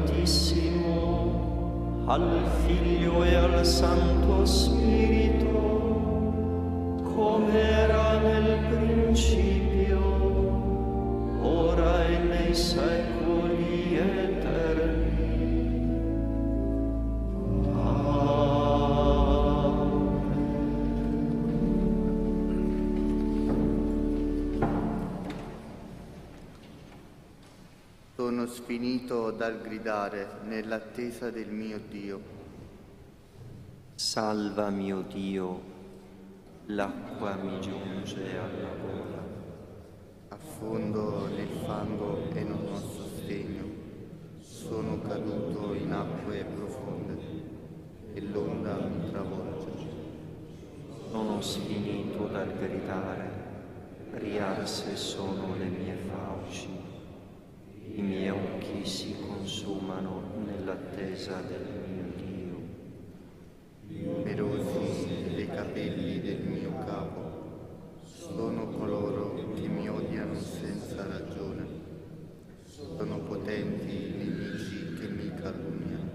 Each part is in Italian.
Altissimo, al Figlio e al Santo Spirito, come era nel principio, ora e nei secoli eterni. Sono sfinito dal gridare nell'attesa del mio Dio. Salva mio Dio, l'acqua mi giunge alla gola. Affondo nel fango e non ho sostegno. Sono caduto in acque profonde e l'onda mi travolge. Sono sfinito dal gridare, riarse sono le mie fauci. I miei occhi si consumano nell'attesa del mio Dio. Numerosi dei capelli del mio capo, sono coloro che mi odiano senza ragione. Sono potenti i nemici che mi calunniano.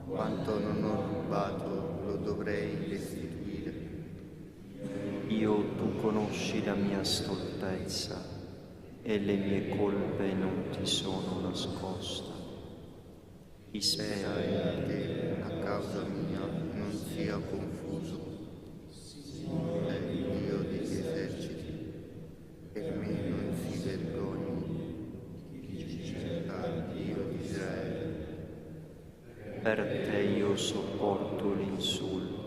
Quanto non ho rubato lo dovrei restituire. Tu conosci la mia stoltezza e le mie colpe non ti sono nascoste. Spera in te a causa mia non sia confuso. Signore, il Dio degli eserciti, per me non si vergogni chi cerca il Dio di Israele. Per te io sopporto l'insulto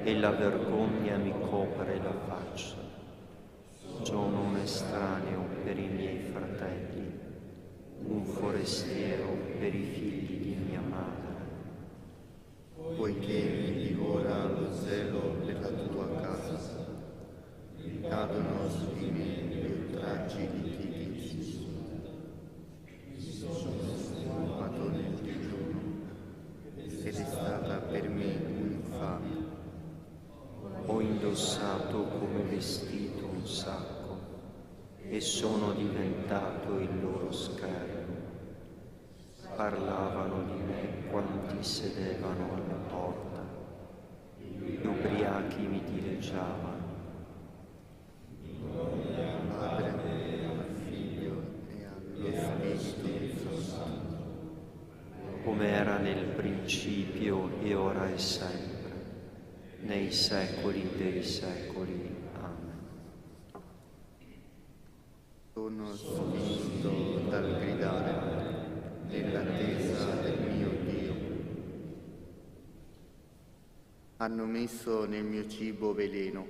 e la vergogna mi copre la faccia. Sono un estraneo per i miei fratelli, un forestiero per i figli di mia madre. Poiché mi divora lo zelo della tua casa, cadono su di me gli oltraggi di chi ti sono sfumato nel digiuno ed è stata per me un'infamia. Ho indossato come vestito un sacco e sono diventato il loro schermo. Parlavano di me quanti sedevano alla porta, gli ubriachi mi dileggiavano. Padre, al Figlio e allo Spirito Santo, Come era nel principio e ora e sempre, nei secoli dei secoli. Amen. sono spinto dal gridare nell'attesa del mio Dio. Hanno messo nel mio cibo veleno,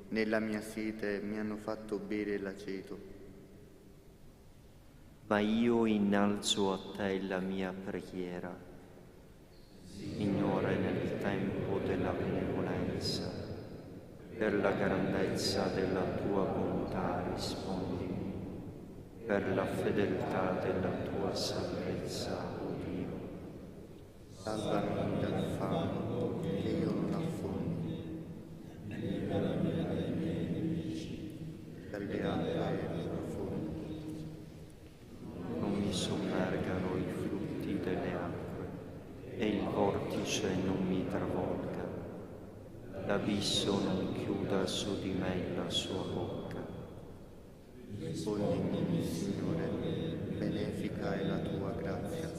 nella mia sete mi hanno fatto bere l'aceto. Ma io innalzo a te la mia preghiera, Signore, nel tempo della benevolenza, per la grandezza della tua bontà rispondimi, per la fedeltà della tua salvezza, o Dio. Salvami dal fango che io non affondi, dalle acque profonde. Non mi sommergano i flutti delle acque e il vortice non mi travolga. L'abisso non chiuda su di me la sua bocca. Rispondimi, Signore, benefica è la tua grazia.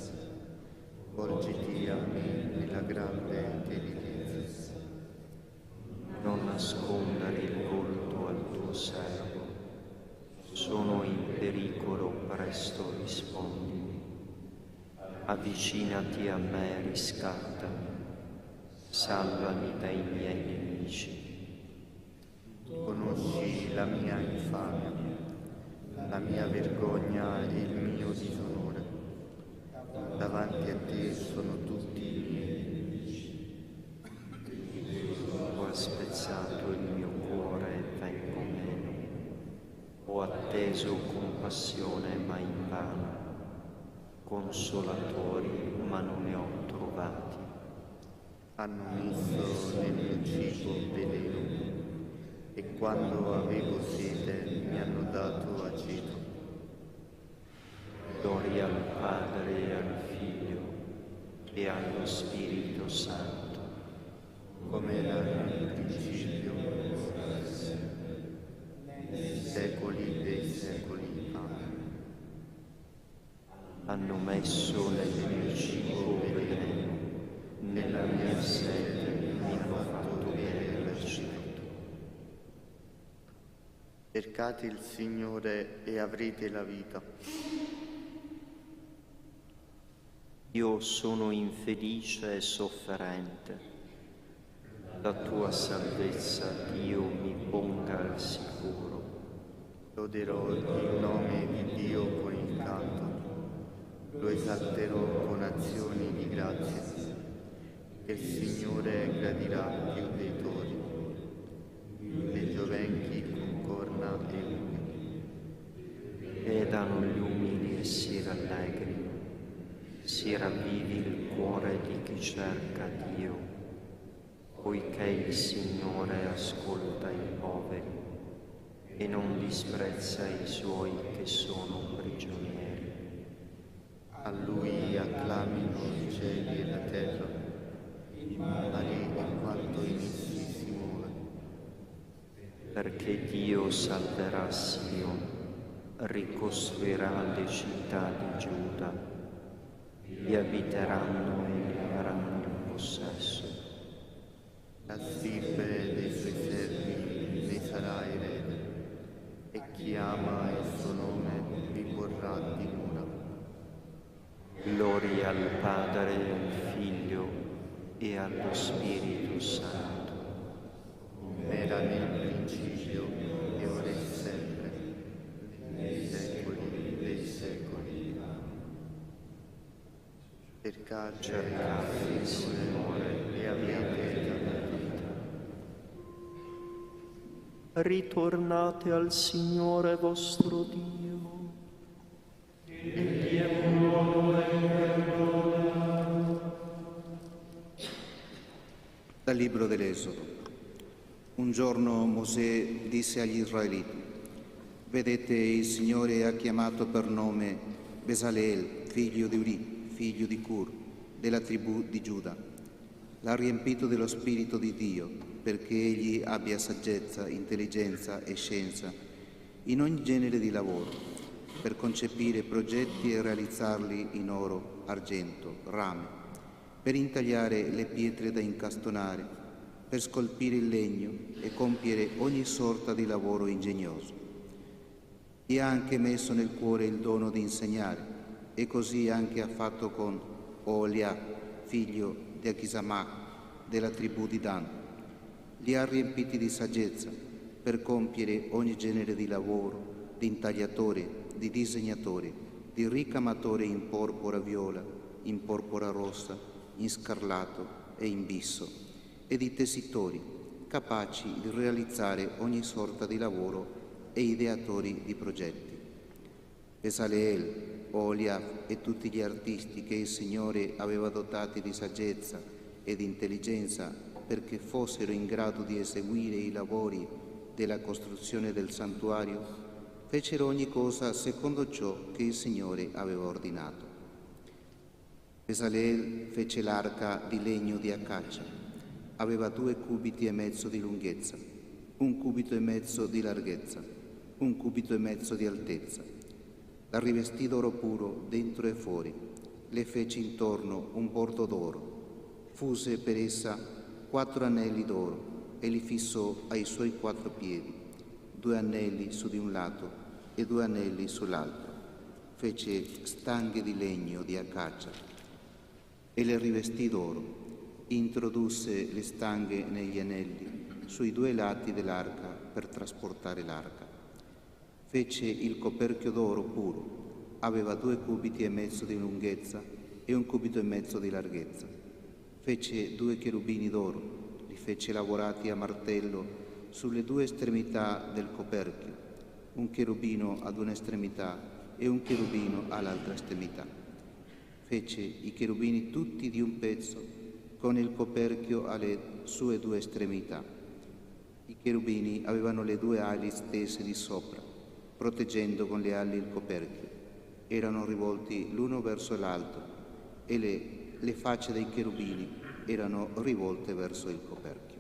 Volgiti a me nella grande delicatezza. Non nascondere il volto al tuo servo. Sono in pericolo, presto rispondimi. Avvicinati a me, riscattami. Salvami dai miei nemici. Conosci la mia infamia, la mia vergogna e il mio disonore. Davanti a te sono tutti i miei nemici. Tu hai spezzato il mio cuore e vengo meno. Ho atteso compassione ma invano, consolatori ma non ne ho trovati. Hanno messo nel mio cibo veleno e quando avevo sete mi hanno dato aceto. Gloria al Padre e al e allo Spirito Santo, come era nel principio, ora e sempre, nei secoli dei secoli. Amen. hanno messo nel mio cibo veleno, nella mia sete mi hanno fatto bere l'aceto. Cercate il Signore e avrete la vita. Io sono infelice e sofferente. La tua salvezza, Dio, mi ponga al sicuro. Loderò il nome di Dio con il canto, lo esalterò con azioni di grazia, che il Signore gradirà più dei tori, dei giovenchi con corna e unghie. Vedano gli umili e si rallegrino, si ravvivi il cuore di chi cerca Dio, poiché il Signore ascolta i poveri e non disprezza i suoi che sono prigionieri. A Lui acclamino i cieli e la terra, i mari e quanto in essi si muove. Perché Dio salverà Sion, ricostruirà le città di Giuda, vi abiteranno e ne avranno il possesso. La stirpe dei suoi servi ne sarà erede, e chi ama il suo nome vi porrà dimora. Gloria al Padre e al Figlio e allo Spirito Santo. Era nel principio e ora e sempre, nei secoli dei secoli. Cercate il Signore e avete la vita. Ritornate al Signore vostro Dio. Egli è buono e perdona. Dal libro dell'Esodo. Un giorno Mosè disse agli Israeliti: vedete, il Signore ha chiamato per nome Besaleel, figlio di Uri, figlio di Cur, della tribù di Giuda. L'ha riempito dello Spirito di Dio, perché egli abbia saggezza, intelligenza e scienza in ogni genere di lavoro, per concepire progetti e realizzarli in oro, argento, rame, per intagliare le pietre da incastonare, per scolpire il legno e compiere ogni sorta di lavoro ingegnoso. Gli ha anche messo nel cuore il dono di insegnare, e così anche ha fatto con Oholiab, figlio di Achisamach, della tribù di Dan. Li ha riempiti di saggezza per compiere ogni genere di lavoro, di intagliatore, di disegnatore, di ricamatore in porpora viola, in porpora rossa, in scarlatto e in bisso, e di tessitori, capaci di realizzare ogni sorta di lavoro e ideatori di progetti. Besaleel, Oholiab e tutti gli artisti che il Signore aveva dotati di saggezza e di intelligenza perché fossero in grado di eseguire i lavori della costruzione del santuario, fecero ogni cosa secondo ciò che il Signore aveva ordinato. Besaleel fece l'arca di legno di acacia. Aveva 2 cubiti e mezzo di lunghezza, 1 cubito e mezzo di larghezza, 1 cubito e mezzo di altezza. La rivestì d'oro puro dentro e fuori, le fece intorno un bordo d'oro, fuse per essa 4 anelli d'oro e li fissò ai suoi 4 piedi, 2 anelli su di un lato e 2 anelli sull'altro. Fece stanghe di legno di acacia e le rivestì d'oro. Introdusse le stanghe negli anelli sui 2 lati dell'arca per trasportare l'arca. Fece il coperchio d'oro puro, aveva 2 cubiti e mezzo di lunghezza e 1 cubito e mezzo di larghezza. Fece 2 cherubini d'oro, li fece lavorati a martello sulle 2 estremità del coperchio, un cherubino ad un'estremità e un cherubino all'altra estremità. Fece i cherubini tutti di un pezzo, con il coperchio alle sue 2 estremità. I cherubini avevano le 2 ali stese di sopra, proteggendo con le ali il coperchio. Erano rivolti l'uno verso l'altro e le le facce dei cherubini erano rivolte verso il coperchio.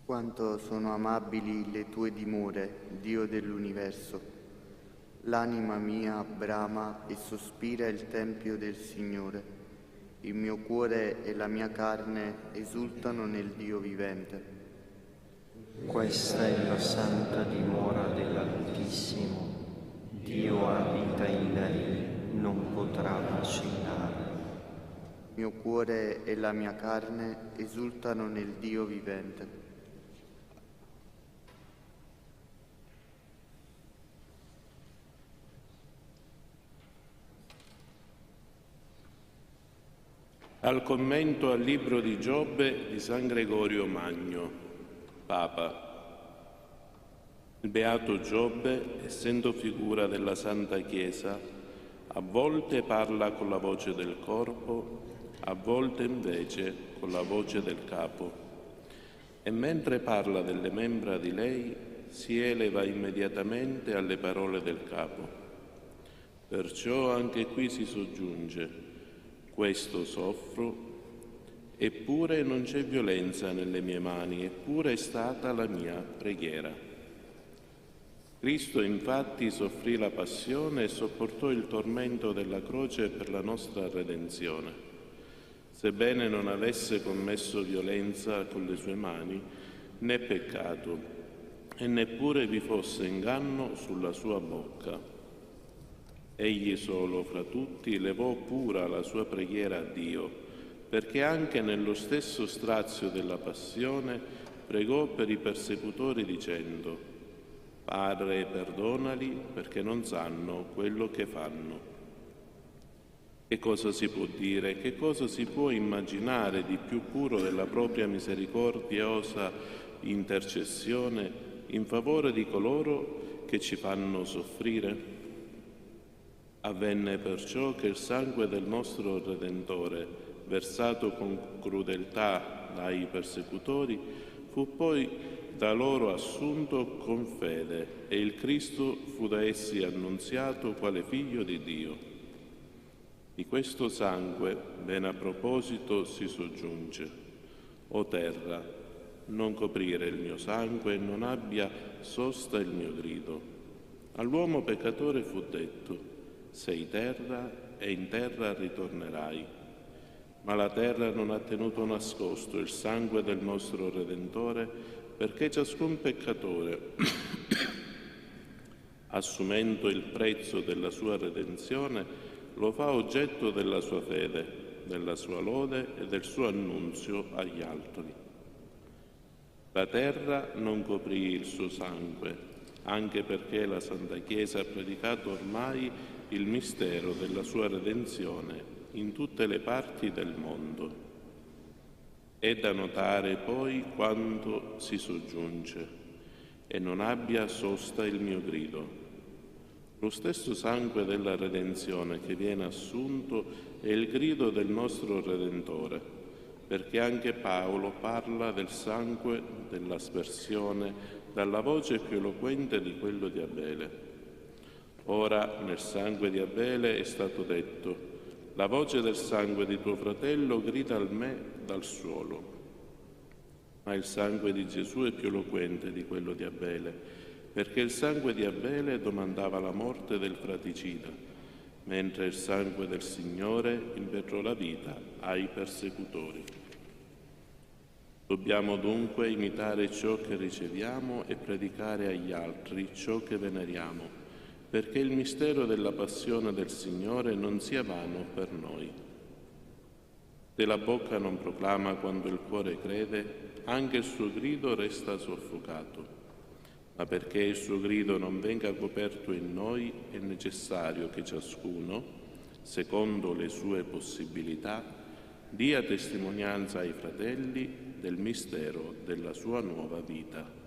Quanto sono amabili le tue dimore, Dio dell'universo. L'anima mia brama e sospira il tempio del Signore. Il mio cuore e la mia carne esultano nel Dio vivente. Questa è la santa dimora dell'Altissimo. Dio abita in lei, non potrà vacillare. Il mio cuore e la mia carne esultano nel Dio vivente. Al commento al libro di Giobbe di San Gregorio Magno, Papa. Il beato Giobbe, essendo figura della Santa Chiesa, a volte parla con la voce del corpo, a volte invece con la voce del capo. E mentre parla delle membra di lei, si eleva immediatamente alle parole del capo. Perciò anche qui si soggiunge: questo soffro, eppure non c'è violenza nelle mie mani, eppure è stata la mia preghiera. Cristo infatti soffrì la passione e sopportò il tormento della croce per la nostra redenzione. Sebbene non avesse commesso violenza con le sue mani, né peccato, e neppure vi fosse inganno sulla sua bocca. Egli solo fra tutti levò pura la sua preghiera a Dio, perché anche nello stesso strazio della passione pregò per i persecutori dicendo: Padre, perdonali perché non sanno quello che fanno. Che cosa si può dire, che cosa si può immaginare di più puro della propria misericordiosa intercessione in favore di coloro che ci fanno soffrire? Avvenne perciò che il sangue del nostro Redentore, versato con crudeltà dai persecutori, fu poi da loro assunto con fede e il Cristo fu da essi annunziato quale Figlio di Dio. Di questo sangue, ben a proposito, si soggiunge: O terra, non coprire il mio sangue e non abbia sosta il mio grido. All'uomo peccatore fu detto: sei terra e in terra ritornerai. Ma la terra non ha tenuto nascosto il sangue del nostro Redentore, perché ciascun peccatore, assumendo il prezzo della sua redenzione, lo fa oggetto della sua fede, della sua lode e del suo annunzio agli altri. La terra non coprì il suo sangue, anche perché la Santa Chiesa ha predicato ormai il mistero della sua redenzione in tutte le parti del mondo. È da notare poi quando si soggiunge: e non abbia sosta il mio grido. Lo stesso sangue della redenzione che viene assunto è il grido del nostro Redentore, perché anche Paolo parla del sangue dell'aspersione dalla voce più eloquente di quello di Abele. Ora nel sangue di Abele è stato detto: la voce del sangue di tuo fratello grida al me dal suolo. Ma il sangue di Gesù è più eloquente di quello di Abele, perché il sangue di Abele domandava la morte del fratricida, mentre il sangue del Signore impetrò la vita ai persecutori. Dobbiamo dunque imitare ciò che riceviamo e predicare agli altri ciò che veneriamo, perché il mistero della passione del Signore non sia vano per noi. Se la bocca non proclama quando il cuore crede, anche il suo grido resta soffocato. Ma perché il suo grido non venga coperto in noi, è necessario che ciascuno, secondo le sue possibilità, dia testimonianza ai fratelli del mistero della sua nuova vita.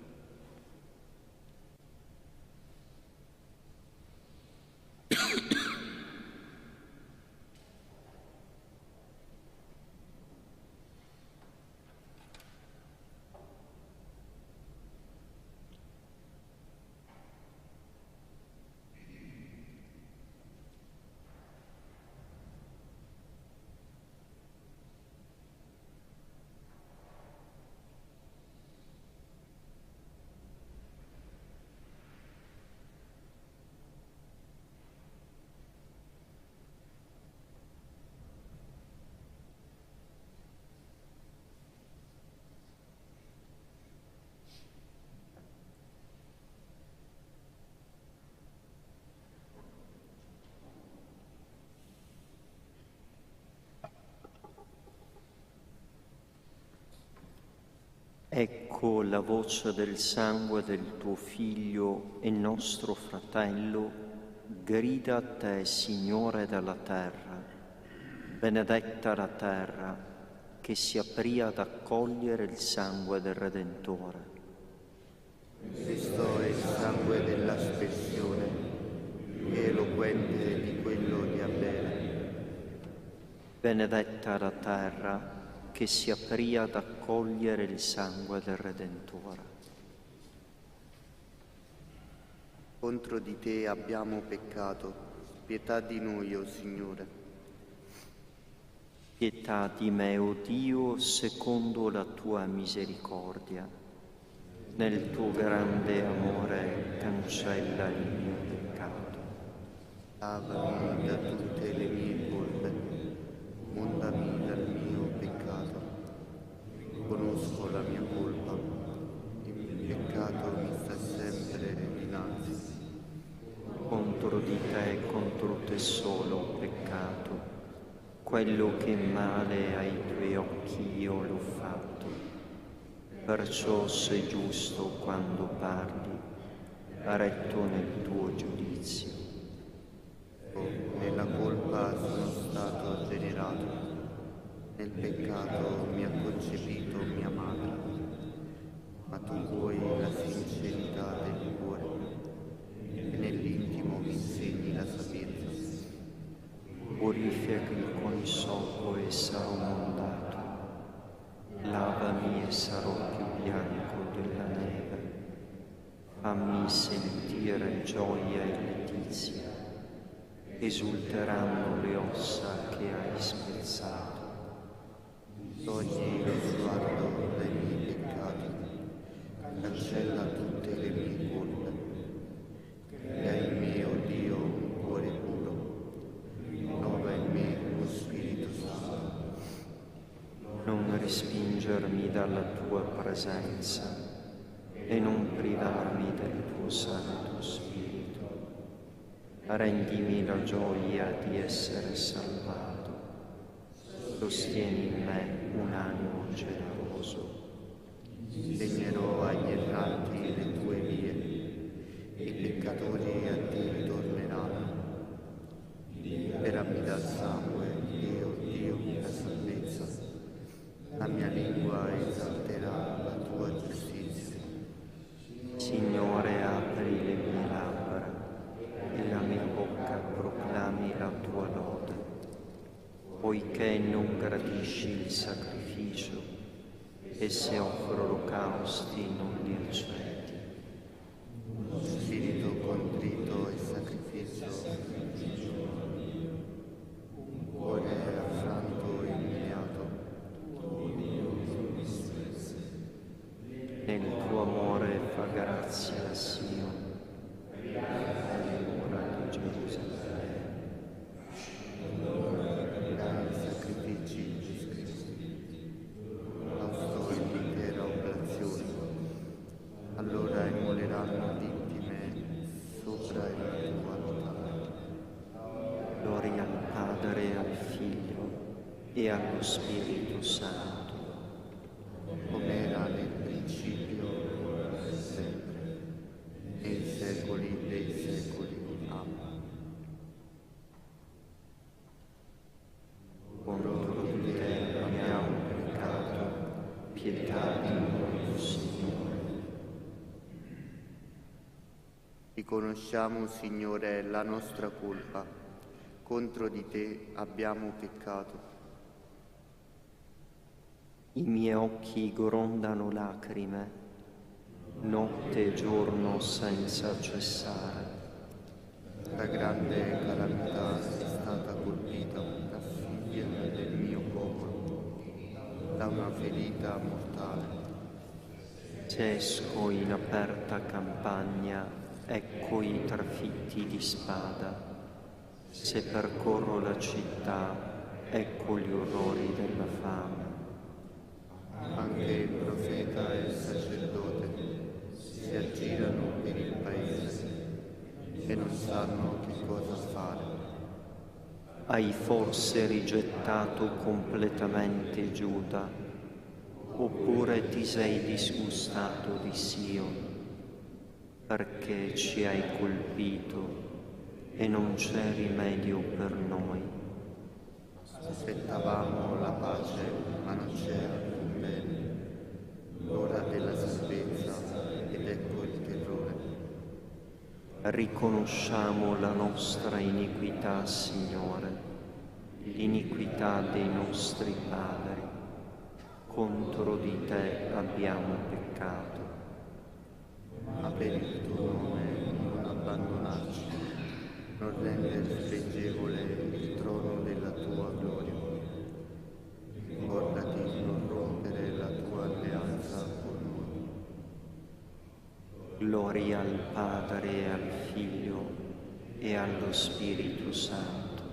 Ecco la voce del sangue del tuo Figlio e nostro fratello, grida a te, Signore della terra. Benedetta la terra che si aprì ad accogliere il sangue del Redentore. Questo è il sangue dell'aspersione, eloquente di quello di Abele. Benedetta la terra che si aprì ad accogliere il sangue del Redentore. Contro di te abbiamo peccato, pietà di noi, o Signore. Pietà di me, o Dio, secondo la tua misericordia. Nel tuo grande amore cancella il mio peccato. Lavami da tutte le mie colpe, mondami dal mio peccato. Conosco la mia colpa, il peccato mi sta sempre dinanzi. Contro di te, contro te solo ho peccato. Quello che male ai tuoi occhi io l'ho fatto. Perciò sei giusto quando parli, retto nel tuo giudizio. Nella colpa sono stato generato, nel peccato mi ha concepito mia madre, ma tu vuoi la sincerità del cuore e nell'intimo mi insegni la sapienza. Purificami con sopo e sarò mondato, lavami e sarò più bianco della neve, fammi sentire gioia e letizia, esulteranno le ossa che hai spezzato. Togli lo sguardo dai miei peccati, cancella tutte le mie colpe, crea in me, o Dio, un cuore puro, rinnova in me lo Spirito Santo. Non respingermi dalla tua presenza e non privarmi del tuo Santo Spirito. Rendimi la gioia di essere salvato. Sostieni in me un animo generoso. Insegnerò agli erranti le tue vie, e i peccatori a te ritorneranno. Liberami dal sangue, o Dio, la salvezza. La mia lingua esalterà la tua giustizia. Signore, apri le mie labbra e la mia bocca proclami la tua lode. Poiché non gradisci il sacrificio e se offro olocausti non li accetti. Spirito contrito e sacrificio, un cuore affranto e umiliato. Nel tuo amore fa grazia a Sion, mura di Gerusalemme. Dai sacrifici Gesù Cristo, nostro e e allo Spirito Santo, come era nel principio, ora e sempre, nei secoli dei secoli. Amen. contro di te abbiamo peccato, pietà di noi, Signore. Riconosciamo, Signore, la nostra colpa. Contro di te abbiamo peccato. I miei occhi grondano lacrime, notte e giorno senza cessare. Da grande calamità è stata colpita la figlia del mio popolo, da una ferita mortale. Se esco in aperta campagna, ecco i trafitti di spada. Se percorro la città, ecco gli orrori della fame. Anche il profeta e il sacerdote si aggirano per il paese e non sanno che cosa fare. Hai forse rigettato completamente Giuda, oppure ti sei disgustato di Sion, perché ci hai colpito e non c'è rimedio per noi. Aspettavamo la pace, ma non c'era il bene, l'ora della salvezza ed ecco il terrore. Riconosciamo la nostra iniquità, Signore, l'iniquità dei nostri padri. Contro di te abbiamo peccato. Ma per il tuo nome non abbandonarci, non rendere spregevole il trono della tua gloria. Ricordati di non rompere la tua alleanza con noi. Gloria al Padre e al Figlio e allo Spirito Santo.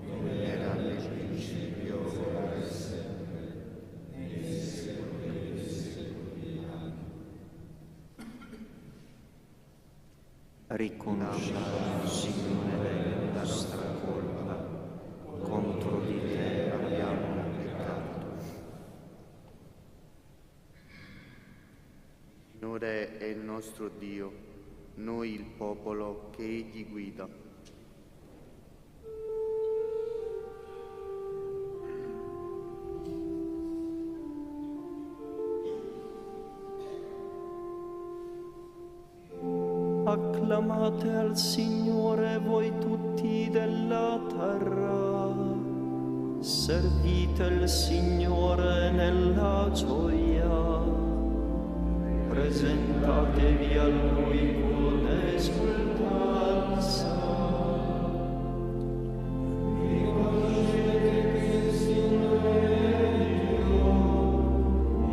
Come era nel principio, ora e sempre, nei secoli dei secoli. Riconosciamo, Signore, la nostra colpa. Contro di te abbiamo peccato. Signore è il nostro Dio, noi il popolo che Egli guida. Acclamate al Signore voi tutti della terra, servite il Signore nella gioia, presentatevi a Lui con esultanza. Riconoscete che il Signore è Dio,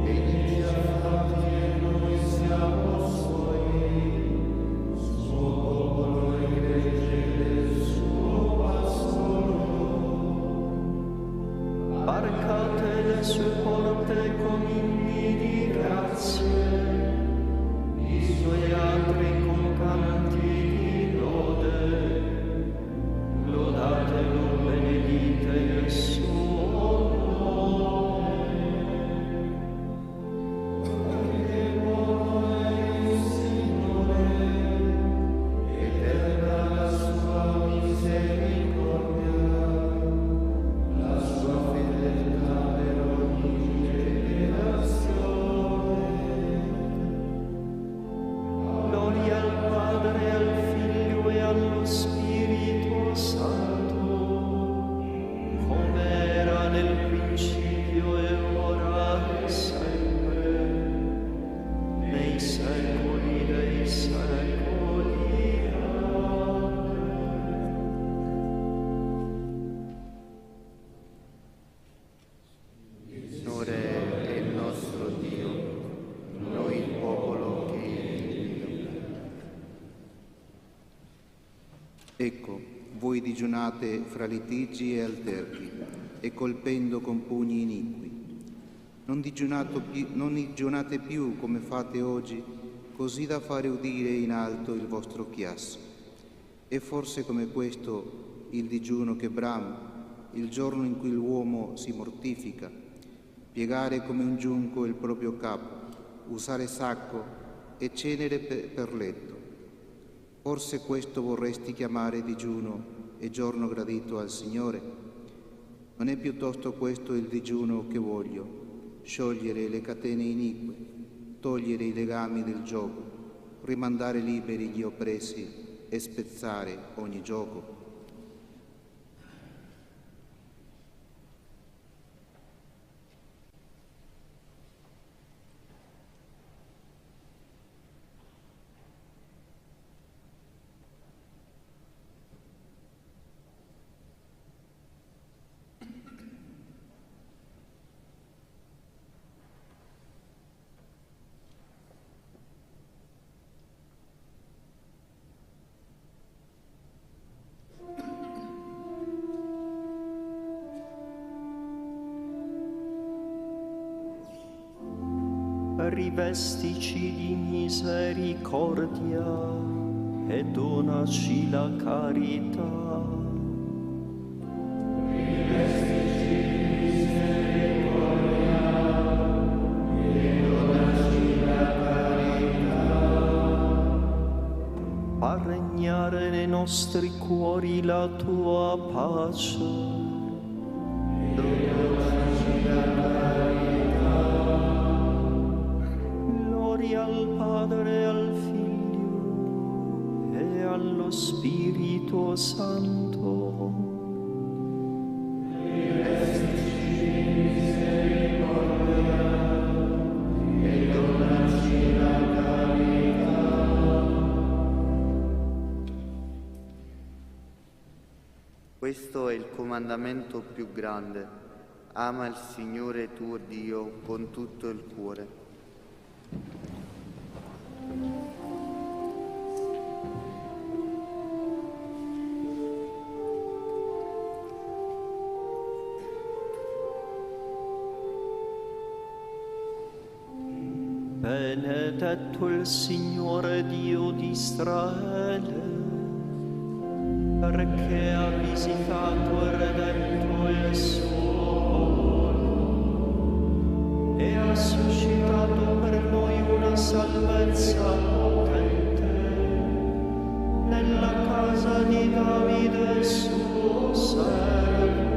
Egli ci ha fatti e noi siamo Suoi. Varcate le sue porte con inni di grazie, i suoi atri con canti di lode. Lodatelo, benedite il suo nome. Perché buono è il Signore, eterna la sua misericordia, la sua fedeltà per ogni generazione. Gloria al Padre, al Figlio e allo Spirito Santo, come era nel principio e ora e sempre, nei secoli dei secoli. Amen. Signore è il nostro Dio, noi il popolo che Egli guida. Ecco, voi digiunate fra litigi e alterchi e colpendo con pugni iniqui. Non digiunate più come fate oggi, così da fare udire in alto il vostro chiasso. È forse come questo il digiuno che bramo, il giorno in cui l'uomo si mortifica, piegare come un giunco il proprio capo, usare sacco e cenere per letto. Forse questo vorresti chiamare digiuno e giorno gradito al Signore? Non è piuttosto questo il digiuno che voglio: sciogliere le catene inique, togliere i legami del gioco, rimandare liberi gli oppressi e spezzare ogni gioco. Rivestici di misericordia e donaci la carità. Rivestici di misericordia e donaci la carità. Fa regnare nei nostri cuori la tua pace. Al Padre e al Figlio e allo Spirito Santo. Rivestici di misericordia e donaci la carità. Questo è il comandamento più grande: ama il Signore tuo Dio con tutto il cuore. Benedetto il Signore Dio di Israele, perché ha visitato e redento il suo popolo e ha suscitato per noi una salvezza potente nella casa di Davide suo servo.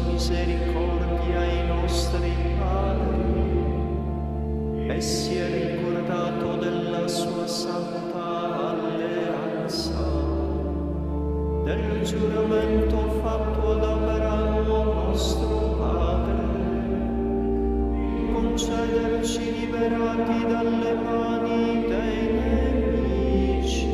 Misericordia ai nostri padri e si è ricordato della sua santa alleanza, del giuramento fatto ad Abramo nostro padre, di concederci liberati dalle mani dei nemici.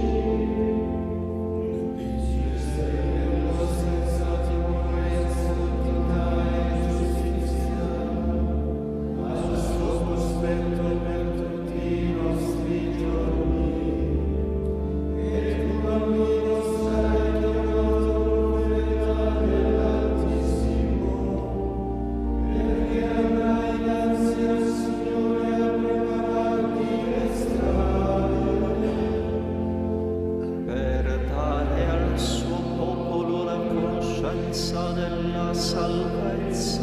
Della salvezza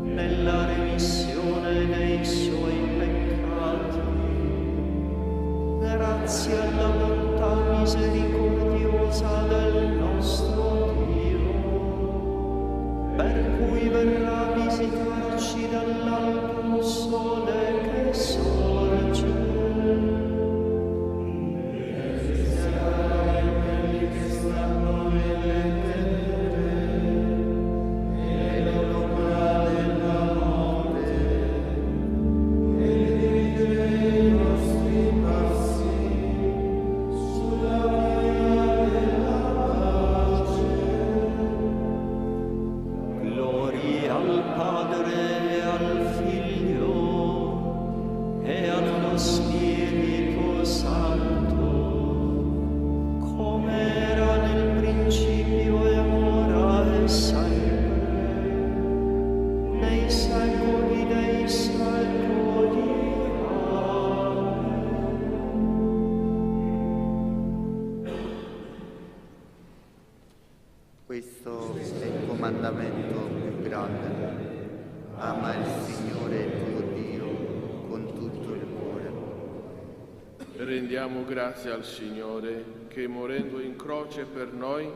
nella remissione dei suoi peccati, grazie alla bontà misericordiosa del nostro Dio, per cui verrà a visitarci dall'alto sole che sorge. Gloria al Padre e al Questo è il comandamento più grande. Ama il Signore tuo Dio con tutto il cuore. Rendiamo grazie al Signore che morendo in croce per noi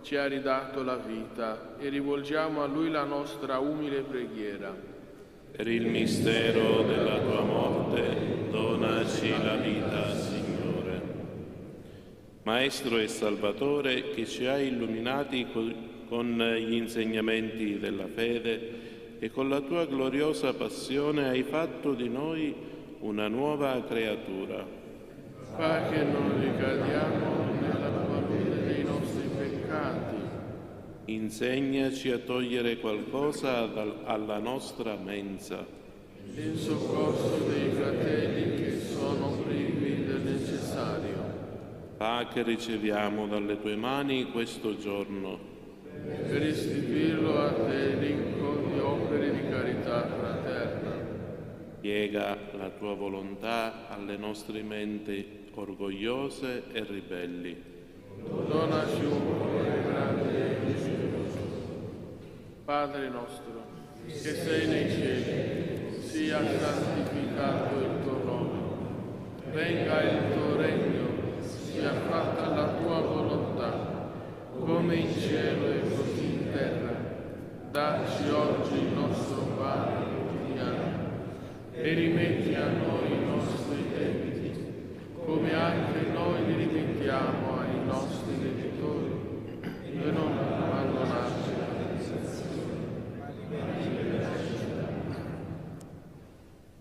ci ha ridato la vita e rivolgiamo a Lui la nostra umile preghiera. Per il mistero della tua morte, donaci la vita, Signore. Maestro e Salvatore, che ci hai illuminati con gli insegnamenti della fede e con la tua gloriosa passione hai fatto di noi una nuova creatura. Fa che non ricadiamo nella palude dei nostri peccati. Insegnaci a togliere qualcosa alla nostra mensa. In soccorso dei fratelli che sono privi del necessario. Fa che riceviamo dalle tue mani questo giorno. Per istituirlo a te ricco di opere di carità fraterna. Piega la tua volontà alle nostre menti orgogliose e ribelli. Donaci un cuore grande e generoso. Padre nostro, che sei nei cieli, sia santificato il tuo nome. Venga il tuo regno, sia fatta la tua volontà, come in cielo e così in terra. Dacci oggi il nostro pane quotidiano e rimetti a noi i nostri debiti, come anche noi li rimettiamo ai nostri debitori, e non abbandonarci alla tentazione, ma liberaci dal male.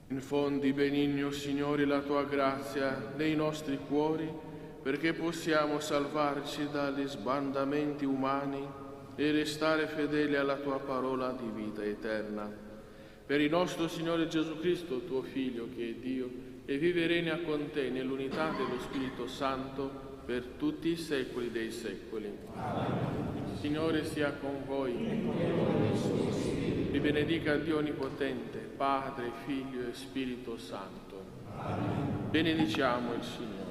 Infondi, benigno Signore, la tua grazia nei nostri cuori, perché possiamo salvarci dagli sbandamenti umani e restare fedeli alla tua parola di vita eterna. Per il nostro Signore Gesù Cristo, tuo Figlio, che è Dio, e vive e regna con te nell'unità dello Spirito Santo per tutti i secoli dei secoli. Il Signore sia con voi. Vi benedica Dio Onnipotente, Padre, Figlio e Spirito Santo. Benediciamo il Signore.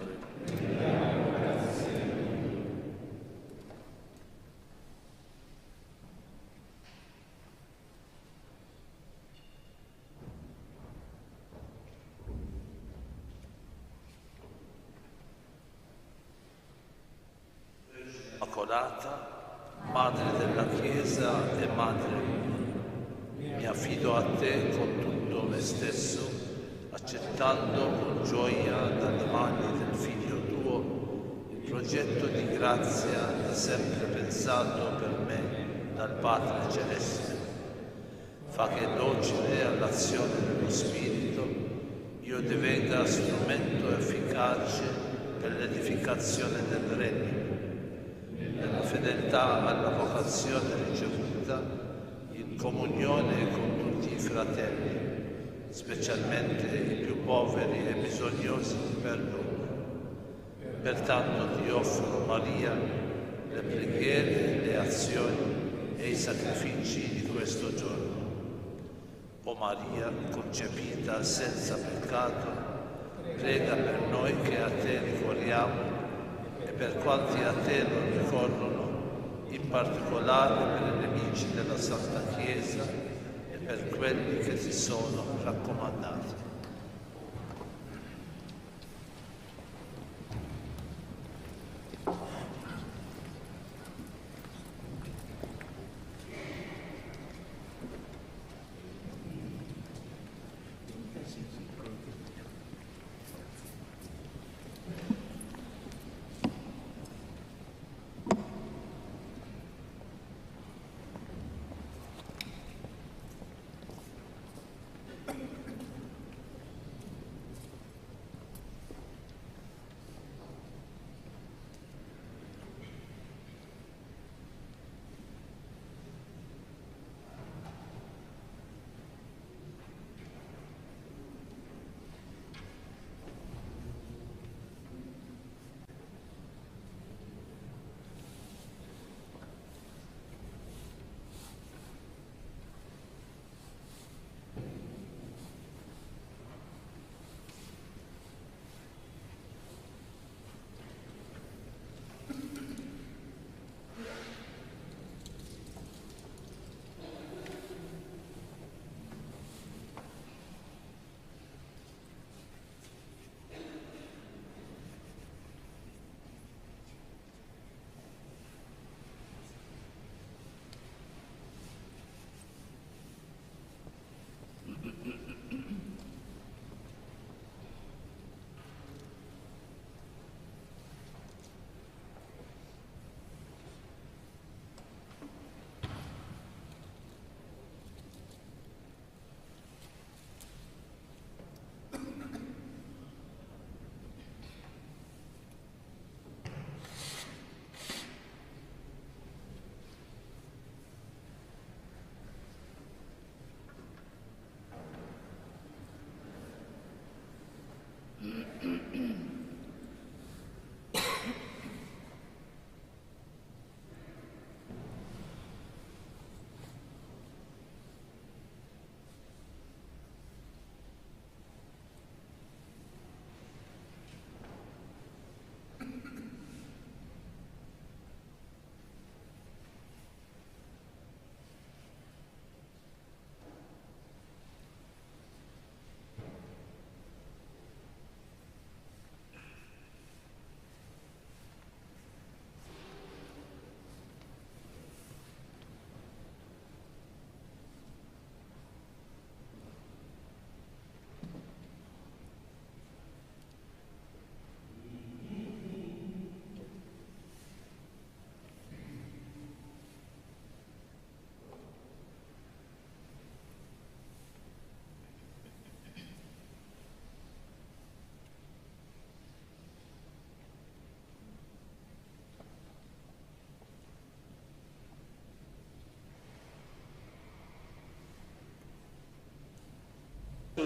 Immacolata, Madre della Chiesa e Madre mia, mi affido a te con tutto me stesso, accettando con gioia dalle mani del Figlio tuo il progetto di grazia da sempre pensato per me dal Padre Celeste. Fa che docile all'azione dello Spirito io divenga strumento efficace per l'edificazione del Regno. Nella fedeltà alla vocazione ricevuta, in comunione con tutti i fratelli, specialmente i più poveri e bisognosi di perdono. Pertanto ti offro, Maria, le preghiere, le azioni e i sacrifici di questo giorno. O Maria, concepita senza peccato, prega per noi che a te ricorriamo e per quanti a te non ricorrono, in particolare per i nemici della Santa Chiesa e per quelli che ti sono raccomandati.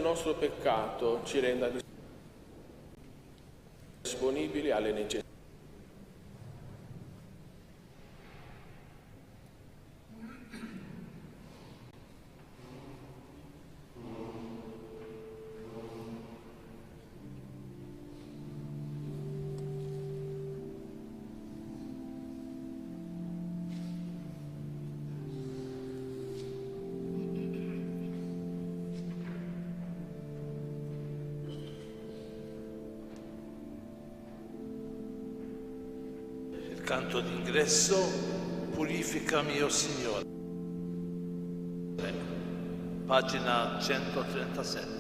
nostro peccato ci renda disponibili alle necessità. Canto d'ingresso, purificami, o Signore. Pagina 137.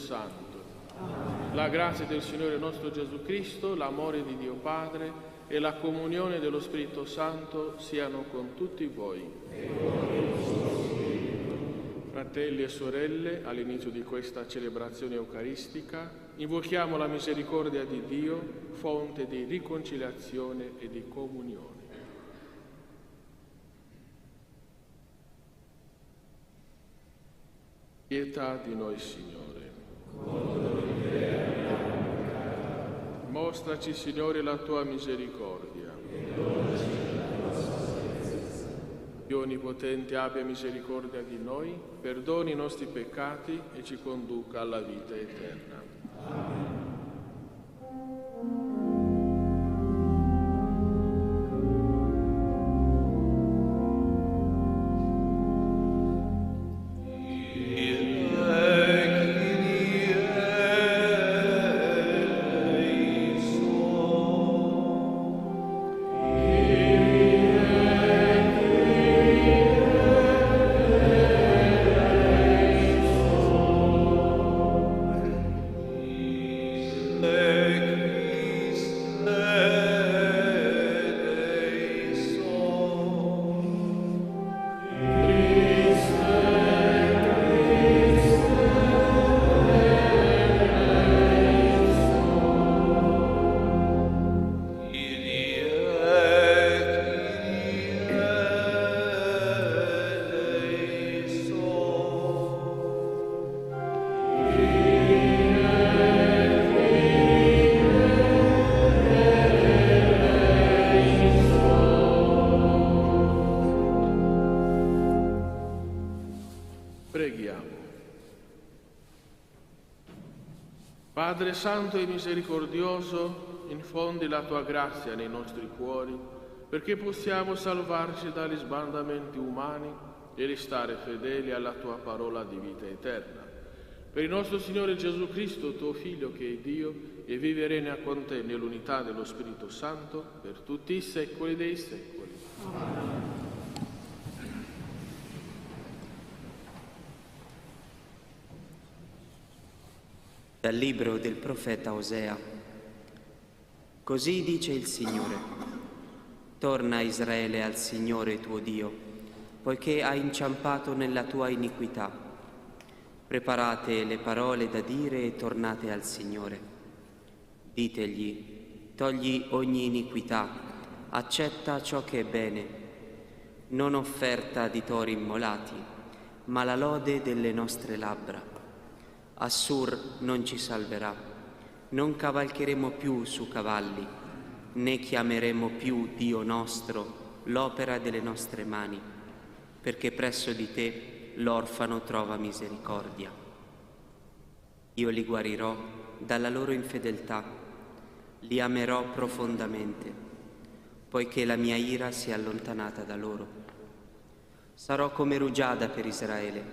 Santo. La grazia del Signore nostro Gesù Cristo, l'amore di Dio Padre e la comunione dello Spirito Santo siano con tutti voi. Fratelli e sorelle, all'inizio di questa celebrazione eucaristica, invochiamo la misericordia di Dio, fonte di riconciliazione e di comunione. Pietà di noi, Signore. Mostraci, Signore, la tua misericordia. Dio Onnipotente abbia misericordia di noi, perdoni i nostri peccati e ci conduca alla vita eterna. Amen. Padre Santo e misericordioso, infondi la tua grazia nei nostri cuori, perché possiamo salvarci dagli sbandamenti umani e restare fedeli alla tua parola di vita eterna. Per il nostro Signore Gesù Cristo, tuo Figlio, che è Dio, e vive e regna con te nell'unità dello Spirito Santo, per tutti i secoli dei secoli. Amen. Dal libro del profeta Osea. Così dice il Signore: torna Israele al Signore tuo Dio, poiché hai inciampato nella tua iniquità. Preparate le parole da dire e tornate al Signore. Ditegli: togli ogni iniquità, accetta ciò che è bene, non offerta di tori immolati, ma la lode delle nostre labbra. Assur non ci salverà, non cavalcheremo più su cavalli, né chiameremo più Dio nostro l'opera delle nostre mani, perché presso di te l'orfano trova misericordia. Io li guarirò dalla loro infedeltà, li amerò profondamente, poiché la mia ira si è allontanata da loro. Sarò come rugiada per Israele,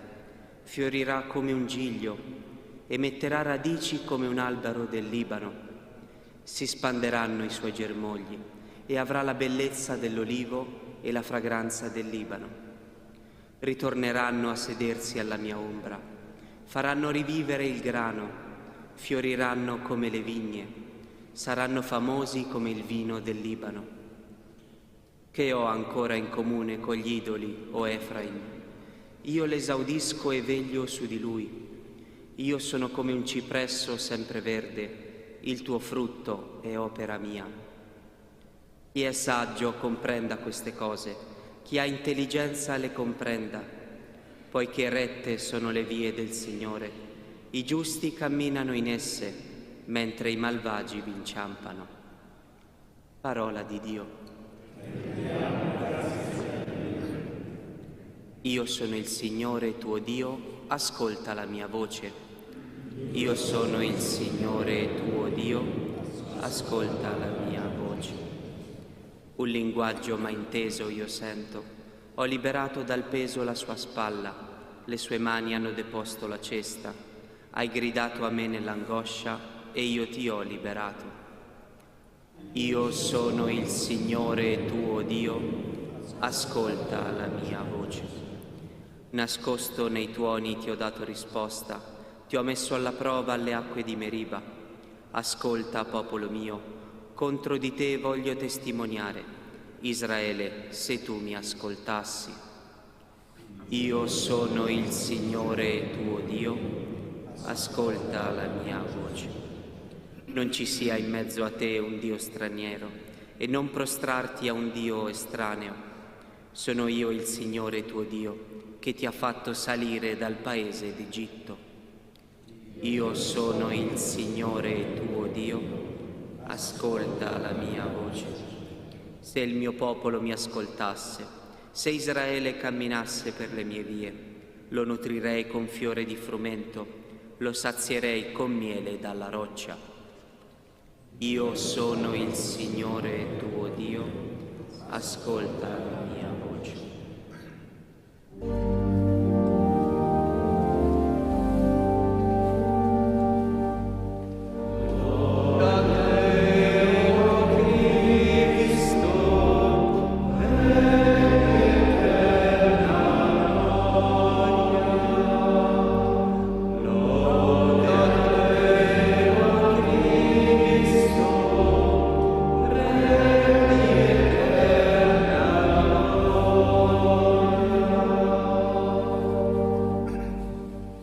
fiorirà come un giglio, e metterà radici come un albero del Libano. Si spanderanno i suoi germogli e avrà la bellezza dell'olivo e la fragranza del Libano. Ritorneranno a sedersi alla mia ombra, faranno rivivere il grano, fioriranno come le vigne, saranno famosi come il vino del Libano. Che ho ancora in comune con gli idoli, o Efraim? Io l'esaudisco e veglio su di lui. Io sono come un cipresso sempreverde, il tuo frutto è opera mia. Chi è saggio comprenda queste cose, chi ha intelligenza le comprenda, poiché rette sono le vie del Signore, i giusti camminano in esse, mentre i malvagi vi inciampano. Parola di Dio. Io sono il Signore tuo Dio, ascolta la mia voce. Io sono il Signore tuo Dio, ascolta la mia voce. Un linguaggio mai inteso io sento, ho liberato dal peso la sua spalla, le sue mani hanno deposto la cesta, hai gridato a me nell'angoscia e io ti ho liberato. Io sono il Signore tuo Dio, ascolta la mia voce. Nascosto nei tuoni ti ho dato risposta, ti ho messo alla prova alle acque di Meriba. Ascolta, popolo mio, contro di te voglio testimoniare. Israele, se tu mi ascoltassi. Io sono il Signore tuo Dio, ascolta la mia voce. Non ci sia in mezzo a te un Dio straniero e non prostrarti a un Dio estraneo. Sono io il Signore tuo Dio, che ti ha fatto salire dal paese d'Egitto. Io sono il Signore tuo Dio, ascolta la mia voce. Se il mio popolo mi ascoltasse, se Israele camminasse per le mie vie, lo nutrirei con fiore di frumento, lo sazierei con miele dalla roccia. Io sono il Signore tuo Dio, ascolta la mia voce.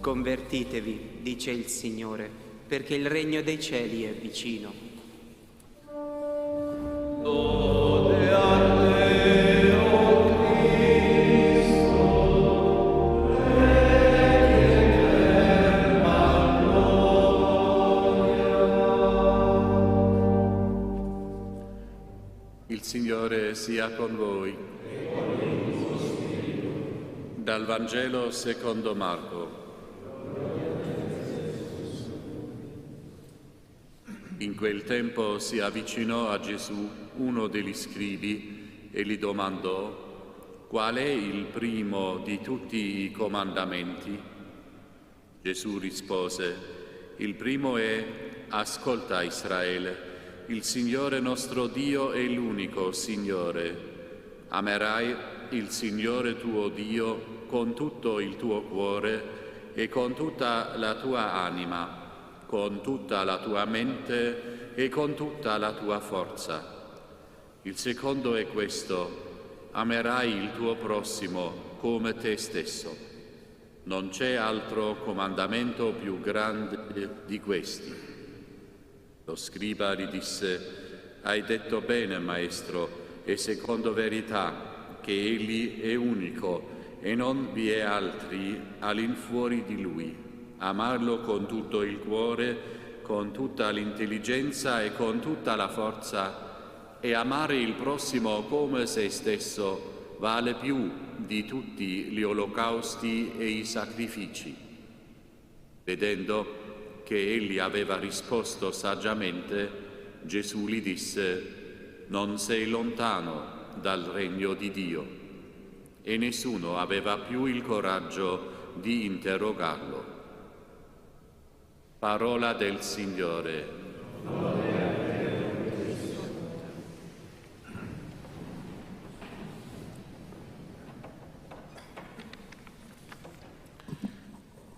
Convertitevi, dice il Signore, perché il regno dei cieli è vicino. Lode a te, o Cristo, eterna gloria. Il Signore sia con voi. Dal Vangelo secondo Marco. In quel tempo si avvicinò a Gesù uno degli scribi e gli domandò: qual è il primo di tutti i comandamenti? Gesù rispose: il primo è: ascolta Israele, il Signore nostro Dio è l'unico Signore. Amerai il Signore tuo Dio con tutto il tuo cuore e con tutta la tua anima, con tutta la tua mente e con tutta la tua forza. Il secondo è questo: amerai il tuo prossimo come te stesso. Non c'è altro comandamento più grande di questi. Lo scriba gli disse: hai detto bene, maestro, e secondo verità, che egli è unico e non vi è altri all'infuori di lui. Amarlo con tutto il cuore, con tutta l'intelligenza e con tutta la forza, e amare il prossimo come se stesso vale più di tutti gli olocausti e i sacrifici. Vedendo che egli aveva risposto saggiamente, Gesù gli disse: non sei lontano dal regno di Dio. E nessuno aveva più il coraggio di interrogarlo. Parola del Signore.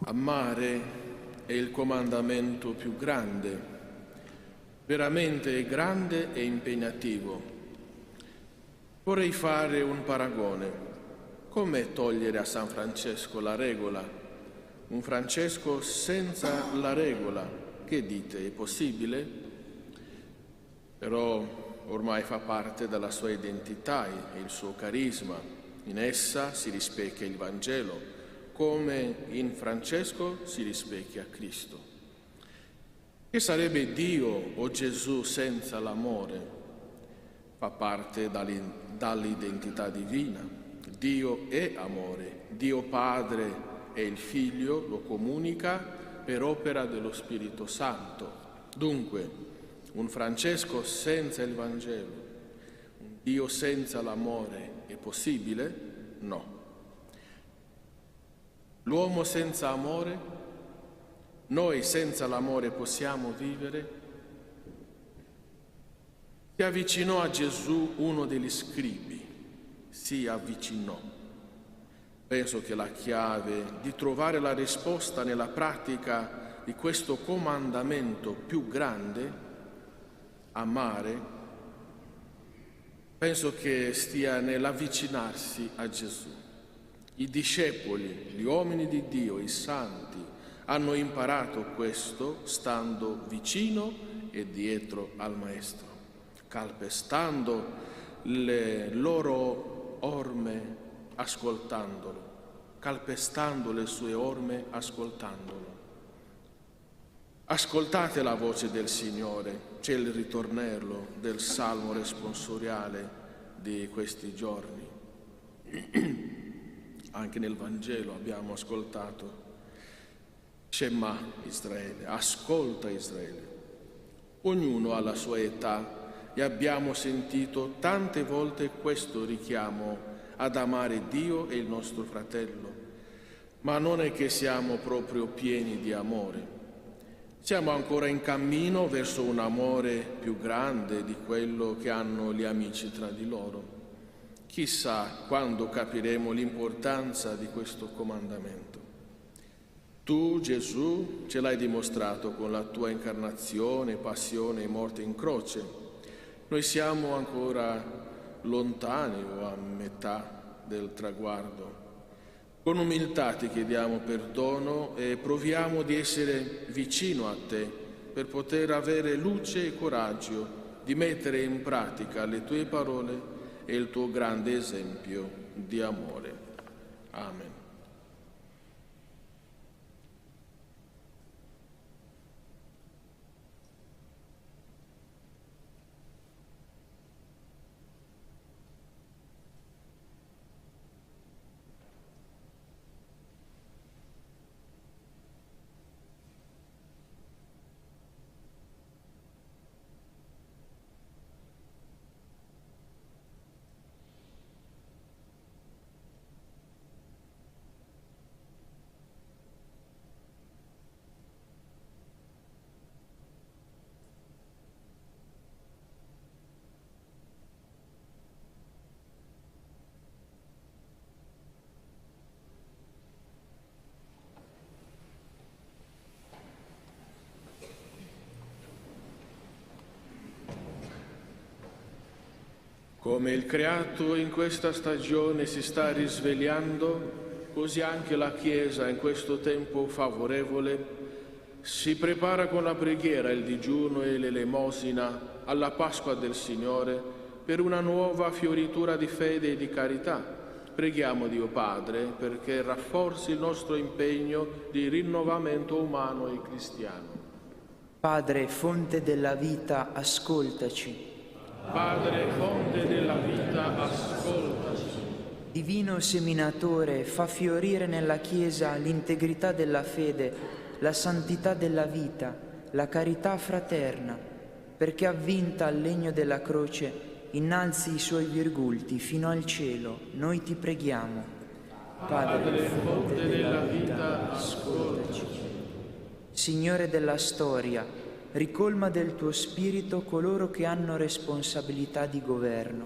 Amare è il comandamento più grande, veramente grande e impegnativo. Vorrei fare un paragone. Come togliere a San Francesco la regola? Un Francesco senza la regola, che dite, è possibile? Però ormai fa parte della sua identità e il suo carisma. In essa si rispecchia il Vangelo, come in Francesco si rispecchia Cristo. Che sarebbe Dio o Gesù senza l'amore? Fa parte dall'identità divina. Dio è amore. Dio Padre e il Figlio lo comunica per opera dello Spirito Santo. Dunque, un Francesco senza il Vangelo, un Dio senza l'amore è possibile? No. L'uomo senza amore? Noi senza l'amore possiamo vivere? Si avvicinò a Gesù uno degli scribi, si avvicinò. Penso che la chiave di trovare la risposta nella pratica di questo comandamento più grande, amare, penso che stia nell'avvicinarsi a Gesù. I discepoli, gli uomini di Dio, i santi, hanno imparato questo stando vicino e dietro al Maestro, calpestando le loro orme, ascoltandolo, calpestando le sue orme, ascoltandolo. Ascoltate la voce del Signore, c'è il ritornello del Salmo responsoriale di questi giorni. Anche nel Vangelo abbiamo ascoltato Shema Israele, ascolta Israele. Ognuno ha la sua età e abbiamo sentito tante volte questo richiamo ad amare Dio e il nostro fratello, ma non è che siamo proprio pieni di amore. Siamo ancora in cammino verso un amore più grande di quello che hanno gli amici tra di loro. Chissà quando capiremo l'importanza di questo comandamento. Tu, Gesù, ce l'hai dimostrato con la tua incarnazione, passione e morte in croce. Noi siamo ancora lontani o a metà del traguardo. Con umiltà ti chiediamo perdono e proviamo di essere vicino a te per poter avere luce e coraggio di mettere in pratica le tue parole e il tuo grande esempio di amore. Amen. Come il creato in questa stagione si sta risvegliando, così anche la Chiesa in questo tempo favorevole si prepara con la preghiera, il digiuno e l'elemosina alla Pasqua del Signore per una nuova fioritura di fede e di carità. Preghiamo Dio Padre perché rafforzi il nostro impegno di rinnovamento umano e cristiano. Padre, fonte della vita, ascoltaci. Padre, fonte della vita, ascoltaci. Divino seminatore, fa fiorire nella Chiesa l'integrità della fede, la santità della vita, la carità fraterna, perché avvinta al legno della croce innalzi i suoi virgulti fino al cielo. Noi ti preghiamo. Padre, fonte della vita, ascoltaci. Signore della storia, ricolma del tuo spirito coloro che hanno responsabilità di governo,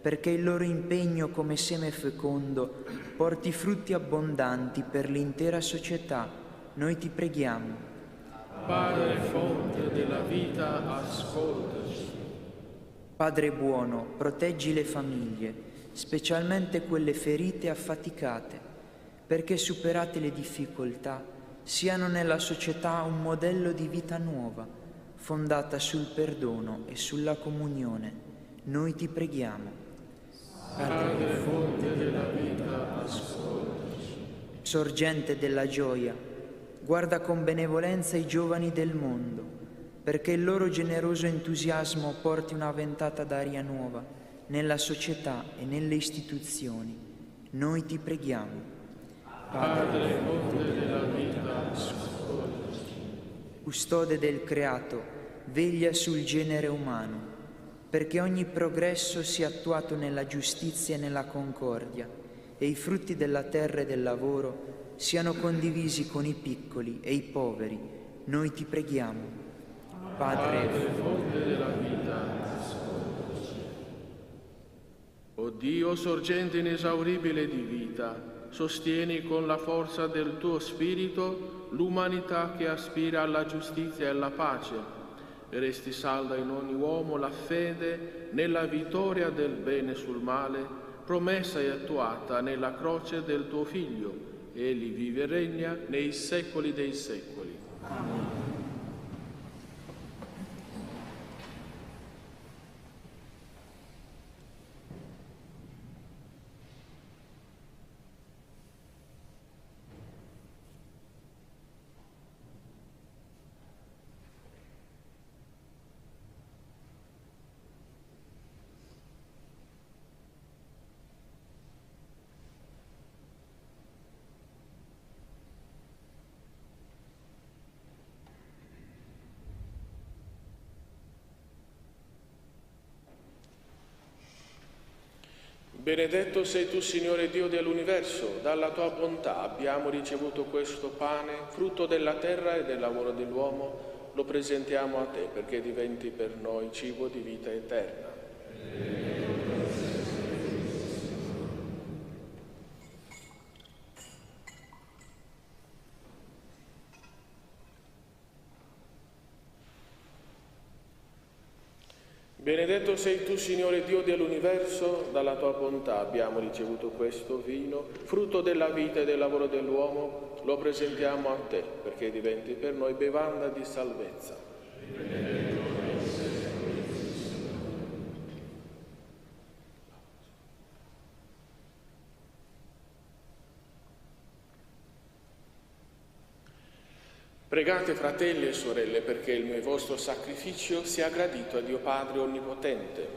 perché il loro impegno come seme fecondo porti frutti abbondanti per l'intera società. Noi ti preghiamo. Padre, fonte della vita, ascoltaci. Padre buono, proteggi le famiglie, specialmente quelle ferite e affaticate, perché superate le difficoltà siano nella società un modello di vita nuova, fondata sul perdono e sulla comunione. Noi ti preghiamo. Padre, fonte della vita, ascoltaci. Sorgente della gioia, guarda con benevolenza i giovani del mondo, perché il loro generoso entusiasmo porti una ventata d'aria nuova nella società e nelle istituzioni. Noi ti preghiamo. Padre, fonte della vita, ascoltaci. Custode del creato, veglia sul genere umano, perché ogni progresso sia attuato nella giustizia e nella concordia, e i frutti della terra e del lavoro siano condivisi con i piccoli e i poveri. Noi ti preghiamo. Padre, fonte della vita, ascoltaci. O Dio, sorgente inesauribile di vita, sostieni con la forza del tuo Spirito l'umanità che aspira alla giustizia e alla pace, e resti salda in ogni uomo la fede nella vittoria del bene sul male, promessa e attuata nella croce del tuo Figlio. Egli vive e regna nei secoli dei secoli. Amen. Benedetto sei tu, Signore Dio dell'universo, dalla tua bontà abbiamo ricevuto questo pane, frutto della terra e del lavoro dell'uomo, lo presentiamo a te perché diventi per noi cibo di vita eterna. Benedetto sei tu, Signore Dio dell'universo, dalla tua bontà abbiamo ricevuto questo vino, frutto della vita e del lavoro dell'uomo, lo presentiamo a te, perché diventi per noi bevanda di salvezza. Pregate, fratelli e sorelle, perché il mio vostro sacrificio sia gradito a Dio Padre Onnipotente.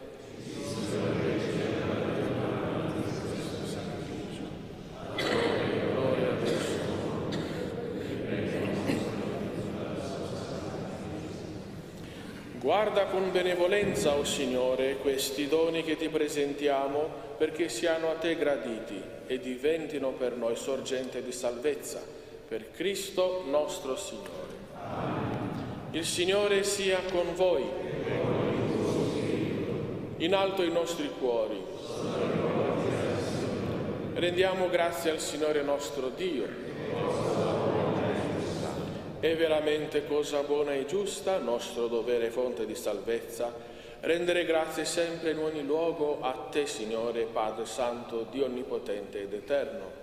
Guarda con benevolenza, o Signore, questi doni che ti presentiamo, perché siano a te graditi e diventino per noi sorgente di salvezza. Per Cristo nostro Signore. Il Signore sia con voi. In alto i nostri cuori. Rendiamo grazie al Signore nostro Dio. È veramente cosa buona e giusta, nostro dovere e fonte di salvezza, Rendere grazie sempre in ogni luogo a te, Signore, Padre Santo, Dio Onnipotente ed Eterno.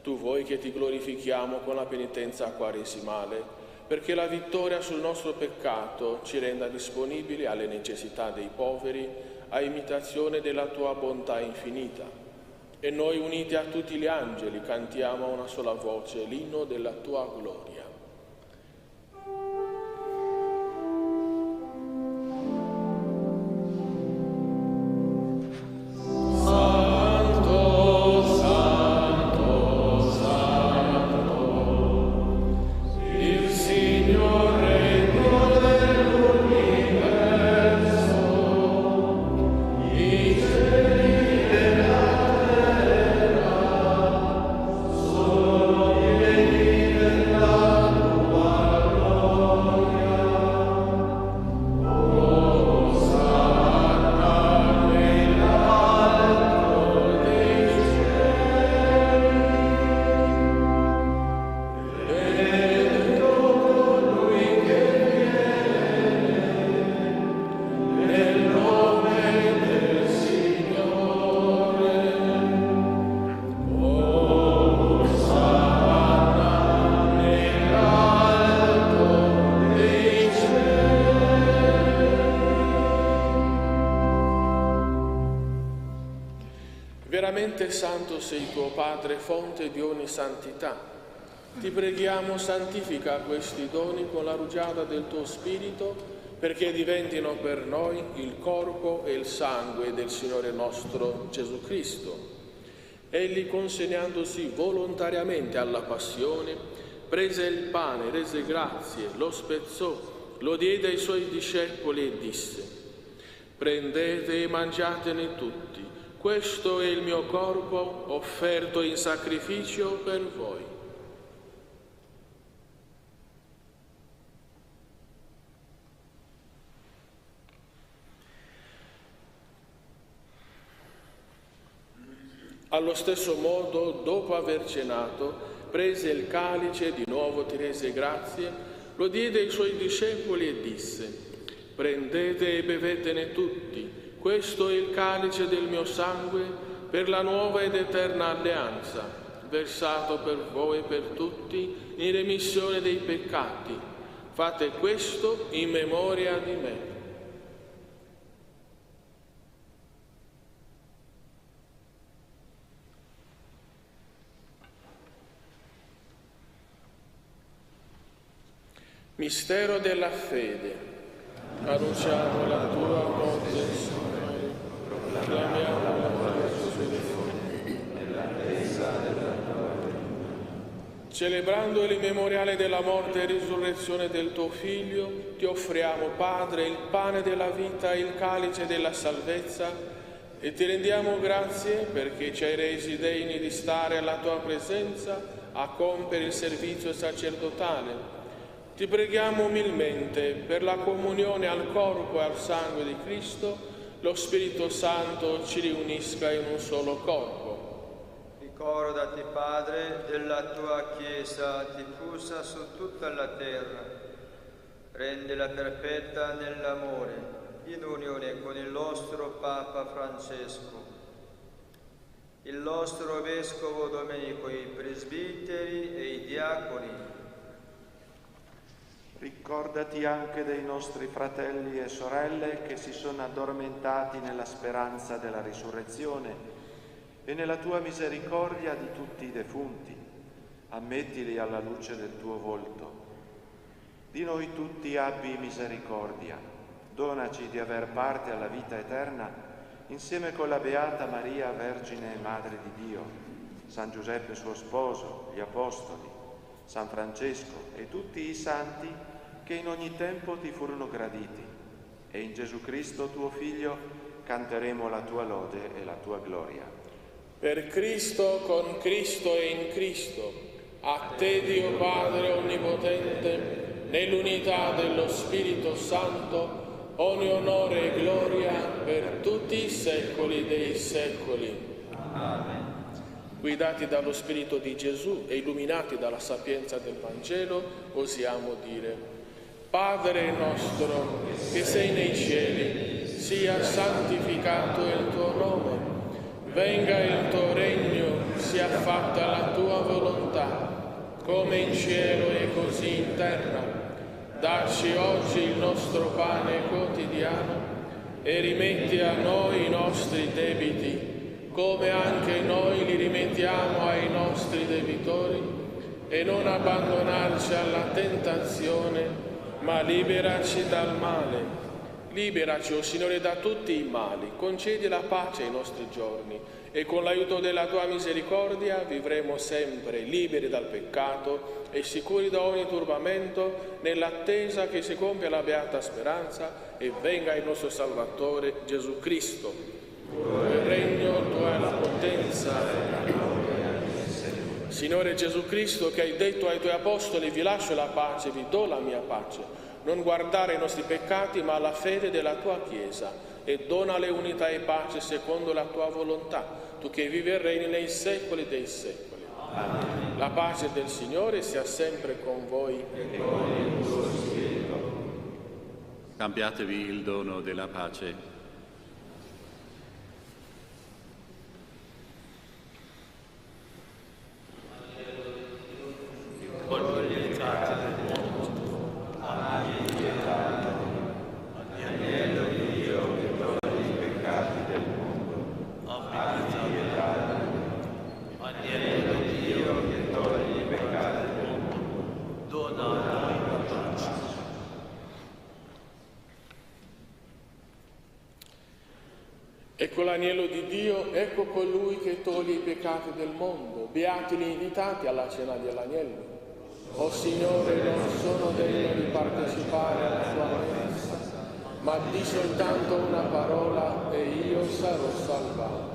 Tu vuoi che ti glorifichiamo con la penitenza quaresimale, perché la vittoria sul nostro peccato ci renda disponibili alle necessità dei poveri, a imitazione della tua bontà infinita. E noi, uniti a tutti gli angeli, cantiamo a una sola voce l'inno della tua gloria. Veramente santo sei tuo Padre, fonte di ogni santità. Ti preghiamo, santifica questi doni con la rugiada del tuo Spirito, perché diventino per noi il corpo e il sangue del Signore nostro Gesù Cristo. Egli, consegnandosi volontariamente alla passione, prese il pane, rese grazie, lo spezzò, lo diede ai suoi discepoli e disse: prendete e mangiatene tutti. Questo è il mio corpo offerto in sacrificio per voi. Allo stesso modo, dopo aver cenato, prese il calice, di nuovo ti rese grazie, lo diede ai suoi discepoli e disse: prendete e bevetene tutti. Questo è il calice del mio sangue per la nuova ed eterna alleanza, versato per voi e per tutti in remissione dei peccati. Fate questo in memoria di me. Mistero della fede. Annunciamo la tua morte, Signore. Proclamiamo la tua resurrezione nella attesa della tua venuta. Celebrando il memoriale della morte e risurrezione del tuo Figlio, ti offriamo, Padre, il pane della vita e il calice della salvezza, e ti rendiamo grazie perché ci hai resi degni di stare alla tua presenza a compiere il servizio sacerdotale. Ti preghiamo umilmente per la comunione al corpo e al sangue di Cristo, lo Spirito Santo ci riunisca in un solo corpo. Ricordati, Padre, della tua Chiesa diffusa su tutta la terra. Rendila perfetta nell'amore, in unione con il nostro Papa Francesco, il nostro Vescovo Domenico, i presbiteri e i diaconi. Ricordati anche dei nostri fratelli e sorelle che si sono addormentati nella speranza della risurrezione e nella tua misericordia di tutti i defunti. Ammettili alla luce del tuo volto. Di noi tutti abbi misericordia. Donaci di aver parte alla vita eterna insieme con la Beata Maria, Vergine e Madre di Dio, San Giuseppe suo sposo, gli Apostoli, San Francesco e tutti i santi che in ogni tempo ti furono graditi, e in Gesù Cristo tuo Figlio canteremo la tua lode e la tua gloria. Per Cristo, con Cristo e in Cristo, a te Dio Padre Onnipotente, nell'unità dello Spirito Santo, ogni onore e gloria per tutti i secoli dei secoli. Amen. Guidati dallo Spirito di Gesù e illuminati dalla sapienza del Vangelo, osiamo dire: Padre nostro, che sei nei cieli, sia santificato il tuo nome, venga il tuo regno, sia fatta la tua volontà, come in cielo e così in terra. Dacci oggi il nostro pane quotidiano e rimetti a noi i nostri debiti, come anche noi li rimettiamo ai nostri debitori, e non abbandonarci alla tentazione, ma liberaci dal male. Liberaci, o Signore, da tutti i mali, concedi la pace ai nostri giorni e con l'aiuto della tua misericordia vivremo sempre liberi dal peccato e sicuri da ogni turbamento, nell'attesa che si compia la beata speranza e venga il nostro Salvatore Gesù Cristo. Tuo è il regno, tua è la potenza. Signore Gesù Cristo, che hai detto ai tuoi apostoli: vi lascio la pace, vi do la mia pace. Non guardare i nostri peccati, ma la fede della tua Chiesa, e donale unità e pace secondo la tua volontà, tu che vivi e regni nei secoli dei secoli. Amen. La pace del Signore sia sempre con voi e con il tuo spirito. Cambiatevi il dono della pace. Ecco l'agnello di Dio, ecco colui che toglie i peccati del mondo. Beati gli invitati alla cena dell'agnello. O Signore, non sono degno di partecipare alla tua messa, ma di soltanto una parola e io sarò salvato.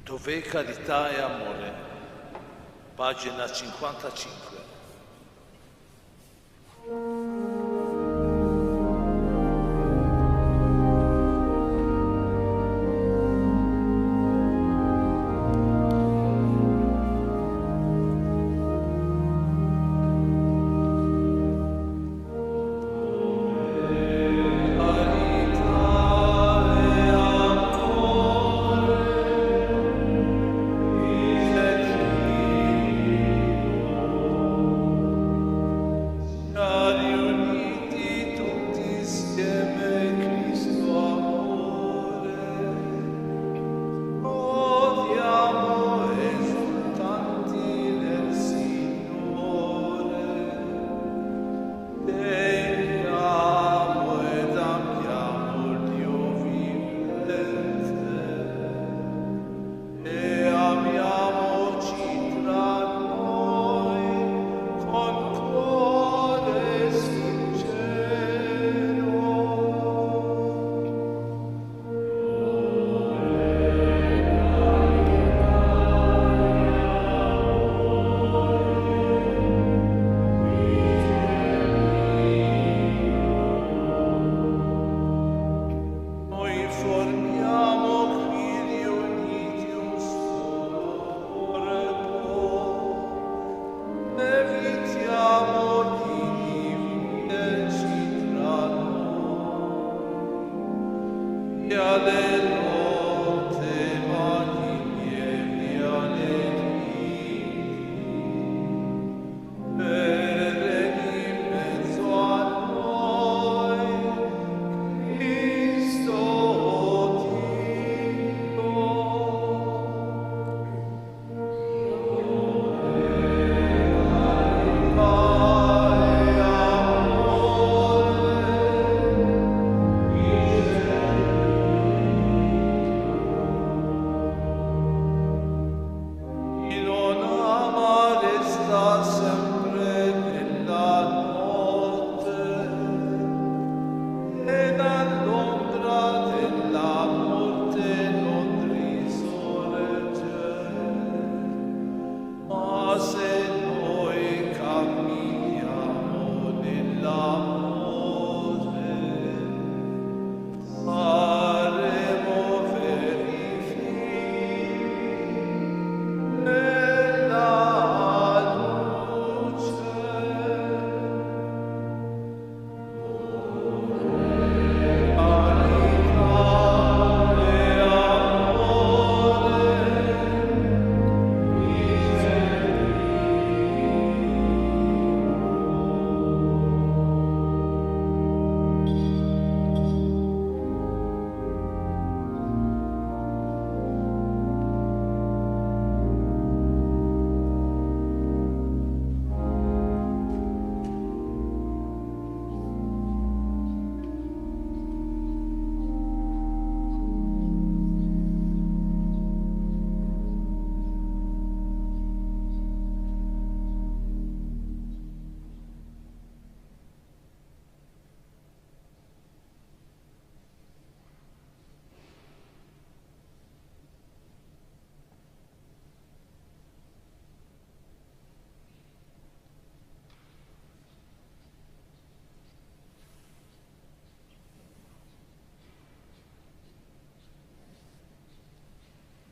Dov'è carità e amore? Pagina 55. Carità e amore,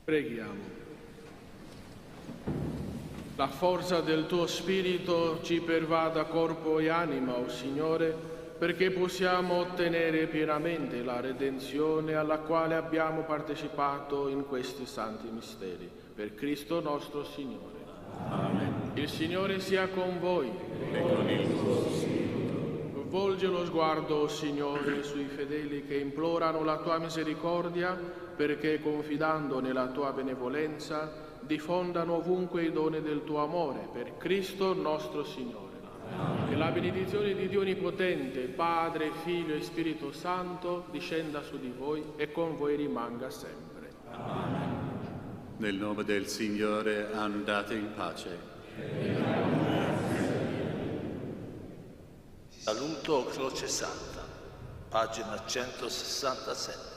Preghiamo. La forza del tuo Spirito ci pervada corpo e anima, o Signore, perché possiamo ottenere pienamente la redenzione alla quale abbiamo partecipato in questi santi misteri. Per Cristo nostro Signore. Amen. Il Signore sia con voi. E con il tuo Spirito. Volge lo sguardo, o Signore, sui fedeli che implorano la tua misericordia, perché confidando nella tua benevolenza diffondano ovunque i doni del tuo amore, per Cristo nostro Signore. Amen. Che la benedizione di Dio Onnipotente, Padre, Figlio e Spirito Santo, discenda su di voi e con voi rimanga sempre. Amen. Nel nome del Signore andate in pace. Saluto Croce Santa, pagina 167.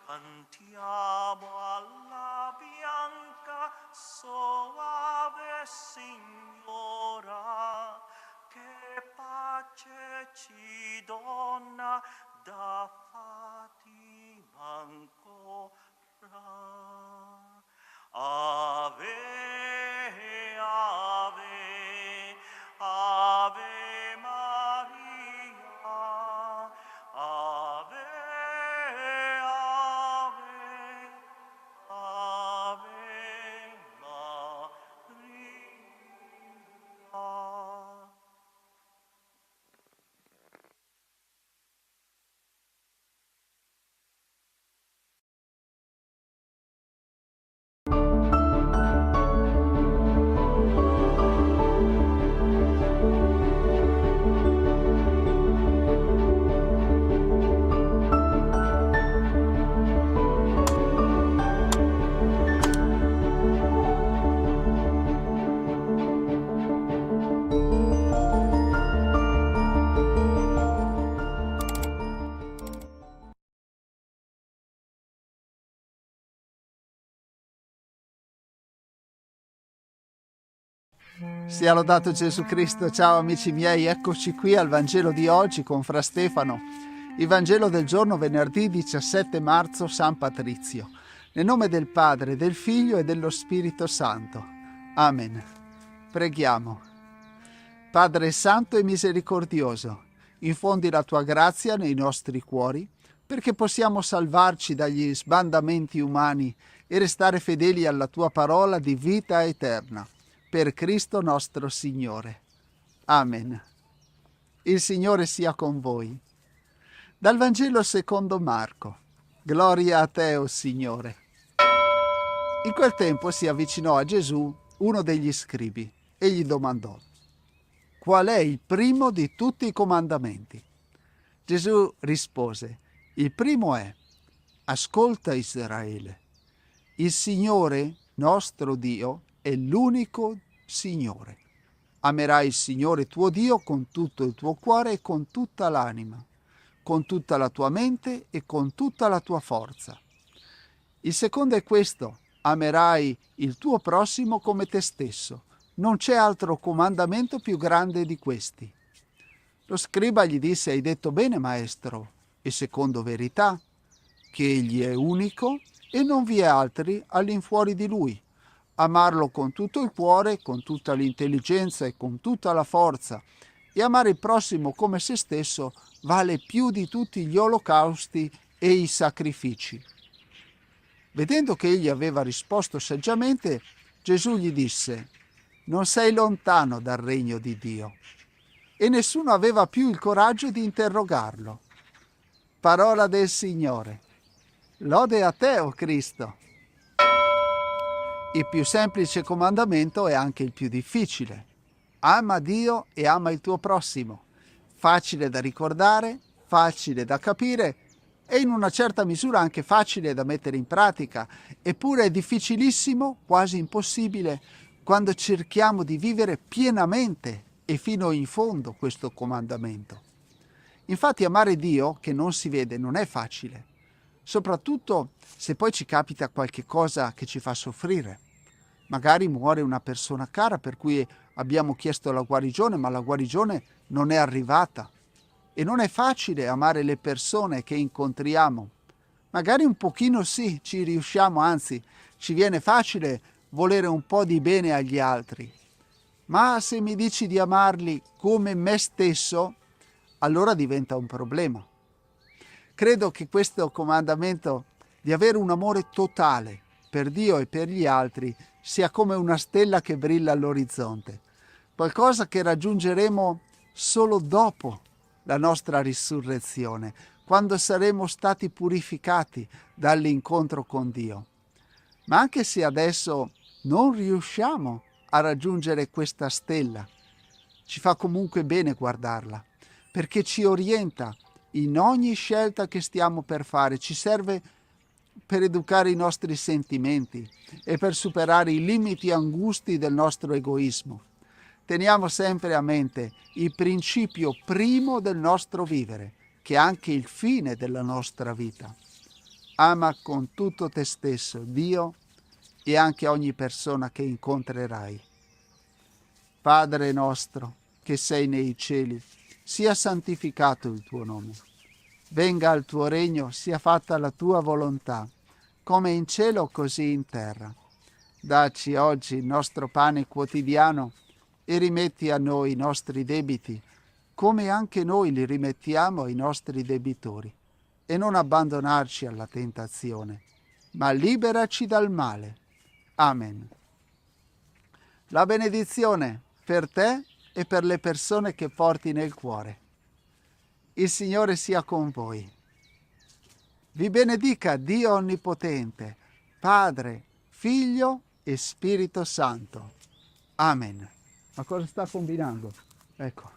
Cantiamo alla bianca soave Signora, che pace ci dona da Fatima ancora. Ave, ave, ave Maria, ave, ave, ave Maria. Sia lodato Gesù Cristo. Ciao amici miei, eccoci qui al Vangelo di oggi con Fra Stefano, il Vangelo del giorno venerdì 17 marzo San Patrizio. Nel nome del Padre, del Figlio e dello Spirito Santo. Amen. Preghiamo. Padre Santo e misericordioso, infondi la tua grazia nei nostri cuori perché possiamo salvarci dagli sbandamenti umani e restare fedeli alla tua parola di vita eterna. Per Cristo nostro Signore. Amen. Il Signore sia con voi. Dal Vangelo secondo Marco. Gloria a te, o Signore. In quel tempo si avvicinò a Gesù uno degli scribi e gli domandò: qual è il primo di tutti i comandamenti? Gesù rispose: il primo è: ascolta Israele, il Signore nostro Dio è l'unico Signore. Amerai il Signore tuo Dio con tutto il tuo cuore e con tutta l'anima, con tutta la tua mente e con tutta la tua forza. Il secondo è questo: amerai il tuo prossimo come te stesso. Non c'è altro comandamento più grande di questi. Lo scriba gli disse: hai detto bene, maestro. E secondo verità, che egli è unico e non vi è altri all'infuori di lui. Amarlo con tutto il cuore, con tutta l'intelligenza e con tutta la forza, e amare il prossimo come se stesso vale più di tutti gli olocausti e i sacrifici. Vedendo che egli aveva risposto saggiamente, Gesù gli disse: non sei lontano dal regno di Dio. E nessuno aveva più il coraggio di interrogarlo. Parola del Signore. Lode a te, o Cristo. Il più semplice comandamento è anche il più difficile. Ama Dio e ama il tuo prossimo. Facile da ricordare, facile da capire e in una certa misura anche facile da mettere in pratica, eppure è difficilissimo, quasi impossibile, quando cerchiamo di vivere pienamente e fino in fondo questo comandamento. Infatti amare Dio, che non si vede, non è facile, soprattutto se poi ci capita qualche cosa che ci fa soffrire. Magari muore una persona cara per cui abbiamo chiesto la guarigione, ma la guarigione non è arrivata. E non è facile amare le persone che incontriamo. Magari un pochino sì, ci riusciamo, anzi, ci viene facile volere un po' di bene agli altri. Ma se mi dici di amarli come me stesso, allora diventa un problema. Credo che questo comandamento di avere un amore totale per Dio e per gli altri sia come una stella che brilla all'orizzonte, qualcosa che raggiungeremo solo dopo la nostra risurrezione, quando saremo stati purificati dall'incontro con Dio. Ma anche se adesso non riusciamo a raggiungere questa stella, ci fa comunque bene guardarla, perché ci orienta in ogni scelta che stiamo per fare, ci serve per educare i nostri sentimenti e per superare i limiti angusti del nostro egoismo. Teniamo sempre a mente il principio primo del nostro vivere, che è anche il fine della nostra vita. Ama con tutto te stesso Dio e anche ogni persona che incontrerai. Padre nostro, che sei nei cieli, sia santificato il tuo nome. Venga il tuo regno, sia fatta la tua volontà, come in cielo così in terra. Dacci oggi il nostro pane quotidiano e rimetti a noi i nostri debiti, come anche noi li rimettiamo ai nostri debitori. E non abbandonarci alla tentazione, ma liberaci dal male. Amen. La benedizione per te e per le persone che porti nel cuore. Il Signore sia con voi. Vi benedica Dio Onnipotente, Padre, Figlio e Spirito Santo. Amen. Ma cosa sta combinando? Ecco.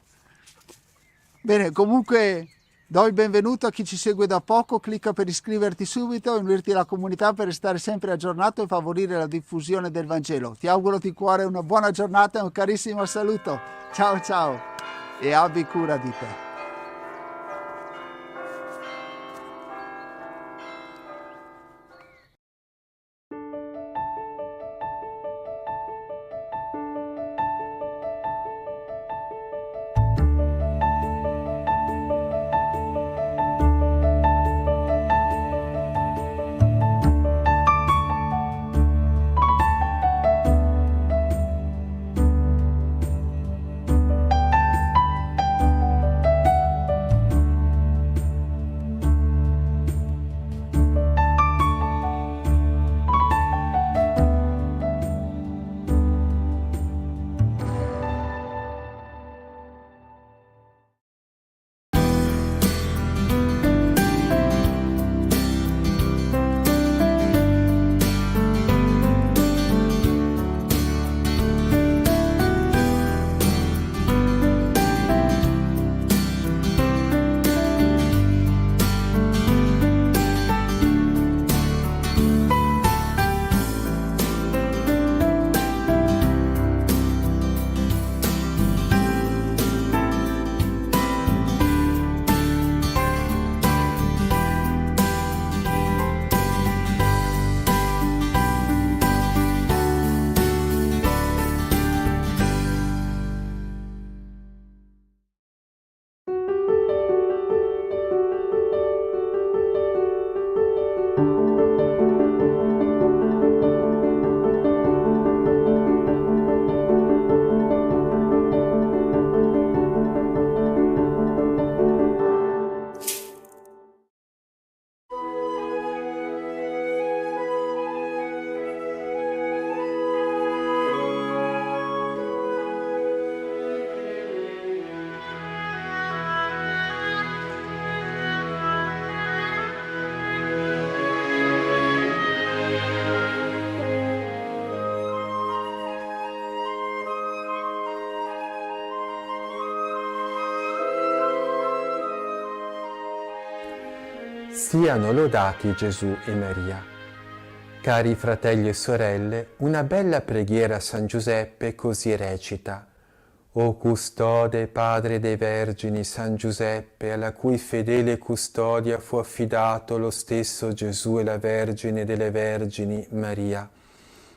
Bene, comunque do il benvenuto a chi ci segue da poco, clicca per iscriverti subito e unirti alla comunità per restare sempre aggiornato e favorire la diffusione del Vangelo. Ti auguro di cuore una buona giornata e un carissimo saluto. Ciao ciao e abbi cura di te. Siano lodati Gesù e Maria. Cari fratelli e sorelle, una bella preghiera a San Giuseppe così recita: O custode, padre dei vergini, San Giuseppe, alla cui fedele custodia fu affidato lo stesso Gesù e la Vergine delle Vergini, Maria.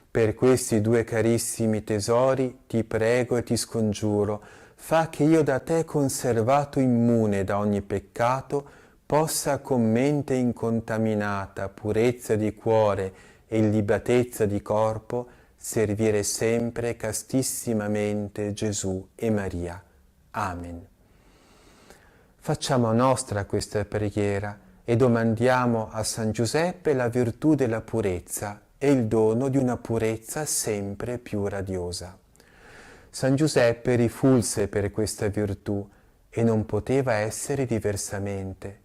Per questi due carissimi tesori ti prego e ti scongiuro, fa che io da te conservato immune da ogni peccato possa con mente incontaminata, purezza di cuore e illibatezza di corpo servire sempre castissimamente Gesù e Maria. Amen. Facciamo nostra questa preghiera e domandiamo a San Giuseppe la virtù della purezza e il dono di una purezza sempre più radiosa. San Giuseppe rifulse per questa virtù e non poteva essere diversamente.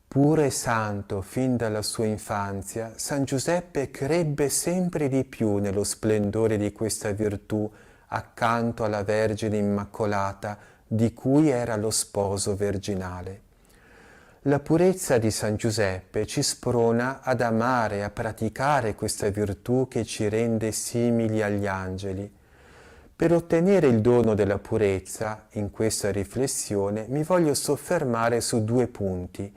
Puro e santo fin dalla sua infanzia, San Giuseppe crebbe sempre di più nello splendore di questa virtù accanto alla Vergine Immacolata di cui era lo sposo virginale. La purezza di San Giuseppe ci sprona ad amare e a praticare questa virtù che ci rende simili agli angeli. Per ottenere il dono della purezza, in questa riflessione mi voglio soffermare su due punti.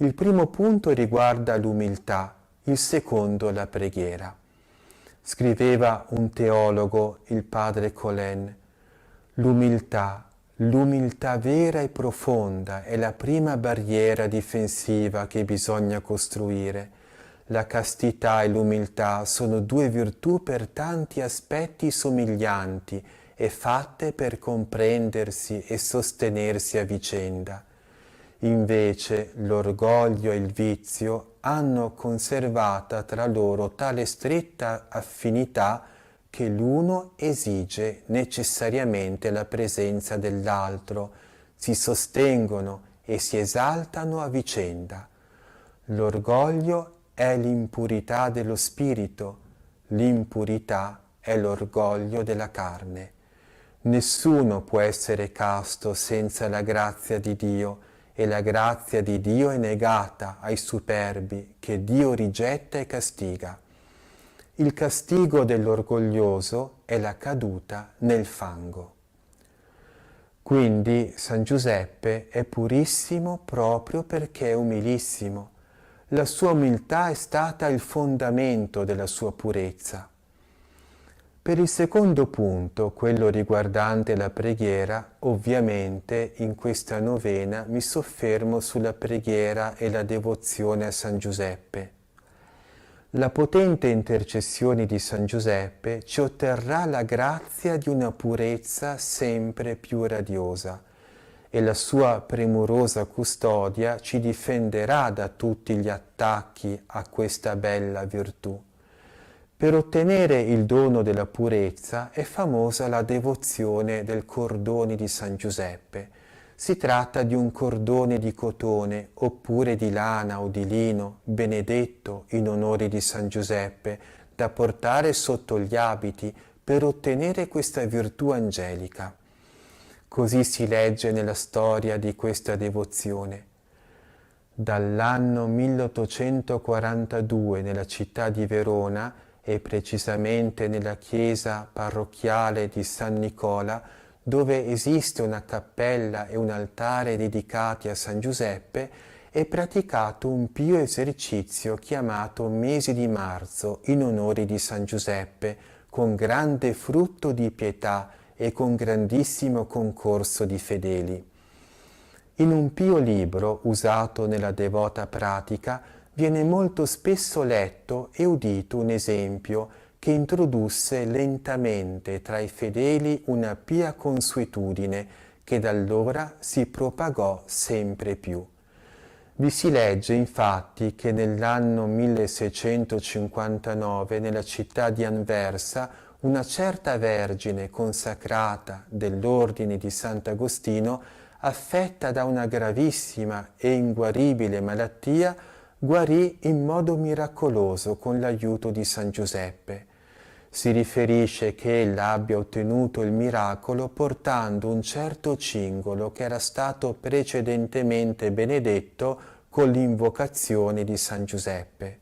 Il primo punto riguarda l'umiltà, il secondo la preghiera. Scriveva un teologo, il padre Colin: l'umiltà vera e profonda è la prima barriera difensiva che bisogna costruire. La castità e l'umiltà sono due virtù per tanti aspetti somiglianti e fatte per comprendersi e sostenersi a vicenda. Invece l'orgoglio e il vizio hanno conservata tra loro tale stretta affinità che l'uno esige necessariamente la presenza dell'altro, si sostengono e si esaltano a vicenda. L'orgoglio è l'impurità dello spirito, l'impurità è l'orgoglio della carne. Nessuno può essere casto senza la grazia di Dio, e la grazia di Dio è negata ai superbi, che Dio rigetta e castiga. Il castigo dell'orgoglioso è la caduta nel fango. Quindi San Giuseppe è purissimo proprio perché è umilissimo. La sua umiltà è stata il fondamento della sua purezza. Per il secondo punto, quello riguardante la preghiera, ovviamente in questa novena mi soffermo sulla preghiera e la devozione a San Giuseppe. La potente intercessione di San Giuseppe ci otterrà la grazia di una purezza sempre più radiosa e la sua premurosa custodia ci difenderà da tutti gli attacchi a questa bella virtù. Per ottenere il dono della purezza è famosa la devozione del cordone di San Giuseppe. Si tratta di un cordone di cotone oppure di lana o di lino, benedetto in onore di San Giuseppe, da portare sotto gli abiti per ottenere questa virtù angelica. Così si legge nella storia di questa devozione. Dall'anno 1842 nella città di Verona e precisamente nella chiesa parrocchiale di San Nicola, dove esiste una cappella e un altare dedicati a San Giuseppe, è praticato un pio esercizio chiamato Mese di Marzo in onore di San Giuseppe, con grande frutto di pietà e con grandissimo concorso di fedeli. In un pio libro usato nella devota pratica viene molto spesso letto e udito un esempio che introdusse lentamente tra i fedeli una pia consuetudine che da allora si propagò sempre più. Vi si legge infatti che nell'anno 1659 nella città di Anversa una certa vergine consacrata dell'ordine di Sant'Agostino, affetta da una gravissima e inguaribile malattia, guarì in modo miracoloso con l'aiuto di San Giuseppe. Si riferisce che ella abbia ottenuto il miracolo portando un certo cingolo che era stato precedentemente benedetto con l'invocazione di San Giuseppe.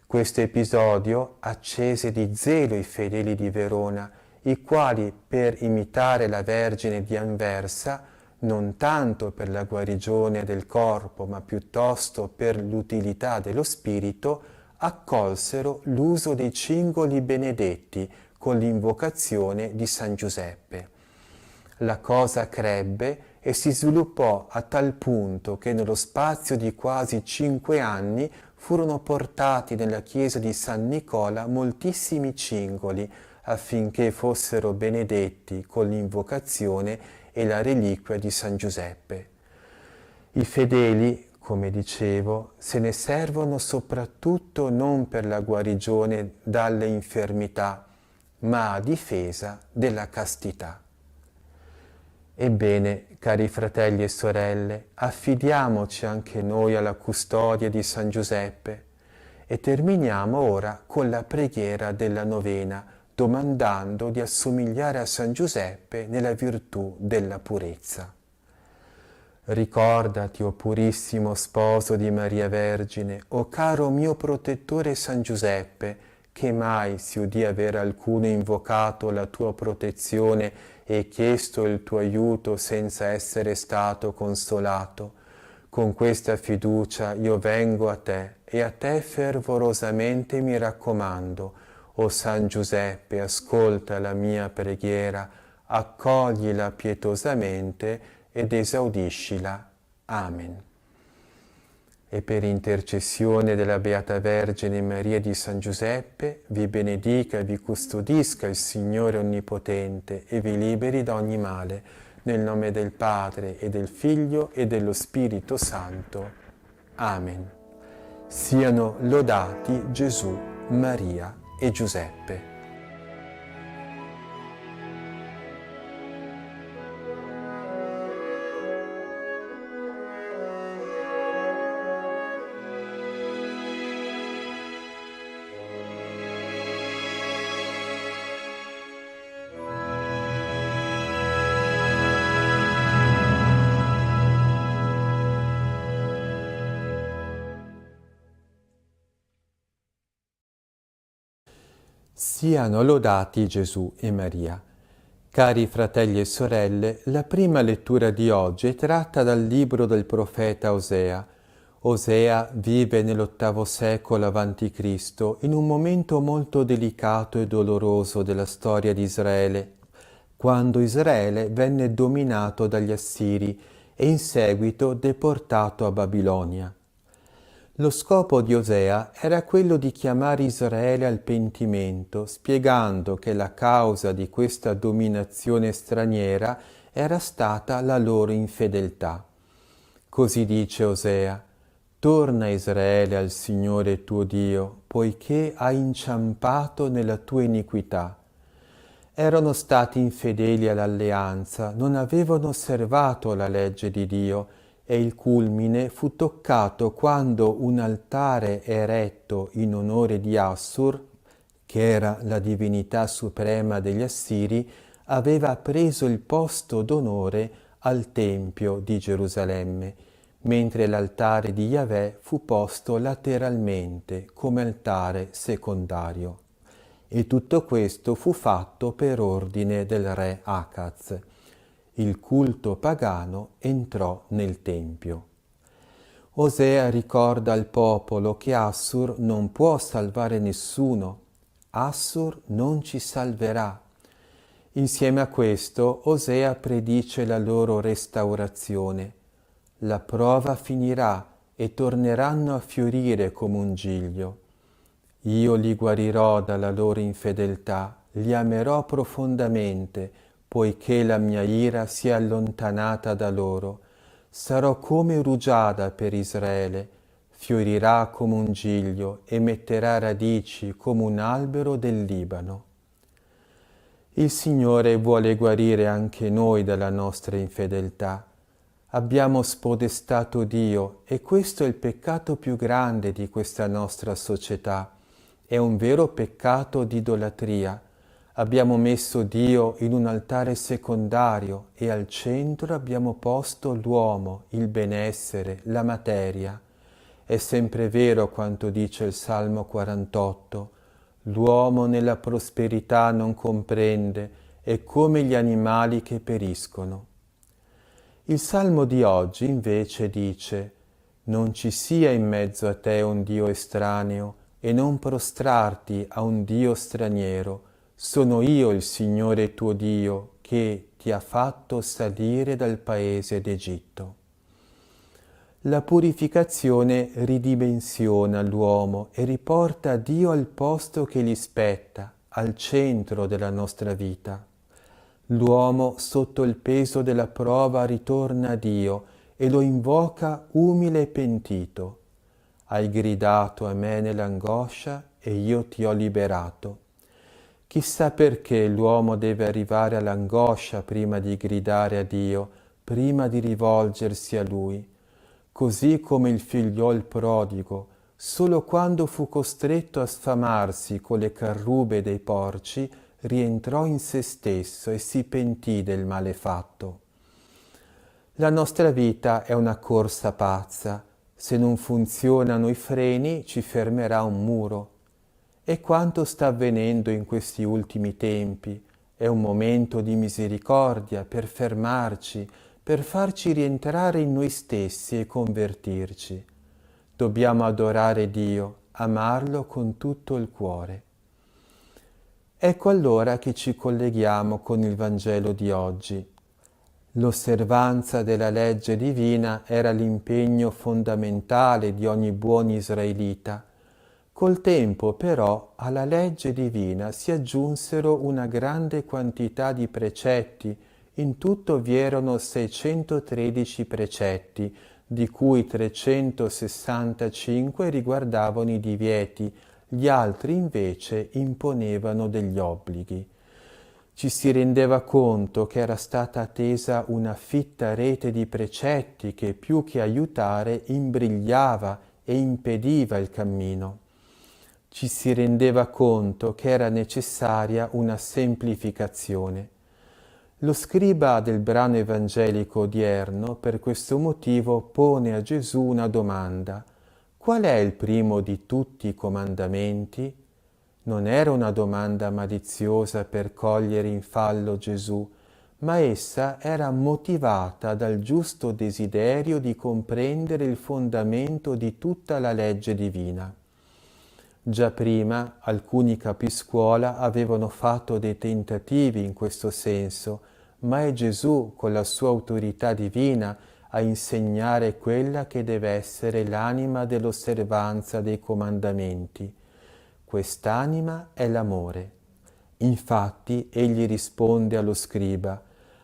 Questo episodio accese di zelo i fedeli di Verona, i quali, per imitare la Vergine di Anversa, non tanto per la guarigione del corpo, ma piuttosto per l'utilità dello spirito, accolsero l'uso dei cingoli benedetti con l'invocazione di San Giuseppe. La cosa crebbe e si sviluppò a tal punto che nello spazio di quasi 5 anni furono portati nella chiesa di San Nicola moltissimi cingoli affinché fossero benedetti con l'invocazione e la reliquia di San Giuseppe. I fedeli, come dicevo, se ne servono soprattutto non per la guarigione dalle infermità, ma a difesa della castità. Ebbene, cari fratelli e sorelle, affidiamoci anche noi alla custodia di San Giuseppe e terminiamo ora con la preghiera della novena, domandando di assomigliare a San Giuseppe nella virtù della purezza. Ricordati, o purissimo sposo di Maria Vergine, o caro mio protettore San Giuseppe, che mai si udì aver alcuno invocato la tua protezione e chiesto il tuo aiuto senza essere stato consolato. Con questa fiducia io vengo a te e a te fervorosamente mi raccomando. O San Giuseppe, ascolta la mia preghiera, accoglila pietosamente ed esaudiscila. Amen. E per intercessione della Beata Vergine Maria di San Giuseppe, vi benedica e vi custodisca il Signore Onnipotente e vi liberi da ogni male, nel nome del Padre e del Figlio e dello Spirito Santo. Amen. Siano lodati Gesù, Maria e Giuseppe. Siano lodati Gesù e Maria. Cari fratelli e sorelle, la prima lettura di oggi è tratta dal libro del profeta Osea. Osea vive nell'8° secolo a.C., in un momento molto delicato e doloroso della storia di Israele, quando Israele venne dominato dagli Assiri e in seguito deportato a Babilonia. Lo scopo di Osea era quello di chiamare Israele al pentimento, spiegando che la causa di questa dominazione straniera era stata la loro infedeltà. Così dice Osea: «Torna Israele al Signore tuo Dio, poiché hai inciampato nella tua iniquità». Erano stati infedeli all'alleanza, non avevano osservato la legge di Dio, e il culmine fu toccato quando un altare eretto in onore di Assur, che era la divinità suprema degli Assiri, aveva preso il posto d'onore al Tempio di Gerusalemme, mentre l'altare di Yahweh fu posto lateralmente come altare secondario. E tutto questo fu fatto per ordine del re Acaz. Il culto pagano entrò nel Tempio. Osea ricorda al popolo che Assur non può salvare nessuno. Assur non ci salverà. Insieme a questo, Osea predice la loro restaurazione. La prova finirà e torneranno a fiorire come un giglio. Io li guarirò dalla loro infedeltà, li amerò profondamente, poiché la mia ira si è allontanata da loro. Sarò come rugiada per Israele, fiorirà come un giglio e metterà radici come un albero del Libano. Il Signore vuole guarire anche noi dalla nostra infedeltà. Abbiamo spodestato Dio e questo è il peccato più grande di questa nostra società. È un vero peccato di idolatria. Abbiamo messo Dio in un altare secondario e al centro abbiamo posto l'uomo, il benessere, la materia. È sempre vero quanto dice il Salmo 48. L'uomo nella prosperità non comprende, è come gli animali che periscono. Il Salmo di oggi invece dice: non ci sia in mezzo a te un Dio estraneo e non prostrarti a un Dio straniero. Sono io il Signore tuo Dio che ti ha fatto salire dal paese d'Egitto. La purificazione ridimensiona l'uomo e riporta Dio al posto che gli spetta, al centro della nostra vita. L'uomo sotto il peso della prova ritorna a Dio e lo invoca umile e pentito. Hai gridato a me nell'angoscia e io ti ho liberato. Chissà perché l'uomo deve arrivare all'angoscia prima di gridare a Dio, prima di rivolgersi a Lui. Così come il figliol prodigo, solo quando fu costretto a sfamarsi con le carrube dei porci, rientrò in se stesso e si pentì del male fatto. La nostra vita è una corsa pazza. Se non funzionano i freni, ci fermerà un muro. E quanto sta avvenendo in questi ultimi tempi? È un momento di misericordia per fermarci, per farci rientrare in noi stessi e convertirci. Dobbiamo adorare Dio, amarlo con tutto il cuore. Ecco allora che ci colleghiamo con il Vangelo di oggi. L'osservanza della legge divina era l'impegno fondamentale di ogni buon israelita. Col tempo però alla legge divina si aggiunsero una grande quantità di precetti. In tutto vi erano 613 precetti, di cui 365 riguardavano i divieti, gli altri invece imponevano degli obblighi. Ci si rendeva conto che era stata tesa una fitta rete di precetti che più che aiutare imbrigliava e impediva il cammino. Ci si rendeva conto che era necessaria una semplificazione. Lo scriba del brano evangelico odierno per questo motivo pone a Gesù una domanda: qual è il primo di tutti i comandamenti? Non era una domanda maliziosa per cogliere in fallo Gesù, ma essa era motivata dal giusto desiderio di comprendere il fondamento di tutta la legge divina. Già prima alcuni capiscuola avevano fatto dei tentativi in questo senso, ma è Gesù con la sua autorità divina a insegnare quella che deve essere l'anima dell'osservanza dei comandamenti. Quest'anima è l'amore. Infatti egli risponde allo scriba: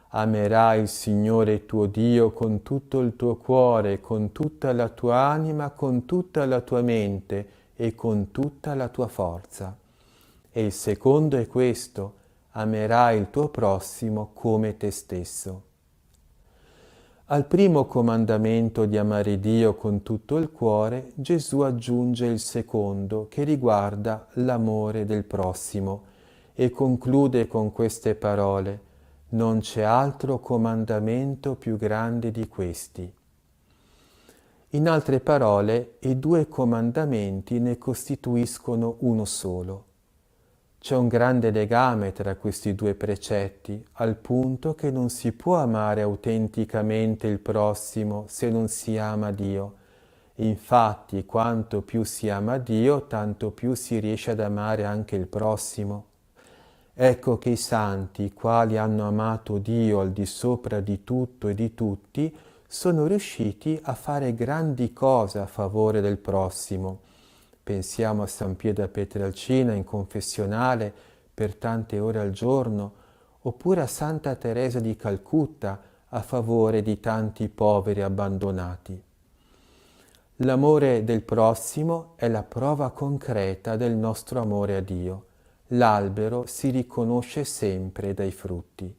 amerai il Signore tuo Dio con tutto il tuo cuore, con tutta la tua anima, con tutta la tua mente e con tutta la tua forza. E il secondo è questo: amerai il tuo prossimo come te stesso. Al primo comandamento di amare Dio con tutto il cuore, Gesù aggiunge il secondo, che riguarda l'amore del prossimo, e conclude con queste parole: non c'è altro comandamento più grande di questi. In altre parole, i due comandamenti ne costituiscono uno solo. C'è un grande legame tra questi due precetti, al punto che non si può amare autenticamente il prossimo se non si ama Dio. Infatti, quanto più si ama Dio, tanto più si riesce ad amare anche il prossimo. Ecco che i santi, i quali hanno amato Dio al di sopra di tutto e di tutti, sono riusciti a fare grandi cose a favore del prossimo. Pensiamo a San Pietro a Pietrelcina in confessionale per tante ore al giorno, oppure a Santa Teresa di Calcutta a favore di tanti poveri abbandonati. L'amore del prossimo è la prova concreta del nostro amore a Dio. L'albero si riconosce sempre dai frutti.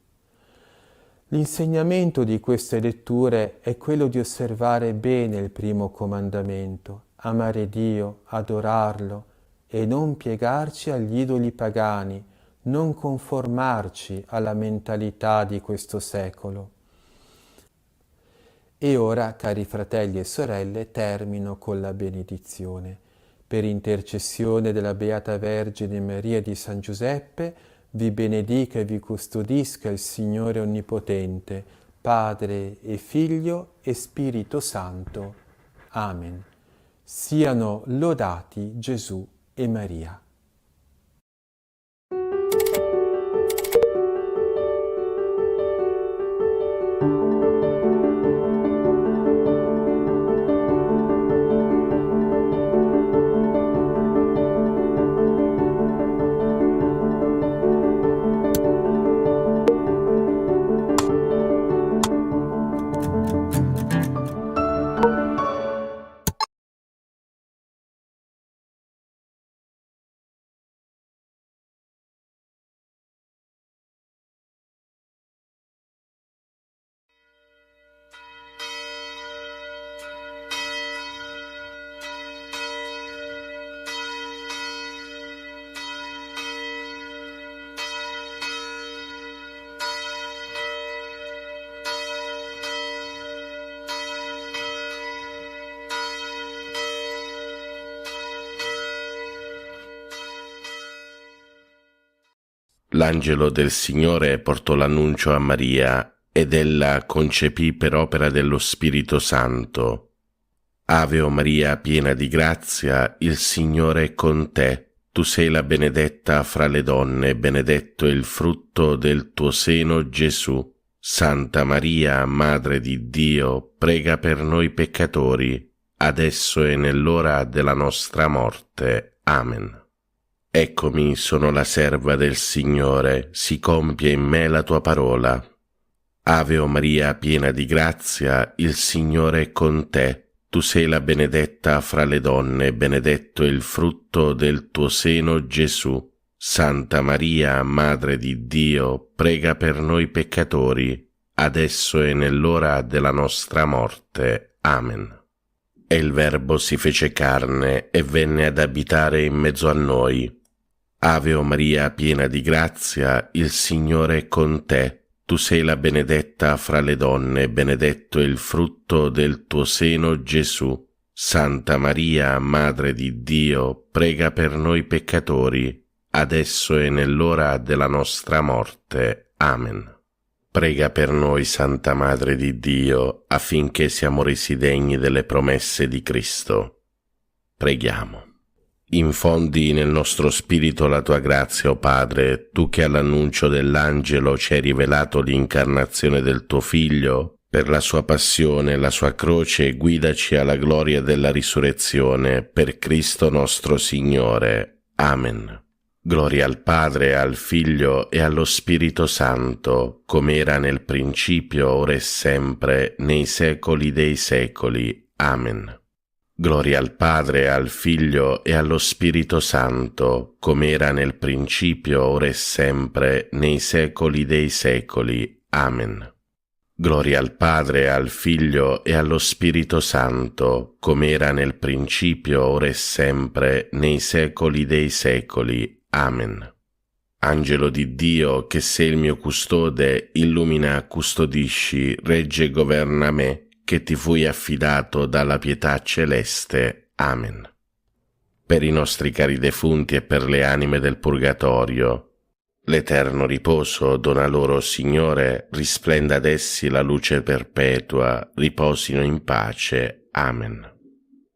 L'insegnamento di queste letture è quello di osservare bene il primo comandamento, amare Dio, adorarlo e non piegarci agli idoli pagani, non conformarci alla mentalità di questo secolo. E ora, cari fratelli e sorelle, termino con la benedizione. Per intercessione della Beata Vergine Maria di San Giuseppe, vi benedica e vi custodisca il Signore Onnipotente, Padre e Figlio e Spirito Santo. Amen. Siano lodati Gesù e Maria. L'angelo del Signore portò l'annuncio a Maria ed ella concepì per opera dello Spirito Santo. Ave o Maria, piena di grazia, il Signore è con te. Tu sei la benedetta fra le donne, benedetto è il frutto del tuo seno, Gesù. Santa Maria, Madre di Dio, prega per noi peccatori, adesso e nell'ora della nostra morte. Amen. Eccomi, sono la serva del Signore, si compie in me la tua parola. Ave o Maria, piena di grazia, il Signore è con te. Tu sei la benedetta fra le donne, benedetto è il frutto del tuo seno, Gesù. Santa Maria, Madre di Dio, prega per noi peccatori, adesso e nell'ora della nostra morte. Amen. E il Verbo si fece carne e venne ad abitare in mezzo a noi. Ave o Maria, piena di grazia, il Signore è con te. Tu sei la benedetta fra le donne, benedetto è il frutto del tuo seno, Gesù. Santa Maria, Madre di Dio, prega per noi peccatori, adesso e nell'ora della nostra morte. Amen. Prega per noi, Santa Madre di Dio, affinché siamo resi degni delle promesse di Cristo. Preghiamo. Infondi nel nostro spirito la tua grazia, o Padre, tu che all'annuncio dell'angelo ci hai rivelato l'incarnazione del tuo Figlio, per la sua passione e la sua croce guidaci alla gloria della risurrezione, per Cristo nostro Signore. Amen. Gloria al Padre, al Figlio e allo Spirito Santo, come era nel principio, ora e sempre, nei secoli dei secoli. Amen. Gloria al Padre, al Figlio e allo Spirito Santo, come era nel principio, ora e sempre, nei secoli dei secoli. Amen. Gloria al Padre, al Figlio e allo Spirito Santo, come era nel principio, ora e sempre, nei secoli dei secoli. Amen. Angelo di Dio, che sei il mio custode, illumina, custodisci, regge e governa me, che ti fui affidato dalla pietà celeste. Amen. Per i nostri cari defunti e per le anime del purgatorio, l'eterno riposo dona loro, Signore, risplenda ad essi la luce perpetua, riposino in pace. Amen.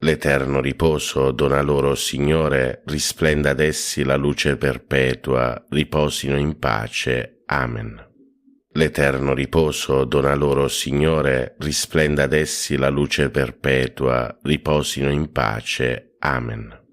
L'eterno riposo dona loro, Signore, risplenda ad essi la luce perpetua, riposino in pace. Amen. L'eterno riposo dona loro, Signore, risplenda ad essi la luce perpetua, riposino in pace. Amen.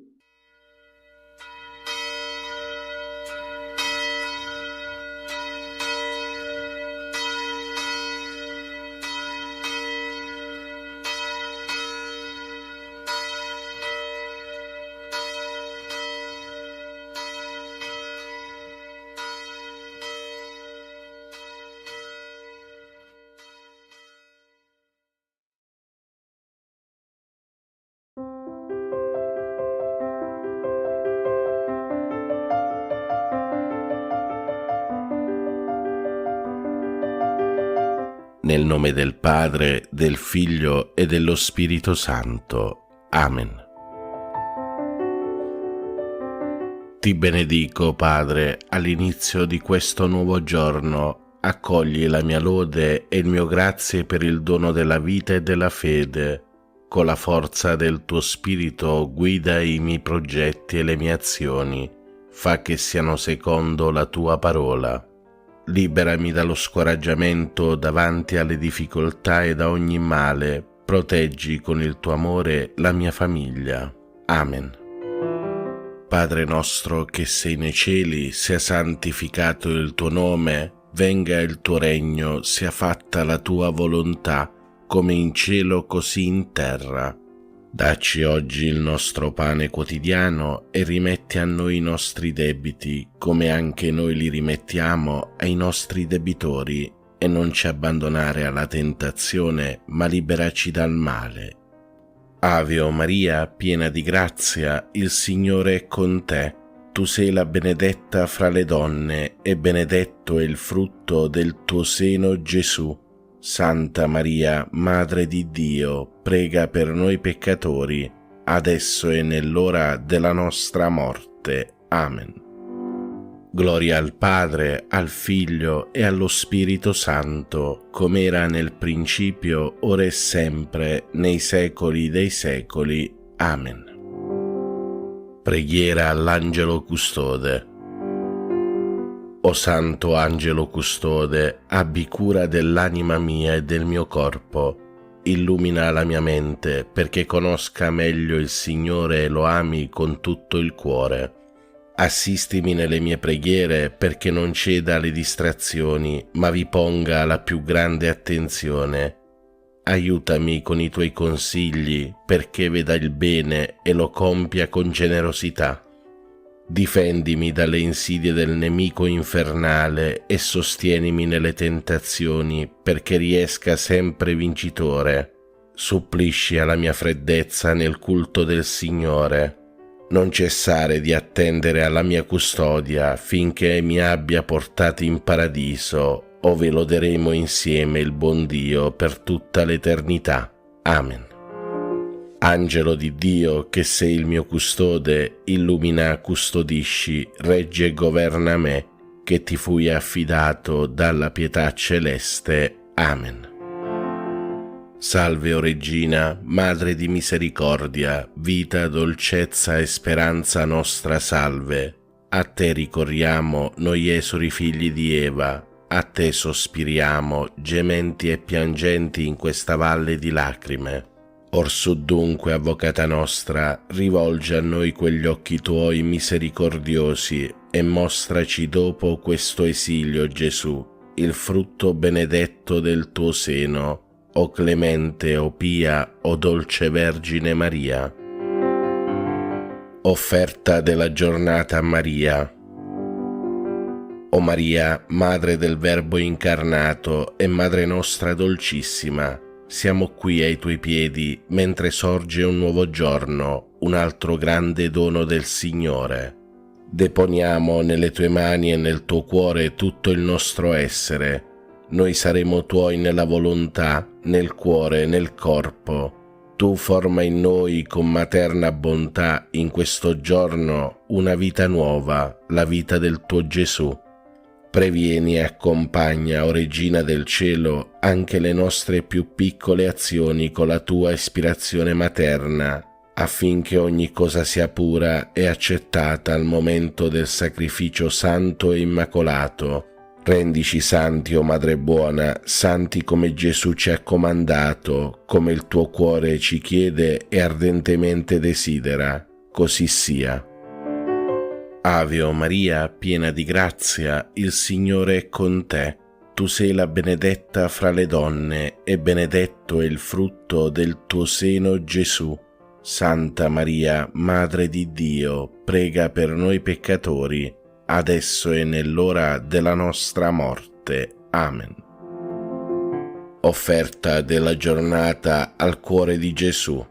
Nel nome del Padre, del Figlio e dello Spirito Santo. Amen. Ti benedico, Padre, all'inizio di questo nuovo giorno. Accogli la mia lode e il mio grazie per il dono della vita e della fede. Con la forza del tuo Spirito guida i miei progetti e le mie azioni. Fa che siano secondo la tua parola. Liberami dallo scoraggiamento davanti alle difficoltà e da ogni male. Proteggi con il tuo amore la mia famiglia. Amen. Padre nostro che sei nei cieli, sia santificato il tuo nome, venga il tuo regno, sia fatta la tua volontà, come in cielo così in terra. Dacci oggi il nostro pane quotidiano e rimetti a noi i nostri debiti, come anche noi li rimettiamo ai nostri debitori, e non ci abbandonare alla tentazione, ma liberaci dal male. Ave o Maria, piena di grazia, il Signore è con te. Tu sei la benedetta fra le donne, e benedetto è il frutto del tuo seno, Gesù. Santa Maria, Madre di Dio, prega per noi peccatori, adesso e nell'ora della nostra morte. Amen. Gloria al Padre, al Figlio e allo Spirito Santo, come era nel principio, ora e sempre, nei secoli dei secoli. Amen. Preghiera all'Angelo Custode. O Santo Angelo Custode, abbi cura dell'anima mia e del mio corpo. Illumina la mia mente perché conosca meglio il Signore e lo ami con tutto il cuore. Assistimi nelle mie preghiere perché non ceda alle distrazioni, ma vi ponga la più grande attenzione. Aiutami con i tuoi consigli perché veda il bene e lo compia con generosità. Difendimi dalle insidie del nemico infernale e sostienimi nelle tentazioni perché riesca sempre vincitore. Supplisci alla mia freddezza nel culto del Signore. Non cessare di attendere alla mia custodia finché mi abbia portati in paradiso, ove loderemo insieme il buon Dio per tutta l'eternità. Amen. Angelo di Dio, che sei il mio custode, illumina, custodisci, regge e governa me, che ti fui affidato dalla pietà celeste. Amen. Salve, o Regina, Madre di misericordia, vita, dolcezza e speranza nostra, salve. A te ricorriamo, noi esuli figli di Eva, a te sospiriamo, gementi e piangenti in questa valle di lacrime. Orsù dunque, Avvocata nostra, rivolgi a noi quegli occhi tuoi misericordiosi e mostraci dopo questo esilio, Gesù, il frutto benedetto del tuo seno, o clemente, o pia, o dolce Vergine Maria. Offerta della giornata a Maria. O Maria, Madre del Verbo incarnato e Madre nostra dolcissima, siamo qui ai tuoi piedi mentre sorge un nuovo giorno, un altro grande dono del Signore. Deponiamo nelle tue mani e nel tuo cuore tutto il nostro essere. Noi saremo tuoi nella volontà, nel cuore, nel corpo. Tu forma in noi con materna bontà in questo giorno una vita nuova, la vita del tuo Gesù. Previeni e accompagna, o Regina del Cielo, anche le nostre più piccole azioni con la tua ispirazione materna, affinché ogni cosa sia pura e accettata al momento del sacrificio santo e immacolato. Rendici santi, o Madre buona, santi come Gesù ci ha comandato, come il tuo cuore ci chiede e ardentemente desidera. Così sia. Ave o Maria, piena di grazia, il Signore è con te. Tu sei la benedetta fra le donne, e benedetto è il frutto del tuo seno, Gesù. Santa Maria, Madre di Dio, prega per noi peccatori, adesso e nell'ora della nostra morte. Amen. Offerta della giornata al cuore di Gesù.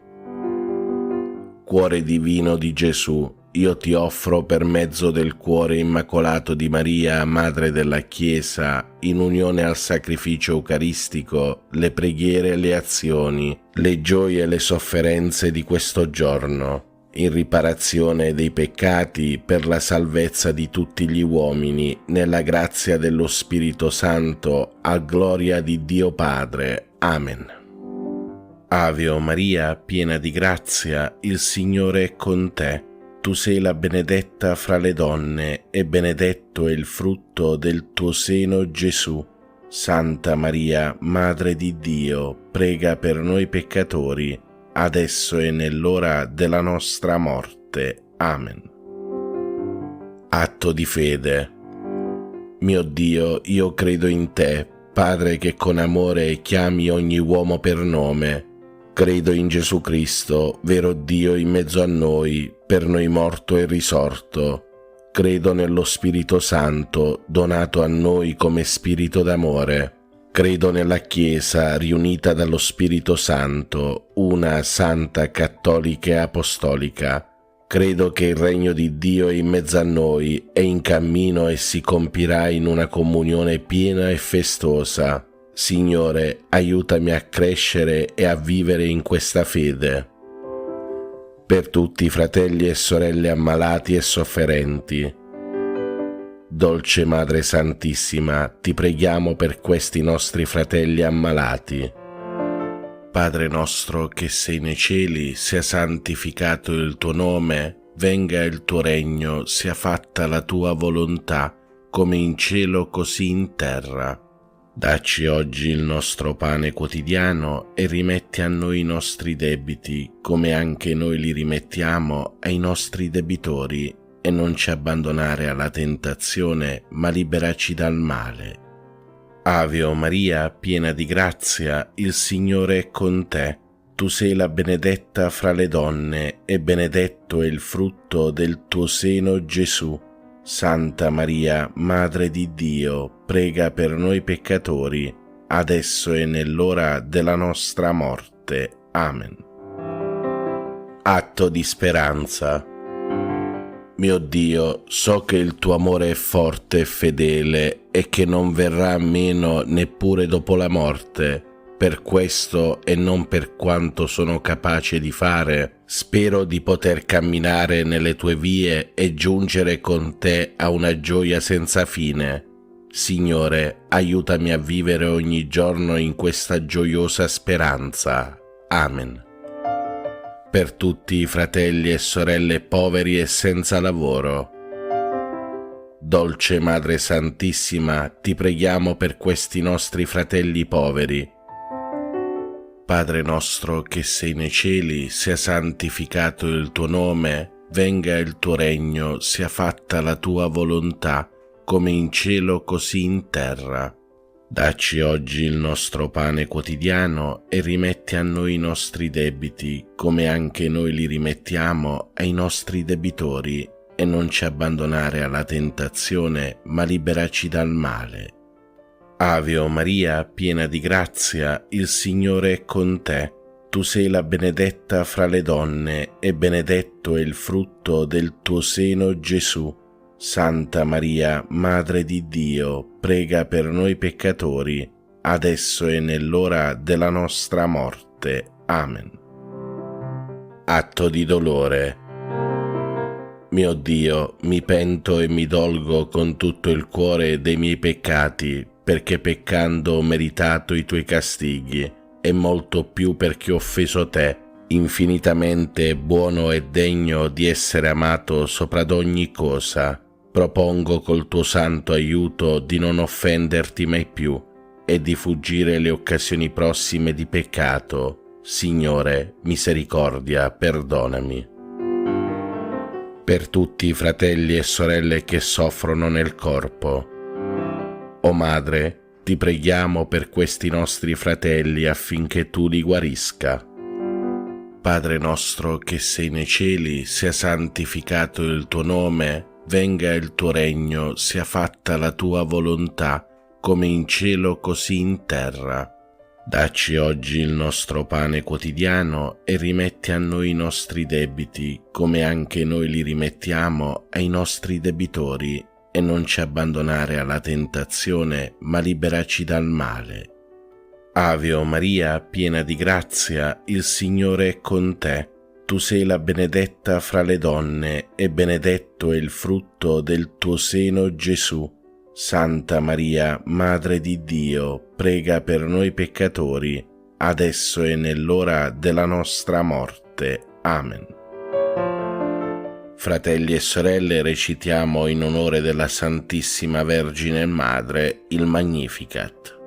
Cuore divino di Gesù, io ti offro per mezzo del cuore immacolato di Maria, Madre della Chiesa, in unione al sacrificio eucaristico, le preghiere e le azioni, le gioie e le sofferenze di questo giorno, in riparazione dei peccati, per la salvezza di tutti gli uomini, nella grazia dello Spirito Santo, a gloria di Dio Padre. Amen. Ave o Maria, piena di grazia, il Signore è con te. Tu sei la benedetta fra le donne, e benedetto è il frutto del tuo seno, Gesù. Santa Maria, Madre di Dio, prega per noi peccatori, adesso e nell'ora della nostra morte. Amen. Atto di fede. Mio Dio, io credo in te, Padre che con amore chiami ogni uomo per nome. Credo in Gesù Cristo, vero Dio in mezzo a noi, per noi morto e risorto. Credo nello Spirito Santo, donato a noi come Spirito d'amore. Credo nella Chiesa, riunita dallo Spirito Santo, una, santa, cattolica e apostolica. Credo che il regno di Dio è in mezzo a noi, è in cammino e si compirà in una comunione piena e festosa. Signore, aiutami a crescere e a vivere in questa fede. Per tutti i fratelli e sorelle ammalati e sofferenti. Dolce Madre Santissima, ti preghiamo per questi nostri fratelli ammalati. Padre nostro che sei nei cieli, sia santificato il tuo nome, venga il tuo regno, sia fatta la tua volontà, come in cielo così in terra. Dacci oggi il nostro pane quotidiano e rimetti a noi i nostri debiti, come anche noi li rimettiamo ai nostri debitori, e non ci abbandonare alla tentazione, ma liberaci dal male. Ave o Maria, piena di grazia, il Signore è con te. Tu sei la benedetta fra le donne, e benedetto è il frutto del tuo seno, Gesù. Santa Maria, Madre di Dio, prega per noi peccatori, adesso e nell'ora della nostra morte. Amen. Atto di speranza. Mio Dio, so che il tuo amore è forte e fedele e che non verrà meno neppure dopo la morte. Per questo, e non per quanto sono capace di fare, spero di poter camminare nelle tue vie e giungere con te a una gioia senza fine. Signore, aiutami a vivere ogni giorno in questa gioiosa speranza. Amen. Per tutti i fratelli e sorelle poveri e senza lavoro. Dolce Madre Santissima, ti preghiamo per questi nostri fratelli poveri. Padre nostro che sei nei cieli, sia santificato il tuo nome, venga il tuo regno, sia fatta la tua volontà, come in cielo così in terra. Dacci oggi il nostro pane quotidiano e rimetti a noi i nostri debiti, come anche noi li rimettiamo ai nostri debitori, e non ci abbandonare alla tentazione, ma liberaci dal male. Ave o Maria, piena di grazia, il Signore è con te. Tu sei la benedetta fra le donne, e benedetto è il frutto del tuo seno, Gesù. Santa Maria, Madre di Dio, prega per noi peccatori, adesso e nell'ora della nostra morte. Amen. Atto di dolore. Mio Dio, mi pento e mi dolgo con tutto il cuore dei miei peccati, perché peccando ho meritato i tuoi castighi, e molto più perché ho offeso te, infinitamente buono e degno di essere amato sopra ad ogni cosa. Propongo col tuo santo aiuto di non offenderti mai più e di fuggire le occasioni prossime di peccato. Signore, misericordia, perdonami. Per tutti i fratelli e sorelle che soffrono nel corpo. O Madre, ti preghiamo per questi nostri fratelli affinché tu li guarisca. Padre nostro che sei nei cieli, sia santificato il tuo nome, venga il tuo regno, sia fatta la tua volontà, come in cielo così in terra. Dacci oggi il nostro pane quotidiano e rimetti a noi i nostri debiti, come anche noi li rimettiamo ai nostri debitori, e non ci abbandonare alla tentazione, ma liberaci dal male. Ave o Maria, piena di grazia, il Signore è con te. Tu sei la benedetta fra le donne, e benedetto è il frutto del tuo seno, Gesù. Santa Maria, Madre di Dio, prega per noi peccatori, adesso e nell'ora della nostra morte. Amen. Fratelli e sorelle, recitiamo in onore della Santissima Vergine Madre il Magnificat.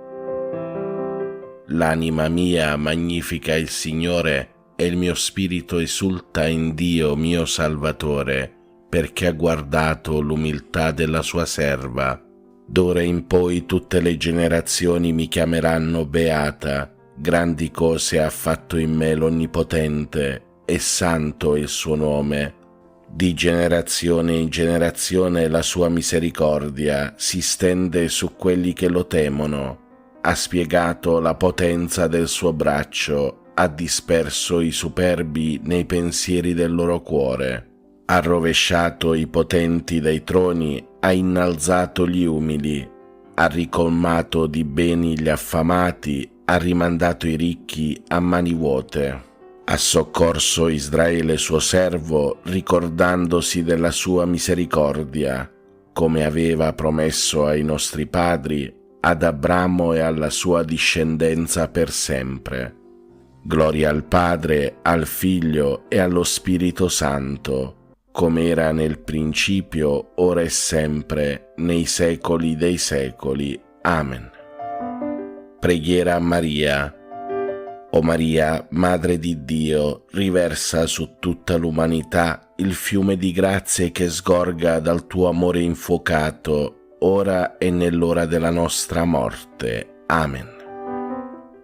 L'anima mia magnifica il Signore, e il mio spirito esulta in Dio mio Salvatore, perché ha guardato l'umiltà della sua serva. D'ora in poi tutte le generazioni mi chiameranno beata. Grandi cose ha fatto in me l'Onnipotente, e santo è il suo nome. Di generazione in generazione la sua misericordia si stende su quelli che lo temono. Ha spiegato la potenza del suo braccio, ha disperso i superbi nei pensieri del loro cuore. Ha rovesciato i potenti dai troni, ha innalzato gli umili, ha ricolmato di beni gli affamati, ha rimandato i ricchi a mani vuote. Ha soccorso Israele suo servo, ricordandosi della sua misericordia, come aveva promesso ai nostri padri, ad Abramo e alla sua discendenza per sempre. Gloria al Padre, al Figlio e allo Spirito Santo, come era nel principio, ora e sempre, nei secoli dei secoli. Amen. Preghiera a Maria. O Maria, Madre di Dio, riversa su tutta l'umanità il fiume di grazie che sgorga dal tuo amore infuocato, ora e nell'ora della nostra morte. Amen.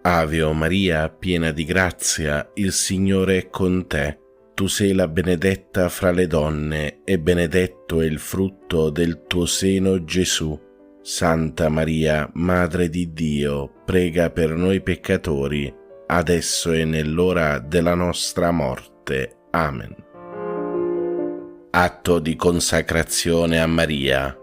Ave o Maria, piena di grazia, il Signore è con te. Tu sei la benedetta fra le donne, e benedetto è il frutto del tuo seno, Gesù. Santa Maria, Madre di Dio, prega per noi peccatori, adesso e nell'ora della nostra morte. Amen. Atto di consacrazione a Maria.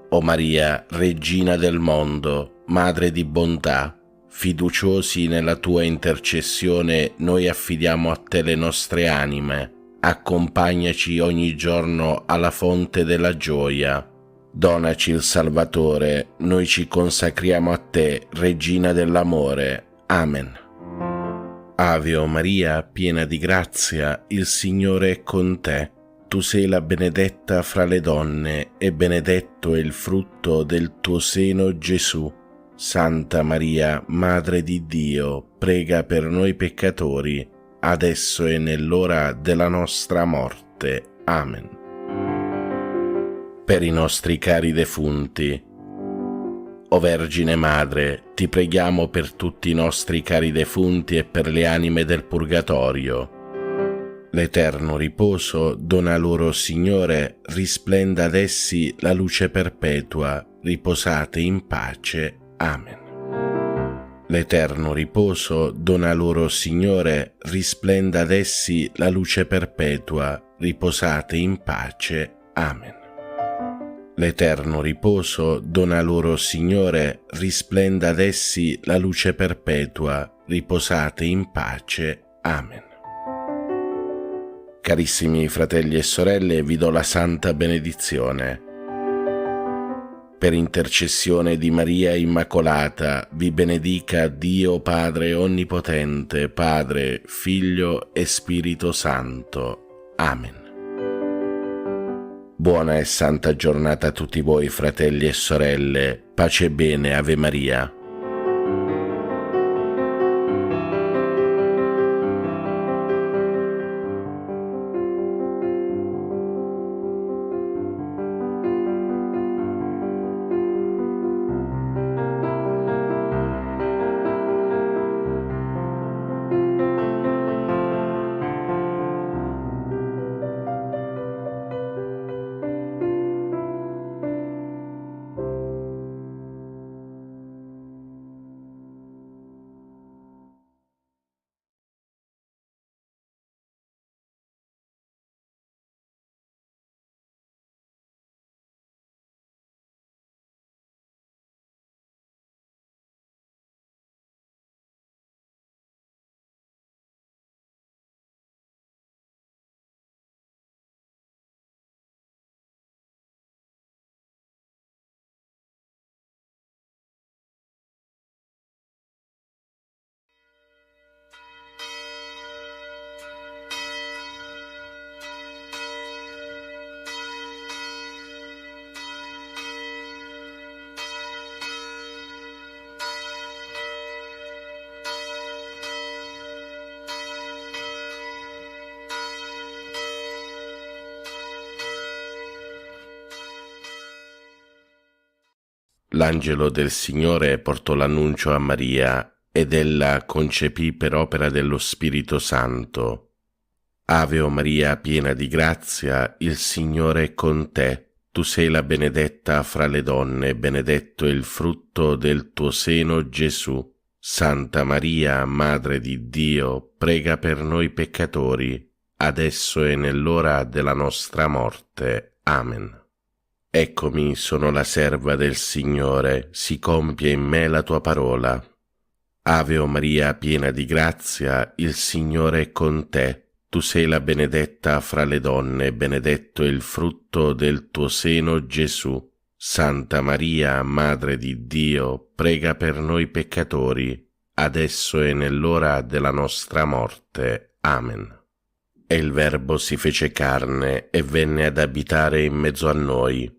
O Maria, Regina del mondo, Madre di bontà, fiduciosi nella tua intercessione, noi affidiamo a te le nostre anime. Accompagnaci ogni giorno alla fonte della gioia. Donaci il Salvatore, noi ci consacriamo a te, Regina dell'amore. Amen. Ave o Maria, piena di grazia, il Signore è con te. Tu sei la benedetta fra le donne, e benedetto è il frutto del tuo seno, Gesù. Santa Maria, Madre di Dio, prega per noi peccatori, adesso e nell'ora della nostra morte. Amen. Per i nostri cari defunti. O Vergine Madre, ti preghiamo per tutti i nostri cari defunti e per le anime del Purgatorio. L'eterno riposo dona loro, Signore, risplenda ad essi la luce perpetua, riposate in pace. Amen. L'eterno riposo dona loro, Signore, risplenda ad essi la luce perpetua, riposate in pace. Amen. L'eterno riposo dona loro, Signore, risplenda ad essi la luce perpetua, riposate in pace. Amen. Carissimi fratelli e sorelle, vi do la santa benedizione. Per intercessione di Maria Immacolata, vi benedica Dio Padre Onnipotente, Padre, Figlio e Spirito Santo. Amen. Buona e santa giornata a tutti voi, fratelli e sorelle. Pace e bene, Ave Maria. L'angelo del Signore portò l'annuncio a Maria ed ella concepì per opera dello Spirito Santo. Ave o Maria, piena di grazia, il Signore è con te. Tu sei la benedetta fra le donne, benedetto è il frutto del tuo seno, Gesù. Santa Maria, Madre di Dio, prega per noi peccatori, adesso e nell'ora della nostra morte. Amen. Eccomi, sono la serva del Signore, si compie in me la tua parola. Ave o Maria, piena di grazia, il Signore è con te. Tu sei la benedetta fra le donne, benedetto è il frutto del tuo seno, Gesù. Santa Maria, Madre di Dio, prega per noi peccatori, adesso e nell'ora della nostra morte. Amen. E il Verbo si fece carne e venne ad abitare in mezzo a noi.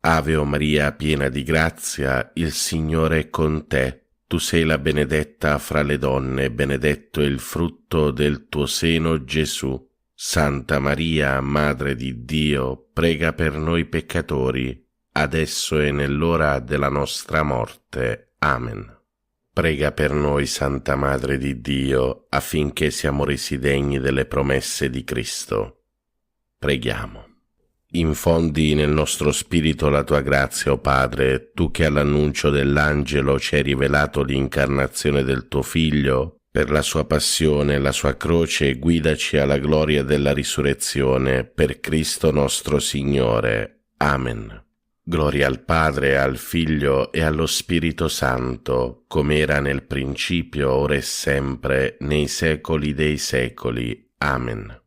Ave o Maria, piena di grazia, il Signore è con te. Tu sei la benedetta fra le donne, benedetto è il frutto del tuo seno, Gesù. Santa Maria, Madre di Dio, prega per noi peccatori, adesso e nell'ora della nostra morte. Amen. Prega per noi, Santa Madre di Dio, affinché siamo resi degni delle promesse di Cristo. Preghiamo. Infondi nel nostro spirito la tua grazia, o Padre, tu che all'annuncio dell'angelo ci hai rivelato l'incarnazione del tuo Figlio, per la sua passione e la sua croce guidaci alla gloria della risurrezione, per Cristo nostro Signore. Amen. Gloria al Padre, al Figlio e allo Spirito Santo, come era nel principio, ora e sempre, nei secoli dei secoli. Amen.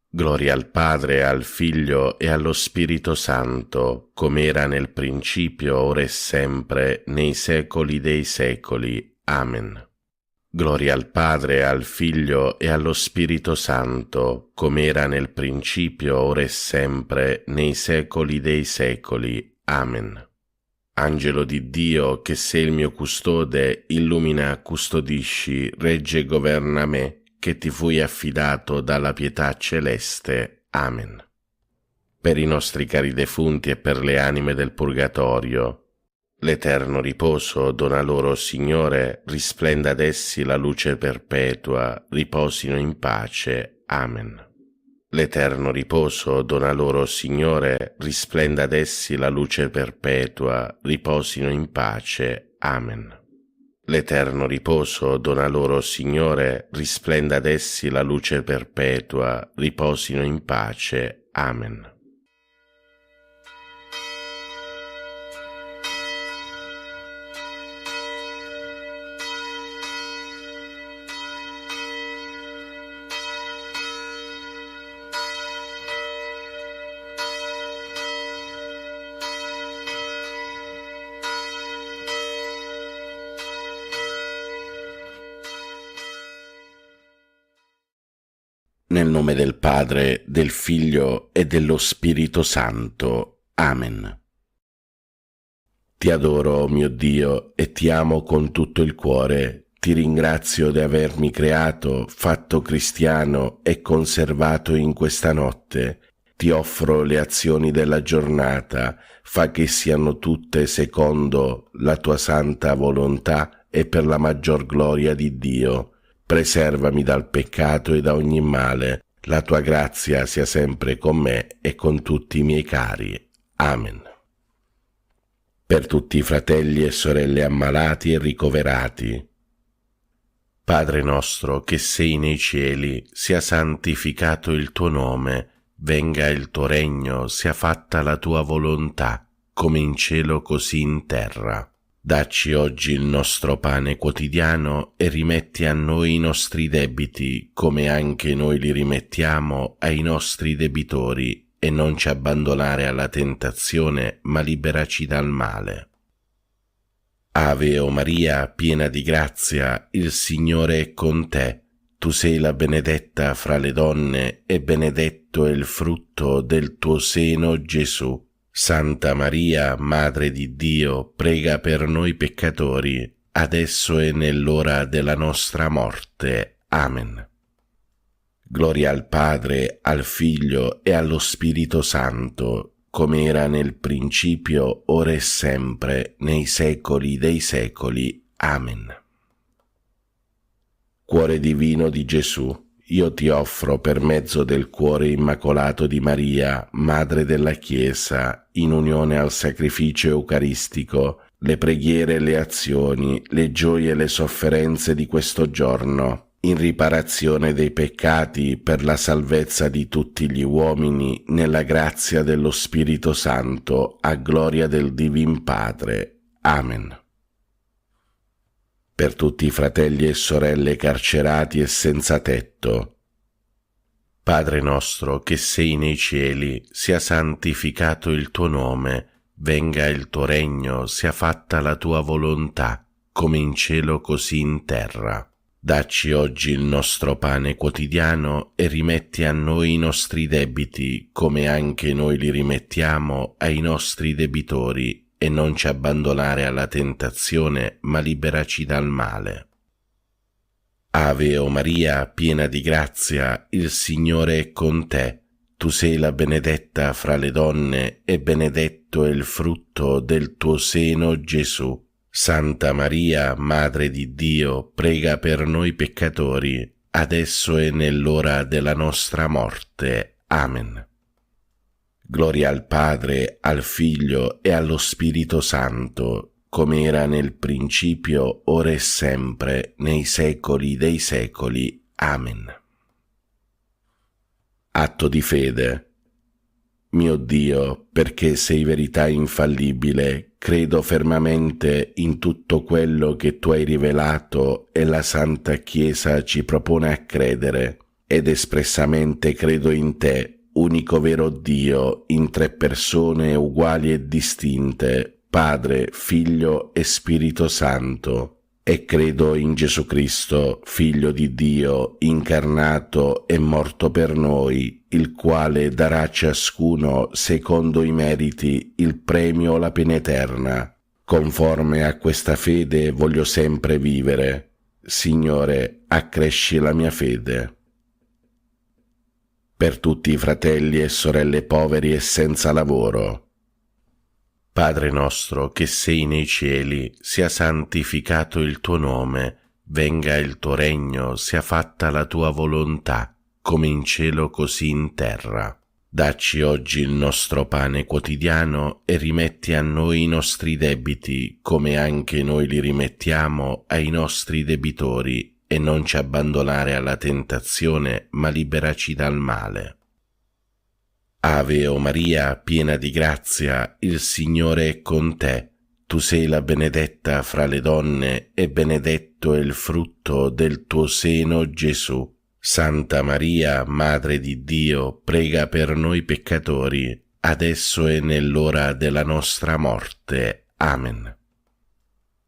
Gloria al Padre, al Figlio e allo Spirito Santo, come era nel principio, ora e sempre, nei secoli dei secoli. Amen. Gloria al Padre, al Figlio e allo Spirito Santo, come era nel principio, ora e sempre, nei secoli dei secoli. Amen. Angelo di Dio, che sei il mio custode, illumina, custodisci, regge e governa me, che ti fui affidato dalla pietà celeste. Amen. Per i nostri cari defunti e per le anime del purgatorio, l'eterno riposo dona loro, Signore, risplenda ad essi la luce perpetua, riposino in pace. Amen. L'eterno riposo dona loro, Signore, risplenda ad essi la luce perpetua, riposino in pace. Amen. L'eterno riposo dona loro, Signore, risplenda ad essi la luce perpetua, riposino in pace. Amen. Nel nome del Padre, del Figlio e dello Spirito Santo. Amen. Ti adoro, mio Dio, e ti amo con tutto il cuore. Ti ringrazio di avermi creato, fatto cristiano e conservato in questa notte. Ti offro le azioni della giornata, fa che siano tutte secondo la tua santa volontà e per la maggior gloria di Dio. Preservami dal peccato e da ogni male. La tua grazia sia sempre con me e con tutti i miei cari. Amen. Per tutti i fratelli e sorelle ammalati e ricoverati. Padre nostro che sei nei cieli, sia santificato il tuo nome, venga il tuo regno, sia fatta la tua volontà, come in cielo così in terra. Dacci oggi il nostro pane quotidiano e rimetti a noi i nostri debiti, come anche noi li rimettiamo ai nostri debitori, e non ci abbandonare alla tentazione, ma liberaci dal male. Ave o Maria, piena di grazia, il Signore è con te. Tu sei la benedetta fra le donne, e benedetto è il frutto del tuo seno, Gesù. Santa Maria, Madre di Dio, prega per noi peccatori, adesso e nell'ora della nostra morte. Amen. Gloria al Padre, al Figlio e allo Spirito Santo, come era nel principio, ora e sempre, nei secoli dei secoli. Amen. Cuore divino di Gesù, io ti offro per mezzo del cuore immacolato di Maria, Madre della Chiesa, in unione al sacrificio eucaristico, le preghiere e le azioni, le gioie e le sofferenze di questo giorno, in riparazione dei peccati per la salvezza di tutti gli uomini, nella grazia dello Spirito Santo, a gloria del Divin Padre. Amen. Per tutti i fratelli e sorelle carcerati e senza tetto. Padre nostro che sei nei cieli, sia santificato il tuo nome, venga il tuo regno, sia fatta la tua volontà, come in cielo così in terra. Dacci oggi il nostro pane quotidiano e rimetti a noi i nostri debiti, come anche noi li rimettiamo ai nostri debitori, e non ci abbandonare alla tentazione, ma liberaci dal male. Ave o Maria, piena di grazia, il Signore è con te. Tu sei la benedetta fra le donne, e benedetto è il frutto del tuo seno, Gesù. Santa Maria, Madre di Dio, prega per noi peccatori, adesso e nell'ora della nostra morte. Amen. Gloria al Padre, al Figlio e allo Spirito Santo, come era nel principio, ora e sempre, nei secoli dei secoli. Amen. Atto di fede. Mio Dio, perché sei verità infallibile, credo fermamente in tutto quello che tu hai rivelato e la Santa Chiesa ci propone a credere, ed espressamente credo in te, unico vero Dio, in tre persone uguali e distinte, Padre, Figlio e Spirito Santo, e credo in Gesù Cristo, Figlio di Dio, incarnato e morto per noi, il quale darà a ciascuno, secondo i meriti, il premio o la pena eterna. Conforme a questa fede voglio sempre vivere. Signore, accresci la mia fede. Per tutti i fratelli e sorelle poveri e senza lavoro. Padre nostro che sei nei cieli, sia santificato il tuo nome, venga il tuo regno, sia fatta la tua volontà, come in cielo così in terra. Dacci oggi il nostro pane quotidiano e rimetti a noi i nostri debiti, come anche noi li rimettiamo ai nostri debitori, e non ci abbandonare alla tentazione, ma liberaci dal male. Ave o Maria, piena di grazia, il Signore è con te. Tu sei la benedetta fra le donne, e benedetto è il frutto del tuo seno, Gesù. Santa Maria, Madre di Dio, prega per noi peccatori, adesso e nell'ora della nostra morte. Amen.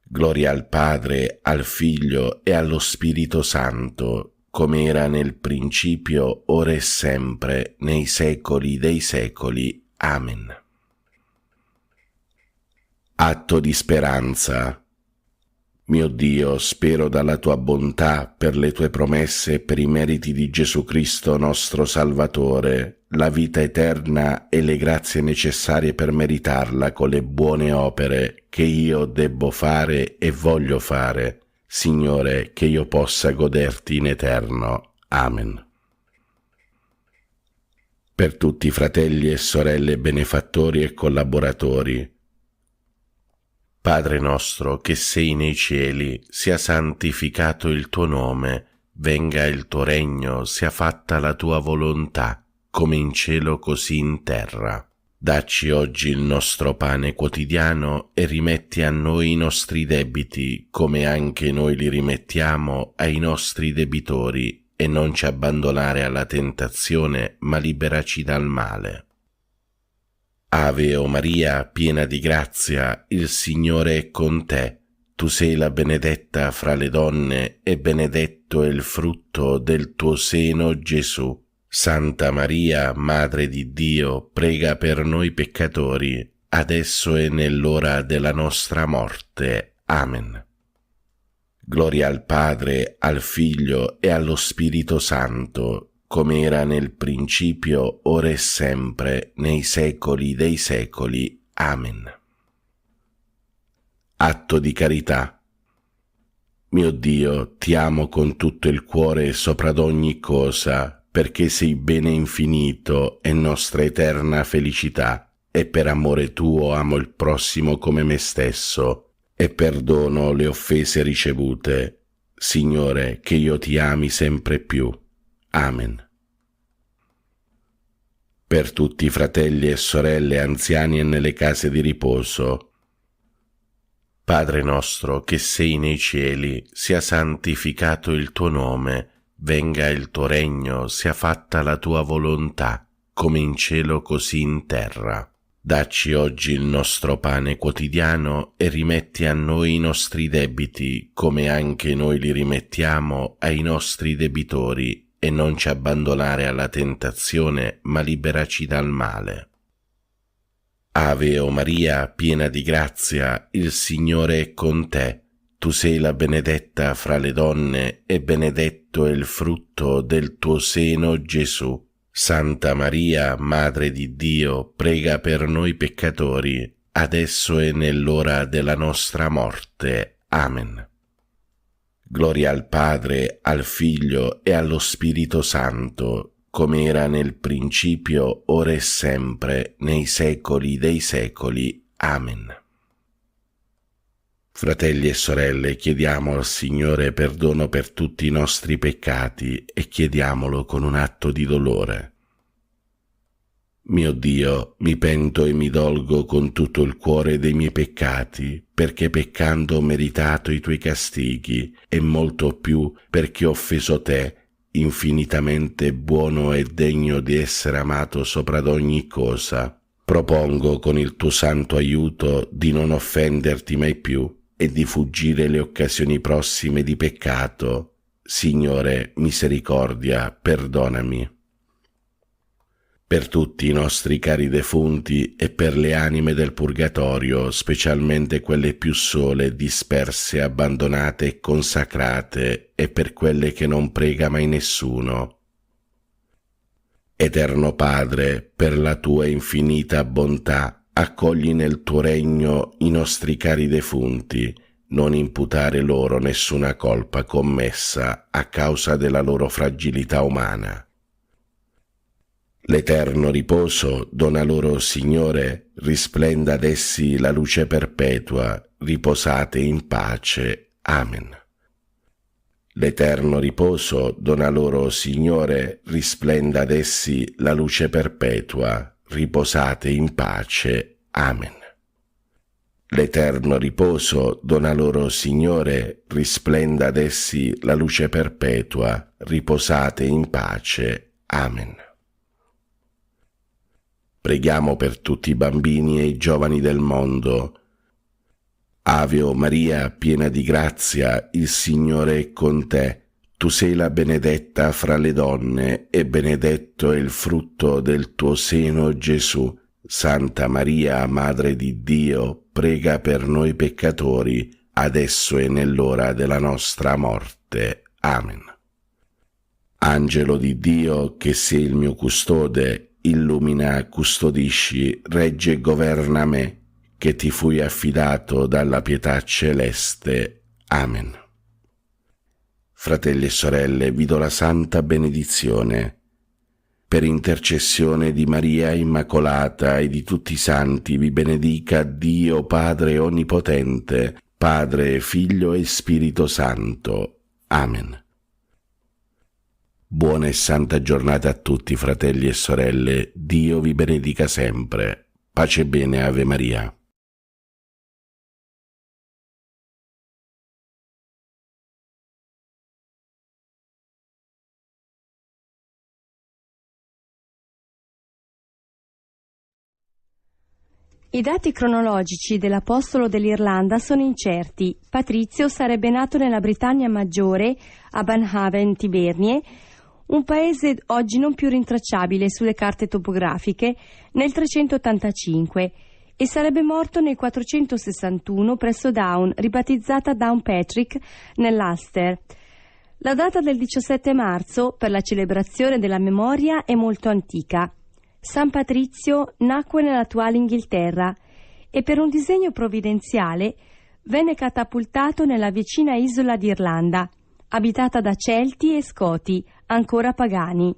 Gloria al Padre, al Figlio e allo Spirito Santo, come era nel principio, ora e sempre, nei secoli dei secoli. Amen. Atto di speranza. Mio Dio, spero dalla tua bontà, per le tue promesse e per i meriti di Gesù Cristo nostro Salvatore, la vita eterna e le grazie necessarie per meritarla con le buone opere che io debbo fare e voglio fare. Signore, che io possa goderti in eterno. Amen. Per tutti i fratelli e sorelle benefattori e collaboratori. Padre nostro che sei nei cieli, sia santificato il tuo nome, venga il tuo regno, sia fatta la tua volontà, come in cielo così in terra. Dacci oggi il nostro pane quotidiano e rimetti a noi i nostri debiti, come anche noi li rimettiamo ai nostri debitori, e non ci abbandonare alla tentazione, ma liberaci dal male. Ave o Maria, piena di grazia, il Signore è con te. Tu sei la benedetta fra le donne, e benedetto è il frutto del tuo seno, Gesù. Santa Maria, Madre di Dio, prega per noi peccatori, adesso e nell'ora della nostra morte. Amen. Gloria al Padre, al Figlio e allo Spirito Santo, come era nel principio, ora e sempre, nei secoli dei secoli. Amen. Atto di carità. Mio Dio, ti amo con tutto il cuore sopra ad ogni cosa, perché sei bene infinito e nostra eterna felicità, e per amore tuo amo il prossimo come me stesso, e perdono le offese ricevute. Signore, che io ti ami sempre più. Amen. Per tutti i fratelli e sorelle anziani e nelle case di riposo. Padre nostro che sei nei cieli, sia santificato il tuo nome, venga il tuo regno, sia fatta la tua volontà, come in cielo così in terra. Dacci oggi il nostro pane quotidiano e rimetti a noi i nostri debiti, come anche noi li rimettiamo ai nostri debitori, e non ci abbandonare alla tentazione, ma liberaci dal male. Ave o Maria, piena di grazia, il Signore è con te. Tu sei la benedetta fra le donne, e benedetto è il frutto del tuo seno, Gesù. Santa Maria, Madre di Dio, prega per noi peccatori, adesso e nell'ora della nostra morte. Amen. Gloria al Padre, al Figlio e allo Spirito Santo, come era nel principio, ora e sempre, nei secoli dei secoli. Amen. Fratelli e sorelle, chiediamo al Signore perdono per tutti i nostri peccati e chiediamolo con un atto di dolore. Mio Dio, mi pento e mi dolgo con tutto il cuore dei miei peccati, perché peccando ho meritato i tuoi castighi, e molto più perché ho offeso te, infinitamente buono e degno di essere amato sopra ad ogni cosa. Propongo con il tuo santo aiuto di non offenderti mai più e di fuggire le occasioni prossime di peccato. Signore, misericordia, perdonami. Per tutti i nostri cari defunti e per le anime del purgatorio, specialmente quelle più sole, disperse, abbandonate e consacrate, e per quelle che non prega mai nessuno. Eterno Padre, per la tua infinita bontà, accogli nel tuo regno i nostri cari defunti, non imputare loro nessuna colpa commessa a causa della loro fragilità umana. L'eterno riposo dona loro, Signore, risplenda ad essi la luce perpetua, riposate in pace. Amen. L'eterno riposo dona loro, Signore, risplenda ad essi la luce perpetua, riposate in pace. Amen. L'eterno riposo dona loro, Signore, risplenda ad essi la luce perpetua, riposate in pace. Amen. Preghiamo per tutti i bambini e i giovani del mondo. Ave o Maria, piena di grazia, il Signore è con te. Tu sei la benedetta fra le donne, e benedetto è il frutto del tuo seno, Gesù. Santa Maria, Madre di Dio, prega per noi peccatori, adesso e nell'ora della nostra morte. Amen. Angelo di Dio, che sei il mio custode, illumina, custodisci, regge e governa me, che ti fui affidato dalla pietà celeste. Amen. Fratelli e sorelle, vi do la santa benedizione. Per intercessione di Maria Immacolata e di tutti i santi vi benedica Dio Padre Onnipotente, Padre, Figlio e Spirito Santo. Amen. Buona e santa giornata a tutti, fratelli e sorelle. Dio vi benedica sempre. Pace e bene, Ave Maria. I dati cronologici dell'Apostolo dell'Irlanda sono incerti. Patrizio sarebbe nato nella Britannia Maggiore, a Banhaven, Tibernie, un paese oggi non più rintracciabile sulle carte topografiche, nel 385, e sarebbe morto nel 461 presso Down, ribattezzata Downpatrick, nell'Ulster. La data del 17 marzo per la celebrazione della memoria è molto antica. San Patrizio nacque nell'attuale Inghilterra e per un disegno provvidenziale venne catapultato nella vicina isola di Irlanda, abitata da Celti e Scoti, ancora pagani.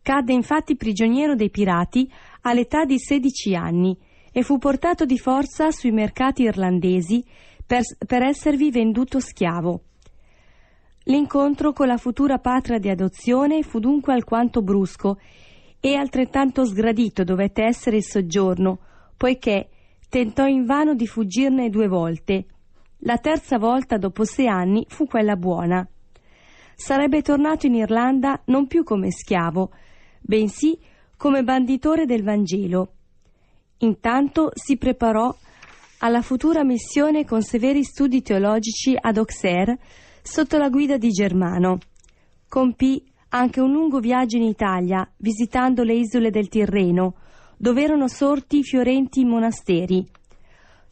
Cadde infatti prigioniero dei pirati all'età di 16 anni e fu portato di forza sui mercati irlandesi per esservi venduto schiavo. L'incontro con la futura patria di adozione fu dunque alquanto brusco e altrettanto sgradito dovette essere il soggiorno, poiché tentò invano di fuggirne 2 volte. La terza volta, dopo 6 anni, fu quella buona. Sarebbe tornato in Irlanda non più come schiavo, bensì come banditore del Vangelo. Intanto si preparò alla futura missione con severi studi teologici ad Auxerre sotto la guida di Germano. Compì anche un lungo viaggio in Italia, visitando le isole del Tirreno, dove erano sorti fiorenti monasteri.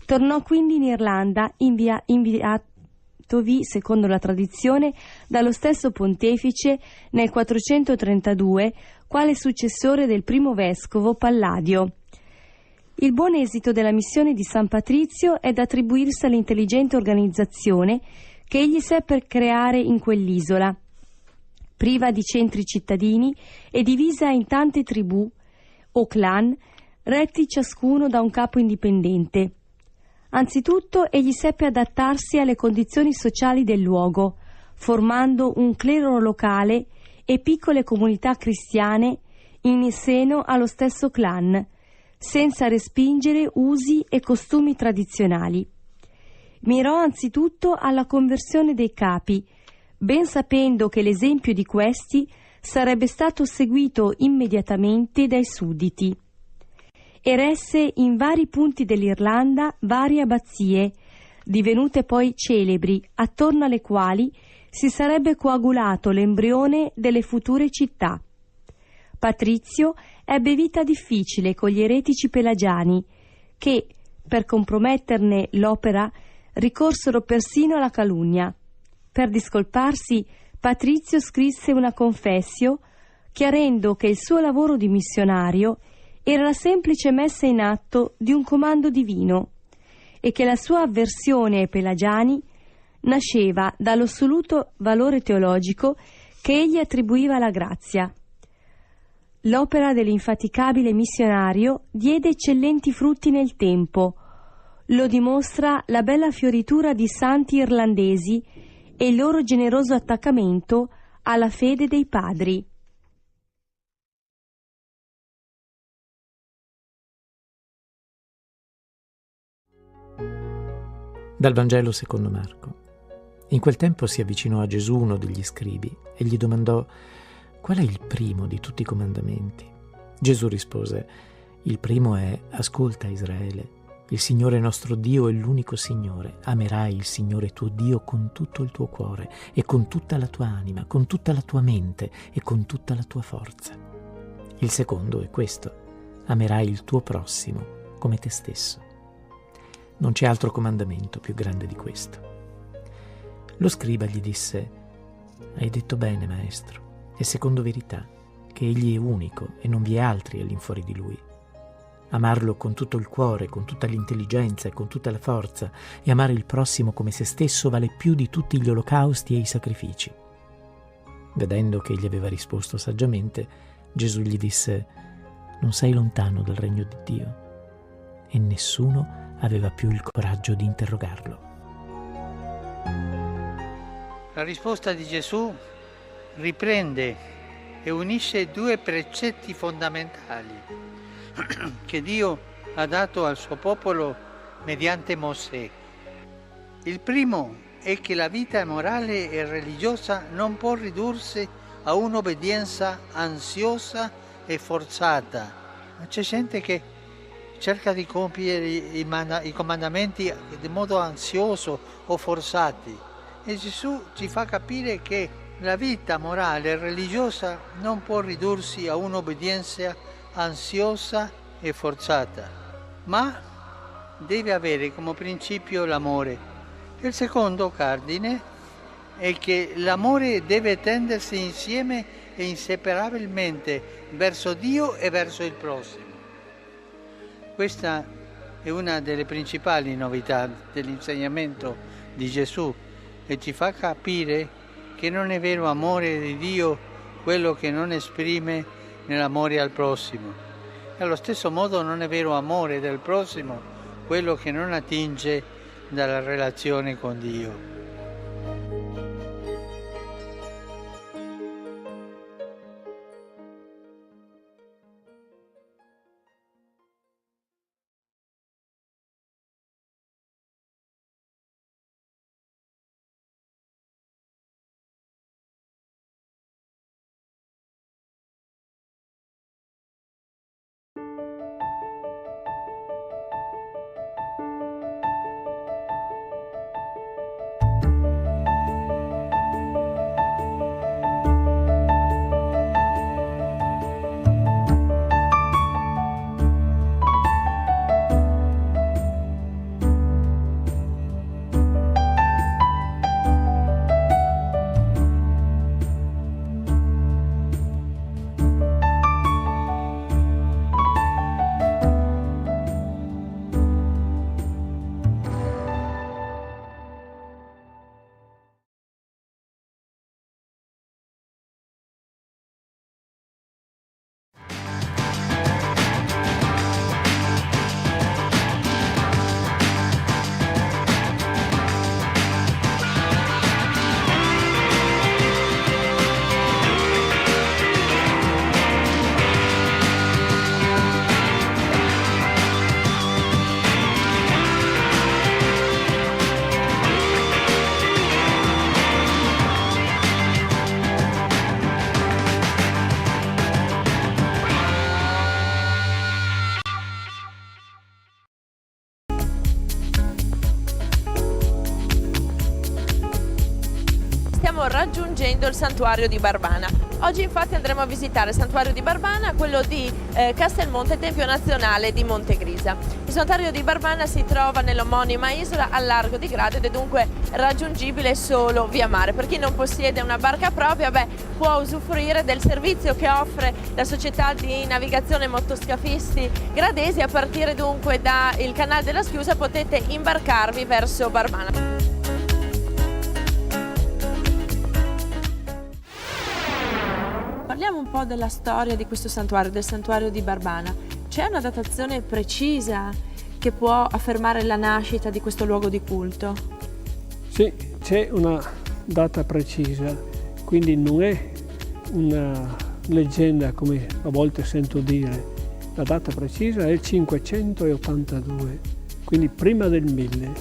Tornò quindi in Irlanda, inviatovi, secondo la tradizione, dallo stesso pontefice nel 432, quale successore del primo vescovo Palladio. Il buon esito della missione di San Patrizio è da attribuirsi all'intelligente organizzazione che egli seppe creare in quell'isola, priva di centri cittadini e divisa in tante tribù o clan, retti ciascuno da un capo indipendente. Anzitutto egli seppe adattarsi alle condizioni sociali del luogo, formando un clero locale e piccole comunità cristiane in seno allo stesso clan, senza respingere usi e costumi tradizionali. Mirò anzitutto alla conversione dei capi, ben sapendo che l'esempio di questi sarebbe stato seguito immediatamente dai sudditi. Eresse in vari punti dell'Irlanda varie abbazie, divenute poi celebri, attorno alle quali si sarebbe coagulato l'embrione delle future città. Patrizio ebbe vita difficile con gli eretici pelagiani, che, per comprometterne l'opera, ricorsero persino alla calunnia. Per discolparsi, Patrizio scrisse una confessio, chiarendo che il suo lavoro di missionario era la semplice messa in atto di un comando divino e che la sua avversione ai pelagiani nasceva dall'assoluto valore teologico che egli attribuiva alla grazia. L'opera dell'infaticabile missionario diede eccellenti frutti nel tempo. Lo dimostra la bella fioritura di santi irlandesi e il loro generoso attaccamento alla fede dei padri. Dal Vangelo secondo Marco. In quel tempo si avvicinò a Gesù uno degli scribi e gli domandò: qual è il primo di tutti i comandamenti? Gesù rispose: il primo è: ascolta Israele, il Signore nostro Dio è l'unico Signore. Amerai il Signore tuo Dio con tutto il tuo cuore e con tutta la tua anima, con tutta la tua mente e con tutta la tua forza. Il secondo è questo: amerai il tuo prossimo come te stesso. Non c'è altro comandamento più grande di questo. Lo scriba gli disse: hai detto bene, maestro, è secondo verità che egli è unico e non vi è altri all'infuori di lui. Amarlo con tutto il cuore, con tutta l'intelligenza e con tutta la forza, e amare il prossimo come se stesso vale più di tutti gli olocausti e i sacrifici. Vedendo che egli aveva risposto saggiamente, Gesù gli disse: non sei lontano dal regno di Dio. E nessuno aveva più il coraggio di interrogarlo. La risposta di Gesù riprende e unisce 2 precetti fondamentali che Dio ha dato al suo popolo mediante Mosè. Il primo è che la vita morale e religiosa non può ridursi a un'obbedienza ansiosa e forzata. C'è gente che cerca di compiere i comandamenti in modo ansioso o forzati, e Gesù ci fa capire che la vita morale e religiosa non può ridursi a un'obbedienza ansiosa e forzata, ma deve avere come principio l'amore. Il secondo cardine è che l'amore deve tendersi insieme e inseparabilmente verso Dio e verso il prossimo. Questa è una delle principali novità dell'insegnamento di Gesù e ci fa capire che non è vero amore di Dio quello che non esprime nell'amore al prossimo. E allo stesso modo non è vero amore del prossimo quello che non attinge dalla relazione con Dio. Raggiungendo il santuario di Barbana. Oggi infatti andremo a visitare il santuario di Barbana, quello di Castelmonte, Tempio Nazionale di Montegrisa. Il santuario di Barbana si trova nell'omonima isola al largo di Grado ed è dunque raggiungibile solo via mare. Per chi non possiede una barca propria, può usufruire del servizio che offre la società di navigazione motoscafisti gradesi. A partire dunque dal canale della Schiusa potete imbarcarvi verso Barbana. Parliamo un po' della storia di questo santuario, del santuario di Barbana. C'è una datazione precisa che può affermare la nascita di questo luogo di culto? Sì, c'è una data precisa, quindi non è una leggenda come a volte sento dire. La data precisa è il 582, quindi prima del 1000.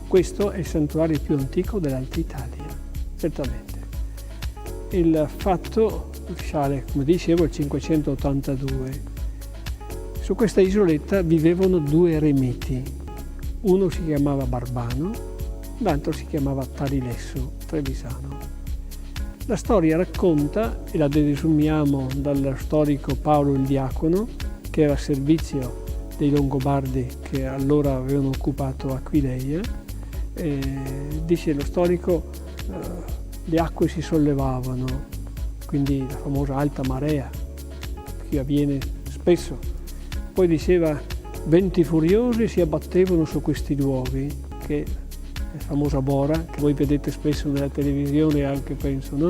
Questo è il santuario più antico dell'Alta Italia, certamente. Il fatto risale, come dicevo, al 582. Su questa isoletta vivevano due eremiti. Uno si chiamava Barbano, l'altro si chiamava Tarilesso, Trevisano. La storia racconta, e la desumiamo dal storico Paolo il Diacono, che era a servizio dei Longobardi che allora avevano occupato Aquileia, dice lo storico, le acque si sollevavano, quindi la famosa alta marea, che avviene spesso. Poi diceva, venti furiosi si abbattevano su questi luoghi, che è la famosa Bora, che voi vedete spesso nella televisione anche, penso, no?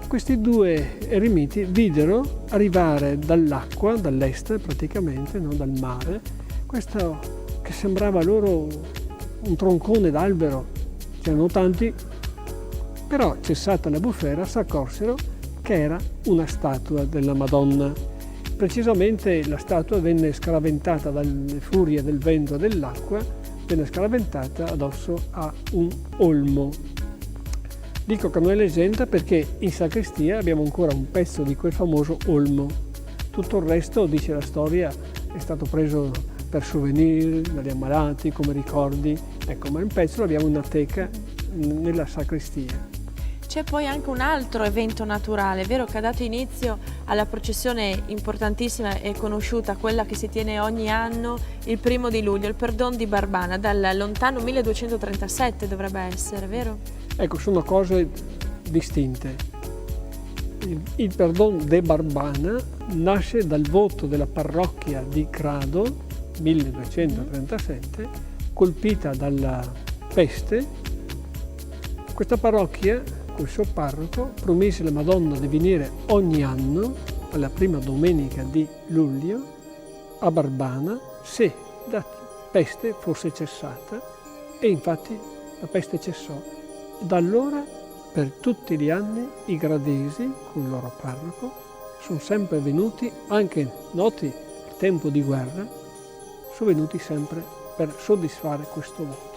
Questi due eremiti videro arrivare dall'acqua, dall'est praticamente, no? Dal mare, questo che sembrava loro un troncone d'albero, c'erano tanti, però cessata la bufera si accorsero che era una statua della Madonna. Precisamente la statua venne scaraventata dalle furie del vento e dell'acqua, venne scaraventata addosso a un olmo. Dico che non è leggenda perché in sacrestia abbiamo ancora un pezzo di quel famoso olmo. Tutto il resto, dice la storia, è stato preso per souvenir dagli ammalati, come ricordi. Ecco, ma un pezzo l'abbiamo in una teca nella sacrestia. C'è poi anche un altro evento naturale, vero, che ha dato inizio alla processione importantissima e conosciuta, quella che si tiene ogni anno il 1° di luglio, il Perdón di Barbana, dal lontano 1237 dovrebbe essere, vero? Ecco, sono cose distinte. Il Perdón de Barbana nasce dal voto della parrocchia di Grado, 1237, colpita dalla peste. Questa parrocchia, col suo parroco, promise alla Madonna di venire ogni anno, alla prima domenica di luglio, a Barbana, se la peste fosse cessata, e infatti la peste cessò. Da allora, per tutti gli anni, i gradesi, con il loro parroco, sono sempre venuti, anche noti il tempo di guerra, sono venuti sempre per soddisfare questo voto.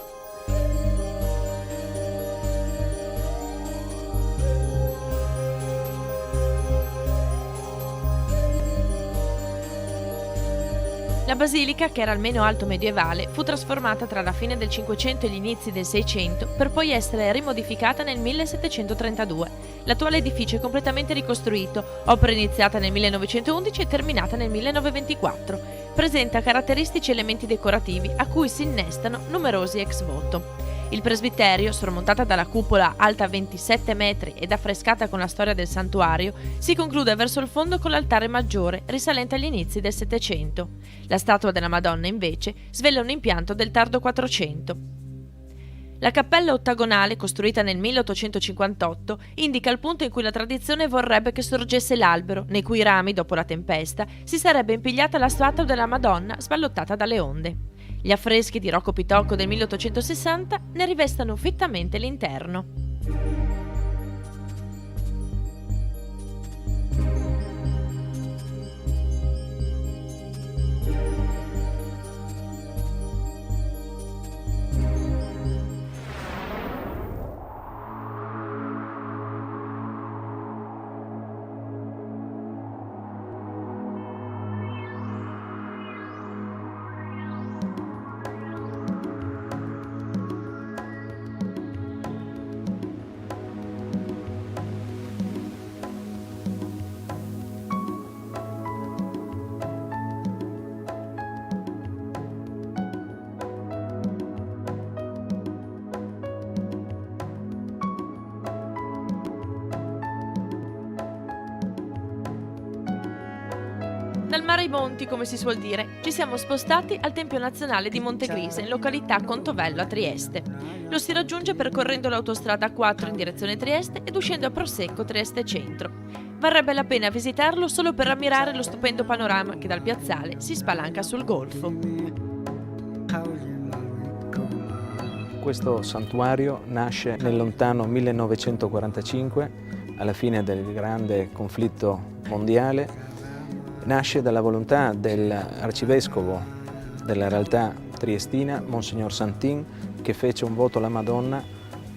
La basilica, che era almeno alto medievale, fu trasformata tra la fine del 500 e gli inizi del 600 per poi essere rimodificata nel 1732. L'attuale edificio è completamente ricostruito, opera iniziata nel 1911 e terminata nel 1924. Presenta caratteristici elementi decorativi a cui si innestano numerosi ex voto. Il presbiterio, sormontata dalla cupola alta 27 metri ed affrescata con la storia del santuario, si conclude verso il fondo con l'altare maggiore, risalente agli inizi del Settecento. La statua della Madonna, invece, svela un impianto del tardo 400. La cappella ottagonale, costruita nel 1858, indica il punto in cui la tradizione vorrebbe che sorgesse l'albero, nei cui rami, dopo la tempesta, si sarebbe impigliata la statua della Madonna sballottata dalle onde. Gli affreschi di Rocco Pitocco del 1860 ne rivestano fittamente l'interno. Dal mare ai monti, come si suol dire, ci siamo spostati al Tempio Nazionale di Montegrisa, in località Contovello a Trieste. Lo si raggiunge percorrendo l'autostrada A4 in direzione Trieste ed uscendo a Prosecco Trieste Centro. Varrebbe la pena visitarlo solo per ammirare lo stupendo panorama che dal piazzale si spalanca sul golfo. Questo santuario nasce nel lontano 1945, alla fine del grande conflitto mondiale. Nasce dalla volontà dell'arcivescovo della realtà triestina, Monsignor Santin, che fece un voto alla Madonna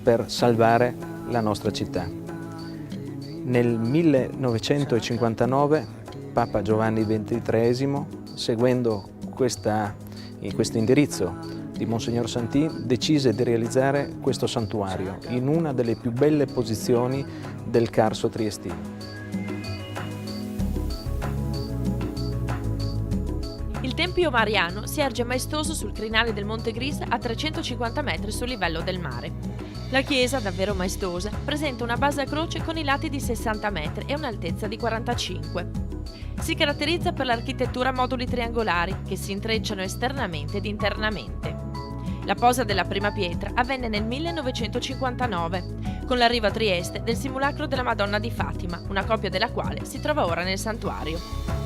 per salvare la nostra città. Nel 1959 Papa Giovanni XXIII, seguendo questo indirizzo di Monsignor Santin, decise di realizzare questo santuario in una delle più belle posizioni del Carso triestino. Il Tempio Mariano si erge maestoso sul crinale del Monte Grisa a 350 metri sul livello del mare. La chiesa, davvero maestosa, presenta una base a croce con i lati di 60 metri e un'altezza di 45. Si caratterizza per l'architettura a moduli triangolari che si intrecciano esternamente ed internamente. La posa della prima pietra avvenne nel 1959, con l'arrivo a Trieste del simulacro della Madonna di Fatima, una copia della quale si trova ora nel santuario.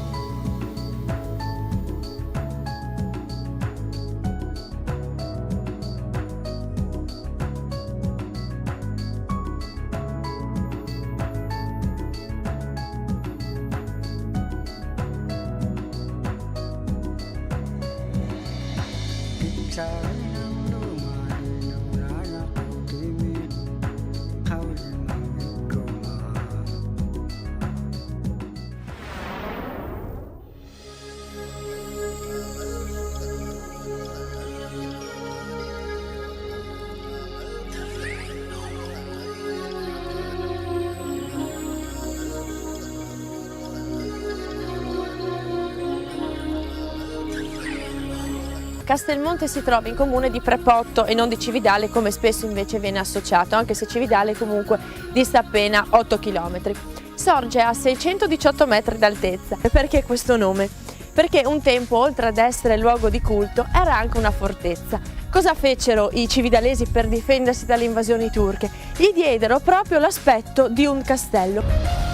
Castelmonte si trova in comune di Prepotto e non di Cividale, come spesso invece viene associato, anche se Cividale comunque dista appena 8 km. Sorge a 618 metri d'altezza. E perché questo nome? Perché un tempo, oltre ad essere luogo di culto, era anche una fortezza. Cosa fecero i cividalesi per difendersi dalle invasioni turche? Gli diedero proprio l'aspetto di un castello.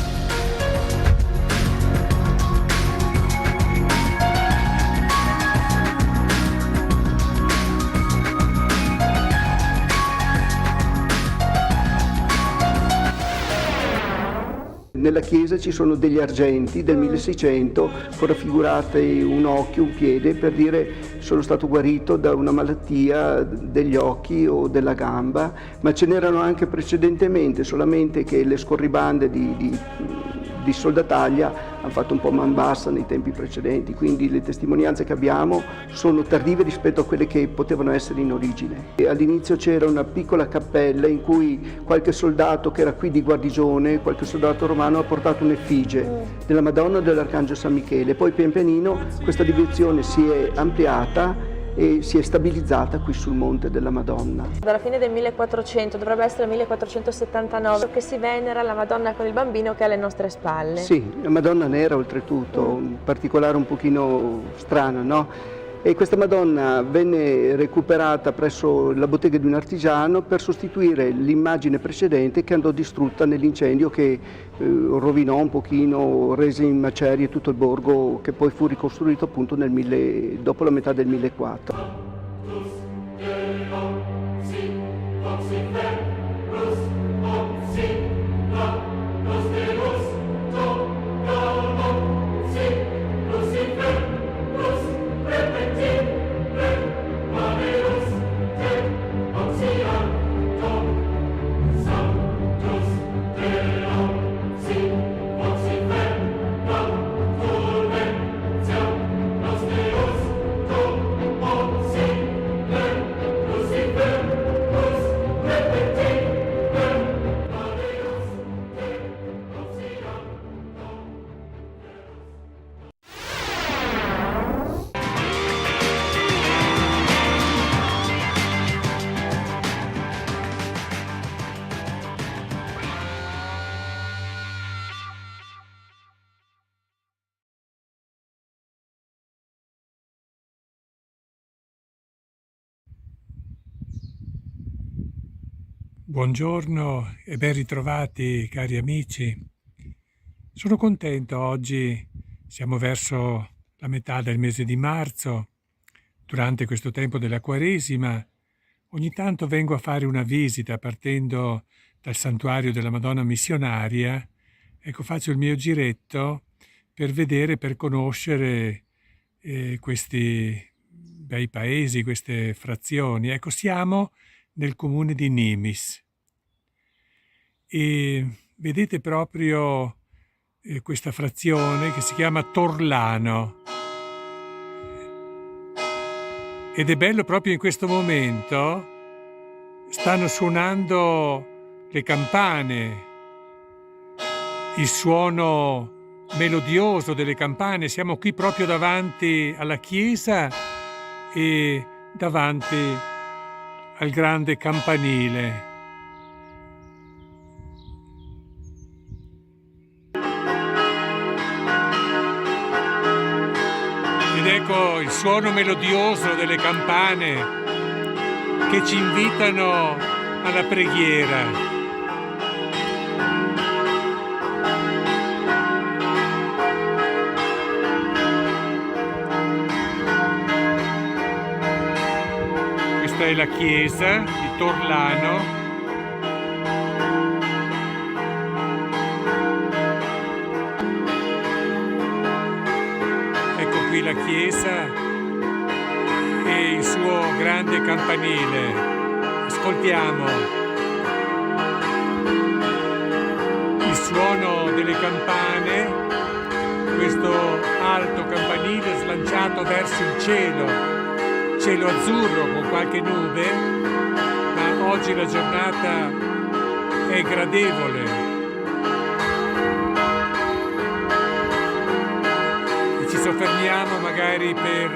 Nella chiesa ci sono degli argenti del 1600 con raffigurate un occhio, un piede, per dire sono stato guarito da una malattia degli occhi o della gamba, ma ce n'erano anche precedentemente, solamente che le scorribande di soldataglia hanno fatto un po' man bassa nei tempi precedenti, quindi le testimonianze che abbiamo sono tardive rispetto a quelle che potevano essere in origine. E all'inizio c'era una piccola cappella in cui qualche soldato che era qui di guarnigione, qualche soldato romano ha portato un'effigie della Madonna e dell'Arcangelo San Michele, poi pian pianino questa dimensione si è ampliata e si è stabilizzata qui sul Monte della Madonna. Dalla fine del 1400, dovrebbe essere il 1479, che si venera la Madonna con il bambino che è alle nostre spalle. Sì, la Madonna nera oltretutto, un particolare un pochino strano, no? E questa Madonna venne recuperata presso la bottega di un artigiano per sostituire l'immagine precedente che andò distrutta nell'incendio che rovinò un pochino, rese in macerie tutto il borgo, che poi fu ricostruito appunto dopo la metà del 1400. Buongiorno e ben ritrovati cari amici. Sono contento oggi, siamo verso la metà del mese di marzo, durante questo tempo della Quaresima. Ogni tanto vengo a fare una visita partendo dal santuario della Madonna Missionaria. Ecco, faccio il mio giretto per vedere, per conoscere questi bei paesi, queste frazioni. Ecco, siamo nel comune di Nimis e vedete proprio questa frazione che si chiama Torlano, ed è bello proprio in questo momento stanno suonando le campane, il suono melodioso delle campane. Siamo qui proprio davanti alla chiesa e davanti al grande campanile. Ed ecco il suono melodioso delle campane che ci invitano alla preghiera. Questa è la chiesa di Torlano. Ecco qui la chiesa e il suo grande campanile. Ascoltiamo il suono delle campane, questo alto campanile slanciato verso il cielo azzurro con qualche nube, ma oggi la giornata è gradevole. E ci soffermiamo magari per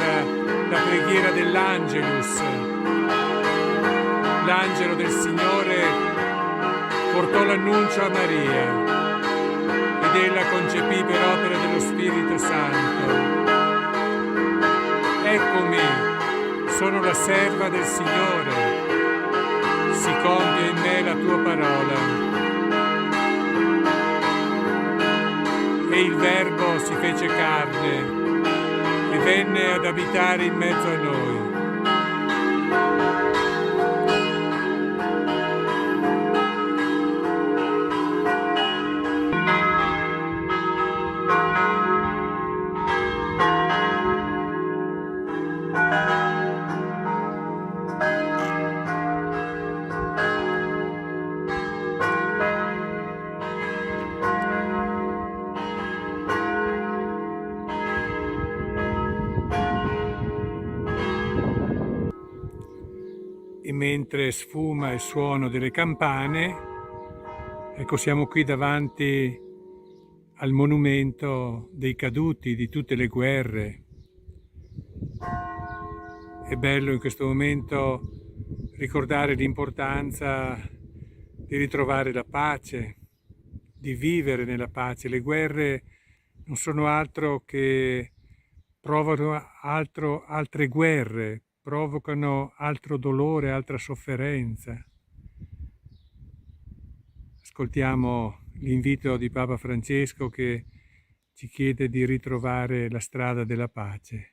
la preghiera dell'Angelus. L'angelo del Signore portò l'annuncio a Maria ed ella concepì per opera dello Spirito Santo. Eccomi, sono la serva del Signore, si compie in me la tua parola. E il Verbo si fece carne e venne ad abitare in mezzo a noi. E mentre sfuma il suono delle campane, ecco, siamo qui davanti al monumento dei caduti di tutte le guerre. È bello in questo momento ricordare l'importanza di ritrovare la pace, di vivere nella pace. Le guerre non sono altro che provocano altre guerre, provocano altro dolore, altra sofferenza. Ascoltiamo l'invito di Papa Francesco che ci chiede di ritrovare la strada della pace.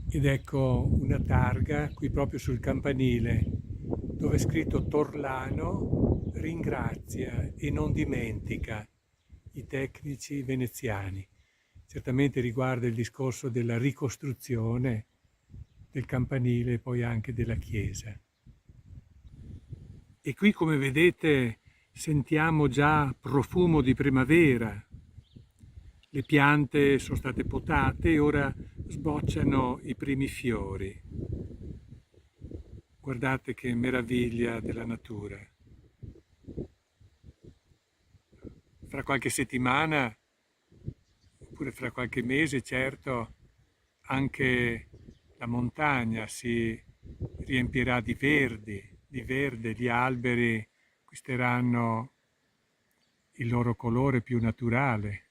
Ed ecco una targa qui proprio sul campanile dove è scritto Torlano ringrazia e non dimentica i tecnici veneziani. Certamente riguarda il discorso della ricostruzione del campanile e poi anche della chiesa. E qui, come vedete, sentiamo già profumo di primavera. Le piante sono state potate e ora sbocciano i primi fiori. Guardate che meraviglia della natura. Fra qualche settimana, oppure fra qualche mese, certo, anche la montagna si riempirà di verde, gli alberi acquisteranno il loro colore più naturale.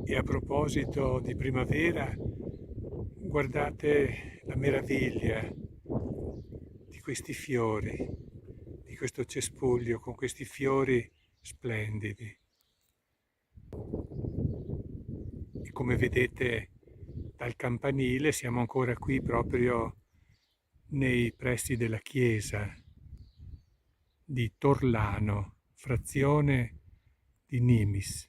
E a proposito di primavera, guardate la meraviglia di questi fiori, di questo cespuglio con questi fiori splendidi. E come vedete dal campanile siamo ancora qui proprio nei pressi della chiesa di Torlano, frazione di Nimis.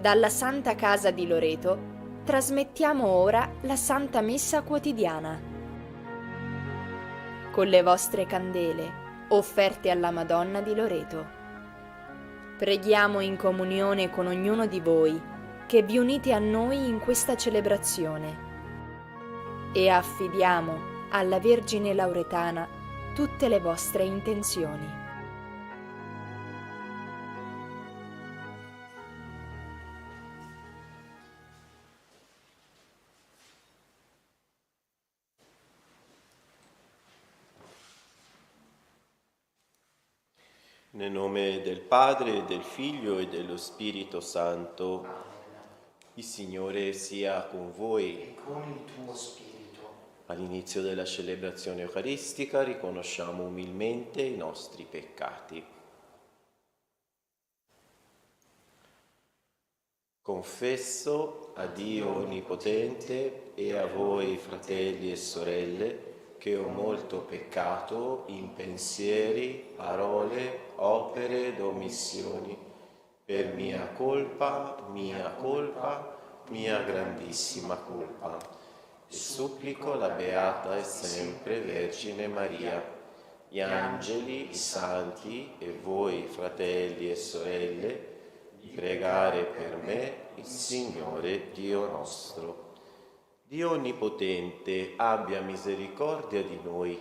Dalla Santa Casa di Loreto trasmettiamo ora la Santa Messa quotidiana. Con le vostre candele offerte alla Madonna di Loreto. Preghiamo in comunione con ognuno di voi che vi unite a noi in questa celebrazione e affidiamo alla Vergine Lauretana tutte le vostre intenzioni. Nel nome del Padre, del Figlio e dello Spirito Santo, il Signore sia con voi. E con il tuo spirito. All'inizio della celebrazione eucaristica riconosciamo umilmente i nostri peccati. Confesso a Dio Onnipotente e a voi, fratelli e sorelle, che ho molto peccato in pensieri, parole, opere ed omissioni, per mia colpa, mia grandissima colpa. E supplico la Beata e sempre Vergine Maria, gli angeli, i santi e voi, fratelli e sorelle, di pregare per me il Signore Dio nostro. Dio Onnipotente abbia misericordia di noi,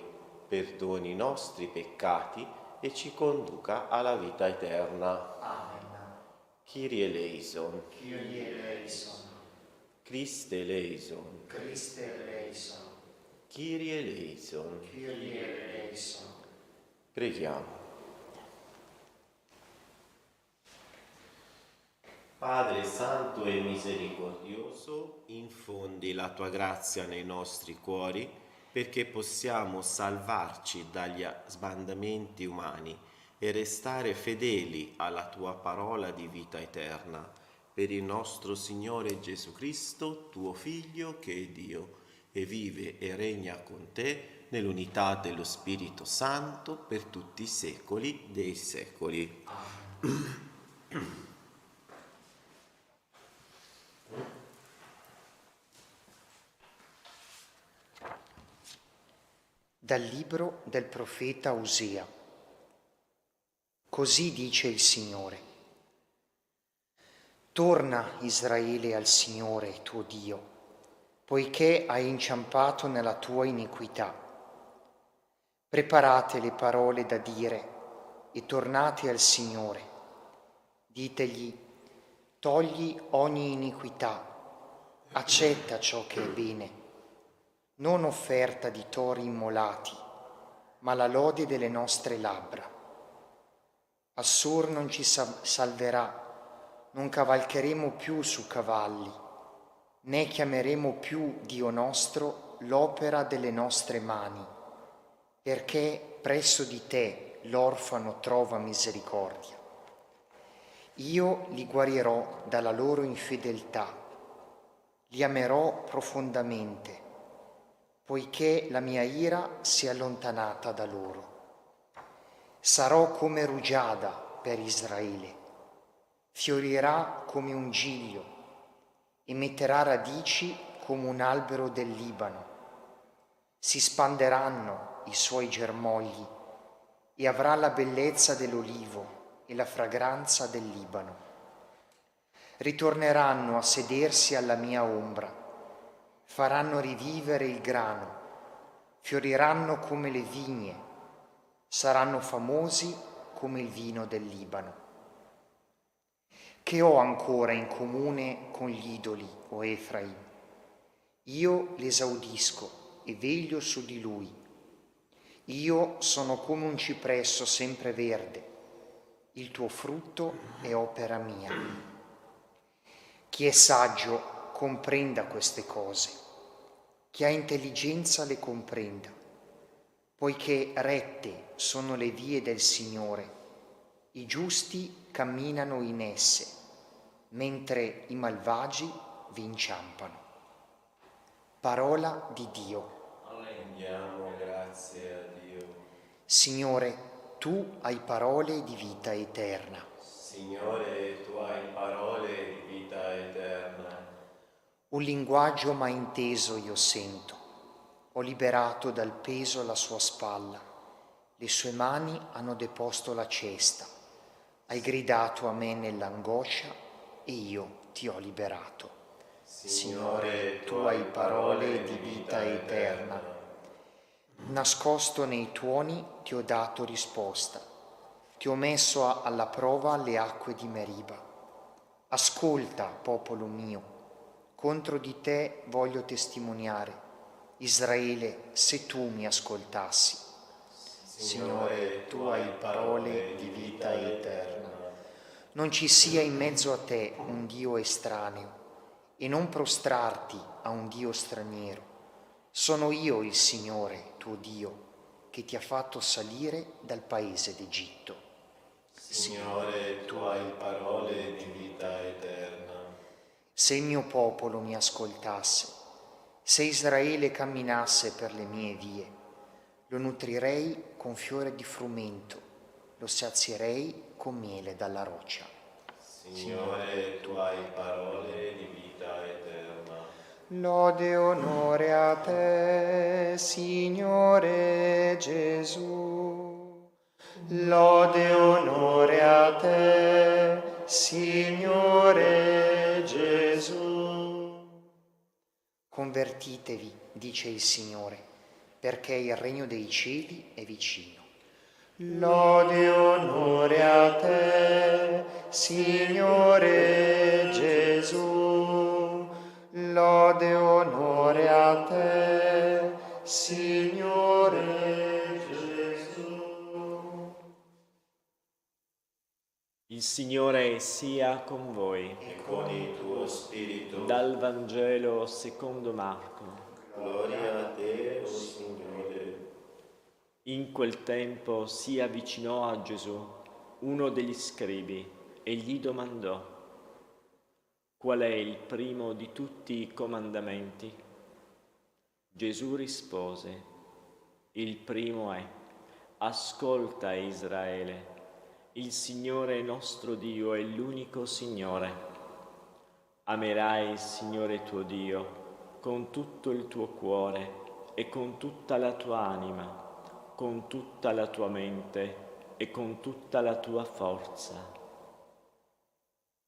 perdoni i nostri peccati e ci conduca alla vita eterna. Amen. Kyrie eleison. Kyrie eleison. Christe eleison. Christe eleison. Kyrie eleison. Kyrie eleison. Preghiamo. Padre Santo e Misericordioso, infondi la Tua grazia nei nostri cuori perché possiamo salvarci dagli sbandamenti umani e restare fedeli alla Tua parola di vita eterna. Per il nostro Signore Gesù Cristo, Tuo Figlio, che è Dio, e vive e regna con Te nell'unità dello Spirito Santo per tutti i secoli dei secoli. Amen. Dal libro del profeta Osea. Così dice il Signore: torna, Israele, al Signore tuo Dio, poiché hai inciampato nella tua iniquità. Preparate le parole da dire e tornate al Signore. Ditegli: togli ogni iniquità, accetta ciò che è bene. Non offerta di tori immolati, ma la lode delle nostre labbra. Assur non ci salverà, non cavalcheremo più su cavalli, né chiameremo più Dio nostro l'opera delle nostre mani, perché presso di te l'orfano trova misericordia. Io li guarirò dalla loro infedeltà, li amerò profondamente, poiché la mia ira si è allontanata da loro. Sarò come rugiada per Israele, fiorirà come un giglio e metterà radici come un albero del Libano. Si spanderanno i suoi germogli e avrà la bellezza dell'olivo e la fragranza del Libano. Ritorneranno a sedersi alla mia ombra, faranno rivivere il grano, fioriranno come le vigne, saranno famosi come il vino del Libano. Che ho ancora in comune con gli idoli, o Efraim? Io l'esaudisco e veglio su di lui. Io sono come un cipresso sempre verde, il tuo frutto è opera mia. Chi è saggio comprenda queste cose, chi ha intelligenza le comprenda, poiché rette sono le vie del Signore, i giusti camminano in esse, mentre i malvagi vi inciampano. Parola di Dio. Rendiamo grazie a Dio. Signore, tu hai parole di vita eterna. Signore, tu hai parole di vita Un linguaggio mai inteso io sento, ho liberato dal peso la sua spalla, le sue mani hanno deposto la cesta, hai gridato a me nell'angoscia e io ti ho liberato. Signore, tu hai parole di vita eterna. Nascosto nei tuoni ti ho dato risposta, ti ho messo alla prova le acque di Meriba. Ascolta, popolo mio, contro di te voglio testimoniare. Israele, se tu mi ascoltassi. Signore, tu hai parole di vita eterna. Non ci sia in mezzo a te un Dio estraneo e non prostrarti a un Dio straniero. Sono io il Signore, tuo Dio, che ti ha fatto salire dal paese d'Egitto. Signore, tu hai parole di vita eterna. Se il mio popolo mi ascoltasse, se Israele camminasse per le mie vie, lo nutrirei con fiore di frumento, lo sazierei con miele dalla roccia. Signore, tu hai parole di vita eterna. Lode e onore a te, Signore Gesù. Lode e onore a te, Signore Gesù. Convertitevi, dice il Signore, perché il regno dei cieli è vicino. Lode e onore a te, Signore Gesù. Lode e onore a te, Signore Gesù. Il Signore sia con voi. E con il tuo spirito. Dal Vangelo secondo Marco. Gloria a te, o Signore. In quel tempo si avvicinò a Gesù uno degli scribi e gli domandò: qual è il primo di tutti i comandamenti? Gesù rispose: il primo è: ascolta Israele, il Signore nostro Dio è l'unico Signore. Amerai il Signore tuo Dio con tutto il tuo cuore e con tutta la tua anima, con tutta la tua mente e con tutta la tua forza.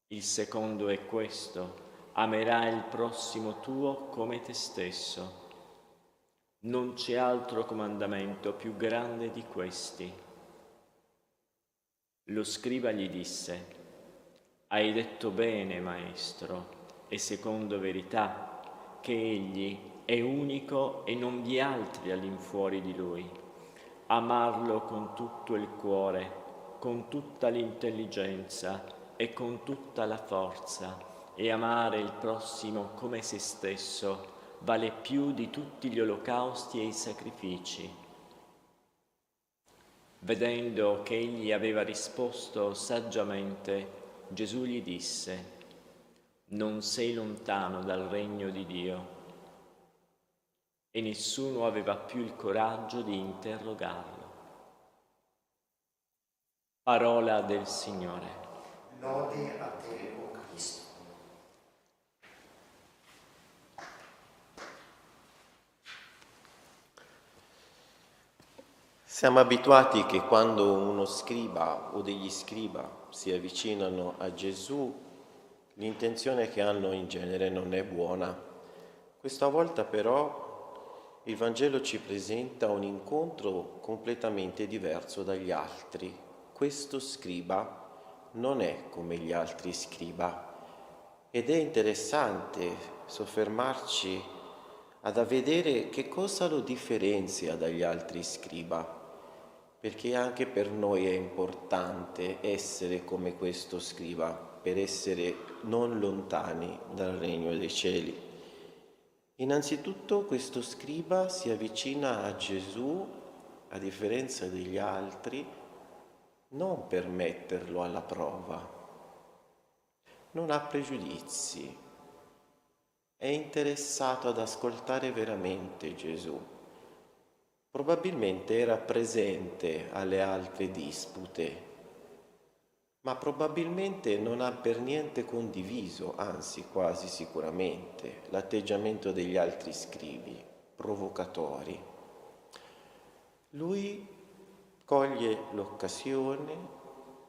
Il secondo è questo: amerai il prossimo tuo come te stesso. Non c'è altro comandamento più grande di questi. Lo scriba gli disse: hai detto bene, maestro, e secondo verità, che egli è unico e non vi altri all'infuori di lui. Amarlo con tutto il cuore, con tutta l'intelligenza e con tutta la forza, e amare il prossimo come se stesso vale più di tutti gli olocausti e i sacrifici. Vedendo che egli aveva risposto saggiamente, Gesù gli disse: non sei lontano dal regno di Dio. E nessuno aveva più il coraggio di interrogarlo. Parola del Signore. Lode a te, o Cristo. Siamo abituati che quando uno scriba o degli scriba si avvicinano a Gesù, l'intenzione che hanno in genere non è buona. Questa volta però il Vangelo ci presenta un incontro completamente diverso dagli altri. Questo scriba non è come gli altri scriba ed è interessante soffermarci ad vedere che cosa lo differenzia dagli altri scriba, perché anche per noi è importante essere come questo scriba, per essere non lontani dal regno dei cieli. Innanzitutto questo scriba si avvicina a Gesù, a differenza degli altri, non per metterlo alla prova, non ha pregiudizi, è interessato ad ascoltare veramente Gesù. Probabilmente era presente alle altre dispute, ma probabilmente non ha per niente condiviso, anzi quasi sicuramente, l'atteggiamento degli altri scribi, provocatori. Lui coglie l'occasione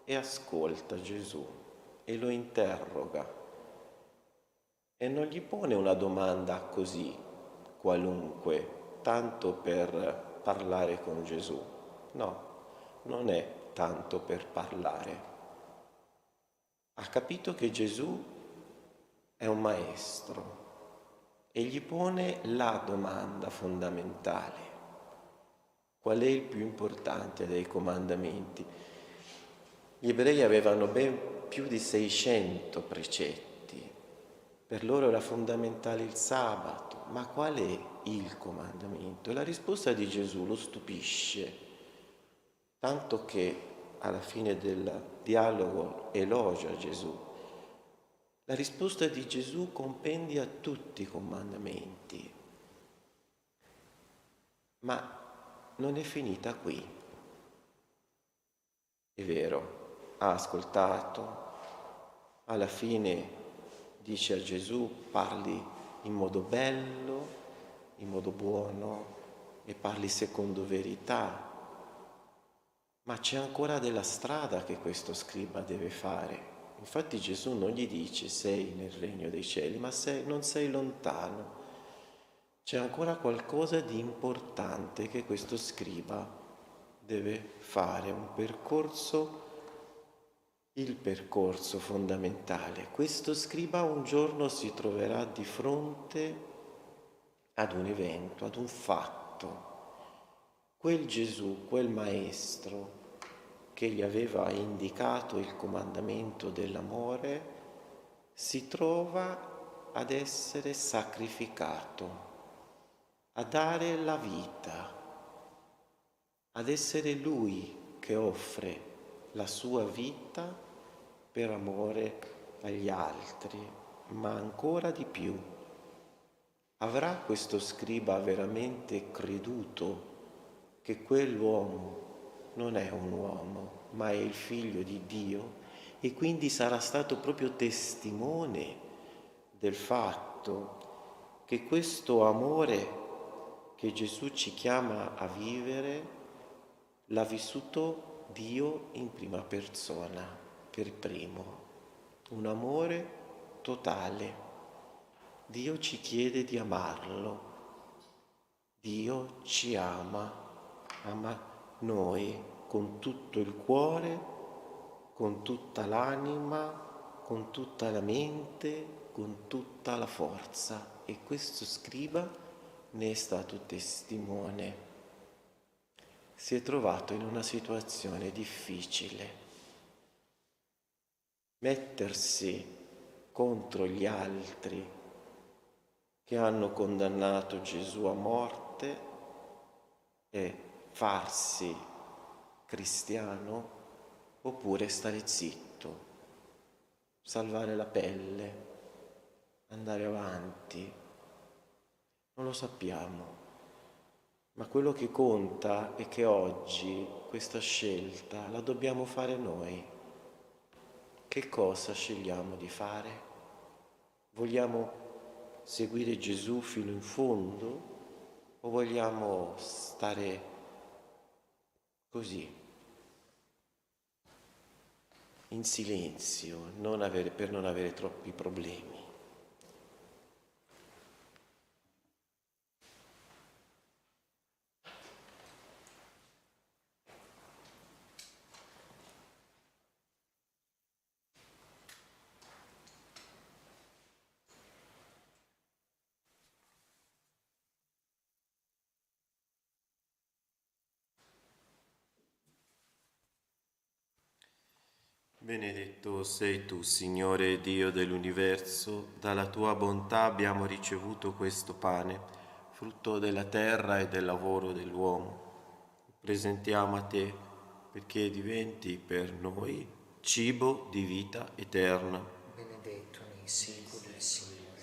e ascolta Gesù e lo interroga e non gli pone una domanda così, qualunque, tanto per parlare con Gesù. No, non è tanto per parlare. Ha capito che Gesù è un maestro e gli pone la domanda fondamentale. Qual è il più importante dei comandamenti? Gli ebrei avevano ben più di 600 precetti. Per loro era fondamentale il sabato. Ma qual è il comandamento? E la risposta di Gesù lo stupisce, tanto che alla fine del dialogo elogia Gesù. La risposta di Gesù compendia tutti i comandamenti. Ma non è finita qui. È vero, ha ascoltato, alla fine dice a Gesù: parli in modo bello, in modo buono e parli secondo verità. Ma c'è ancora della strada che questo scriba deve fare. Infatti Gesù non gli dice sei nel regno dei cieli, ma non sei lontano. C'è ancora qualcosa di importante che questo scriba deve fare, un percorso, il percorso fondamentale. Questo scriba un giorno si troverà di fronte ad un evento, ad un fatto. Quel Gesù, quel maestro che gli aveva indicato il comandamento dell'amore, si trova ad essere sacrificato, a dare la vita, ad essere lui che offre la sua vita per amore agli altri, ma ancora di più. Avrà questo scriba veramente creduto che quell'uomo non è un uomo, ma è il figlio di Dio, e quindi sarà stato proprio testimone del fatto che questo amore che Gesù ci chiama a vivere l'ha vissuto Dio in prima persona, per primo. Un amore totale. Dio ci chiede di amarlo. Dio ci ama noi con tutto il cuore, con tutta l'anima, con tutta la mente, con tutta la forza. E questo scriba ne è stato testimone. Si è trovato in una situazione difficile. Mettersi contro gli altri che hanno condannato Gesù a morte e farsi cristiano, oppure stare zitto, salvare la pelle, andare avanti. Non lo sappiamo, ma quello che conta è che oggi questa scelta la dobbiamo fare noi. Che cosa scegliamo di fare? Vogliamo seguire Gesù fino in fondo o vogliamo stare così, in silenzio, per non avere troppi problemi? Benedetto sei tu, Signore Dio dell'universo, dalla tua bontà abbiamo ricevuto questo pane, frutto della terra e del lavoro dell'uomo. Presentiamo a te perché diventi per noi cibo di vita eterna. Benedetto nei secoli il Signore.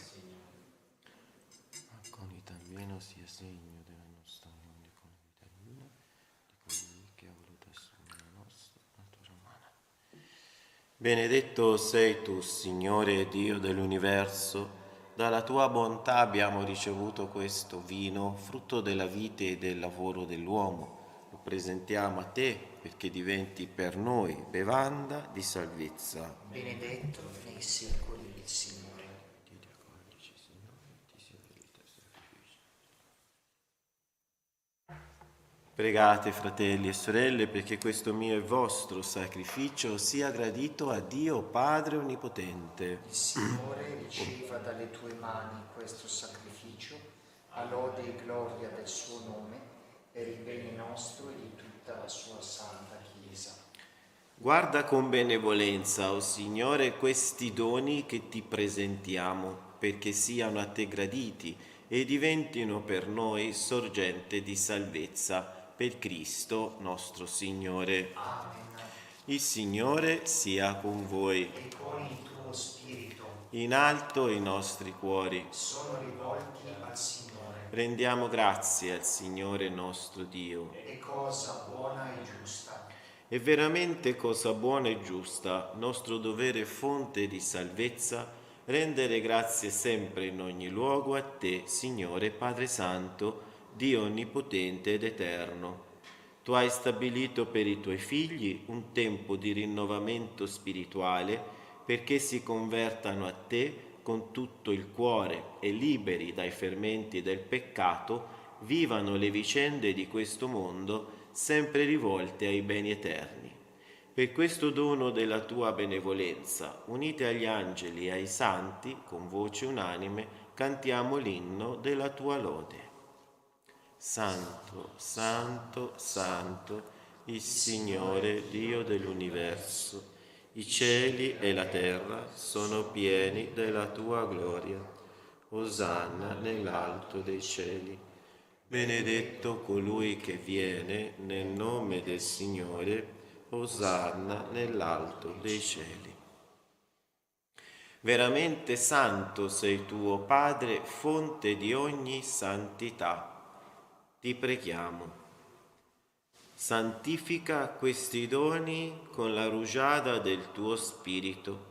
Con i también sia segno della nostra unione con la vita divina, di colui che ha voluto assumere la nostra natura umana. Benedetto sei tu, Signore Dio dell'universo. Dalla tua bontà abbiamo ricevuto questo vino, frutto della vite e del lavoro dell'uomo. Lo presentiamo a te perché diventi per noi bevanda di salvezza. Benedetto nei secoli il Signore. Pregate, fratelli e sorelle, perché questo mio e vostro sacrificio sia gradito a Dio Padre Onnipotente. Il Signore riceva dalle tue mani questo sacrificio, a lode e gloria del suo nome, per il bene nostro e di tutta la sua santa Chiesa. Guarda con benevolenza, o Signore, questi doni che ti presentiamo, perché siano a te graditi e diventino per noi sorgente di salvezza. Per Cristo nostro Signore. Amen. Il Signore sia con voi. E con il tuo spirito. In alto i nostri cuori sono rivolti al Signore. Rendiamo grazie al Signore nostro Dio. È cosa buona e giusta. È veramente cosa buona e giusta, nostro dovere e fonte di salvezza, rendere grazie sempre in ogni luogo a te, Signore Padre Santo, Dio onnipotente ed eterno. Tu hai stabilito per i tuoi figli un tempo di rinnovamento spirituale perché si convertano a te con tutto il cuore e liberi dai fermenti del peccato vivano le vicende di questo mondo sempre rivolte ai beni eterni. Per questo dono della tua benevolenza, unite agli angeli e ai santi, con voce unanime, cantiamo l'inno della tua lode. Santo, santo, santo, il Signore Dio dell'universo. I cieli e la terra sono pieni della tua gloria. Osanna nell'alto dei cieli. Benedetto colui che viene nel nome del Signore. Osanna nell'alto dei cieli. Veramente santo sei tu, o Padre, fonte di ogni santità. Ti preghiamo, santifica questi doni con la rugiada del tuo Spirito,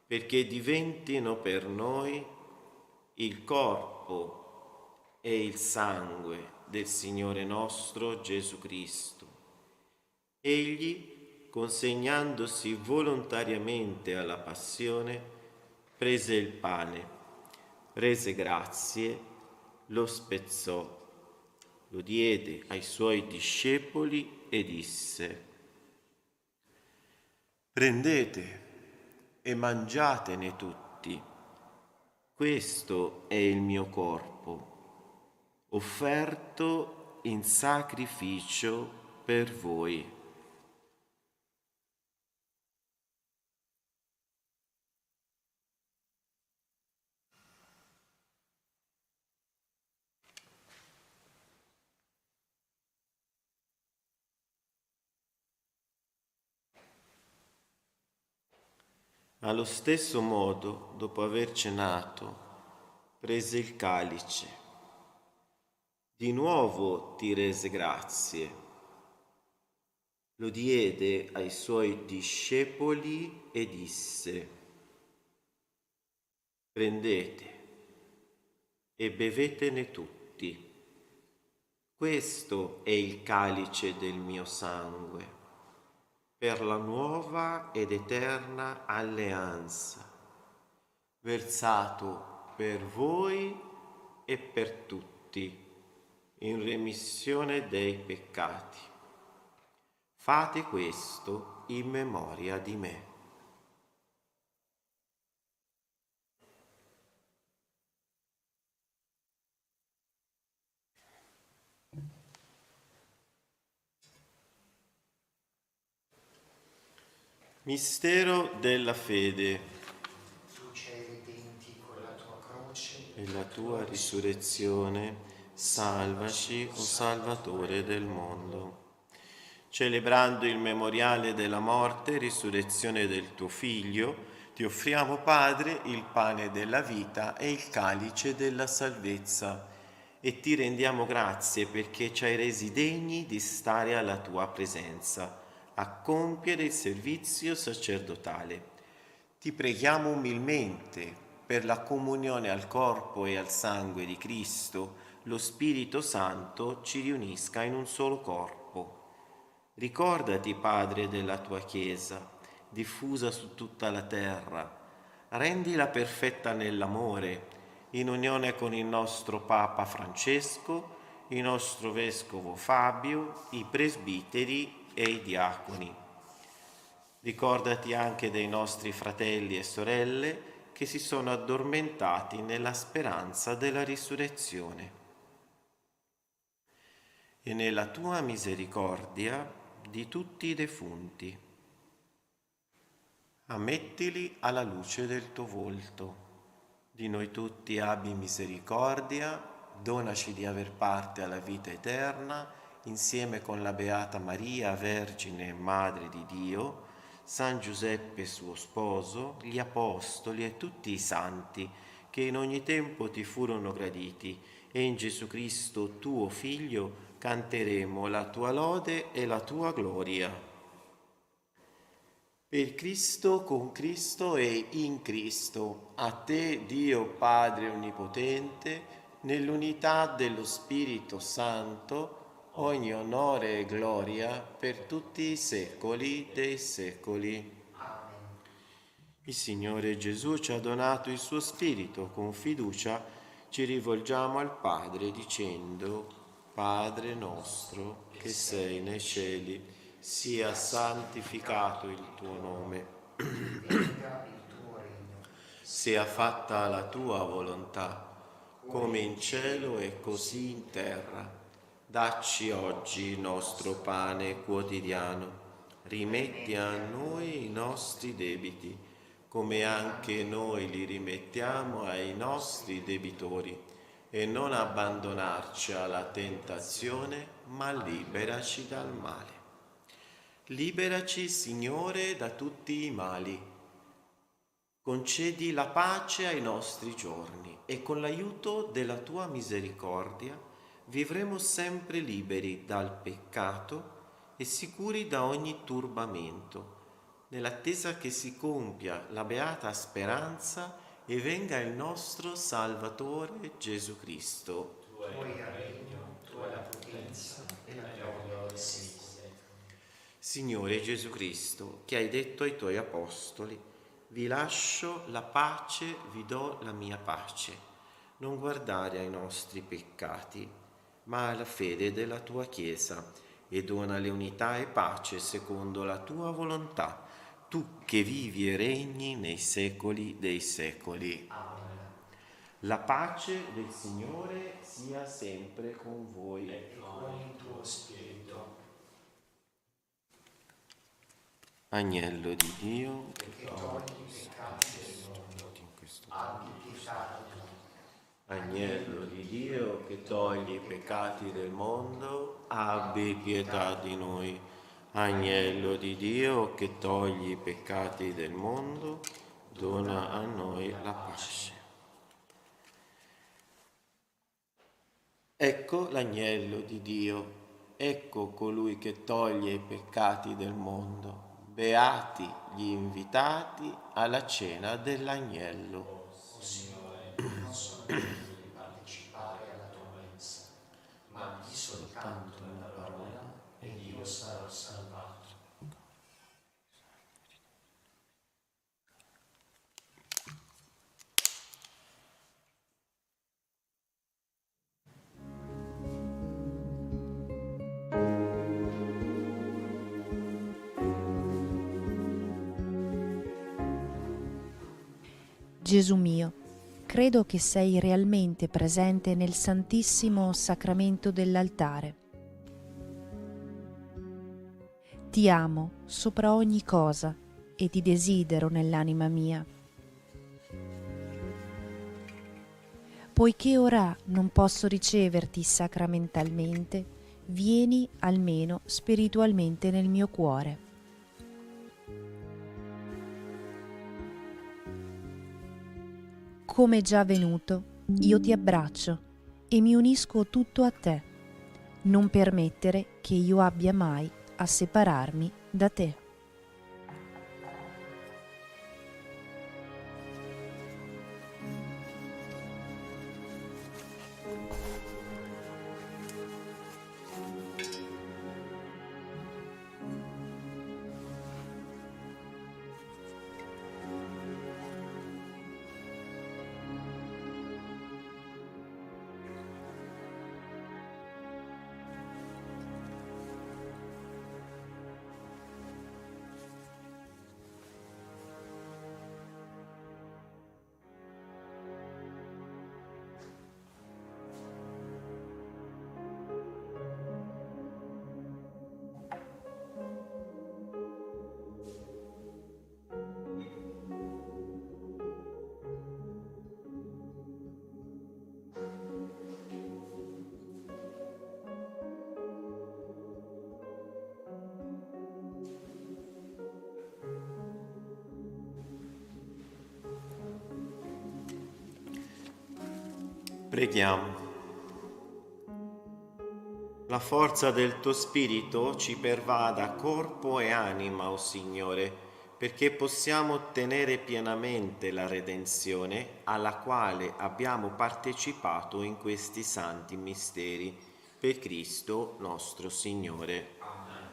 perché diventino per noi il corpo e il sangue del Signore nostro Gesù Cristo. Egli, consegnandosi volontariamente alla passione, prese il pane, rese grazie, lo spezzò, lo diede ai suoi discepoli e disse: prendete e mangiatene tutti, questo è il mio corpo, offerto in sacrificio per voi. Allo stesso modo, dopo aver cenato, prese il calice. Di nuovo ti rese grazie. Lo diede ai suoi discepoli e disse: prendete e bevetene tutti. Questo è il calice del mio sangue, per la nuova ed eterna alleanza, versato per voi e per tutti, in remissione dei peccati. Fate questo in memoria di me. Mistero della fede. Tu ci hai redenti con la tua croce e la tua risurrezione, salvaci, o Salvatore del mondo. Celebrando il memoriale della morte e risurrezione del tuo Figlio, ti offriamo, Padre, il pane della vita e il calice della salvezza, e ti rendiamo grazie perché ci hai resi degni di stare alla tua presenza. a compiere il servizio sacerdotale. Ti preghiamo umilmente per la comunione al corpo e al sangue di Cristo, lo Spirito Santo ci riunisca in un solo corpo. Ricordati, Padre, della tua Chiesa, diffusa su tutta la terra. Rendila perfetta nell'amore, in unione con il nostro Papa Francesco, il nostro Vescovo Fabio, i presbiteri e i diaconi. Ricordati anche dei nostri fratelli e sorelle che si sono addormentati nella speranza della risurrezione. E nella tua misericordia di tutti i defunti. Ammettili alla luce del tuo volto. Di noi tutti abbi misericordia, donaci di aver parte alla vita eterna, insieme con la Beata Maria, Vergine e Madre di Dio, San Giuseppe suo sposo, gli Apostoli e tutti i santi che in ogni tempo ti furono graditi, e in Gesù Cristo, tuo Figlio, canteremo la tua lode e la tua gloria. Per Cristo, con Cristo e in Cristo, a te, Dio Padre Onnipotente, nell'unità dello Spirito Santo, ogni onore e gloria per tutti i secoli dei secoli. Amen. Il Signore Gesù ci ha donato il suo Spirito, con fiducia ci rivolgiamo al Padre dicendo: Padre nostro che sei nei cieli, sia santificato il tuo nome, sia fatta la tua volontà, come in cielo e così in terra. Dacci oggi il nostro pane quotidiano, rimetti a noi i nostri debiti, come anche noi li rimettiamo ai nostri debitori, e non abbandonarci alla tentazione, ma liberaci dal male. Liberaci, Signore, da tutti i mali. Concedi la pace ai nostri giorni e con l'aiuto della tua misericordia vivremo sempre liberi dal peccato e sicuri da ogni turbamento, nell'attesa che si compia la beata speranza e venga il nostro Salvatore Gesù Cristo. Tuo è il regno, tua è la potenza e la gloria sempre. Signore Gesù Cristo, che hai detto ai tuoi apostoli: vi lascio la pace, vi do la mia pace. Non guardare ai nostri peccati, ma alla fede della tua Chiesa, e donale unità e pace secondo la tua volontà, tu che vivi e regni nei secoli dei secoli. Amen. La pace del Signore sia sempre con voi. E con il tuo spirito. Agnello di Dio, che togli i peccati del mondo, abbi pietà di noi. Agnello di Dio che togli i peccati del mondo, abbi pietà di noi. Agnello di Dio che togli i peccati del mondo, dona a noi la pace. Ecco l'agnello di Dio, ecco colui che toglie i peccati del mondo. Beati gli invitati alla cena dell'agnello. O Signore, non sono degno di partecipare alla tua mensa, ma di soltanto una parola ed io sarò salvato. Gesù mio, credo che sei realmente presente nel Santissimo Sacramento dell'altare. Ti amo sopra ogni cosa e ti desidero nell'anima mia. Poiché ora non posso riceverti sacramentalmente, vieni almeno spiritualmente nel mio cuore. Come già venuto, io ti abbraccio e mi unisco tutto a te. Non permettere che io abbia mai a separarmi da te. Preghiamo. La forza del tuo Spirito ci pervada corpo e anima, o Signore, perché possiamo ottenere pienamente la redenzione alla quale abbiamo partecipato in questi santi misteri. Per Cristo nostro Signore. Amen.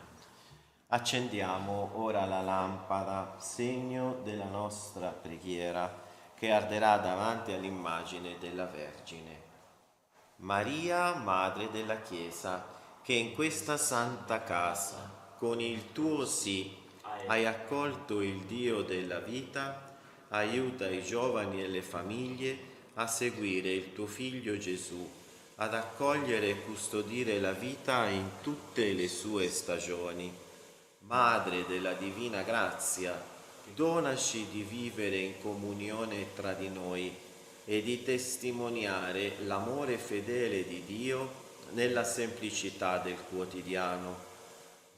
Accendiamo ora la lampada, segno della nostra preghiera, che arderà davanti all'immagine della Vergine. Maria, Madre della Chiesa, che in questa santa casa, con il tuo sì, hai accolto il Dio della vita, aiuta i giovani e le famiglie a seguire il tuo Figlio Gesù, ad accogliere e custodire la vita in tutte le sue stagioni. Madre della Divina Grazia, donaci di vivere in comunione tra di noi e di testimoniare l'amore fedele di Dio nella semplicità del quotidiano.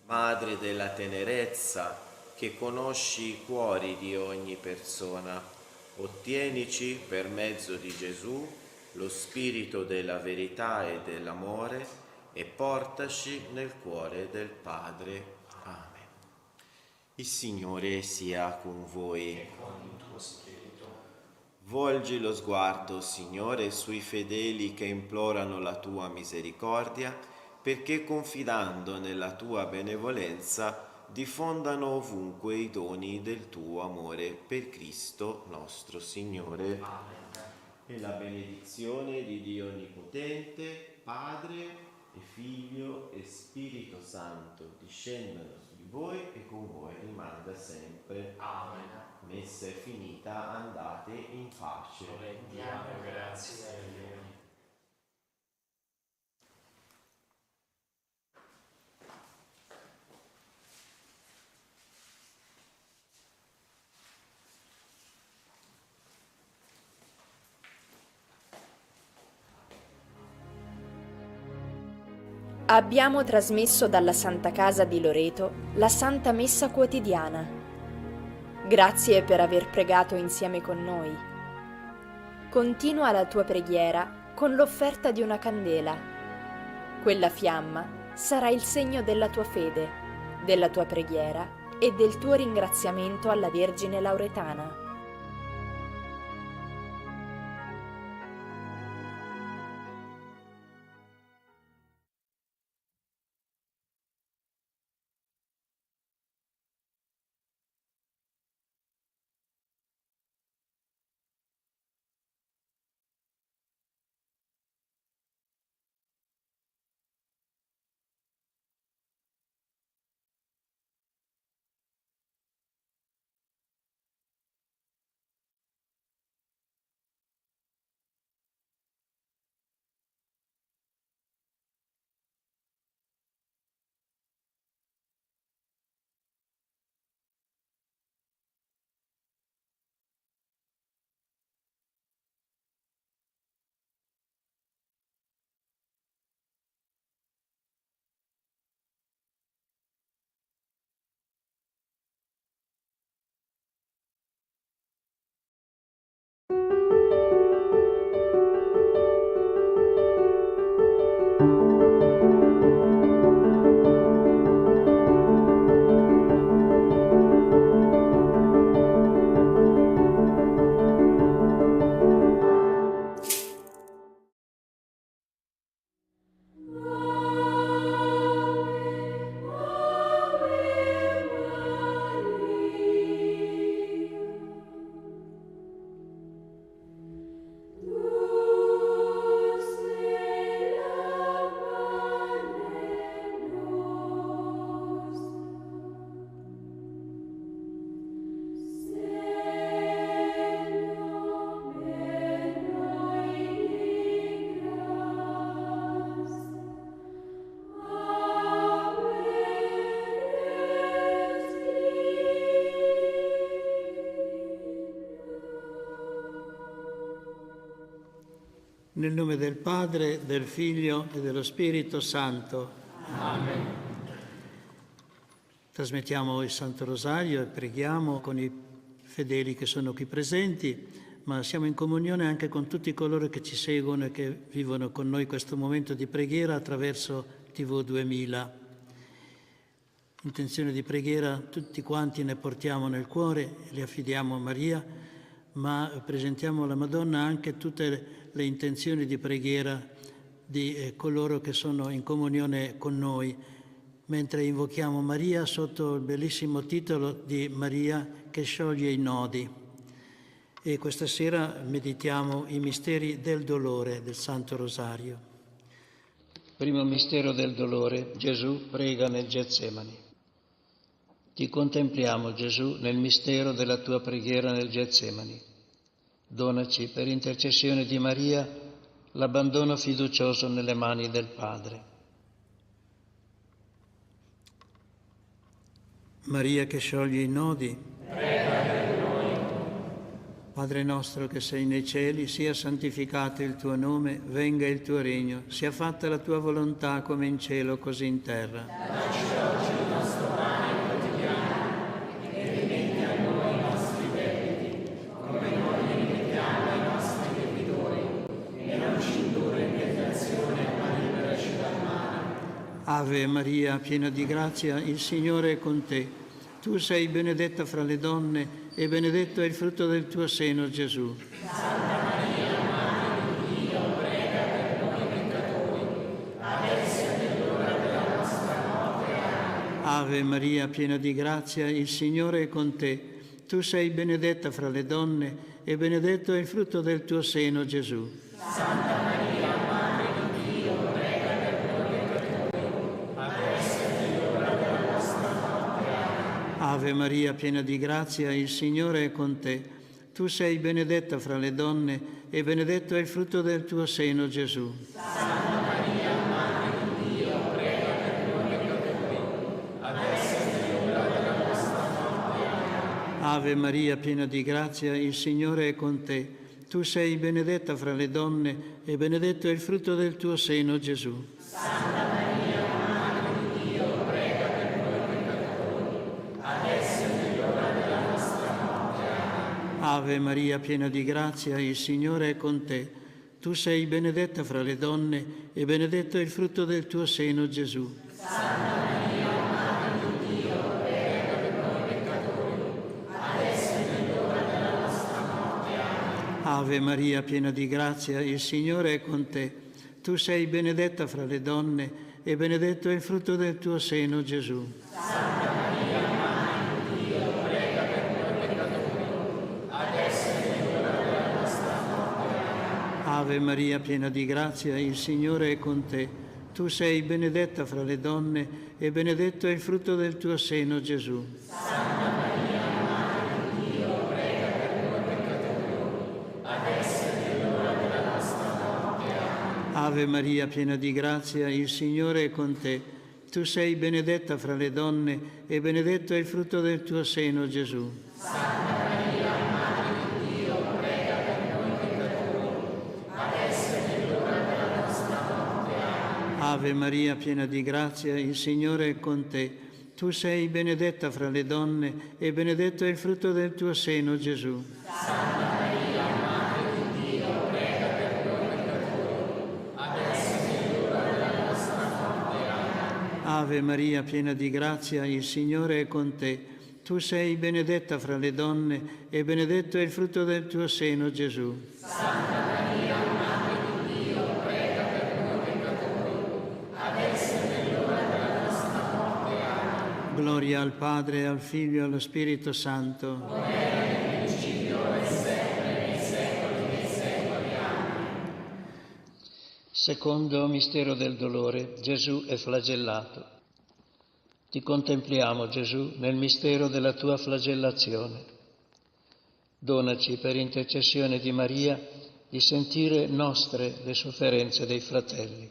Madre della tenerezza, che conosci i cuori di ogni persona, ottienici per mezzo di Gesù lo spirito della verità e dell'amore e portaci nel cuore del Padre. Amen. Il Signore sia con voi. E con il tuo spirito. Volgi lo sguardo, Signore, sui fedeli che implorano la tua misericordia, perché confidando nella tua benevolenza diffondano ovunque i doni del tuo amore per Cristo nostro Signore. Amen. E la benedizione di Dio Onnipotente, Padre e Figlio e Spirito Santo discendano su di voi e con voi rimanga sempre. Amen. Messa è finita, andate in pace. Rendiamo grazie a Dio. Abbiamo trasmesso dalla Santa Casa di Loreto la Santa Messa quotidiana. Grazie per aver pregato insieme con noi. Continua la tua preghiera con l'offerta di una candela. Quella fiamma sarà il segno della tua fede, della tua preghiera e del tuo ringraziamento alla Vergine Lauretana. Nel nome del Padre, del Figlio e dello Spirito Santo. Amen. Trasmettiamo il Santo Rosario e preghiamo con i fedeli che sono qui presenti, ma siamo in comunione anche con tutti coloro che ci seguono e che vivono con noi questo momento di preghiera attraverso TV 2000. Intenzione di preghiera, tutti quanti ne portiamo nel cuore, le affidiamo a Maria, ma presentiamo alla Madonna anche tutte le intenzioni di preghiera di coloro che sono in comunione con noi, mentre invochiamo Maria sotto il bellissimo titolo di Maria che scioglie i nodi. E questa sera meditiamo i misteri del dolore del Santo Rosario. Primo mistero del dolore, Gesù prega nel Getsemani. Ti contempliamo, Gesù, nel mistero della tua preghiera nel Getsemani. Donaci, per intercessione di Maria, l'abbandono fiducioso nelle mani del Padre. Maria che scioglie i nodi, prega per noi. Padre nostro che sei nei cieli, sia santificato il tuo nome, venga il tuo regno, sia fatta la tua volontà come in cielo così in terra. Dacci oggi il nostro pane quotidiano e rimetti a noi i nostri debiti, come noi rimettiamo ai nostri debitori, e non ci indurre in tentazione, ma liberaci dal male. Ave Maria, piena di grazia, il Signore è con te. Tu sei benedetta fra le donne e benedetto è il frutto del tuo seno, Gesù. Santa Maria, Madre di Dio, prega per noi peccatori, adesso è nell'ora della nostra morte. Amen. Ave Maria, piena di grazia, il Signore è con te. Tu sei benedetta fra le donne e benedetto è il frutto del tuo seno, Gesù. Santa Maria, Madre di Dio, prega per noi peccatori, adesso è nell'ora della nostra morte. Amen. Ave Maria, piena di grazia, il Signore è con te. Tu sei benedetta fra le donne e benedetto è il frutto del tuo seno, Gesù. Santa Maria, Madre di Dio, prega per noi peccatori, adesso è nell'ora della nostra morte. Amen. Ave Maria, piena di grazia, il Signore è con te. Tu sei benedetta fra le donne e benedetto è il frutto del tuo seno, Gesù. Santa Maria, Madre di Dio, prega per noi peccatori, adesso è nell'ora della nostra morte. Amen. Ave Maria, piena di grazia, il Signore è con te. Tu sei benedetta fra le donne e benedetto è il frutto del tuo seno, Gesù. Santa Maria, Madre di Dio, prega per noi peccatori, adesso è nell'ora della nostra morte. Amen. Ave Maria, piena di grazia, il Signore è con te. Tu sei benedetta fra le donne e benedetto è il frutto del tuo seno, Gesù. Santa Maria, Madre di Dio, prega per noi peccatori, adesso è nell'ora della nostra morte. Amen. Ave Maria, piena di grazia, il Signore è con te. Tu sei benedetta fra le donne e benedetto è il frutto del tuo seno, Gesù. Santa Maria, Madre di Dio, prega per noi peccatori, adesso è nell'ora della nostra morte. Amen. Ave Maria, piena di grazia, il Signore è con te. Tu sei benedetta fra le donne e benedetto è il frutto del tuo seno, Gesù. Santa Maria, Madre di Dio, prega per noi peccatori, adesso è nell'ora della nostra morte. Amen. Ave Maria, piena di grazia, il Signore è con te. Tu sei benedetta fra le donne e benedetto è il frutto del tuo seno, Gesù. Santa Maria, Madre di Dio, prega per noi peccatori, adesso è nell'ora della nostra morte. Amen. Ave Maria, piena di grazia, il Signore è con te. Tu sei benedetta fra le donne e benedetto è il frutto del tuo seno, Gesù. Santa Maria, Madre di Dio, prega per noi peccatori, adesso è nell'ora della nostra morte. Amen. Gloria al Padre, al Figlio e allo Spirito Santo. Come era nel principio e sempre nei secoli dei secoli. Amen. Secondo mistero del dolore, Gesù è flagellato. Ti contempliamo, Gesù, nel mistero della tua flagellazione. Donaci, per intercessione di Maria, di sentire nostre le sofferenze dei fratelli.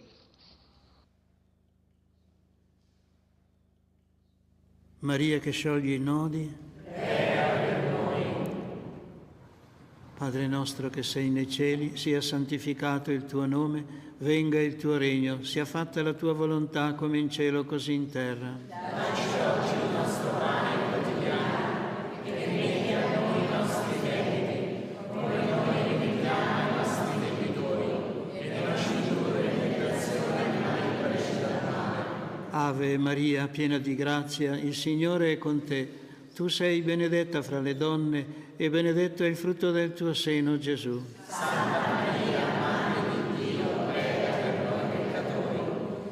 Maria che scioglie i nodi, prega per noi. Padre nostro che sei nei cieli, sia santificato il tuo nome, venga il tuo regno, sia fatta la tua volontà come in cielo così in terra. Dacci oggi il nostro pane quotidiano e rimetti a noi i nostri debiti, come noi rimettiamo ai nostri debitori, e non ci indurre in tentazione, ma liberaci dal male. Ave Maria, piena di grazia, il Signore è con te. Tu sei benedetta fra le donne e benedetto è il frutto del tuo seno, Gesù. Santa Maria, Madre di Dio, prega per noi peccatori,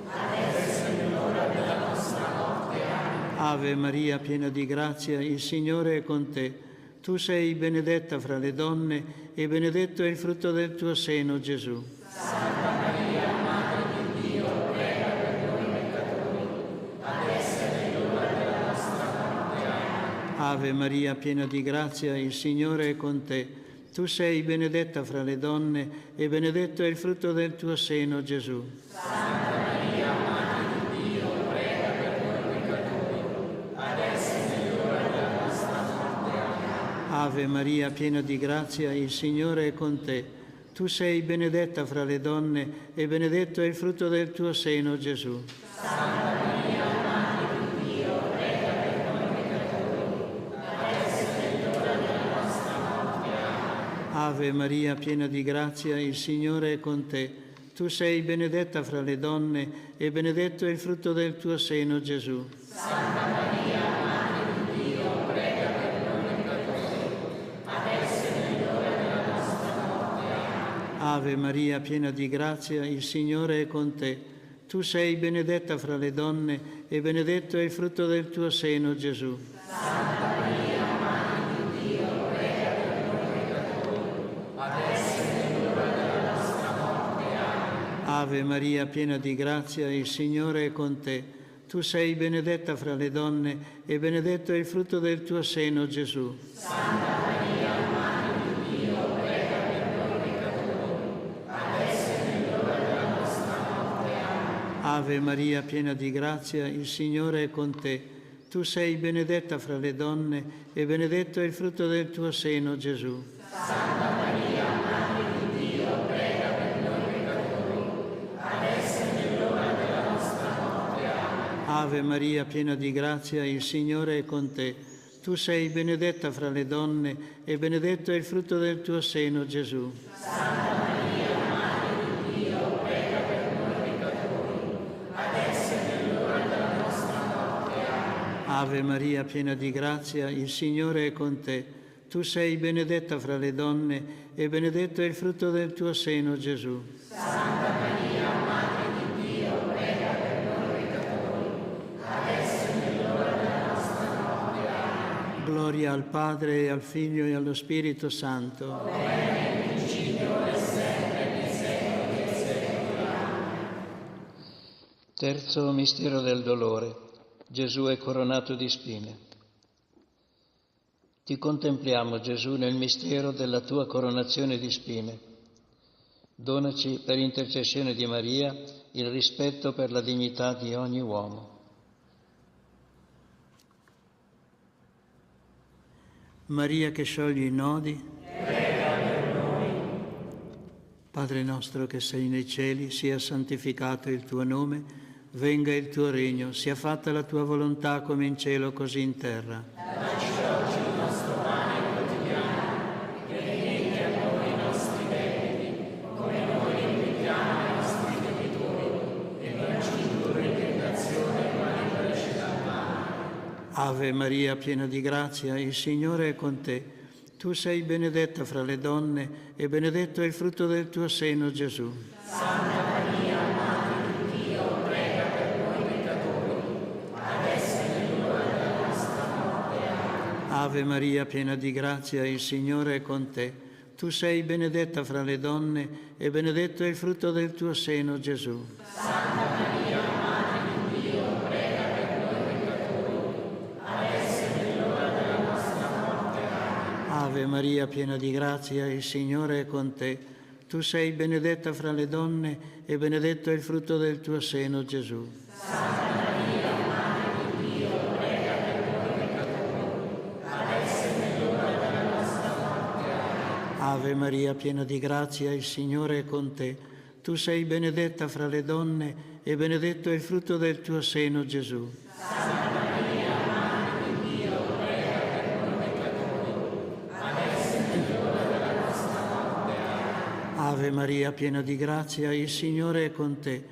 adesso è l'ora della nostra morte. Amen. Ave Maria, piena di grazia, il Signore è con te. Tu sei benedetta fra le donne e benedetto è il frutto del tuo seno, Gesù. Santa Maria, Madre di Dio, prega per noi peccatori, adesso è l'ora della nostra morte. Amen. Ave Maria, piena di grazia, il Signore è con te. Tu sei benedetta fra le donne e benedetto è il frutto del tuo seno, Gesù. Santa Maria, Madre di Dio, prega per noi peccatori, adesso è l'ora della nostra morte. Amen. Ave Maria, piena di grazia, il Signore è con te. Tu sei benedetta fra le donne e benedetto è il frutto del tuo seno, Gesù. Santa Maria, Madre di Dio, prega per noi peccatori, adesso è l'ora della nostra morte. Amen. Ave Maria, piena di grazia, il Signore è con te. Tu sei benedetta fra le donne e benedetto è il frutto del tuo seno, Gesù. Santa Maria, Madre di Dio, prega per noi peccatori, adesso è l'ora della nostra morte. Amen. Ave Maria, piena di grazia, il Signore è con te. Tu sei benedetta fra le donne e benedetto è il frutto del tuo seno, Gesù. Santa Maria, Madre di Dio, prega per noi peccatori, adesso è l'ora della nostra morte. Amen. Ave Maria, piena di grazia, il Signore è con te. Tu sei benedetta fra le donne e benedetto è il frutto del tuo seno, Gesù. Santa Maria, Madre di Dio, prega per noi peccatori, adesso è l'ora della nostra morte. Amen. Ave Maria, piena di grazia, il Signore è con te. Tu sei benedetta fra le donne e benedetto è il frutto del tuo seno, Gesù. Santa Maria, Madre di Dio, prega per noi peccatori, adesso è l'ora della nostra morte. Amen. Ave Maria, piena di grazia, il Signore è con te. Tu sei benedetta fra le donne e benedetto è il frutto del tuo seno, Gesù. Santa Maria, Madre di Dio, prega per noi peccatori, adesso è l'ora della nostra morte. Amen. Ave Maria, piena di grazia, il Signore è con te. Tu sei benedetta fra le donne e benedetto è il frutto del tuo seno, Gesù. Santa Maria, Madre di Dio, prega per noi peccatori, adesso è l'ora della nostra morte. Amen. Gloria al Padre e al Figlio e allo Spirito Santo. Come era nel principio e sempre nei secoli dei secoli. Amen. Terzo mistero del dolore. Gesù è coronato di spine. Ti contempliamo, Gesù, nel mistero della tua coronazione di spine. Donaci, per intercessione di Maria, il rispetto per la dignità di ogni uomo. Maria che scioglie i nodi, prega per noi. Padre nostro che sei nei cieli, sia santificato il tuo nome, venga il tuo regno, sia fatta la tua volontà come in cielo così in terra. Dacci oggi il nostro pane quotidiano e rimetti a noi i nostri debiti, come noi rimettiamo ai nostri debitori, e non ci indurre in tentazione, ma liberaci dal male. Ave Maria, piena di grazia, il Signore è con te. Tu sei benedetta fra le donne e benedetto è il frutto del tuo seno, Gesù. Santa Maria, Madre di Dio, prega per noi peccatori, adesso è l'ora della nostra morte. Amen. Ave Maria, piena di grazia, il Signore è con te. Tu sei benedetta fra le donne e benedetto è il frutto del tuo seno, Gesù. Santa Maria, Madre di Dio, prega per noi peccatori, adesso è l'ora della nostra morte. Amen. Ave Maria, piena di grazia, il Signore è con te. Tu sei benedetta fra le donne e benedetto è il frutto del tuo seno, Gesù. Santa Maria, Madre di Dio, prega per noi peccatori, adesso è l'ora della nostra morte. Amen. Ave Maria, piena di grazia, il Signore è con te. Tu sei benedetta fra le donne e benedetto è il frutto del tuo seno, Gesù. Santa Maria, Madre di Dio, prega per noi peccatori, adesso è l'ora della nostra morte. Amen. Ave Maria, piena di grazia, il Signore è con te.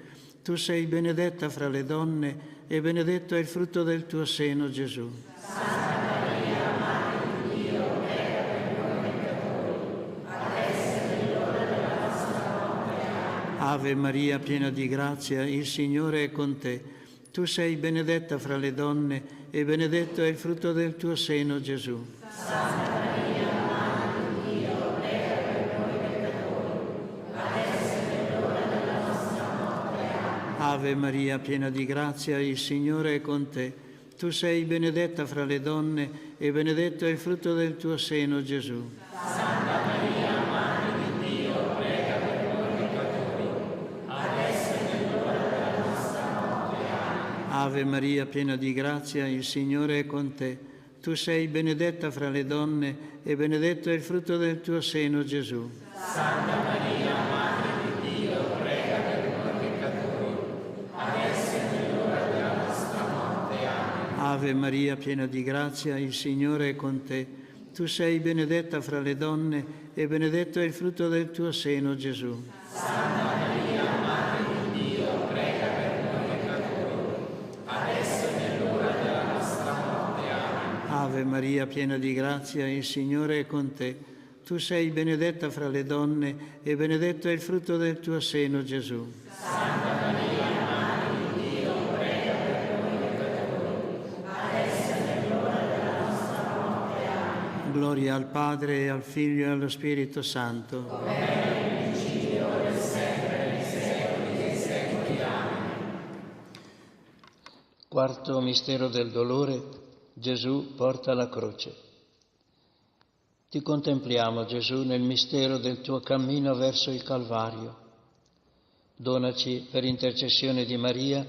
Tu sei benedetta fra le donne e benedetto è il frutto del tuo seno, Gesù. Santa Maria, Madre di Dio, prega per noi peccatori, adesso è l'ora della nostra morte. Amen. Ave Maria, piena di grazia, il Signore è con te. Tu sei benedetta fra le donne e benedetto è il frutto del tuo seno, Gesù. Santa Maria, Madre di Dio, prega per noi peccatori, adesso è l'ora della nostra morte. Amen. Ave Maria, piena di grazia, il Signore è con te. Tu sei benedetta fra le donne e benedetto è il frutto del tuo seno, Gesù. Santa Maria, Madre di Dio, prega per noi peccatori, adesso è l'ora della nostra morte. Amen. Ave Maria, piena di grazia, il Signore è con te. Tu sei benedetta fra le donne e benedetto è il frutto del tuo seno, Gesù. Santa Maria, Madre di Dio, prega per noi peccatori, adesso è l'ora della nostra morte. Amen. Ave Maria, piena di grazia, il Signore è con te. Tu sei benedetta fra le donne e benedetto è il frutto del tuo seno, Gesù. Santa Maria, Madre di Dio, prega per noi peccatori, adesso è l'ora della nostra morte. Amen. Ave Maria, piena di grazia, il Signore è con te. Tu sei benedetta fra le donne e benedetto è il frutto del tuo seno, Gesù. Santa Maria, Madre di Dio, prega per noi peccatori, adesso è l'ora della nostra morte. Amen. Gloria al Padre, e al Figlio e allo Spirito Santo. Come era nel principio, ora e sempre, nei secoli dei secoli. Amen. Quarto mistero del dolore, Gesù porta la croce. Ti contempliamo, Gesù, nel mistero del tuo cammino verso il Calvario. Donaci, per intercessione di Maria,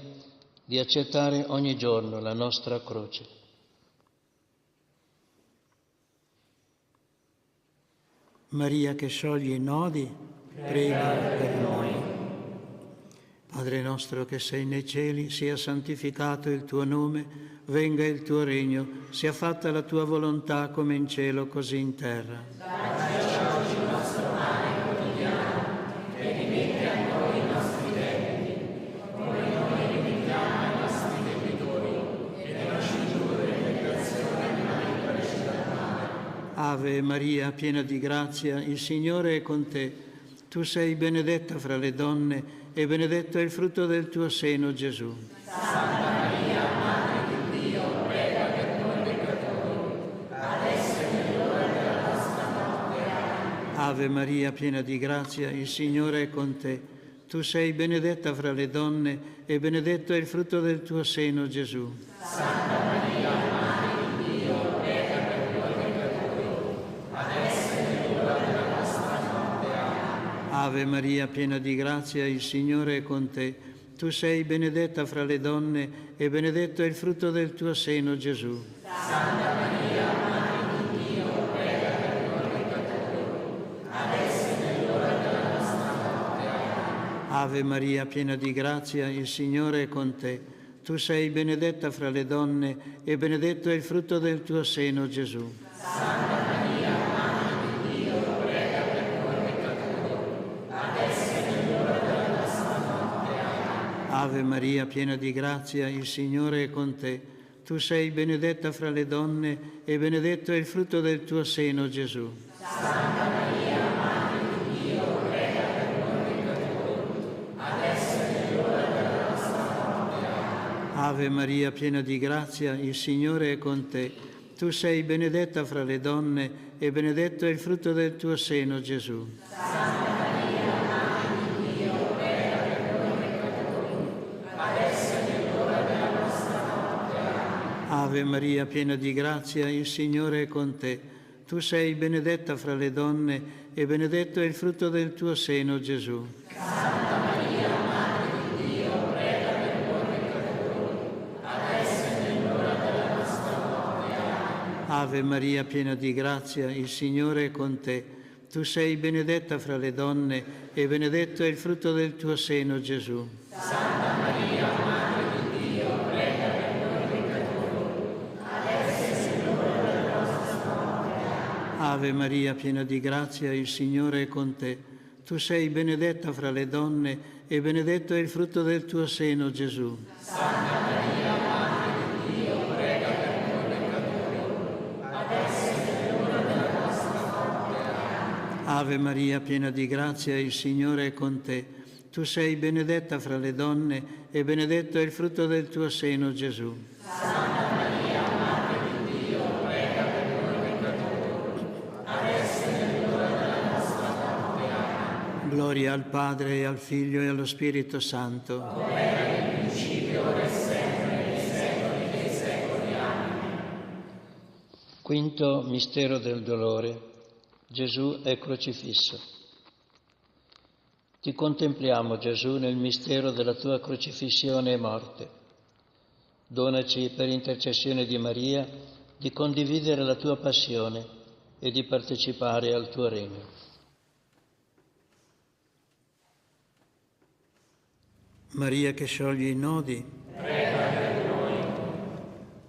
di accettare ogni giorno la nostra croce. Maria che scioglie i nodi, prega per noi. Padre nostro che sei nei cieli, sia santificato il tuo nome, venga il tuo regno, sia fatta la tua volontà come in cielo così in terra. Dacci oggi il nostro pane quotidiano, e rimetti a noi i nostri debiti, come noi rimettiamo ai nostri debitori, e non ci indurre in tentazione, ma liberaci dal male. Ave Maria, piena di grazia, il Signore è con te. Tu sei benedetta fra le donne e benedetto è il frutto del tuo seno, Gesù. Santa Maria, Madre di Dio, prega per noi peccatori, adesso è l'ora della nostra morte. Amen. Ave Maria, piena di grazia, il Signore è con te. Tu sei benedetta fra le donne e benedetto è il frutto del tuo seno, Gesù. Santa Maria, Madre di Dio, prega per noi peccatori, adesso è l'ora della nostra morte. Amen. Ave Maria, piena di grazia, il Signore è con te. Tu sei benedetta fra le donne e benedetto è il frutto del tuo seno, Gesù. Santa Maria, Madre di Dio, prega per noi peccatori, adesso è l'ora della nostra morte. Amen. Ave Maria, piena di grazia, il Signore è con te. Tu sei benedetta fra le donne e benedetto è il frutto del tuo seno, Gesù. Santa Maria, Madre di Dio, prega per noi peccatori, adesso è l'ora della nostra morte. Amen. Ave Maria, piena di grazia, il Signore è con te. Tu sei benedetta fra le donne e benedetto è il frutto del tuo seno, Gesù. Santa Maria, Madre di Dio, prega per noi peccatori, adesso è l'ora della nostra morte. Amen. Ave Maria, piena di grazia, il Signore è con te. Tu sei benedetta fra le donne e benedetto è il frutto del tuo seno, Gesù. Santa Maria, Madre di Dio, prega per noi peccatori, adesso è l'ora della nostra morte. Amen. Ave Maria, piena di grazia, il Signore è con te. Tu sei benedetta fra le donne e benedetto è il frutto del tuo seno, Gesù. Santa Maria, Madre di Dio, prega per noi peccatori, adesso è l'ora della nostra morte. Amen. Ave Maria, piena di grazia, il Signore è con te. Tu sei benedetta fra le donne e benedetto è il frutto del tuo seno, Gesù. Santa Maria, Madre di Dio, prega per noi peccatori, adesso è l'ora della nostra morte. Ave Maria, piena di grazia, il Signore è con te. Tu sei benedetta fra le donne e benedetto è il frutto del tuo seno, Gesù. Santa Maria, Madre di Dio, prega per noi peccatori, adesso è l'ora della nostra morte. Ave Maria, piena di grazia, il Signore è con te. Tu sei benedetta fra le donne e benedetto è il frutto del tuo seno, Gesù. Santa Maria, Madre di Dio, prega per noi peccatori, adesso è l'ora della nostra morte. Amen. Gloria al Padre, e al Figlio, e allo Spirito Santo. Come era nel principio, ora e sempre, nei secoli dei secoli. Amen. Quinto mistero del dolore. Gesù è crocifisso. Ti contempliamo, Gesù, nel mistero della tua crocifissione e morte. Donaci, per intercessione di Maria, di condividere la tua passione e di partecipare al tuo regno. Maria che scioglie i nodi, prega per noi.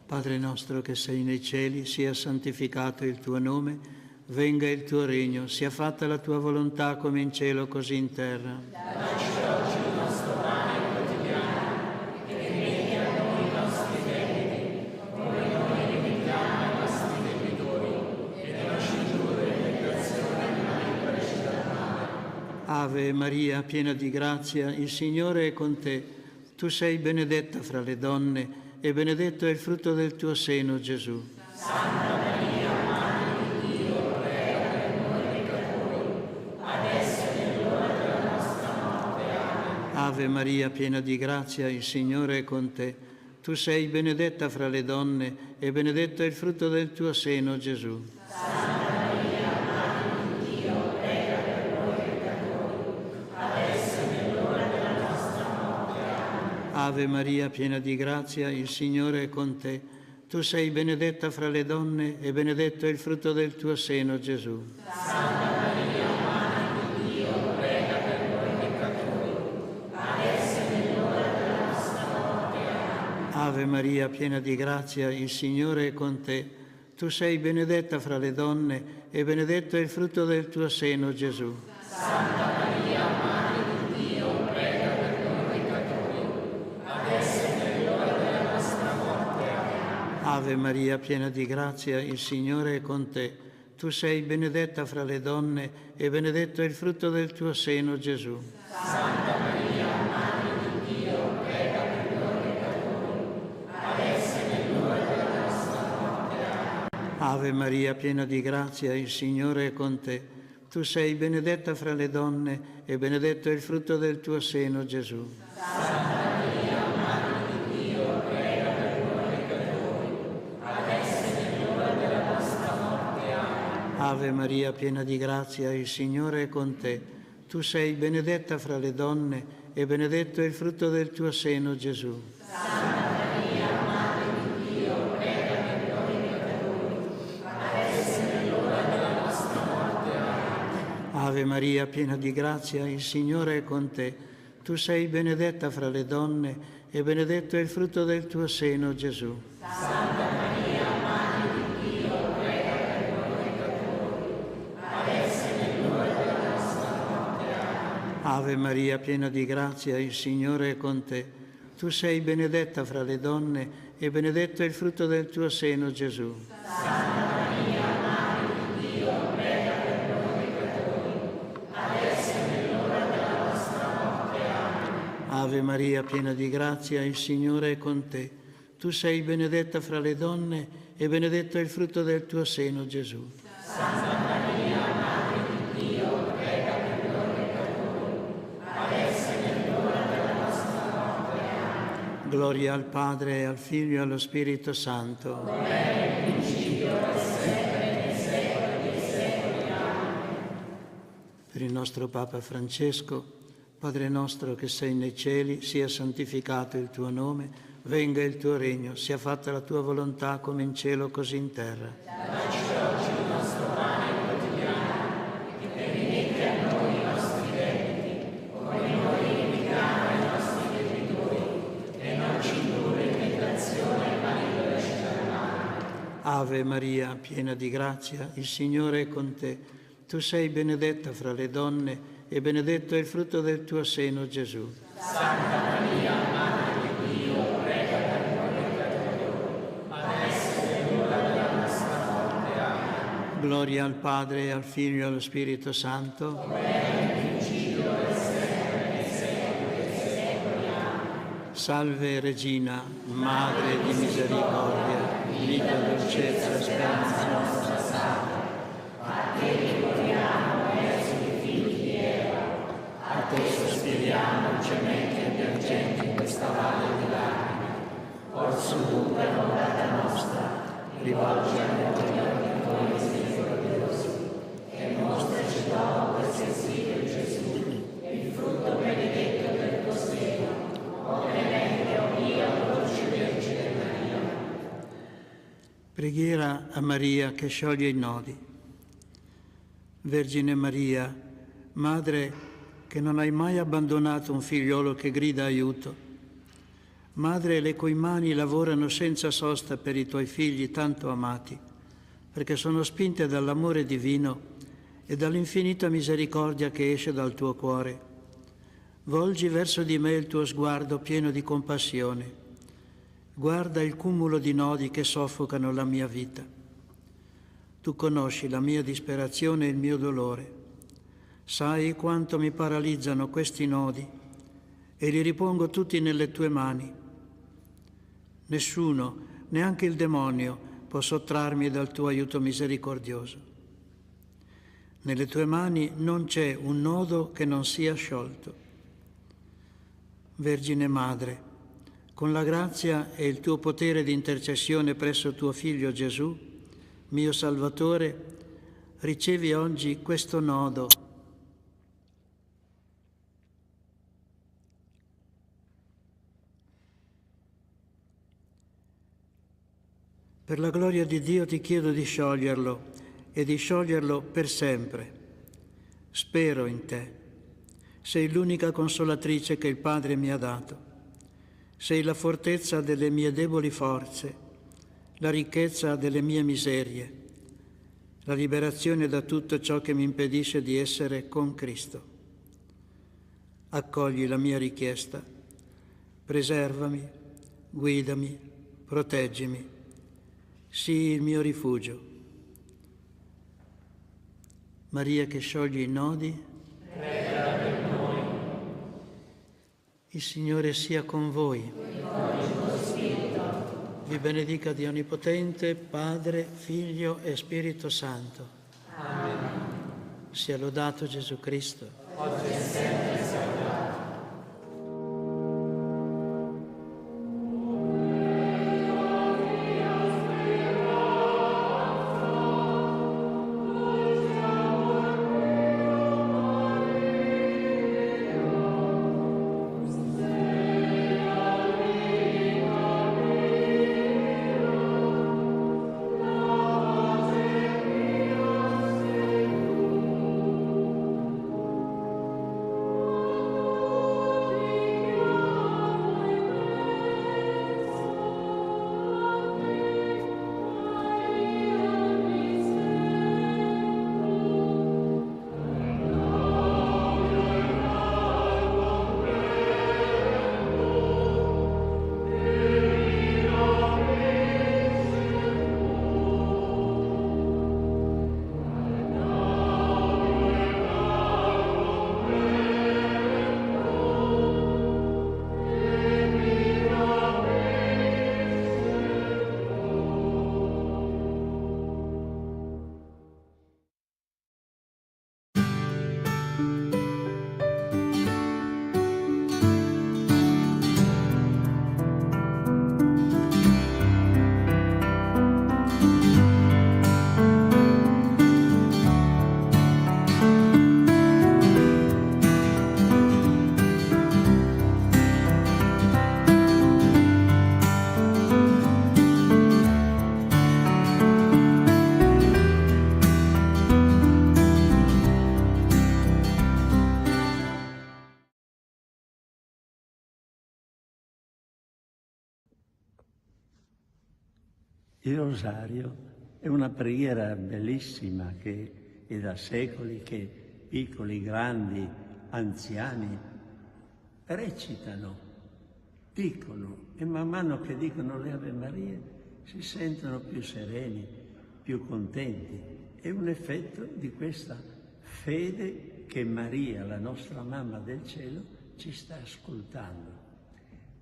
Padre nostro che sei nei cieli, sia santificato il tuo nome, venga il tuo regno, sia fatta la tua volontà come in cielo così in terra. Dacci oggi il nostro pane quotidiano e rimetti a noi i nostri debiti, come noi rimettiamo ai nostri debitori, e non ci indurre in tentazione, ma liberaci dal male. Ave Maria, piena di grazia, il Signore è con te. Tu sei benedetta fra le donne e benedetto è il frutto del tuo seno, Gesù. Santa Maria, Madre di Dio, prega per noi peccatori, adesso è l'ora della nostra morte. Amen. Ave Maria, piena di grazia, il Signore è con te. Tu sei benedetta fra le donne e benedetto è il frutto del tuo seno, Gesù. Santa Maria, Madre di Dio, prega per noi peccatori, adesso è l'ora della nostra morte. Amen. Ave Maria, piena di grazia, il Signore è con te. Tu sei benedetta fra le donne e benedetto è il frutto del tuo seno, Gesù. Santa Maria, Madre di Dio, prega per noi peccatori, adesso è l'ora della nostra morte. Amen. Ave Maria, piena di grazia, il Signore è con te. Tu sei benedetta fra le donne e benedetto è il frutto del tuo seno, Gesù. Santa Maria, Madre di Dio, prega per noi peccatori, adesso è l'ora della nostra morte. Amen. Ave Maria, piena di grazia, il Signore è con te. Tu sei benedetta fra le donne e benedetto è il frutto del tuo seno, Gesù. Santa Maria, Madre di Dio, prega per noi peccatori, adesso è l'ora della nostra morte. Amen. Ave Maria, piena di grazia, il Signore è con te. Tu sei benedetta fra le donne e benedetto è il frutto del tuo seno, Gesù. Santa Maria, Madre di Dio, prega per noi peccatori, adesso è l'ora della nostra morte. Amen. Ave Maria, piena di grazia, il Signore è con te. Tu sei benedetta fra le donne e benedetto è il frutto del tuo seno, Gesù. Santa Maria, Madre di Dio, prega per noi peccatori, adesso è l'ora della nostra morte. Amen. Ave Maria, piena di grazia, il Signore è con te. Tu sei benedetta fra le donne e benedetto è il frutto del tuo seno, Gesù. Santa Maria, Madre di Dio, prega per noi peccatori, adesso è l'ora della nostra morte. Amen. Ave Maria, piena di grazia, il Signore è con te. Tu sei benedetta fra le donne e benedetto è il frutto del tuo seno, Gesù. Santa Maria, Madre di Dio, prega per noi peccatori, adesso è l'ora della nostra morte. Amen. Ave Maria, piena di grazia, il Signore è con te. Tu sei benedetta fra le donne e benedetto è il frutto del tuo seno, Gesù. Santa Maria, Madre di Dio, prega per noi peccatori, adesso è l'ora della nostra morte. Amen. Gloria al Padre, e al Figlio e allo Spirito Santo. Come era nel principio, ora e sempre, nei secoli dei secoli. Amen. Per il nostro Papa Francesco, Padre nostro che sei nei cieli, sia santificato il tuo nome, venga il tuo regno, sia fatta la tua volontà come in cielo così in terra. Dacci oggi il nostro pane quotidiano, e Ave Maria, piena di grazia, il Signore è con te. Tu sei benedetta fra le donne e benedetto è il frutto del tuo seno, Gesù. Santa Maria, Madre di Dio, prega per noi peccatori, adesso è l'ora della nostra morte. Amen. Gloria al Padre, e al Figlio e allo Spirito Santo. Come era in principio, ora e sempre, nei secoli dei secoli. Amen. Salve Regina, Madre di misericordia, vita, dolcezza, speranza nostra salve. A te ricordiamo, esuli figli di Eva, a te sospiriamo, gementi e piangenti in questa valle di lacrime. Orso dunque, l'ora nostra, rivolgi a noi gli tuoi misericordiosi, e mostraci dopo quel Figlio Gesù, il frutto benedetto del tuo seno, o clemente, o mia, o dolce Vergine Maria. Preghiera a Maria che scioglie i nodi. Vergine Maria, Madre che non hai mai abbandonato un figliolo che grida aiuto, Madre le cui mani lavorano senza sosta per i tuoi figli tanto amati, perché sono spinte dall'amore divino e dall'infinita misericordia che esce dal tuo cuore. Volgi verso di me il tuo sguardo pieno di compassione. Guarda il cumulo di nodi che soffocano la mia vita. Tu conosci la mia disperazione e il mio dolore. Sai quanto mi paralizzano questi nodi e li ripongo tutti nelle tue mani. Nessuno, neanche il demonio, può sottrarmi dal tuo aiuto misericordioso. Nelle tue mani non c'è un nodo che non sia sciolto. Vergine Madre, con la grazia e il tuo potere di intercessione presso tuo Figlio Gesù, mio Salvatore, ricevi oggi questo nodo. Per la gloria di Dio ti chiedo di scioglierlo e di scioglierlo per sempre. Spero in te. Sei l'unica consolatrice che il Padre mi ha dato. Sei la fortezza delle mie deboli forze, la ricchezza delle mie miserie, la liberazione da tutto ciò che mi impedisce di essere con Cristo. Accogli la mia richiesta, preservami, guidami, proteggimi, sii il mio rifugio. Maria che scioglie i nodi, prega per noi. Il Signore sia con voi. Vi benedica Dio Onnipotente, Padre, Figlio e Spirito Santo. Amen. Sia lodato Gesù Cristo. Oggi e sempre sia lodato. Il rosario È una preghiera bellissima che è da secoli che piccoli, grandi, anziani recitano, dicono, e man mano che dicono le Ave Marie si sentono più sereni, più contenti. È un effetto di questa fede che Maria, la nostra mamma del cielo, ci sta ascoltando.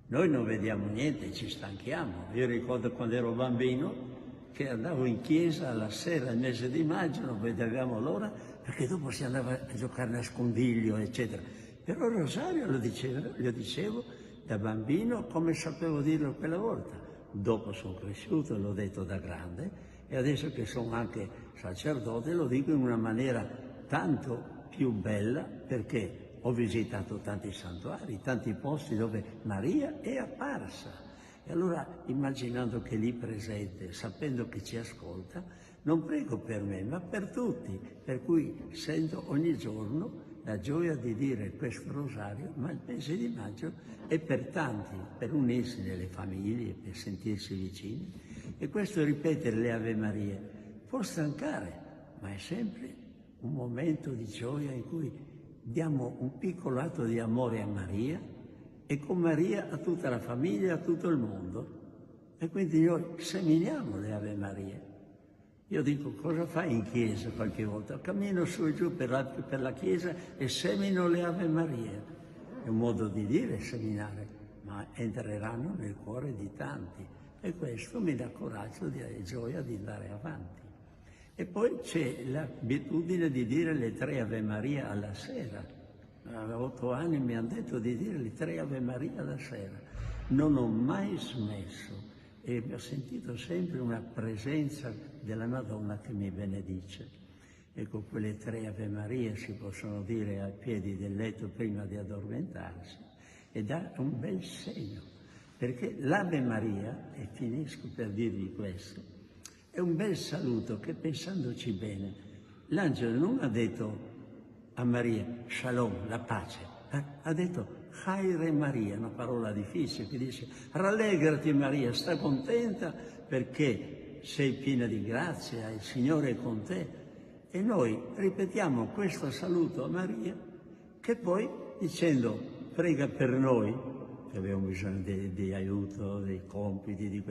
Noi non vediamo niente, ci stanchiamo. Io ricordo quando ero bambino che andavo in chiesa alla sera, il mese di maggio, non vedevamo l'ora, perché dopo si andava a giocare a nascondiglio, eccetera. Però il rosario lo dicevo da bambino come sapevo dirlo quella volta. Dopo sono cresciuto, l'ho detto da grande, e adesso che sono anche sacerdote lo dico in una maniera tanto più bella, perché ho visitato tanti santuari, tanti posti dove Maria è apparsa. E allora, immaginando che è lì presente, sapendo che ci ascolta, non prego per me, ma per tutti, per cui sento ogni giorno la gioia di dire questo rosario, ma il mese di maggio è per tanti, per unirsi nelle famiglie, per sentirsi vicini. E questo ripetere le Ave Marie può stancare, ma è sempre un momento di gioia in cui diamo un piccolo atto di amore a Maria, e con Maria a tutta la famiglia, a tutto il mondo. E quindi noi seminiamo le Ave Marie. Io dico, cosa fai in chiesa qualche volta? Cammino su e giù per la chiesa e semino le Ave Marie. È un modo di dire seminare, ma entreranno nel cuore di tanti. E questo mi dà coraggio e gioia di andare avanti. E poi c'è l'abitudine di dire le 3 Ave Maria alla sera. A 8 anni mi hanno detto di dire le 3 Ave Maria alla sera. Non ho mai smesso e ho sentito sempre una presenza della Madonna che mi benedice. Ecco, quelle 3 Ave Maria si possono dire ai piedi del letto prima di addormentarsi e dà un bel segno, perché l'Ave Maria, e finisco per dirvi questo, è un bel saluto che, pensandoci bene, l'angelo non ha detto a Maria, Shalom, la pace. Ha detto, Chaire Maria, una parola difficile che dice, rallegrati Maria, sta contenta perché sei piena di grazia, il Signore è con te. E noi ripetiamo questo saluto a Maria, che poi, dicendo, prega per noi, che abbiamo bisogno di aiuto, dei compiti,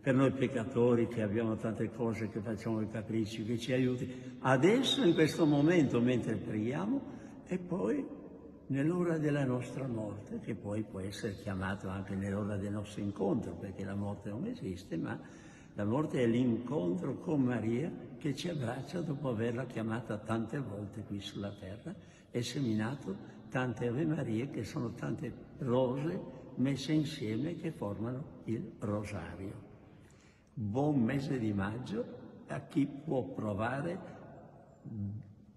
per noi peccatori che abbiamo tante cose, che facciamo i capricci, che ci aiuti adesso, in questo momento, mentre preghiamo, e poi nell'ora della nostra morte, che poi può essere chiamato anche nell'ora del nostro incontro, perché la morte non esiste, ma la morte è l'incontro con Maria che ci abbraccia dopo averla chiamata tante volte qui sulla terra e seminato tante Ave Marie, che sono tante rose messe insieme che formano il rosario. Buon mese di maggio a chi può provare,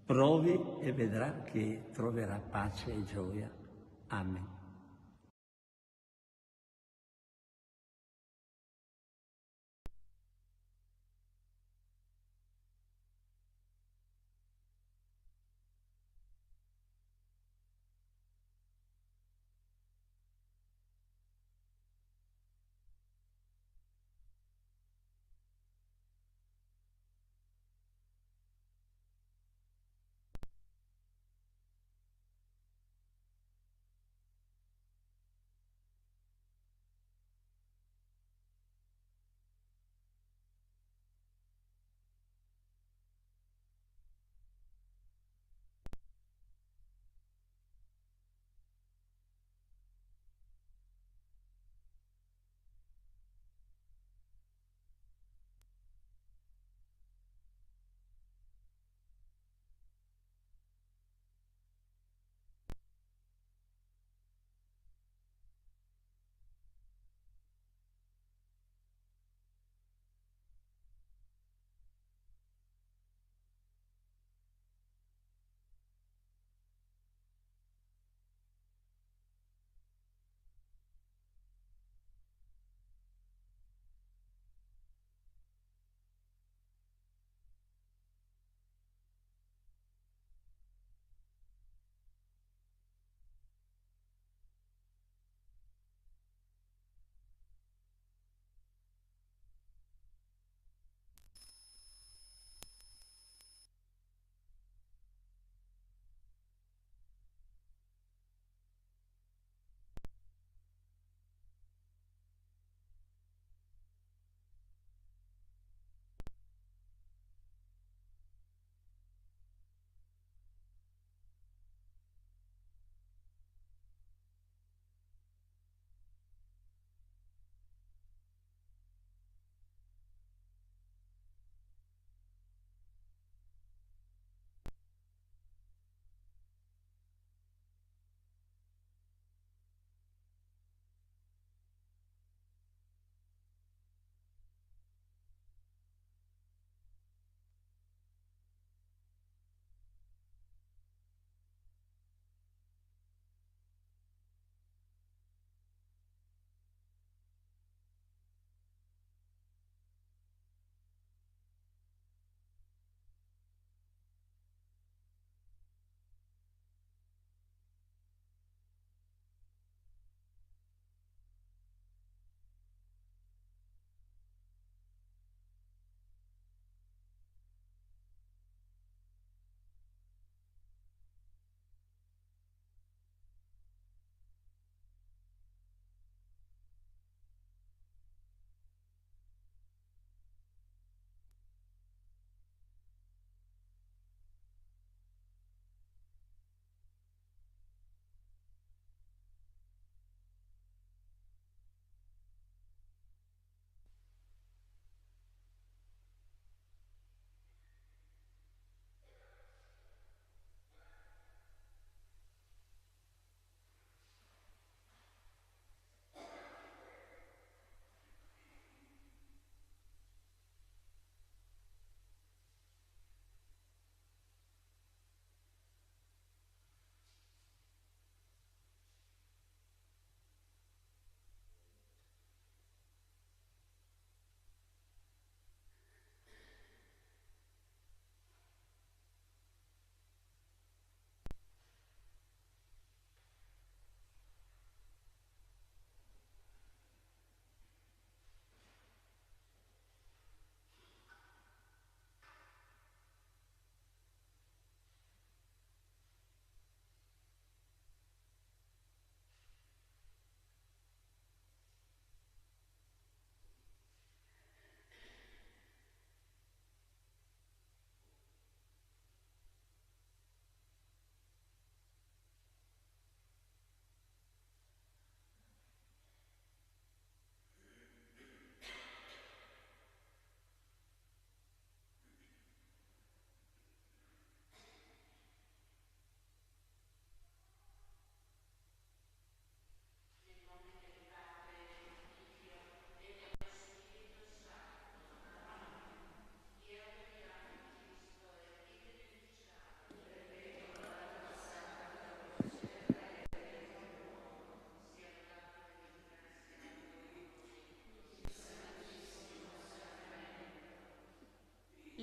provi e vedrà che troverà pace e gioia. Amen.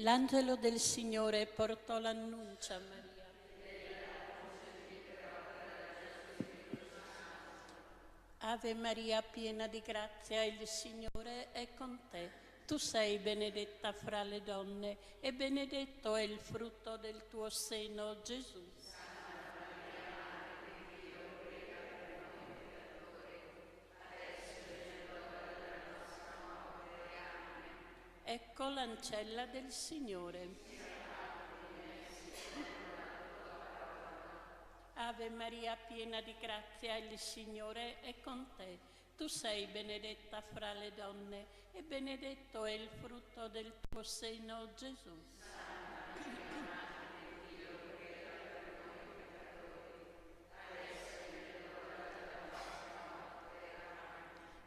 L'angelo del Signore portò l'annuncio a Maria. Ave Maria, piena di grazia, il Signore è con te. Tu sei benedetta fra le donne e benedetto è il frutto del tuo seno, Gesù. Ecco l'ancella del Signore. Ave Maria, piena di grazia, il Signore è con te. Tu sei benedetta fra le donne e benedetto è il frutto del tuo seno, Gesù.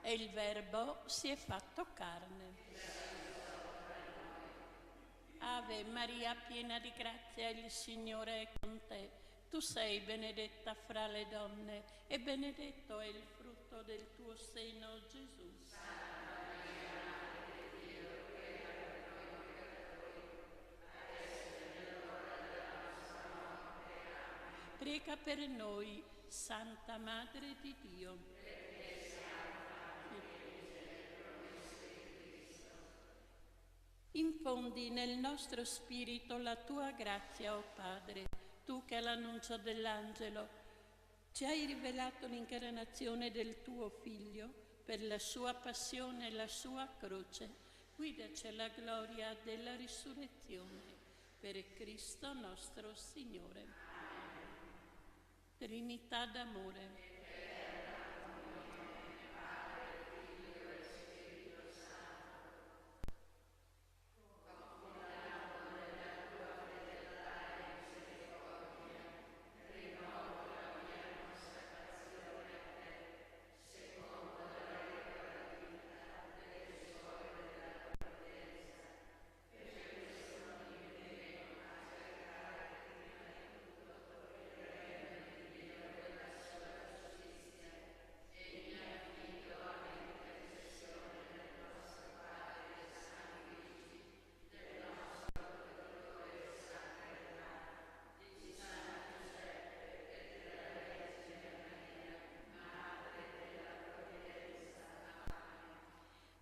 E il Verbo si è fatto carne. Ave Maria, piena di grazia, il Signore è con te. Tu sei benedetta fra le donne e benedetto è il frutto del tuo seno, Gesù. Prega per noi, Santa Madre di Dio. Infondi nel nostro spirito la tua grazia, o Padre. Tu che all'annuncio dell'angelo ci hai rivelato l'incarnazione del tuo Figlio per la sua passione e la sua croce, guidaci alla gloria della risurrezione per Cristo nostro Signore. Trinità d'amore.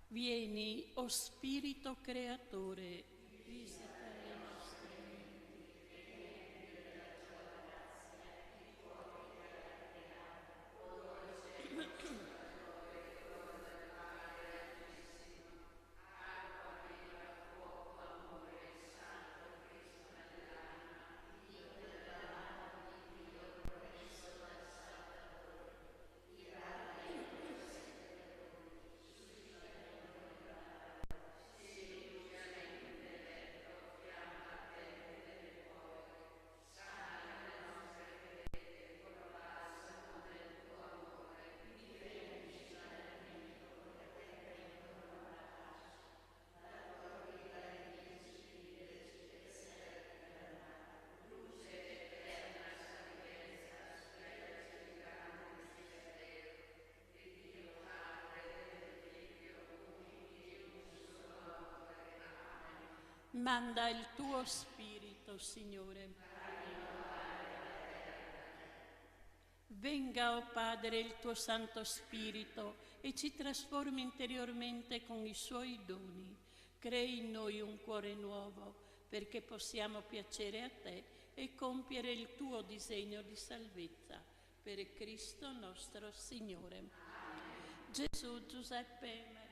Vieni, o Spirito Creatore, visita le nostre menti e riempi della tua grazia i cuori della creatura. O dolce Consolatore, fuoco del mare altissimo, acqua viva, fuoco, amore, santo Cristo nell'anima, Dio dell'amato di Dio, promesso dal Salvatore, tirate Manda il tuo Spirito, Signore. Venga, o Padre, il tuo Santo Spirito e ci trasformi interiormente con i suoi doni. Crei in noi un cuore nuovo perché possiamo piacere a te e compiere il tuo disegno di salvezza. Per Cristo nostro Signore. Gesù, Giuseppe e Maria.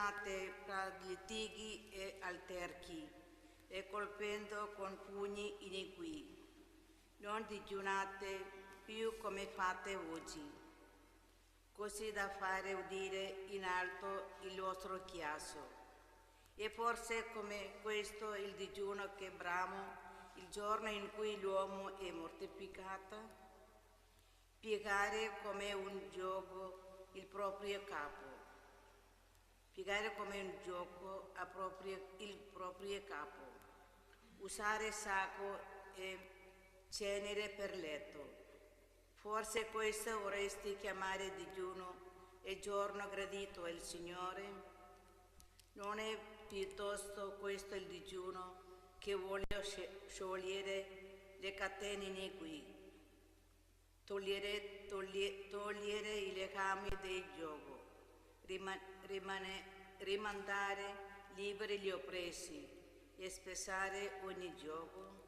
digiunate tra litighi e alterchi e colpendo con pugni iniqui. Non digiunate più come fate oggi, così da fare udire in alto il vostro chiasso. E forse come questo il digiuno che bramo il giorno in cui l'uomo è mortificato? Piegare come un gioco il proprio capo. Piegare come un gioco il proprio capo. Usare sacco e cenere per letto. Forse questo vorresti chiamare digiuno e giorno gradito al Signore? Non è piuttosto questo il digiuno che vuole sciogliere le catene iniqui, togliere i legami del gioco, rimandare liberi gli oppressi e spezzare ogni gioco?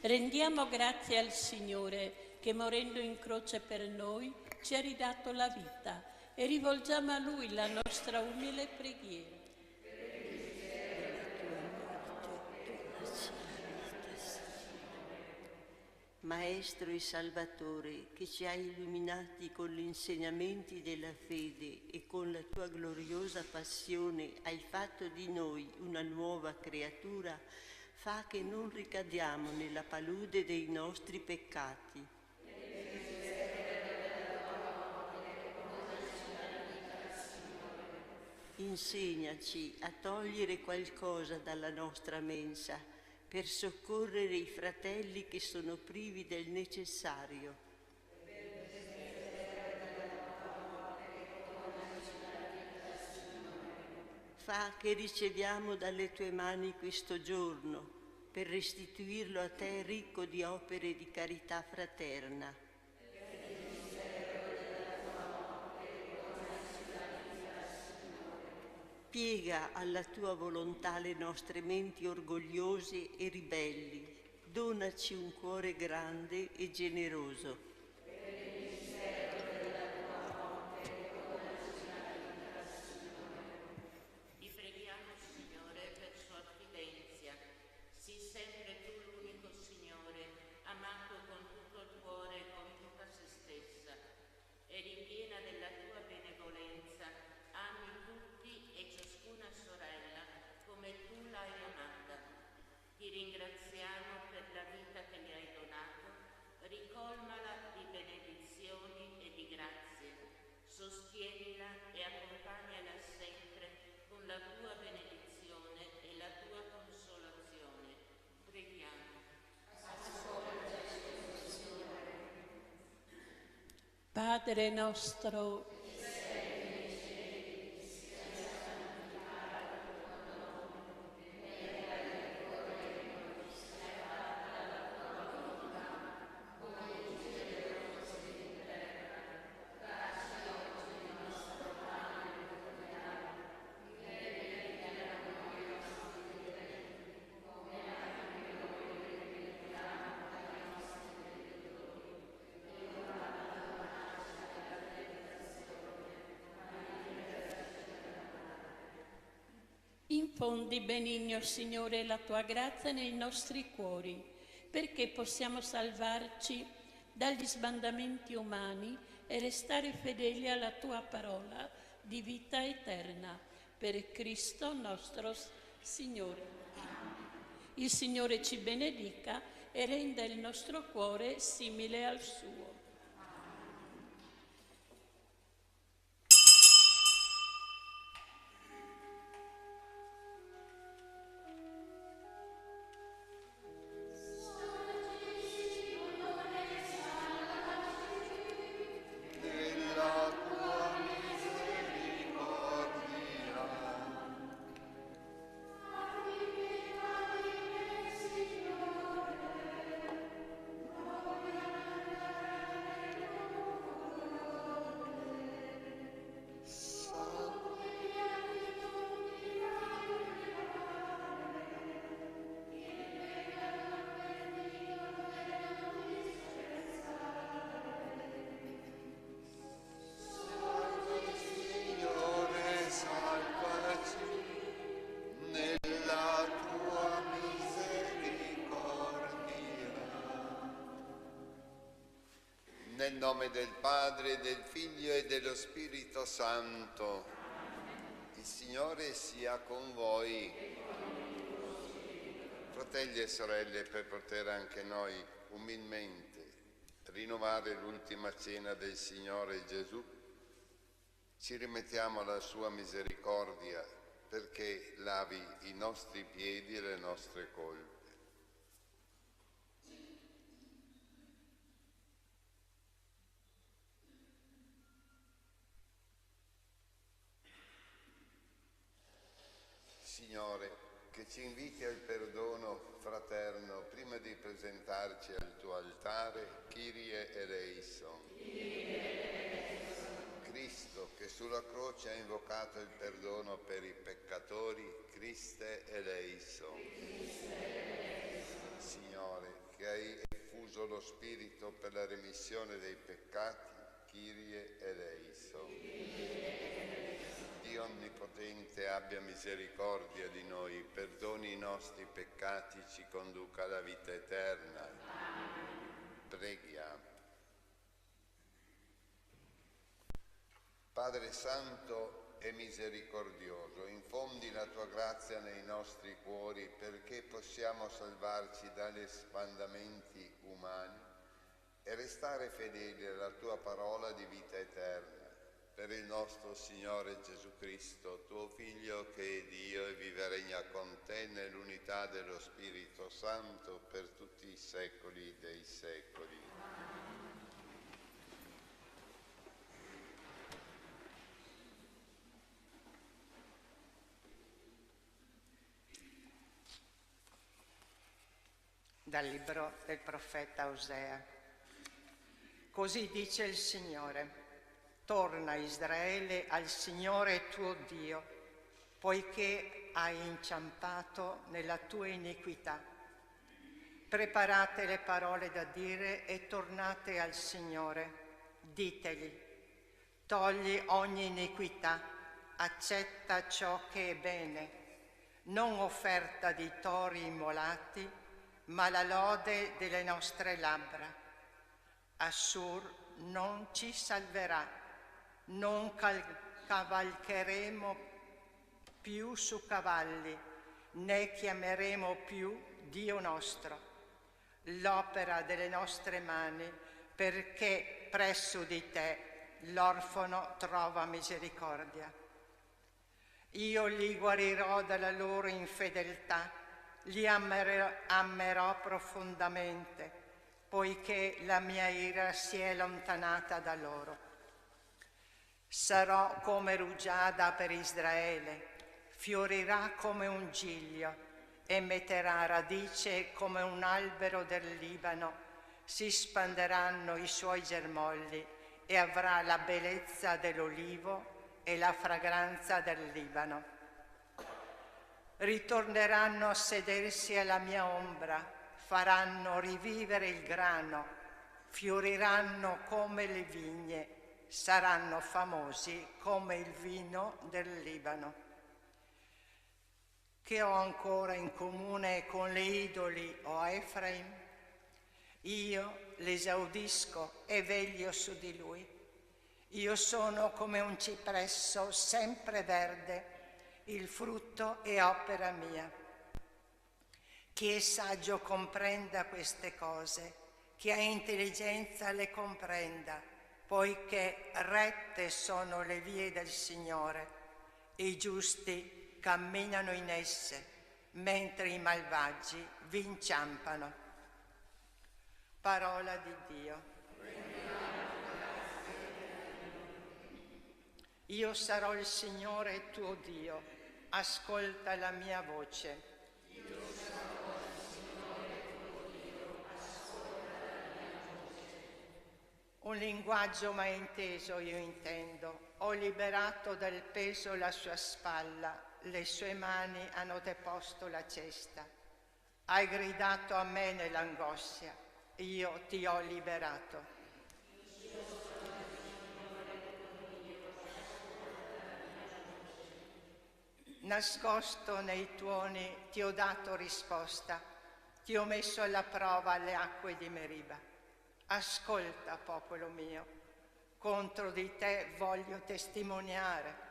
Rendiamo grazie al Signore che morendo in croce per noi ci ha ridato la vita e rivolgiamo a Lui la nostra umile preghiera. Maestro e Salvatore, che ci hai illuminati con gli insegnamenti della fede e con la tua gloriosa passione hai fatto di noi una nuova creatura, fa che non ricadiamo nella palude dei nostri peccati. Insegnaci a togliere qualcosa dalla nostra mensa per soccorrere i fratelli che sono privi del necessario. Fa che riceviamo dalle tue mani questo giorno per restituirlo a te ricco di opere di carità fraterna. Piega alla tua volontà le nostre menti orgogliose e ribelli, donaci un cuore grande e generoso. Ti preghiamo, Signore, per sua fidenza. Sii sempre tu l'unico Signore, amato con tutto il cuore e con tutta se stessa, e ripiena della tua benevolenza, ami tutti e ciascuna sorella come tu l'hai amata. Ti ringraziamo per la vita che mi hai donato, ricolmala di benedizioni e di grazie, sostienila e accompagnala sempre con la tua benedizione e la tua consolazione. Preghiamo. Padre nostro, infondi, benigno Signore, la tua grazia nei nostri cuori, perché possiamo salvarci dagli sbandamenti umani e restare fedeli alla tua parola di vita eterna. Per Cristo nostro Signore. Il Signore ci benedica e renda il nostro cuore simile al suo. Nel nome del Padre, del Figlio e dello Spirito Santo. Il Signore sia con voi. Fratelli e sorelle, per poter anche noi umilmente rinnovare l'ultima cena del Signore Gesù, ci rimettiamo alla sua misericordia perché lavi i nostri piedi e le nostre colpe. Signore, che ci inviti al perdono fraterno prima di presentarci al tuo altare, Kyrie eleison. Cristo, che sulla croce ha invocato il perdono per i peccatori, Christe eleison. lo Spirito per la remissione dei peccati, Kyrie eleison. Dio Onnipotente abbia misericordia di noi, perdoni i nostri peccati, ci conduca alla vita eterna. Preghiamo. Padre Santo e misericordioso, infondi la tua grazia nei nostri cuori perché possiamo salvarci dagli spandamenti umani e restare fedeli alla tua parola di vita eterna. Per il nostro Signore Gesù Cristo, tuo Figlio, che è Dio e vive e regna con te nell'unità dello Spirito Santo per tutti i secoli dei secoli. Dal libro del profeta Osea. Così dice il Signore: torna Israele al Signore tuo Dio, poiché hai inciampato nella tua iniquità. Preparate le parole da dire e tornate al Signore. Ditegli: togli ogni iniquità, accetta ciò che è bene, non offerta di tori immolati, ma la lode delle nostre labbra. Assur non ci salverà, non cavalcheremo più su cavalli, né chiameremo più Dio nostro. L'opera delle nostre mani, perché presso di te l'orfano trova misericordia. Io li guarirò dalla loro infedeltà, li amerò profondamente, poiché la mia ira si è allontanata da loro. Sarò come rugiada per Israele, fiorirà come un giglio e metterà radice come un albero del Libano, si spanderanno i suoi germogli e avrà la bellezza dell'olivo e la fragranza del Libano. Ritorneranno a sedersi alla mia ombra, faranno rivivere il grano, fioriranno come le vigne, saranno famosi come il vino del Libano. Che ho ancora in comune con le idoli, o Efraim? Io l'esaudisco e veglio su di lui. Io sono come un cipresso sempre verde, il frutto è opera mia. Chi è saggio comprenda queste cose, chi ha intelligenza le comprenda, poiché rette sono le vie del Signore, e i giusti camminano in esse, mentre i malvagi vi inciampano. Parola di Dio. Io sarò il Signore tuo Dio, ascolta la mia voce. Io sarò il Signore tuo Dio, ascolta la mia voce. Un linguaggio mai inteso io intendo, ho liberato dal peso la sua spalla, le sue mani hanno deposto la cesta. Hai gridato a me nell'angoscia, io ti ho liberato. Nascosto nei tuoni ti ho dato risposta, ti ho messo alla prova alle acque di Meriba. Ascolta, popolo mio, contro di te voglio testimoniare.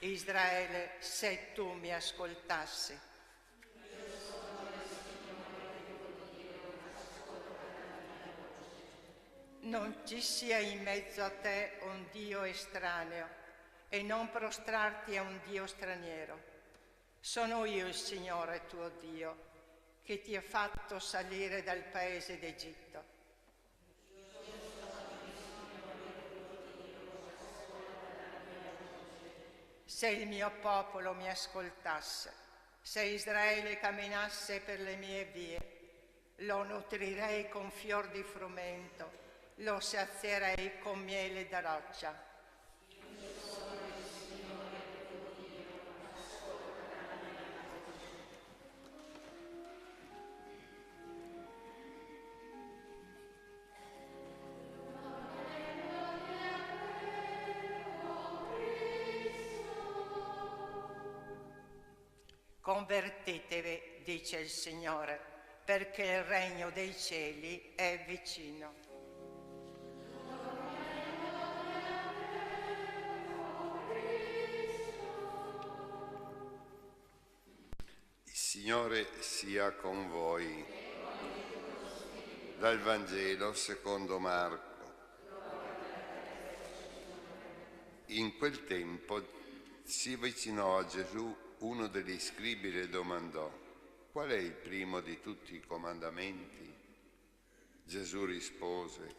Israele, se tu mi ascoltassi. Non ci sia in mezzo a te un Dio estraneo e non prostrarti a un Dio straniero. Sono io il Signore tuo Dio, che ti ha fatto salire dal paese d'Egitto. Se il mio popolo mi ascoltasse, se Israele camminasse per le mie vie, lo nutrirei con fior di frumento, lo sazierei con miele da roccia. Convertitevi, dice il Signore, perché il regno dei cieli è vicino. Il Signore sia con voi. Dal Vangelo secondo Marco. In quel tempo si avvicinò a Gesù uno degli scribi e le domandò: qual è il primo di tutti i comandamenti? Gesù rispose: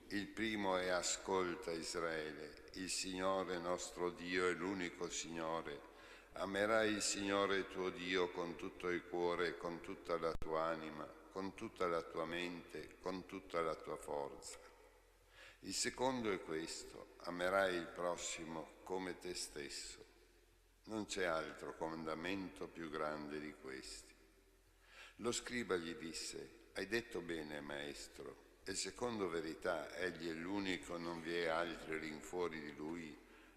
il primo è: ascolta Israele, il Signore nostro Dio è l'unico Signore. Amerai il Signore tuo Dio con tutto il cuore, con tutta la tua anima, con tutta la tua mente, con tutta la tua forza. Il secondo è questo: amerai il prossimo come te stesso. Non c'è altro comandamento più grande di questi. Lo scriba gli disse: hai detto bene, maestro, e secondo verità egli è l'unico, non vi è altri rinfuori di lui.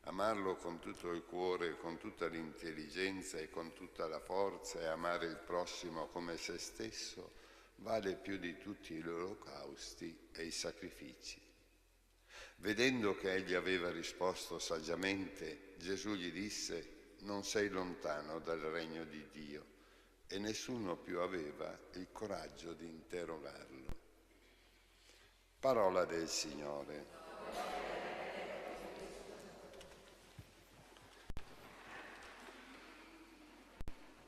Amarlo con tutto il cuore, con tutta l'intelligenza e con tutta la forza, e amare il prossimo come se stesso vale più di tutti gli olocausti e i sacrifici. Vedendo che egli aveva risposto saggiamente, Gesù gli disse: non sei lontano dal regno di Dio. E nessuno più aveva il coraggio di interrogarlo. Parola del Signore.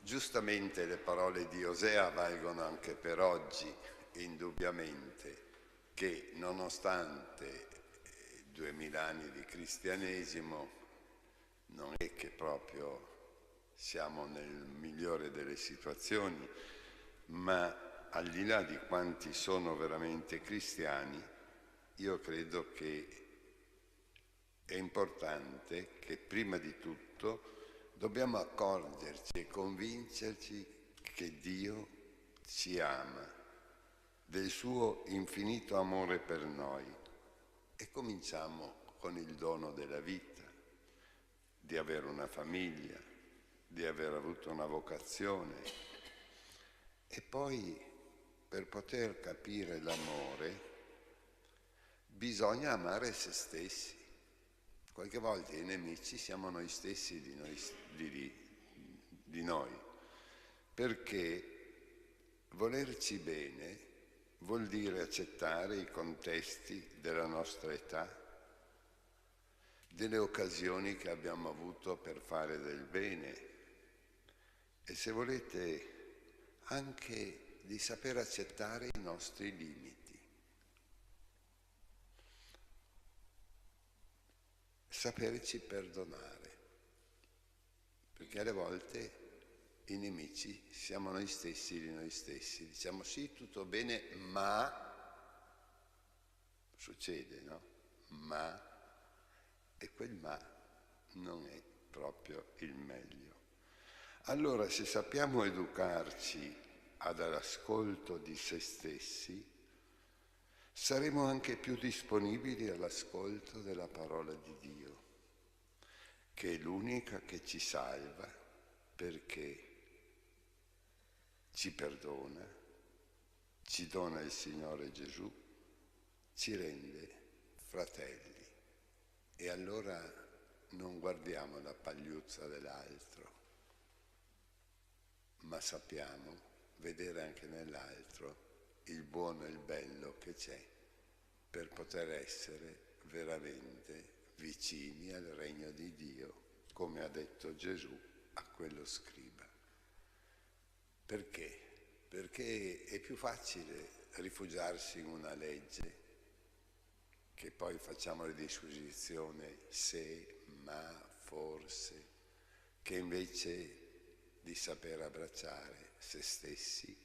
Giustamente le parole di Osea valgono anche per oggi, indubbiamente, che nonostante 2000 anni di cristianesimo non è che proprio siamo nel migliore delle situazioni, ma al di là di quanti sono veramente cristiani, io credo che è importante che prima di tutto dobbiamo accorgerci e convincerci che Dio ci ama, del suo infinito amore per noi. E cominciamo con il dono della vita, di avere una famiglia, di aver avuto una vocazione. E poi, per poter capire l'amore, bisogna amare se stessi. Qualche volta i nemici siamo noi stessi di noi, perché volerci bene vuol dire accettare i contesti della nostra età, delle occasioni che abbiamo avuto per fare del bene e, se volete, anche di saper accettare i nostri limiti. Saperci perdonare, perché alle volte i nemici siamo noi stessi di noi stessi. Diciamo sì, tutto bene, ma succede, no? Ma, e quel ma non è proprio il meglio. Allora, se sappiamo educarci all'ascolto di se stessi, saremo anche più disponibili all'ascolto della parola di Dio, che è l'unica che ci salva, perché ci perdona, ci dona il Signore Gesù, ci rende fratelli. E allora non guardiamo la pagliuzza dell'altro, ma sappiamo vedere anche nell'altro il buono e il bello che c'è, per poter essere veramente vicini al regno di Dio, come ha detto Gesù a quello scriba. Perché? Perché è più facile rifugiarsi in una legge, che poi facciamo la disquisizione se, ma, forse, che invece di saper abbracciare se stessi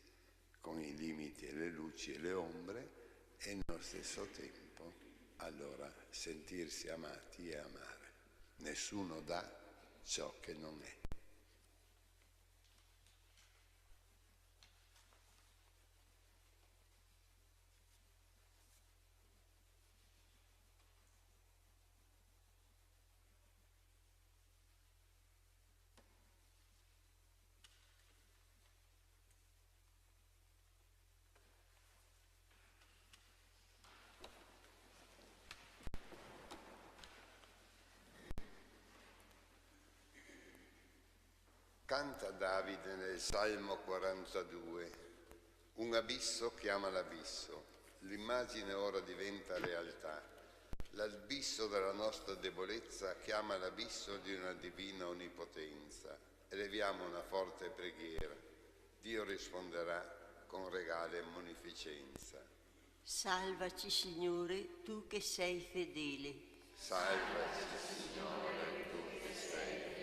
con i limiti e le luci e le ombre, e nello stesso tempo allora sentirsi amati e amare. Nessuno dà ciò che non è. Canta Davide nel Salmo 42, un abisso chiama l'abisso, l'immagine ora diventa realtà. L'abisso della nostra debolezza chiama l'abisso di una divina onnipotenza. Eleviamo una forte preghiera. Dio risponderà con regale e munificenza. Salvaci, Signore, tu che sei fedele. Salvaci, Signore, tu che sei fedele.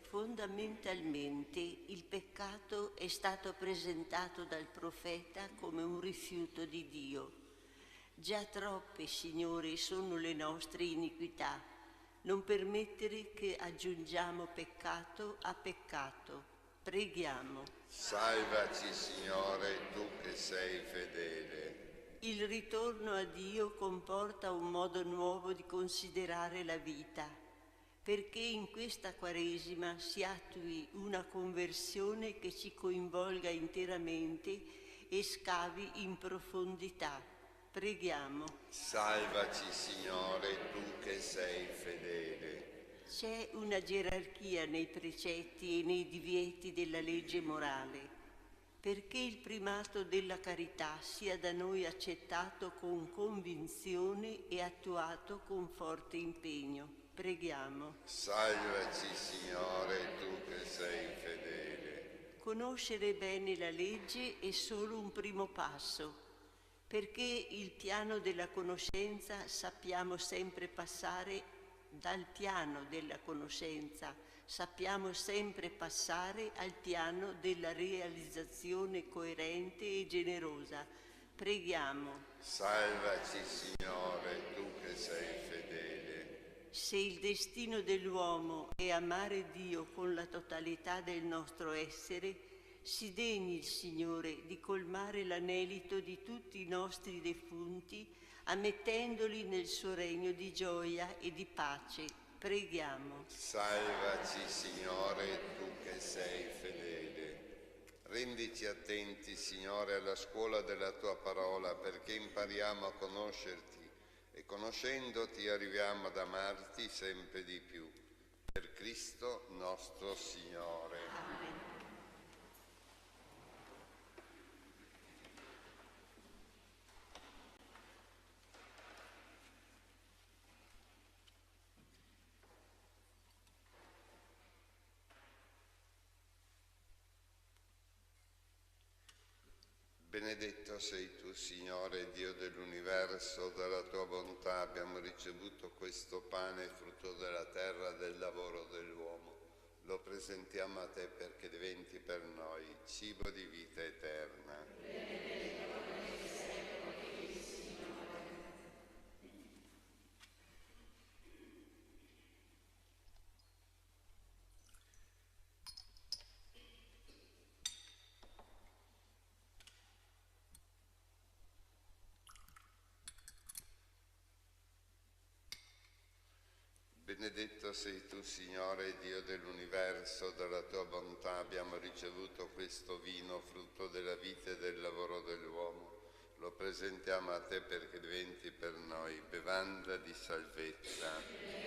Fondamentalmente il peccato è stato presentato dal profeta come un rifiuto di Dio. Già troppe, Signore, sono le nostre iniquità. Non permettere che aggiungiamo peccato a peccato. Preghiamo. Salvaci, Signore, tu che sei fedele. Il ritorno a Dio comporta un modo nuovo di considerare la vita, perché in questa Quaresima si attui una conversione che ci coinvolga interamente e scavi in profondità. Preghiamo. Salvaci, Signore, tu che sei fedele. C'è una gerarchia nei precetti e nei divieti della legge morale, perché il primato della carità sia da noi accettato con convinzione e attuato con forte impegno. Preghiamo. Salvaci, Signore, tu che sei fedele. Conoscere bene la legge è solo un primo passo, perché il piano della conoscenza sappiamo sempre passare dal piano della conoscenza, sappiamo sempre passare al piano della realizzazione coerente e generosa. Preghiamo. Salvaci, Signore, tu che sei fedele. Se il destino dell'uomo è amare Dio con la totalità del nostro essere, si degni il Signore di colmare l'anelito di tutti i nostri defunti, ammettendoli nel suo regno di gioia e di pace. Preghiamo. Salvaci, Signore, tu che sei fedele. Rendici attenti, Signore, alla scuola della tua parola, perché impariamo a conoscerti e conoscendoti arriviamo ad amarti sempre di più. Per Cristo nostro Signore. Amen. Benedetto sei tu, Signore, Dio dell'universo, dalla tua bontà abbiamo ricevuto questo pane, frutto della terra, del lavoro dell'uomo. Lo presentiamo a te perché diventi per noi cibo di vita eterna. Benedetto sei tu, Signore, Dio dell'universo, dalla tua bontà abbiamo ricevuto questo vino, frutto della vita e del lavoro dell'uomo. Lo presentiamo a te perché diventi per noi bevanda di salvezza.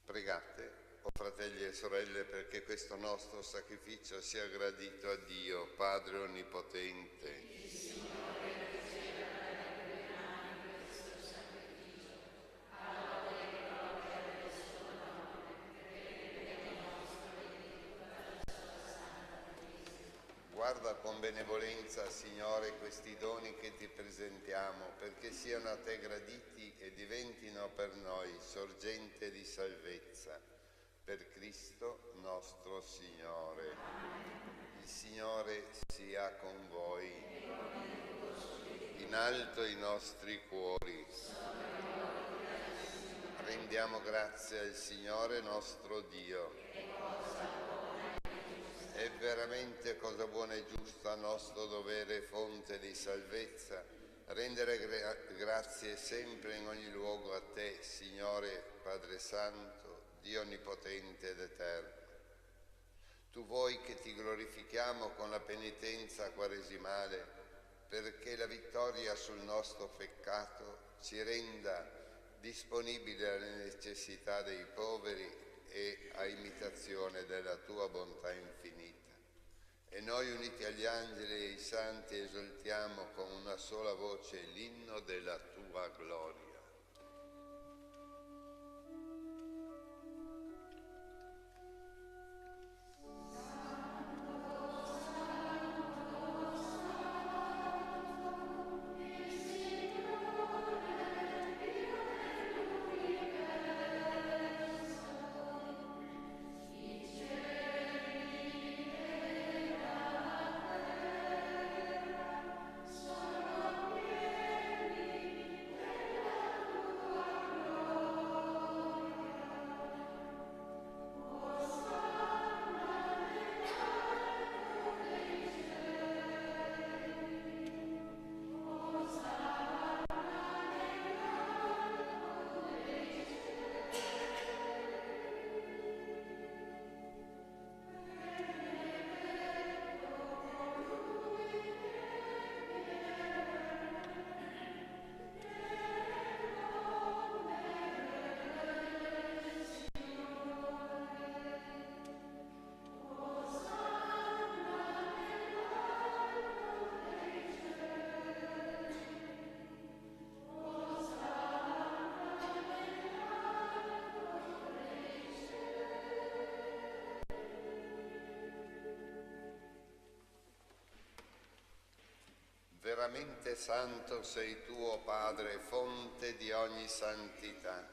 Pregate, o fratelli e sorelle, perché questo nostro sacrificio sia gradito a Dio, Padre Onnipotente. Guarda con benevolenza, Signore, questi doni che ti presentiamo, perché siano a te graditi e diventino per noi sorgente di salvezza. Per Cristo nostro Signore. Il Signore sia con voi. In alto i nostri cuori. Rendiamo grazie al Signore nostro Dio. È veramente cosa buona e giusta, nostro dovere, fonte di salvezza, rendere grazie sempre in ogni luogo a te, Signore Padre Santo, Dio Onnipotente ed Eterno. Tu vuoi che ti glorifichiamo con la penitenza quaresimale, perché la vittoria sul nostro peccato ci renda disponibili alle necessità dei poveri e a imitazione della tua bontà infinita. E noi, uniti agli angeli e ai santi, esultiamo con una sola voce l'inno della tua gloria. Veramente santo sei tu, o Padre, fonte di ogni santità.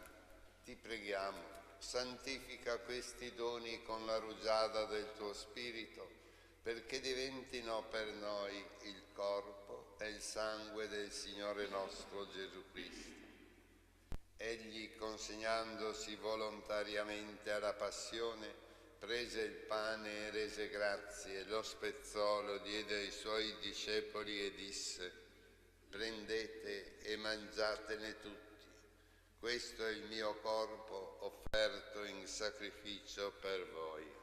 Ti preghiamo, santifica questi doni con la rugiada del tuo Spirito, perché diventino per noi il corpo e il sangue del Signore nostro Gesù Cristo. Egli, consegnandosi volontariamente alla passione, prese il pane e rese grazie, lo spezzò, lo diede ai suoi discepoli e disse: prendete e mangiatene tutti, questo è il mio corpo offerto in sacrificio per voi.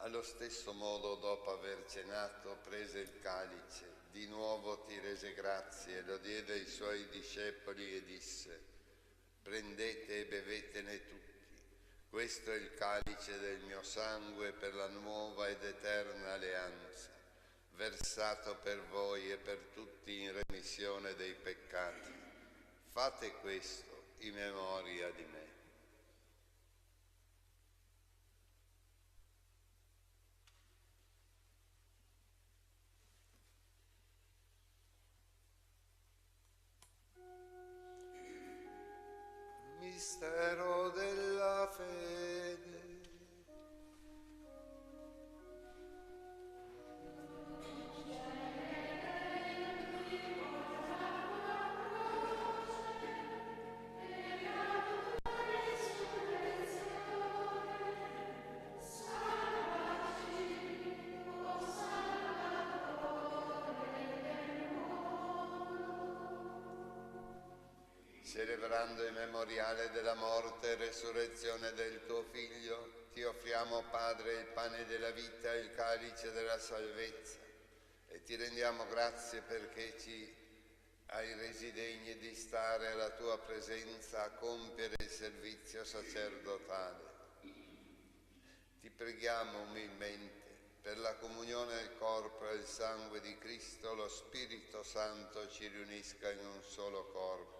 Allo stesso modo, dopo aver cenato, prese il calice, di nuovo ti rese grazie, lo diede ai suoi discepoli e disse: prendete e bevetene tutti, questo è il calice del mio sangue per la nuova ed eterna alleanza, versato per voi e per tutti in remissione dei peccati. Fate questo in memoria di me. Mistero della fede. Celebrando il memoriale della morte e resurrezione del tuo Figlio, ti offriamo, Padre, il pane della vita e il calice della salvezza, e ti rendiamo grazie perché ci hai resi degni di stare alla tua presenza a compiere il servizio sacerdotale. Ti preghiamo umilmente per la comunione del corpo e del sangue di Cristo, lo Spirito Santo ci riunisca in un solo corpo.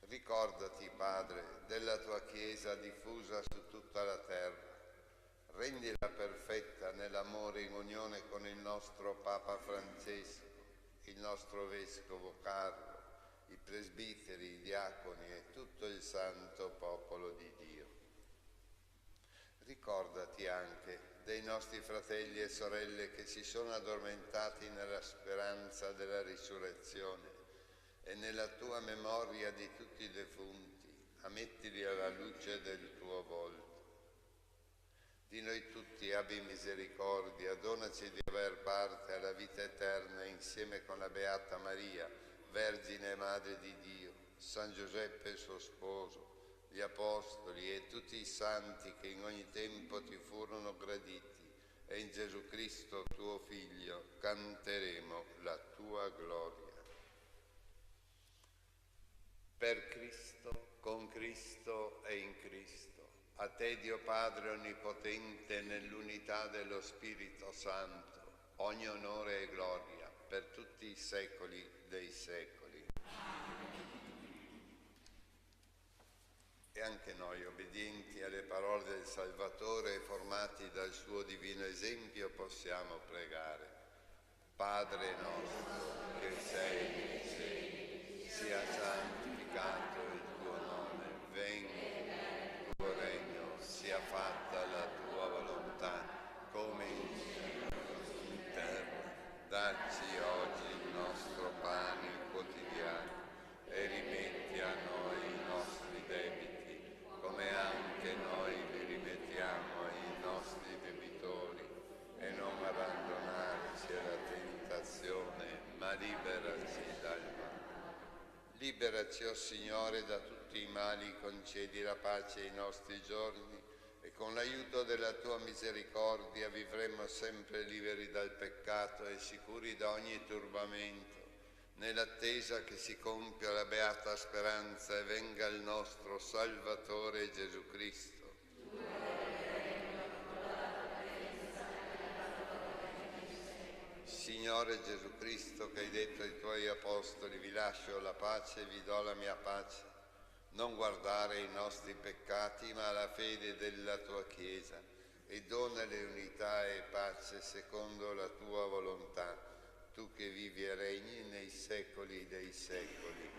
Ricordati, Padre, della tua Chiesa diffusa su tutta la terra. Rendila perfetta nell'amore in unione con il nostro Papa Francesco, il nostro Vescovo Carlo, i presbiteri, i diaconi e tutto il santo popolo di Dio. Ricordati anche dei nostri fratelli e sorelle che si sono addormentati nella speranza della risurrezione, e nella tua memoria di tutti i defunti, ammettili alla luce del tuo volto. Di noi tutti abbi misericordia, donaci di aver parte alla vita eterna insieme con la Beata Maria, Vergine e Madre di Dio, San Giuseppe suo sposo, gli Apostoli e tutti i santi che in ogni tempo ti furono graditi, e in Gesù Cristo tuo Figlio canteremo la tua gloria. Per Cristo, con Cristo e in Cristo. A te, Dio Padre Onnipotente, nell'unità dello Spirito Santo, ogni onore e gloria per tutti i secoli dei secoli. E anche noi, obbedienti alle parole del Salvatore e formati dal suo divino esempio, possiamo pregare. Padre nostro, che sei nei cieli, sia santificato il tuo nome, venga il tuo regno, sia fatta la tua volontà, come in cielo così in terra. Dacci oggi il nostro pane quotidiano e rimetti a noi i nostri debiti, come anche noi li rimettiamo ai nostri debitori, e non abbandonarci alla tentazione, ma liberaci dal male. Liberaci, o Signore, da tutti i mali, concedi la pace ai nostri giorni, e con l'aiuto della tua misericordia vivremo sempre liberi dal peccato e sicuri da ogni turbamento, nell'attesa che si compia la beata speranza e venga il nostro Salvatore Gesù Cristo. Signore Gesù Cristo, che hai detto ai tuoi apostoli: vi lascio la pace, vi do la mia pace, non guardare i nostri peccati, ma la fede della tua Chiesa, e donale unità e pace secondo la tua volontà, tu che vivi e regni nei secoli dei secoli.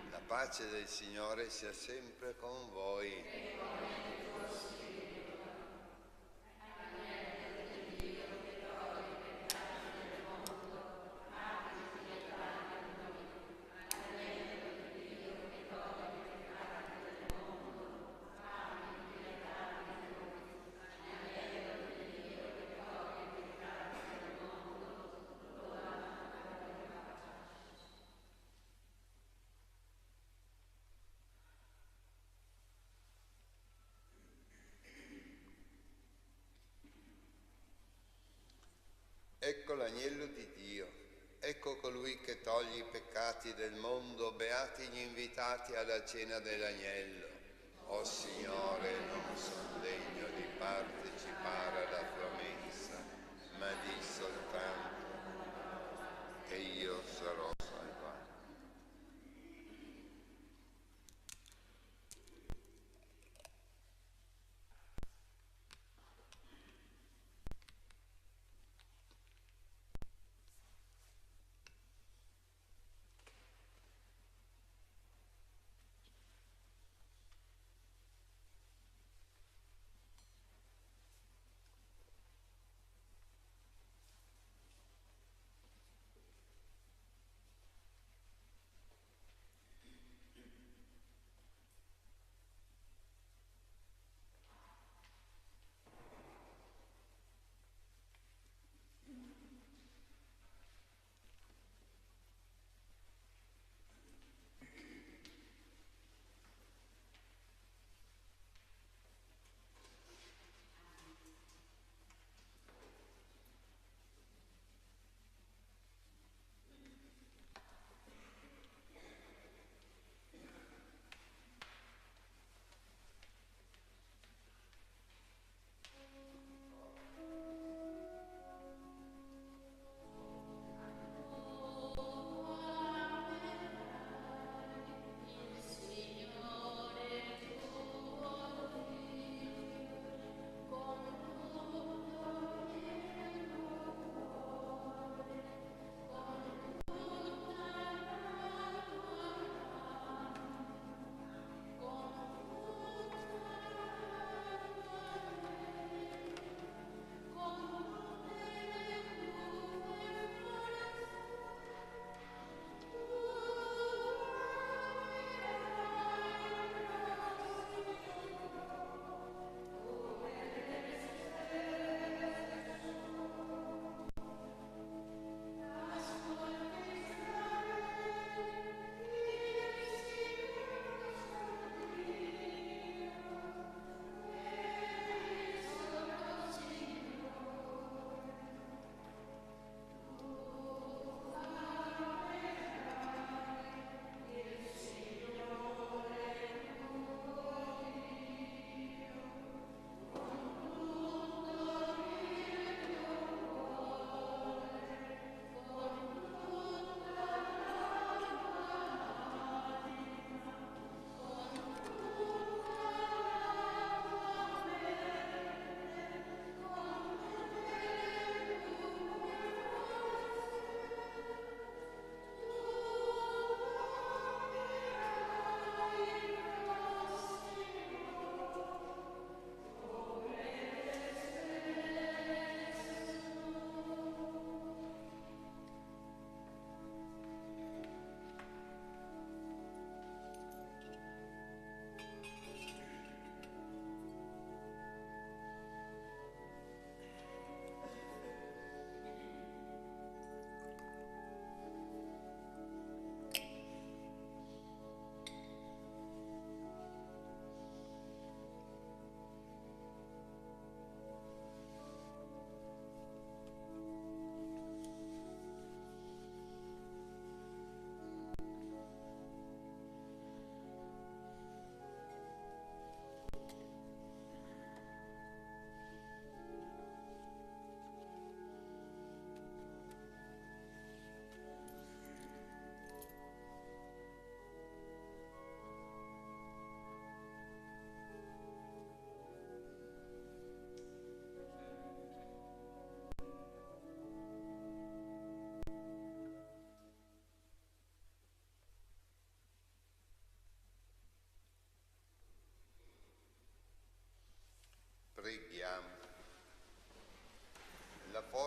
La pace del Signore sia sempre con voi. Ecco l'agnello di Dio, ecco colui che toglie i peccati del mondo, beati gli invitati alla cena dell'agnello. O Signore, non sono degno di partecipare alla tua mensa, ma di soltanto, e io sarò salvato.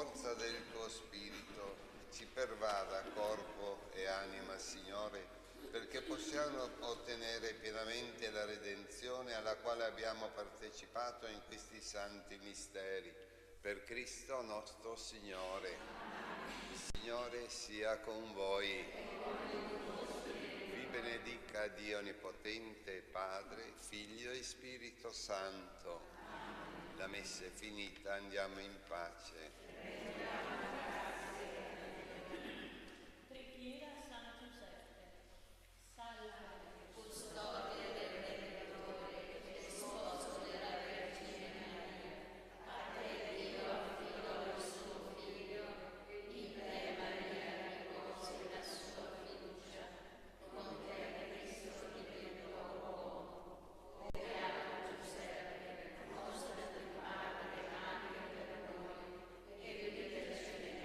forza del tuo Spirito ci pervada corpo e anima, Signore, perché possiamo ottenere pienamente la redenzione alla quale abbiamo partecipato in questi santi misteri. Per Cristo nostro Signore. Il Signore sia con voi. Vi benedica Dio Onnipotente, Padre, Figlio e Spirito Santo. La messa è finita, andiamo in pace. Preghiera a San Giuseppe. Salve, custode del Redentore e sposo della Vergine Maria. A te Dio affidò il suo Figlio, in te Maria ripose la sua fiducia, con te Cristo diventò uomo. Beato Giuseppe, nostro Padre, anche per noi, e vi intercedete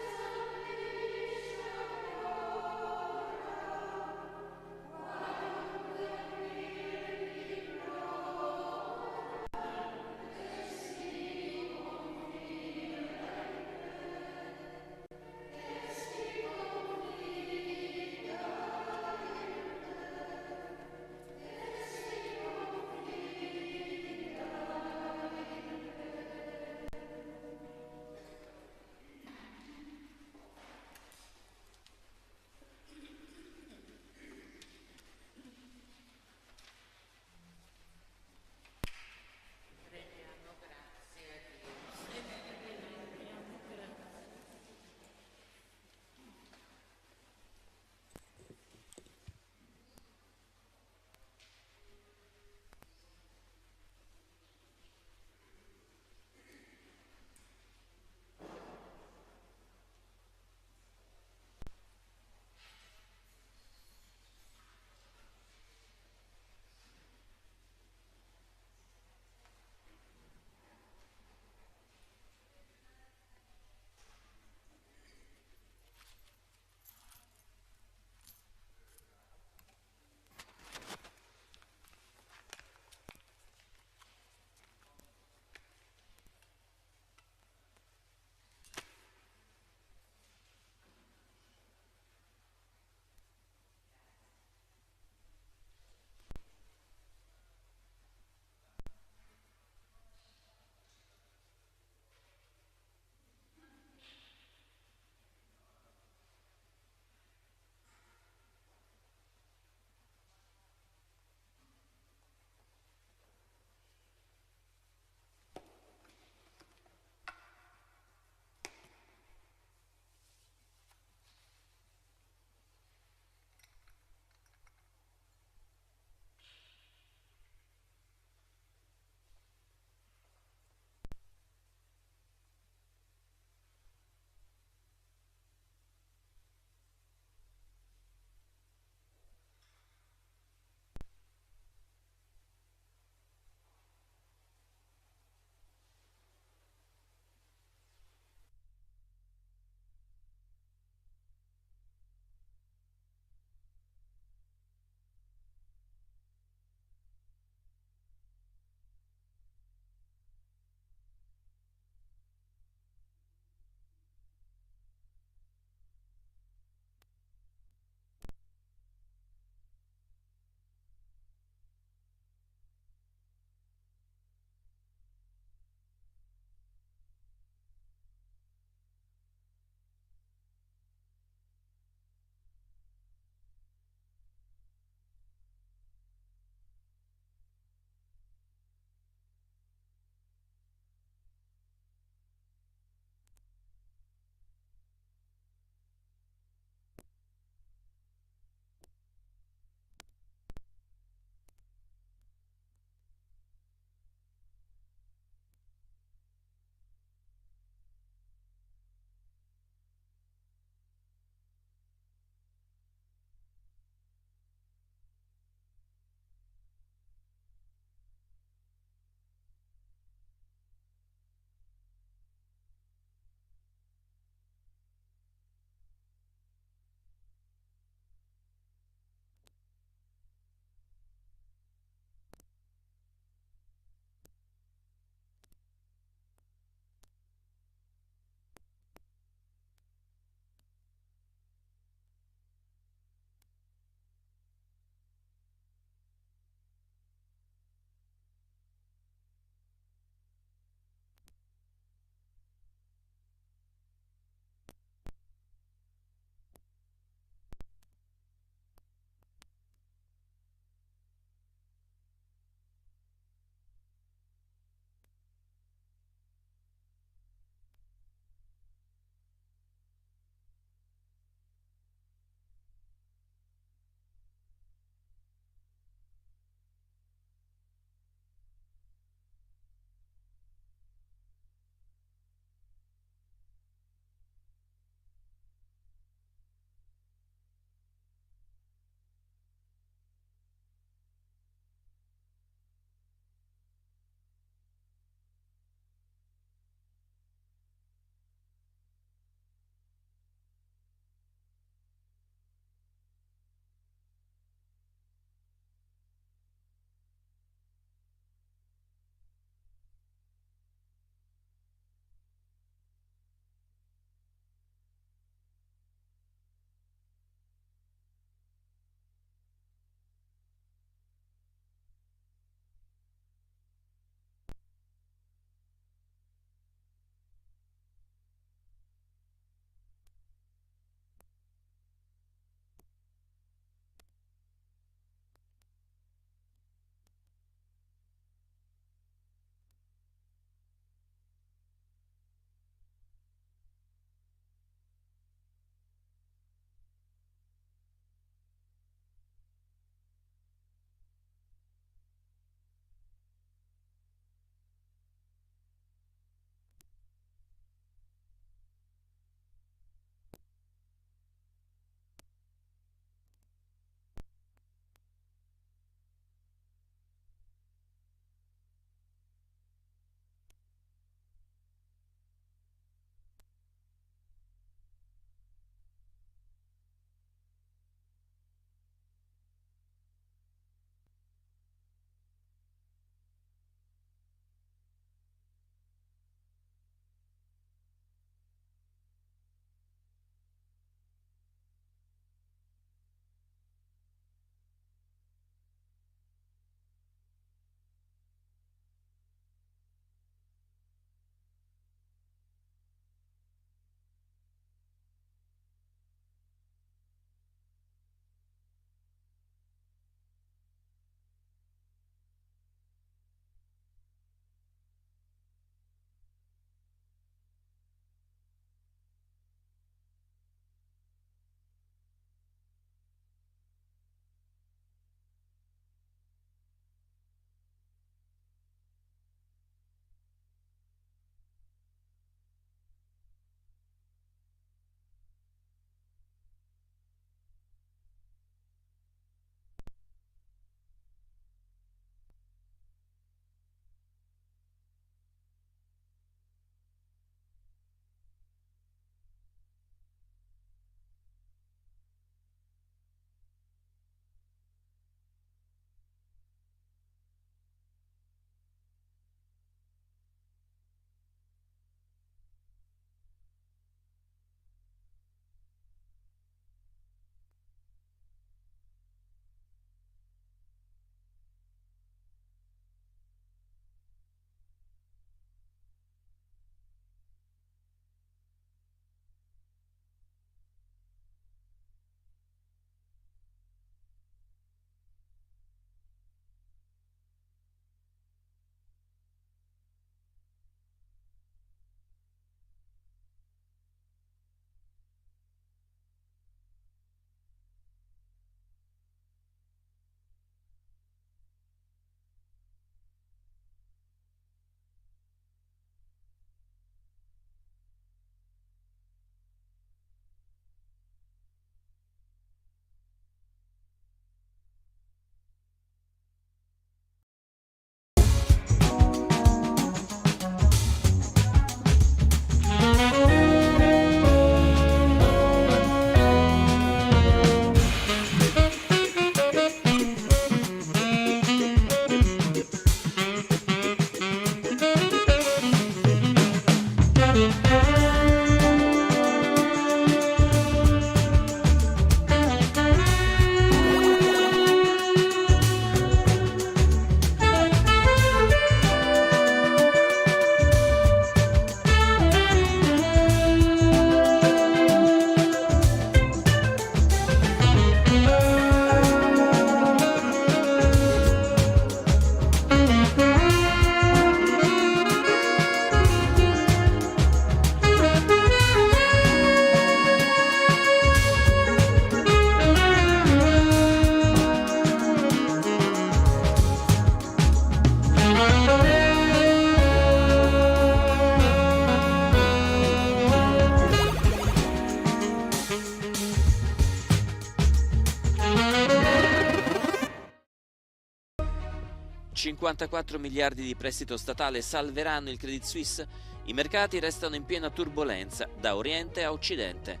54 miliardi di prestito statale salveranno il Credit Suisse? I mercati restano in piena turbolenza, da Oriente a Occidente.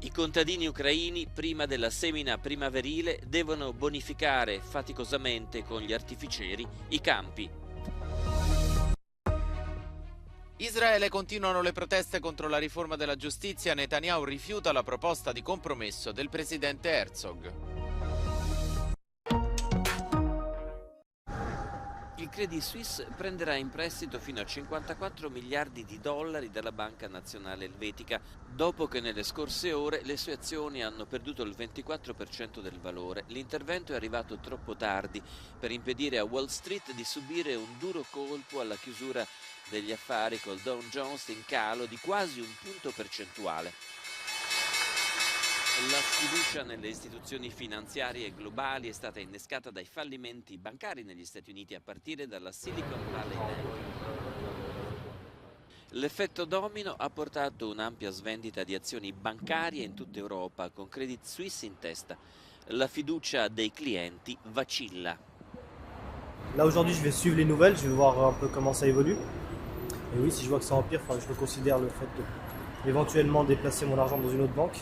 I contadini ucraini, prima della semina primaverile, devono bonificare faticosamente con gli artificieri i campi. Israele continuano le proteste contro la riforma della giustizia. Netanyahu rifiuta la proposta di compromesso del presidente Herzog. Il Credit Suisse prenderà in prestito fino a 54 miliardi di dollari dalla Banca Nazionale Elvetica, dopo che nelle scorse ore le sue azioni hanno perduto il 24% del valore. L'intervento è arrivato troppo tardi per impedire a Wall Street di subire un duro colpo alla chiusura degli affari col Dow Jones in calo di quasi un punto percentuale. La sfiducia nelle istituzioni finanziarie globali è stata innescata dai fallimenti bancari negli Stati Uniti a partire dalla Silicon Valley Bank. L'effetto domino ha portato un'ampia svendita di azioni bancarie in tutta Europa, con Credit Suisse in testa. La fiducia dei clienti vacilla. Là aujourd'hui je vais suivre les nouvelles, je vais voir un peu comment ça évolue. Et oui, si je vois que ça empire, je reconsidère le fait de éventuellement déplacer mon argent dans une autre banque.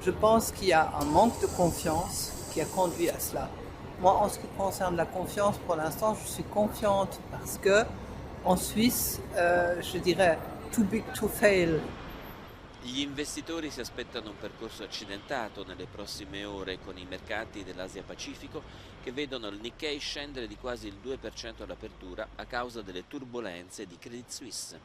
Je pense qu'il y a un manque de confiance qui a conduit à cela. Moi, en ce qui concerne la confiance, pour l'instant, je suis confiante parce que en Suisse, je dirais, too big to fail. Gli investitori si aspettano un percorso accidentato nelle prossime ore, con i mercati dell'Asia Pacifico che vedono il Nikkei scendere di quasi il 2% all'apertura a causa delle turbulenze di Credit Suisse.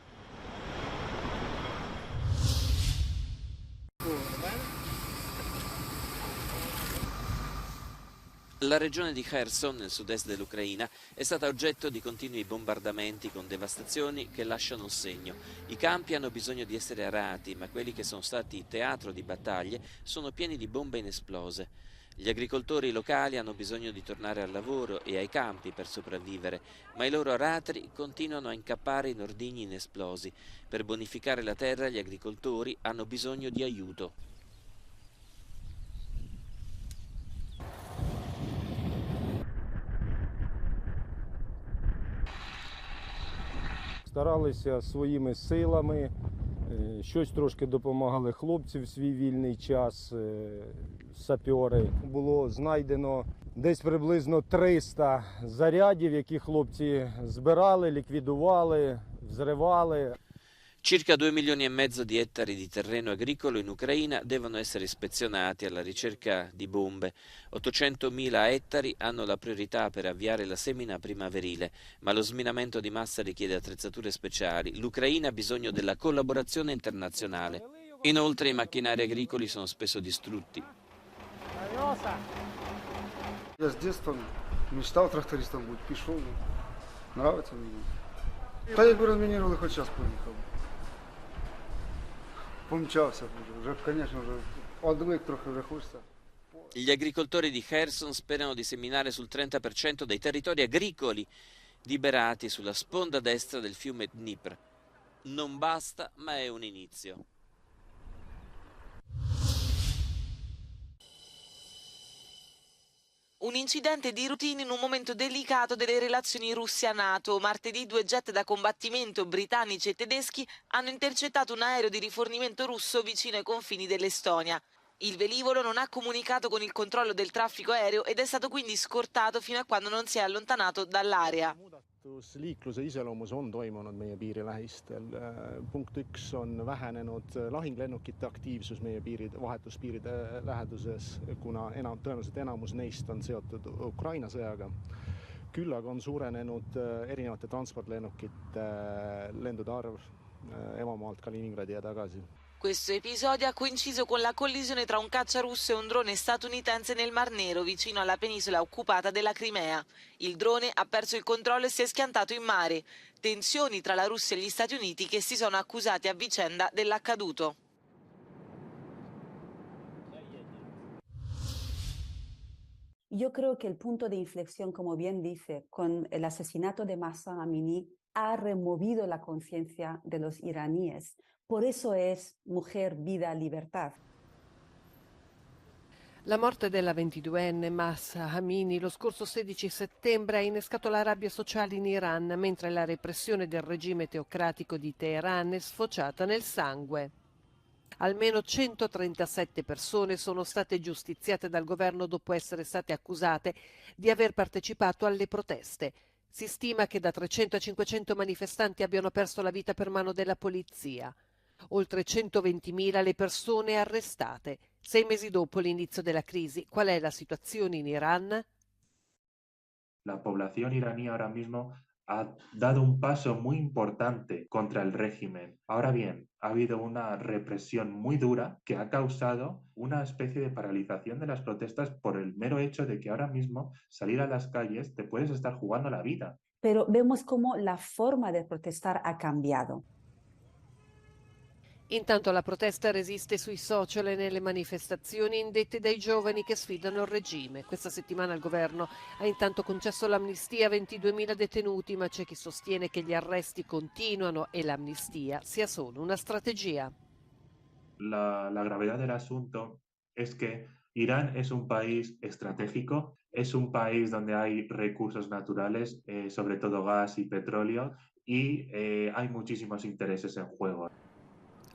La regione di Kherson, nel sud-est dell'Ucraina, è stata oggetto di continui bombardamenti con devastazioni che lasciano un segno. I campi hanno bisogno di essere arati, ma quelli che sono stati teatro di battaglie sono pieni di bombe inesplose. Gli agricoltori locali hanno bisogno di tornare al lavoro e ai campi per sopravvivere, ma i loro aratri continuano a incappare in ordigni inesplosi. Per bonificare la terra gli agricoltori hanno bisogno di aiuto. Старалися своїми силами, щось трошки допомагали хлопці в свій вільний час, сапьори. Було знайдено десь приблизно 300 зарядів, які хлопці збирали, ліквідували, взривали. Circa 2,5 milioni di ettari di terreno agricolo in Ucraina devono essere ispezionati alla ricerca di bombe. 800.000 ettari hanno la priorità per avviare la semina primaverile, ma lo sminamento di massa richiede attrezzature speciali. L'Ucraina ha bisogno della collaborazione internazionale. Inoltre i macchinari agricoli sono spesso distrutti. Я с детства мечтал трактористом быть, пішов, нравится мне. Та якби розмінірували, хоч час поїхав. Помчався вже, звісно, вже одвик трохи вже хочеться. Gli agricoltori di Kherson sperano di seminare sul 30% dei territori agricoli liberati sulla sponda destra del fiume Dnipro. Non basta, ma è un inizio. Un incidente di routine in un momento delicato delle relazioni Russia-NATO. Martedì 2 jet da combattimento britannici e tedeschi hanno intercettato un aereo di rifornimento russo vicino ai confini dell'Estonia. Il velivolo non ha comunicato con il controllo del traffico aereo ed è stato quindi scortato fino a quando non si è allontanato dall'area. Liikluse iseloomus on toimunud meie piiri lähistel. Punkt 1 on vähenenud lahinglennukite aktiivsus meie vahetuspiiride läheduses, kuna tõenäoliselt enamus neist on seotud Ukraina sõjaga. Küll aga on suurenenud erinevate transportlennukite lendude arv emamaalt Kaliningradi ja tagasi. Questo episodio ha coinciso con la collisione tra un caccia russo e un drone statunitense nel Mar Nero, vicino alla penisola occupata della Crimea. Il drone ha perso il controllo e si è schiantato in mare. Tensioni tra la Russia e gli Stati Uniti che si sono accusati a vicenda dell'accaduto. Yo creo que el punto de inflexión, como bien dice, con el asesinato de Mahsa Amini, ha removido la conciencia de los iraníes. Por eso es mujer, vida, libertad. La morte della 22enne Mahsa Amini lo scorso 16 settembre ha innescato la rabbia sociale in Iran, mentre la repressione del regime teocratico di Teheran è sfociata nel sangue. Almeno 137 persone sono state giustiziate dal governo dopo essere state accusate di aver partecipato alle proteste. Si stima che da 300 a 500 manifestanti abbiano perso la vita per mano della polizia. Oltre 120.000 le persone arrestate. 6 mesi dopo l'inizio della crisi, ¿cuál es la situación en Irán? La población iraní ahora mismo ha dado un paso muy importante contra el régimen. Ahora bien, ha habido una represión muy dura que ha causado una especie de paralización de las protestas por el mero hecho de que ahora mismo salir a las calles te puedes estar jugando la vida. Pero vemos cómo la forma de protestar ha cambiado. Intanto la protesta resiste sui social e nelle manifestazioni indette dai giovani che sfidano il regime. Questa settimana il governo ha intanto concesso l'amnistia a 22.000 detenuti, ma c'è chi sostiene che gli arresti continuano e l'amnistia sia solo una strategia. La gravedad del asunto es que Irán es un país estratégico, es un país donde hay recursos naturales, sobre todo gas y petróleo, y hay muchísimos intereses en juego.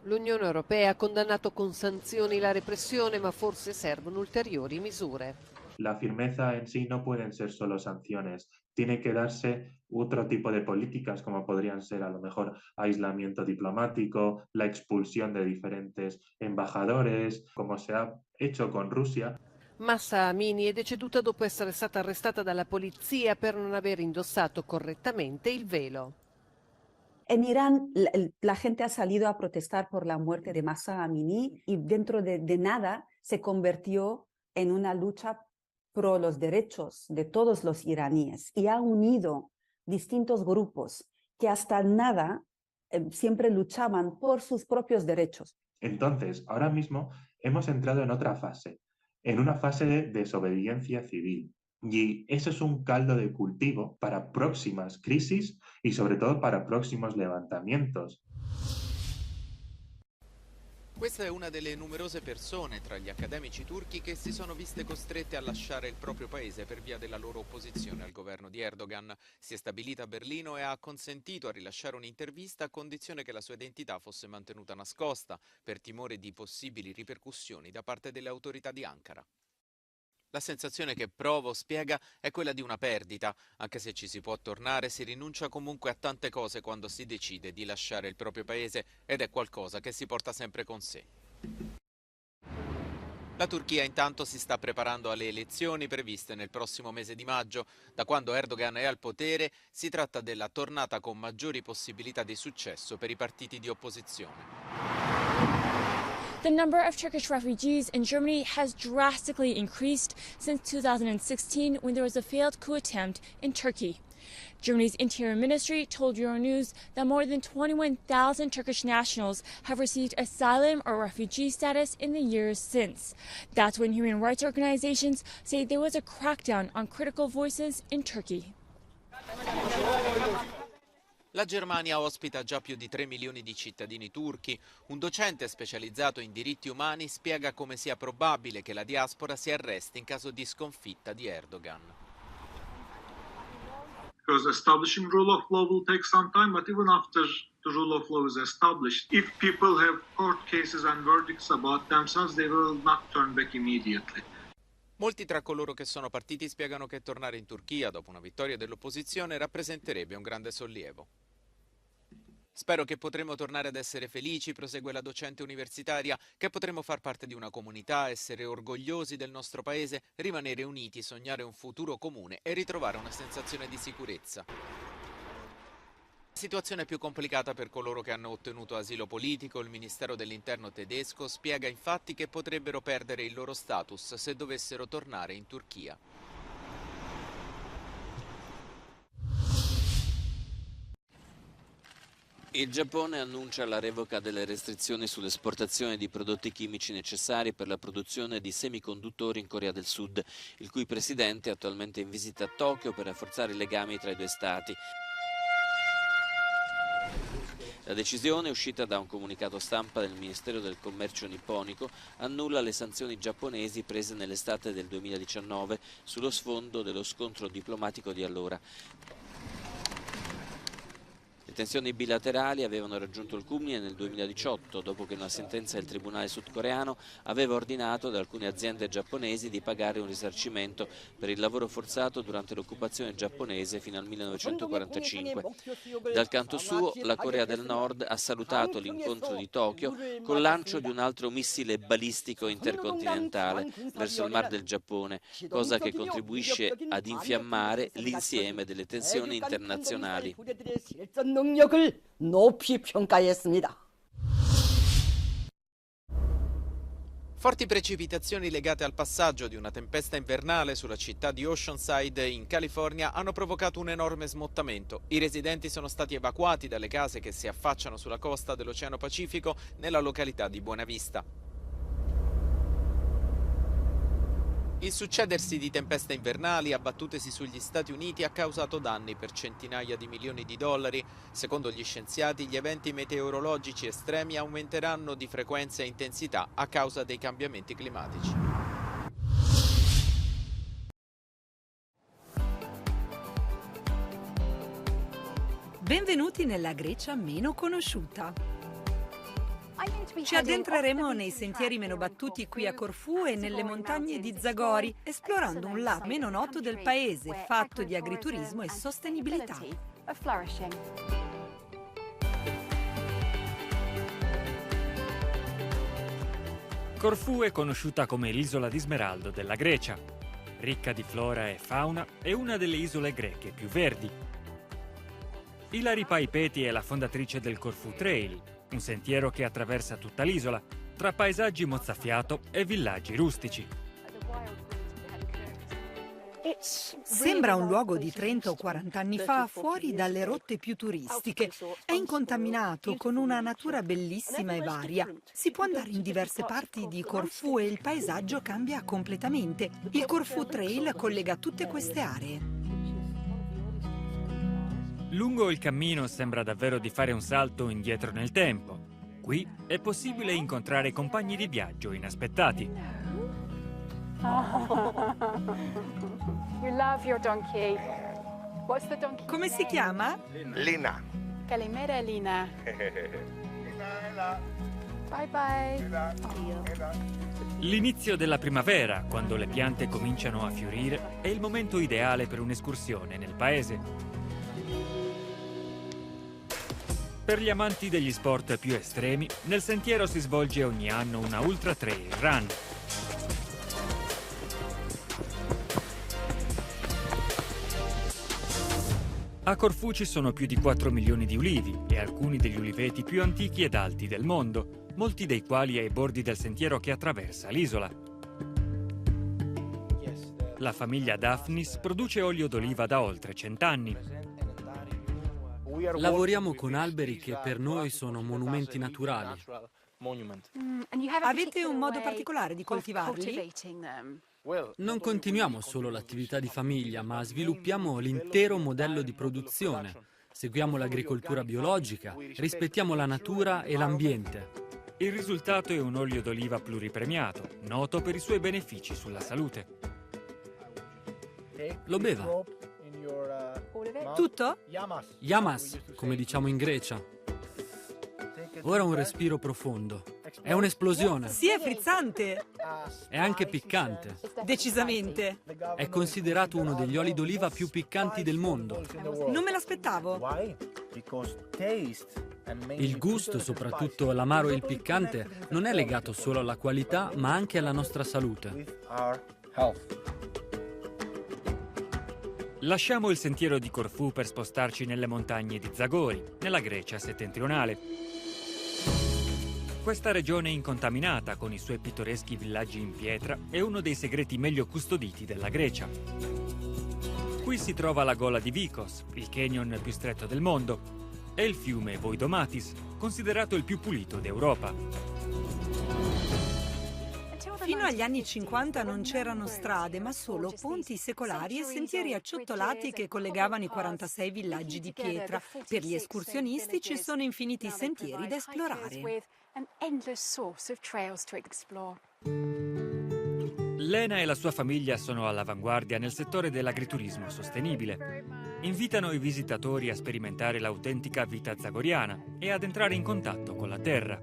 L'Unione Europea ha condannato con sanzioni la repressione, ma forse servono ulteriori misure. La firmeza en sí no pueden ser solo sanciones, tiene que darse otro tipo de políticas como podrían ser a lo mejor aislamiento diplomático, la expulsión de diferentes embajadores, como se ha hecho con Rusia. Mahsa Amini è deceduta dopo essere stata arrestata dalla polizia per non aver indossato correttamente il velo. En Irán, la gente ha salido a protestar por la muerte de Mahsa Amini y dentro de nada se convirtió en una lucha pro los derechos de todos los iraníes y ha unido distintos grupos que hasta nada siempre luchaban por sus propios derechos. Entonces, ahora mismo hemos entrado en otra fase, en una fase de desobediencia civil. Y eso es un caldo de cultivo para próximas crisis y sobre todo para próximos levantamientos. Questa è una delle numerose persone tra gli accademici turchi che si sono viste costrette a lasciare il proprio paese per via della loro opposizione al governo di Erdogan. Si è stabilita a Berlino e ha consentito a rilasciare un'intervista a condizione che la sua identità fosse mantenuta nascosta per timore di possibili ripercussioni da parte delle autorità di Ankara. La sensazione che provo, spiega, è quella di una perdita. Anche se ci si può tornare, si rinuncia comunque a tante cose quando si decide di lasciare il proprio paese ed è qualcosa che si porta sempre con sé. La Turchia intanto si sta preparando alle elezioni previste nel prossimo mese di maggio. Da quando Erdogan è al potere si tratta della tornata con maggiori possibilità di successo per i partiti di opposizione. The number of Turkish refugees in Germany has drastically increased since 2016 when there was a failed coup attempt in Turkey. Germany's Interior Ministry told Euronews that more than 21,000 Turkish nationals have received asylum or refugee status in the years since. That's when human rights organizations say there was a crackdown on critical voices in Turkey. La Germania ospita già più di 3 milioni di cittadini turchi. Un docente specializzato in diritti umani spiega come sia probabile che la diaspora si arresti in caso di sconfitta di Erdogan. Because establishing rule of law will take some time, but even after the rule of law is established, if people have court cases and verdicts about themselves, they will not turn back immediately. Molti tra coloro che sono partiti spiegano che tornare in Turchia dopo una vittoria dell'opposizione rappresenterebbe un grande sollievo. Spero che potremo tornare ad essere felici, prosegue la docente universitaria, che potremo far parte di una comunità, essere orgogliosi del nostro paese, rimanere uniti, sognare un futuro comune e ritrovare una sensazione di sicurezza. La situazione è più complicata per coloro che hanno ottenuto asilo politico. Il Ministero dell'Interno tedesco spiega infatti che potrebbero perdere il loro status se dovessero tornare in Turchia. Il Giappone annuncia la revoca delle restrizioni sull'esportazione di prodotti chimici necessari per la produzione di semiconduttori in Corea del Sud, il cui presidente è attualmente in visita a Tokyo per rafforzare i legami tra i due stati. La decisione, uscita da un comunicato stampa del Ministero del Commercio nipponico, annulla le sanzioni giapponesi prese nell'estate del 2019 sullo sfondo dello scontro diplomatico di allora. Le tensioni bilaterali avevano raggiunto il culmine nel 2018, dopo che una sentenza del tribunale sudcoreano aveva ordinato ad alcune aziende giapponesi di pagare un risarcimento per il lavoro forzato durante l'occupazione giapponese fino al 1945. Dal canto suo, la Corea del Nord ha salutato l'incontro di Tokyo col lancio di un altro missile balistico intercontinentale verso il Mar del Giappone, cosa che contribuisce ad infiammare l'insieme delle tensioni internazionali. 능력을 높이 평가했습니다. Forti precipitazioni legate al passaggio di una tempesta invernale sulla città di Oceanside in California hanno provocato un enorme smottamento. I residenti sono stati evacuati dalle case che si affacciano sulla costa dell'Oceano Pacifico nella località di Buena Vista. Il succedersi di tempeste invernali abbattutesi sugli Stati Uniti ha causato danni per centinaia di milioni di dollari. Secondo gli scienziati, gli eventi meteorologici estremi aumenteranno di frequenza e intensità a causa dei cambiamenti climatici. Benvenuti nella Grecia meno conosciuta. Ci addentreremo nei sentieri meno battuti qui a Corfù e nelle montagne di Zagori, esplorando un lato meno noto del paese, fatto di agriturismo e sostenibilità. Corfù è conosciuta come l'isola di smeraldo della Grecia. Ricca di flora e fauna, è una delle isole greche più verdi. Ilari Paipeti è la fondatrice del Corfù Trail, un sentiero che attraversa tutta l'isola, tra paesaggi mozzafiato e villaggi rustici. Sembra un luogo di 30 o 40 anni fa, fuori dalle rotte più turistiche. È incontaminato, con una natura bellissima e varia. Si può andare in diverse parti di Corfù e il paesaggio cambia completamente. Il Corfù Trail collega tutte queste aree. Lungo il cammino sembra davvero di fare un salto indietro nel tempo. Qui è possibile incontrare compagni di viaggio inaspettati. You love your donkey. What's the donkey? Come si chiama? Lina. Calimera Lina. Bye bye. L'inizio della primavera, quando le piante cominciano a fiorire, è il momento ideale per un'escursione nel paese. Per gli amanti degli sport più estremi, nel sentiero si svolge ogni anno una Ultra Trail Run. A Corfù ci sono più di 4 milioni di ulivi e alcuni degli uliveti più antichi ed alti del mondo, molti dei quali ai bordi del sentiero che attraversa l'isola. La famiglia Daphnis produce olio d'oliva da oltre 100 anni. Lavoriamo con alberi che per noi sono monumenti naturali. Avete un modo particolare di coltivarli? Non continuiamo solo l'attività di famiglia, ma sviluppiamo l'intero modello di produzione. Seguiamo l'agricoltura biologica, rispettiamo la natura e l'ambiente. Il risultato è un olio d'oliva pluripremiato, noto per i suoi benefici sulla salute. Lo beva. Tutto? Yamas, come diciamo in Grecia. Ora un respiro profondo. È un'esplosione. Sì, è frizzante. È anche piccante. Decisamente. È considerato uno degli oli d'oliva più piccanti del mondo. Non me l'aspettavo. Il gusto, soprattutto l'amaro e il piccante, non è legato solo alla qualità, ma anche alla nostra salute. Lasciamo il sentiero di Corfù per spostarci nelle montagne di Zagori, nella Grecia settentrionale. Questa regione incontaminata, con i suoi pittoreschi villaggi in pietra, è uno dei segreti meglio custoditi della Grecia. Qui si trova la gola di Vikos, il canyon più stretto del mondo, e il fiume Voidomatis, considerato il più pulito d'Europa. Fino agli anni 50 non c'erano strade, ma solo ponti secolari e sentieri acciottolati che collegavano i 46 villaggi di pietra. Per gli escursionisti ci sono infiniti sentieri da esplorare. Lena e la sua famiglia sono all'avanguardia nel settore dell'agriturismo sostenibile. Invitano i visitatori a sperimentare l'autentica vita zagoriana e ad entrare in contatto con la terra.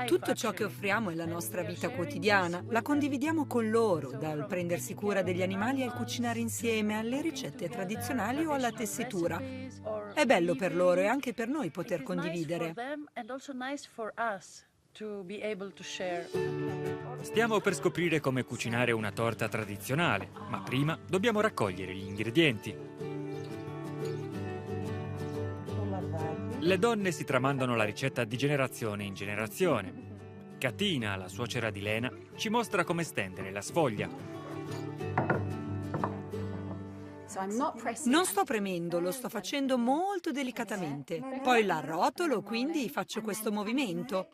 Tutto ciò che offriamo è la nostra vita quotidiana. La condividiamo con loro, dal prendersi cura degli animali al cucinare insieme, alle ricette tradizionali o alla tessitura. È bello per loro e anche per noi poter condividere. Stiamo per scoprire come cucinare una torta tradizionale, ma prima dobbiamo raccogliere gli ingredienti. Le donne si tramandano la ricetta di generazione in generazione. Katina, la suocera di Lena, ci mostra come stendere la sfoglia. Non sto premendo, lo sto facendo molto delicatamente. Poi la rotolo, quindi faccio questo movimento.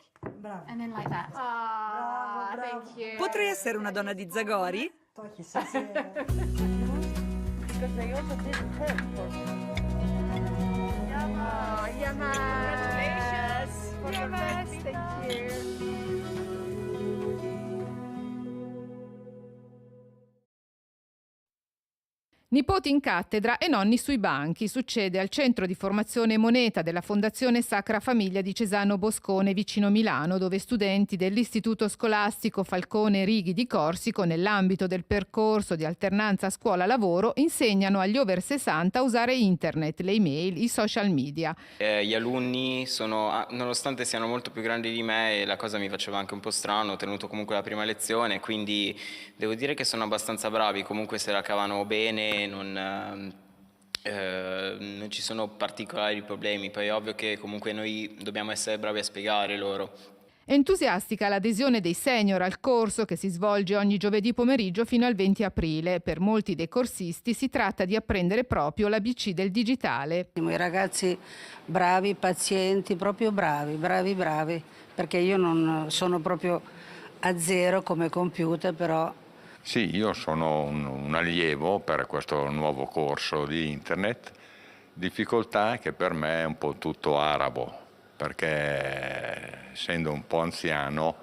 Potrei essere una donna di Zagori? Nipoti in cattedra e nonni sui banchi. Succede al centro di formazione Moneta della Fondazione Sacra Famiglia di Cesano Boscone vicino Milano, dove studenti dell'Istituto Scolastico Falcone Righi di Corsico, nell'ambito del percorso di alternanza scuola-lavoro, insegnano agli over 60 a usare internet, le email, i social media. Gli alunni sono, nonostante siano molto più grandi di me, e la cosa mi faceva anche un po' strano, ho tenuto comunque la prima lezione, quindi devo dire che sono abbastanza bravi, comunque se la cavano bene. Non ci sono particolari problemi, poi è ovvio che comunque noi dobbiamo essere bravi a spiegare loro. Entusiastica l'adesione dei senior al corso che si svolge ogni giovedì pomeriggio fino al 20 aprile. Per molti dei corsisti si tratta di apprendere proprio l'ABC del digitale. I ragazzi bravi, pazienti, proprio bravi, perché io non sono proprio a zero come computer, però... Sì, io sono un allievo per questo nuovo corso di internet, difficoltà che per me è un po' tutto arabo, perché essendo un po' anziano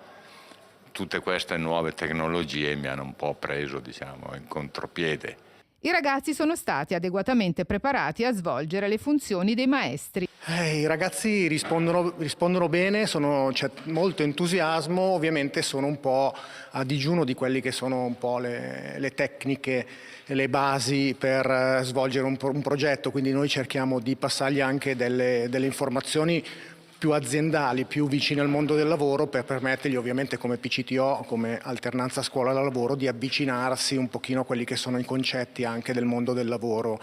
tutte queste nuove tecnologie mi hanno un po' preso, diciamo, in contropiede. I ragazzi sono stati adeguatamente preparati a svolgere le funzioni dei maestri. I ragazzi rispondono bene, c'è molto entusiasmo, ovviamente sono un po' a digiuno di quelli che sono un po' le tecniche e le basi per svolgere un progetto, quindi noi cerchiamo di passargli anche delle informazioni più aziendali, più vicine al mondo del lavoro, per permettergli ovviamente come PCTO, come alternanza scuola-lavoro, di avvicinarsi un pochino a quelli che sono i concetti anche del mondo del lavoro.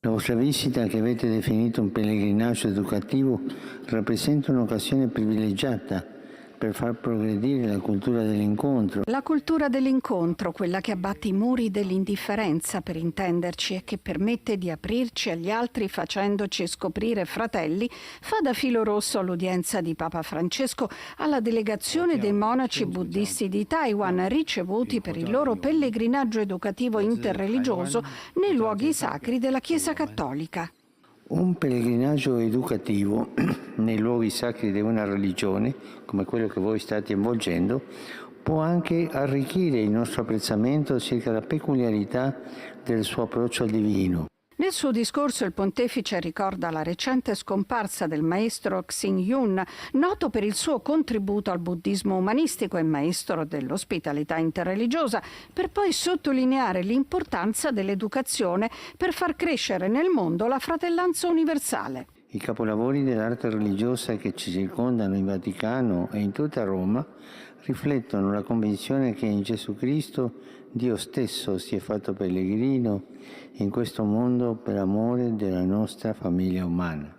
La vostra visita, che avete definito un pellegrinaggio educativo, rappresenta un'occasione privilegiata per far progredire la cultura dell'incontro. La cultura dell'incontro, quella che abbatte i muri dell'indifferenza, per intenderci, e che permette di aprirci agli altri facendoci scoprire fratelli, fa da filo rosso all'udienza di Papa Francesco alla delegazione dei monaci buddisti di Taiwan ricevuti per il loro pellegrinaggio educativo interreligioso nei luoghi sacri della Chiesa Cattolica. Un pellegrinaggio educativo nei luoghi sacri di una religione, come quello che voi state avvolgendo, può anche arricchire il nostro apprezzamento circa la peculiarità del suo approccio al divino. Nel suo discorso il pontefice ricorda la recente scomparsa del maestro Xing Yun, noto per il suo contributo al buddismo umanistico e maestro dell'ospitalità interreligiosa, per poi sottolineare l'importanza dell'educazione per far crescere nel mondo la fratellanza universale. I capolavori dell'arte religiosa che ci circondano in Vaticano e in tutta Roma riflettono la convinzione che in Gesù Cristo Dio stesso si è fatto pellegrino in questo mondo per amore della nostra famiglia umana.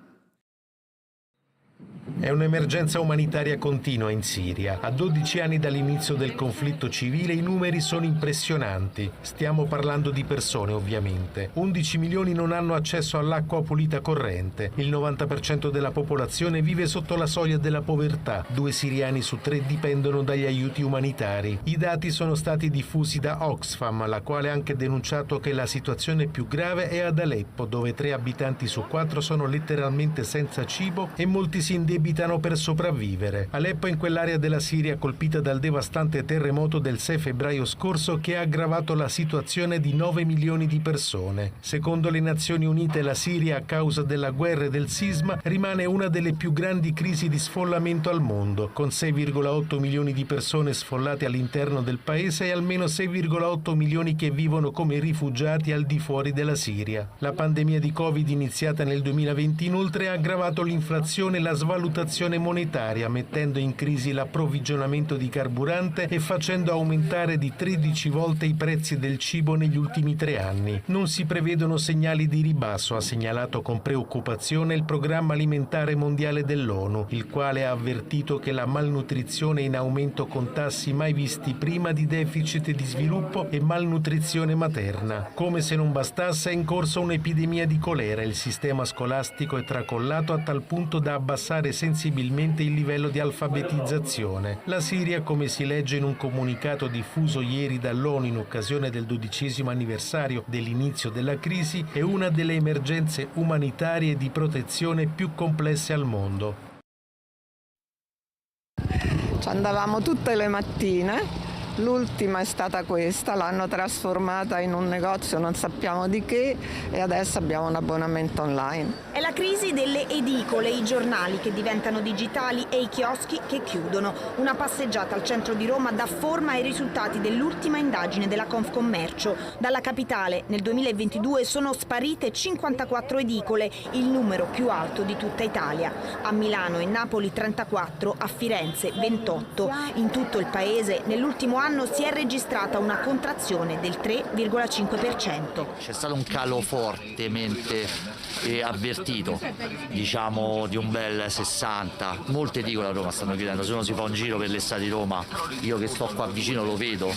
È un'emergenza umanitaria continua in Siria. A 12 anni dall'inizio del conflitto civile i numeri sono impressionanti. Stiamo parlando di persone, ovviamente. 11 milioni non hanno accesso all'acqua pulita corrente. Il 90% della popolazione vive sotto la soglia della povertà. 2 siriani su 3 dipendono dagli aiuti umanitari. I dati sono stati diffusi da Oxfam, la quale ha anche denunciato che la situazione più grave è ad Aleppo, dove 3 abitanti su 4 sono letteralmente senza cibo e molti si indebitano per sopravvivere. Aleppo è in quell'area della Siria colpita dal devastante terremoto del 6 febbraio scorso che ha aggravato la situazione di 9 milioni di persone. Secondo le Nazioni Unite, la Siria, a causa della guerra e del sisma, rimane una delle più grandi crisi di sfollamento al mondo, con 6,8 milioni di persone sfollate all'interno del paese e almeno 6,8 milioni che vivono come rifugiati al di fuori della Siria. La pandemia di Covid iniziata nel 2020 inoltre ha aggravato l'inflazione e la svalutazione monetaria, mettendo in crisi l'approvvigionamento di carburante e facendo aumentare di 13 volte i prezzi del cibo negli ultimi 3 anni. Non si prevedono segnali di ribasso, ha segnalato con preoccupazione il Programma Alimentare Mondiale dell'ONU, il quale ha avvertito che la malnutrizione è in aumento con tassi mai visti prima di deficit di sviluppo e malnutrizione materna. Come se non bastasse, è in corso un'epidemia di colera. Il sistema scolastico è tracollato a tal punto da abbassare sensibilmente il livello di alfabetizzazione. La Siria, come si legge in un comunicato diffuso ieri dall'ONU in occasione del 12° anniversario dell'inizio della crisi, è una delle emergenze umanitarie e di protezione più complesse al mondo. Ci andavamo tutte le mattine. L'ultima è stata questa, l'hanno trasformata in un negozio non sappiamo di che e adesso abbiamo un abbonamento online. È la crisi delle edicole, i giornali che diventano digitali e i chioschi che chiudono. Una passeggiata al centro di Roma dà forma ai risultati dell'ultima indagine della Confcommercio. Dalla capitale nel 2022 sono sparite 54 edicole, il numero più alto di tutta Italia. A Milano e Napoli 34, a Firenze 28. In tutto il paese nell'ultimo anno si è registrata una contrazione del 3,5%. C'è stato un calo fortemente avvertito, diciamo di un bel 60. Molte edicole a Roma stanno chiudendo, se uno si fa un giro per le strade di Roma, io che sto qua vicino lo vedo.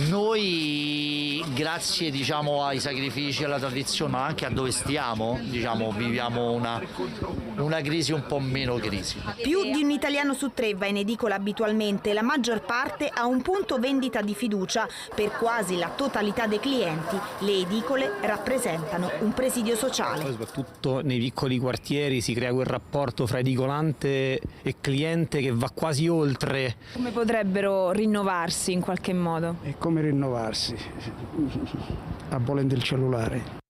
Noi, grazie ai sacrifici, alla tradizione, ma anche a dove stiamo, viviamo una crisi un po' meno crisi. Più di un italiano su 3 va in edicola abitualmente, la maggior parte ha un punto vendita di fiducia. Per quasi la totalità dei clienti le edicole rappresentano un presidio sociale. Soprattutto nei piccoli quartieri si crea quel rapporto fra edicolante e cliente che va quasi oltre. Come potrebbero rinnovarsi in qualche modo? E come rinnovarsi? Abolendo il cellulare.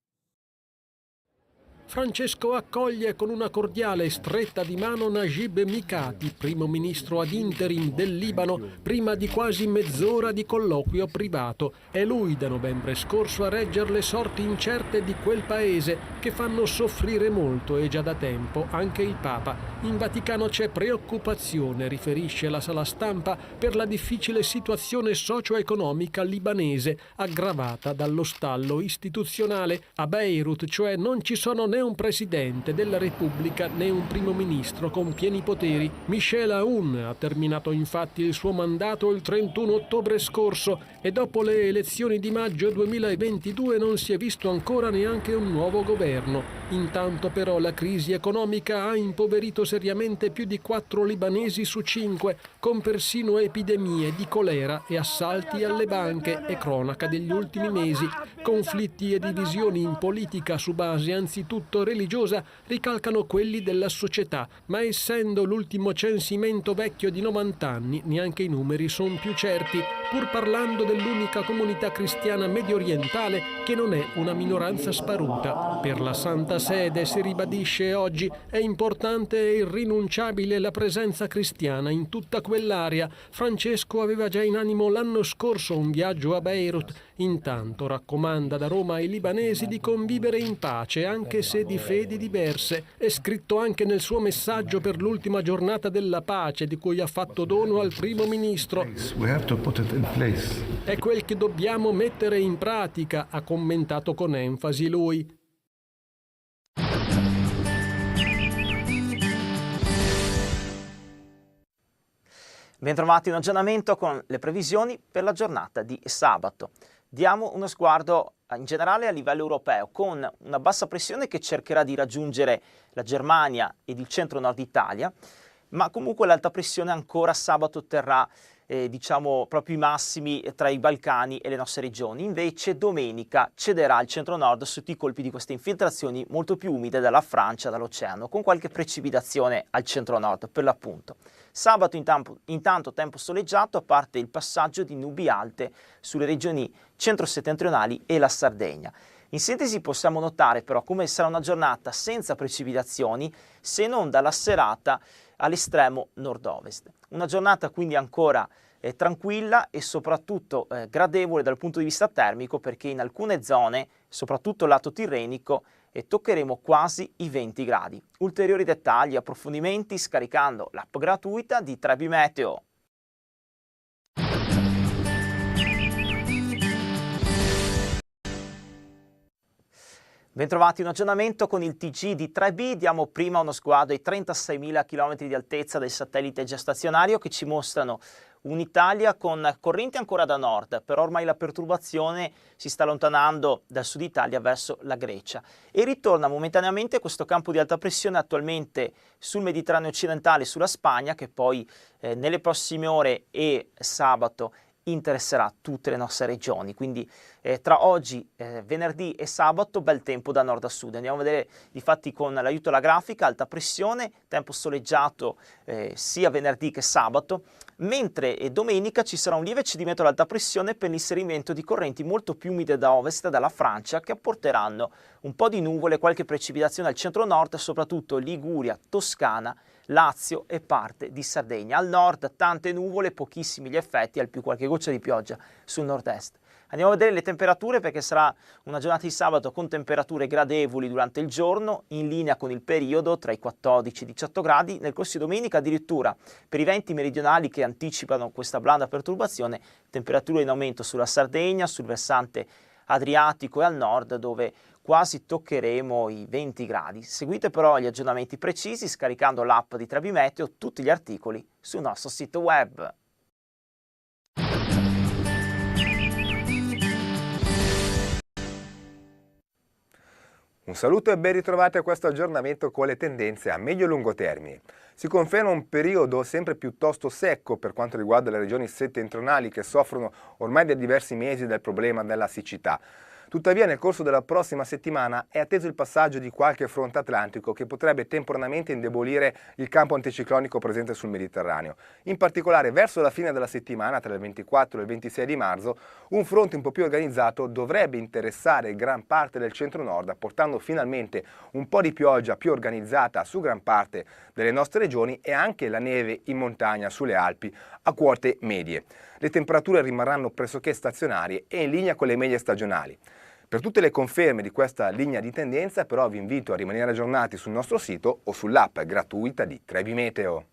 Francesco accoglie con una cordiale stretta di mano Najib Mikati, primo ministro ad interim del Libano, prima di quasi mezz'ora di colloquio privato. È lui da novembre scorso a reggere le sorti incerte di quel paese che fanno soffrire molto e già da tempo anche il Papa. In Vaticano c'è preoccupazione, riferisce la sala stampa, per la difficile situazione socio-economica libanese, aggravata dallo stallo istituzionale. A Beirut, cioè, non ci sono né un presidente della Repubblica né un primo ministro con pieni poteri. Michel Aoun ha terminato infatti il suo mandato il 31 ottobre scorso e dopo le elezioni di maggio 2022 non si è visto ancora neanche un nuovo governo. Intanto però la crisi economica ha impoverito seriamente più di 4 libanesi su 5, con persino epidemie di colera e assalti alle banche e cronaca degli ultimi mesi. Conflitti e divisioni in politica su base anzitutto religiosa ricalcano quelli della società, ma essendo l'ultimo censimento vecchio di 90 anni, neanche i numeri sono più certi, pur parlando dell'unica comunità cristiana mediorientale che non è una minoranza sparuta. Per la Santa Sede, si ribadisce oggi, è importante e irrinunciabile la presenza cristiana in tutta quell'area. Francesco aveva già in animo l'anno scorso un viaggio a Beirut. Intanto raccomanda da Roma ai libanesi di convivere in pace, anche se di fedi diverse. È scritto anche nel suo messaggio per l'ultima giornata della pace, di cui ha fatto dono al primo ministro. È quel che dobbiamo mettere in pratica, ha commentato con enfasi lui. Bentrovati in aggiornamento con le previsioni per la giornata di sabato. Diamo uno sguardo in generale a livello europeo, con una bassa pressione che cercherà di raggiungere la Germania ed il centro-nord Italia, ma comunque l'alta pressione ancora sabato otterrà proprio i massimi tra i Balcani e le nostre regioni. Invece domenica cederà il centro-nord sotto i colpi di queste infiltrazioni molto più umide dalla Francia, dall'oceano, con qualche precipitazione al centro-nord per l'appunto. Sabato intanto tempo soleggiato, a parte il passaggio di nubi alte sulle regioni centro-settentrionali e la Sardegna. In sintesi possiamo notare però come sarà una giornata senza precipitazioni, se non dalla serata all'estremo nord-ovest. Una giornata quindi ancora tranquilla e soprattutto gradevole dal punto di vista termico, perché in alcune zone, soprattutto lato tirrenico, toccheremo quasi i 20 gradi. Ulteriori dettagli e approfondimenti scaricando l'app gratuita di Trebi Meteo. Bentrovati in aggiornamento con il TG di 3B. Diamo prima uno sguardo ai 36.000 km di altezza del satellite geostazionario che ci mostrano un'Italia con correnti ancora da nord, però ormai la perturbazione si sta allontanando dal sud Italia verso la Grecia e ritorna momentaneamente questo campo di alta pressione attualmente sul Mediterraneo occidentale, sulla Spagna, che poi nelle prossime ore e sabato interesserà tutte le nostre regioni. Quindi tra oggi, venerdì e sabato, bel tempo da nord a sud. Andiamo a vedere difatti con l'aiuto della grafica: alta pressione, tempo soleggiato sia venerdì che sabato, mentre domenica ci sarà un lieve cedimento all'alta pressione per l'inserimento di correnti molto più umide da ovest, dalla Francia, che apporteranno un po' di nuvole, qualche precipitazione al centro-nord, soprattutto Liguria, Toscana, Lazio e parte di Sardegna. Al nord tante nuvole, pochissimi gli effetti, al più qualche goccia di pioggia sul nord-est. Andiamo a vedere le temperature, perché sarà una giornata di sabato con temperature gradevoli durante il giorno, in linea con il periodo tra i 14 e i 18 gradi. Nel corso di domenica addirittura per i venti meridionali che anticipano questa blanda perturbazione, temperature in aumento sulla Sardegna, sul versante adriatico e al nord, dove quasi toccheremo i 20 gradi. Seguite però gli aggiornamenti precisi scaricando l'app di Trebi Meteo, tutti gli articoli sul nostro sito web. Un saluto e ben ritrovati a questo aggiornamento con le tendenze a medio-lungo termine. Si conferma un periodo sempre piuttosto secco per quanto riguarda le regioni settentrionali, che soffrono ormai da diversi mesi del problema della siccità. Tuttavia nel corso della prossima settimana è atteso il passaggio di qualche fronte atlantico che potrebbe temporaneamente indebolire il campo anticiclonico presente sul Mediterraneo. In particolare verso la fine della settimana, tra il 24 e il 26 di marzo, un fronte un po' più organizzato dovrebbe interessare gran parte del centro-nord, portando finalmente un po' di pioggia più organizzata su gran parte delle nostre regioni e anche la neve in montagna sulle Alpi a quote medie. Le temperature rimarranno pressoché stazionarie e in linea con le medie stagionali. Per tutte le conferme di questa linea di tendenza però vi invito a rimanere aggiornati sul nostro sito o sull'app gratuita di Trebi Meteo.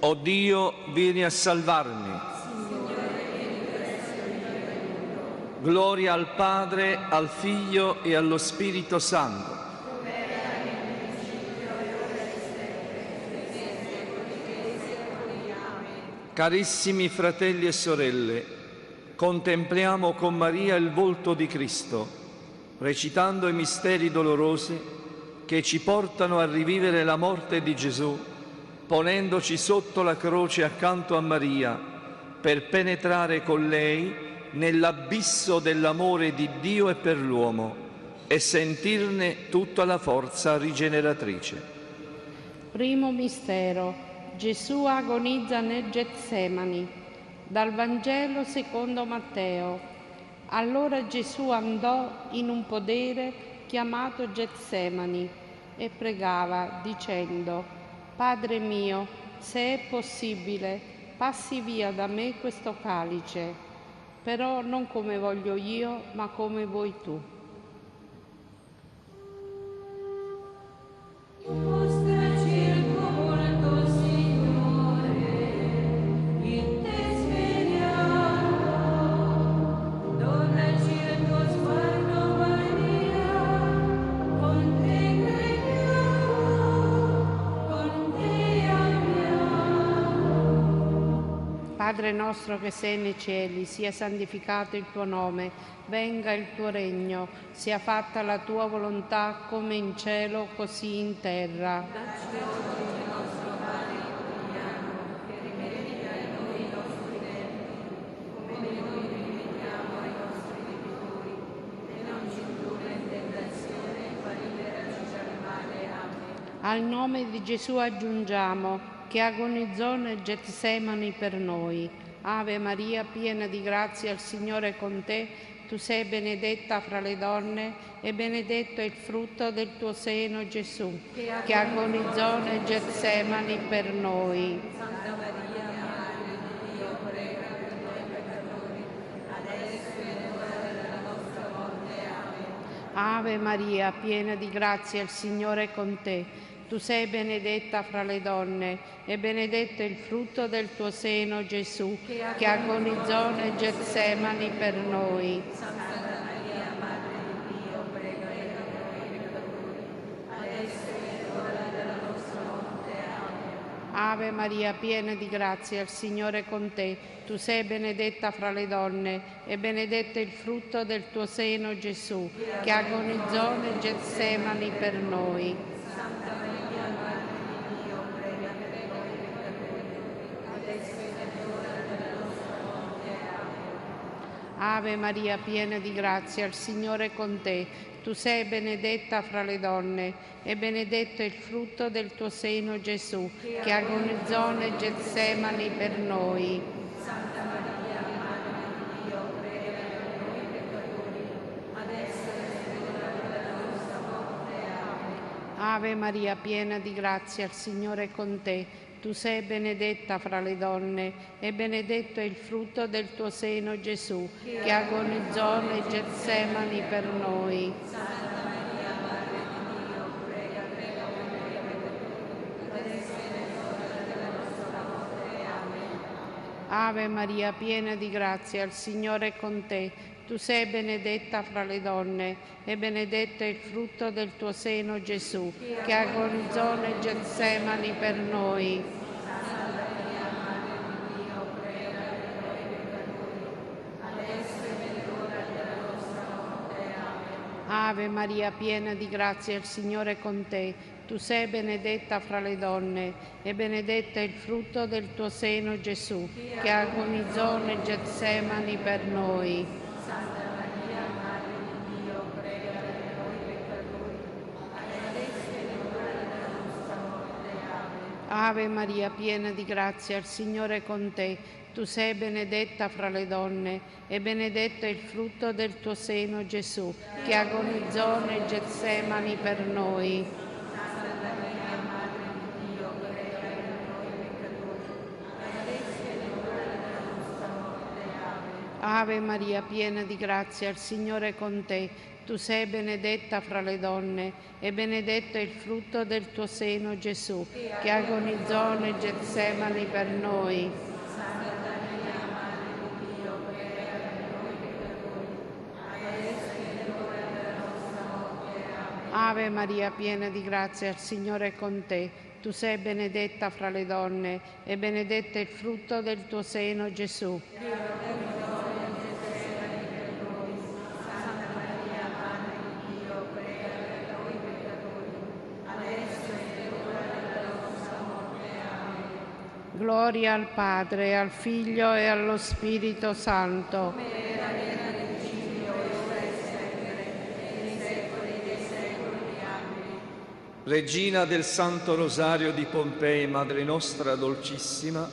O Dio, vieni a salvarmi. Gloria al Padre, al Figlio e allo Spirito Santo. Carissimi fratelli e sorelle, contempliamo con Maria il volto di Cristo, recitando i misteri dolorosi che ci portano a rivivere la morte di Gesù, ponendoci sotto la croce accanto a Maria, per penetrare con lei nell'abisso dell'amore di Dio e per l'uomo e sentirne tutta la forza rigeneratrice. Primo mistero. Gesù agonizza nel Getsemani. Dal Vangelo secondo Matteo. Allora Gesù andò in un podere chiamato Getsemani e pregava dicendo: Padre mio, se è possibile, passi via da me questo calice, però non come voglio io, ma come vuoi tu. Padre nostro che sei nei cieli, sia santificato il tuo nome, venga il tuo regno, sia fatta la tua volontà come in cielo così in terra. Dacci oggi il nostro pane quotidiano, che rimetti a noi i nostri debiti, come noi rimettiamo ai nostri debitori, e non ci indurre in tentazione, ma liberaci dal male. Amen. Al nome di Gesù aggiungiamo che agonizzò nel Getsemani per noi. Ave Maria, piena di grazia, il Signore è con te. Tu sei benedetta fra le donne e benedetto è il frutto del tuo seno, Gesù, che agonizzò nel Getsemani per noi. Santa Maria, Madre di Dio, prega per noi peccatori, adesso è l'ora della nostra morte. Amen. Ave Maria, piena di grazia, il Signore è con te. Tu sei benedetta fra le donne e benedetto è il frutto del tuo seno, Gesù, che agonizzò nel Getsemani per noi. Santa Maria, Madre di Dio, prega per noi peccatori, adesso è l'ora della nostra morte. Amen. Ave Maria, piena di grazia, il Signore è con te. Tu sei benedetta fra le donne e benedetto è il frutto del tuo seno, Gesù, che agonizzò nel Getsemani per noi. Ave Maria, piena di grazia, il Signore è con te. Tu sei benedetta fra le donne e benedetto è il frutto del tuo seno, Gesù, che agonizzò nel Getsemani per noi. Santa Maria, Madre di Dio, prega per noi peccatori, adesso è l'ora della nostra morte. Amen. Ave Maria, piena di grazia, il Signore è con te. Tu sei benedetta fra le donne e benedetto è il frutto del tuo seno, Gesù, che agonizzò nel Getsemani per noi. Santa Maria, Madre di Dio, prega per noi peccatori, adesso è l'ora della nostra morte. Amen. Ave Maria, piena di grazia, il Signore è con te. Tu sei benedetta fra le donne e benedetto è il frutto del tuo seno, Gesù, che agonizzò nel Getsemani per noi. Santa Maria, Madre di Dio, prega per noi peccatori, adesso è l'ora della nostra morte. Amen. Ave Maria, piena di grazia, il Signore è con te. Tu sei benedetta fra le donne e benedetto è il frutto del tuo seno, Gesù, che agonizzò nel Getsemani per noi. Santa Maria, Madre di Dio, prega per noi peccatori, adesso è l'ora della nostra morte. Amen. Ave Maria, piena di grazia, il Signore è con te. Tu sei benedetta fra le donne e benedetto è il frutto del tuo seno, Gesù, che agonizzò nel Getsemani per noi. Santa Maria, Madre di Dio, prega per noi peccatori, adesso è l'ora della nostra morte. Amen. Ave Maria, piena di grazia, il Signore è con te. Tu sei benedetta fra le donne e benedetto è il frutto del tuo seno, Gesù, che agonizzò nel Getsemani per noi. Ave Maria, piena di grazia, il Signore è con te. Tu sei benedetta fra le donne e benedetto è il frutto del tuo seno, Gesù. Gloria al Padre, al Figlio e allo Spirito Santo. Regina del Santo Rosario di Pompei, Madre nostra dolcissima,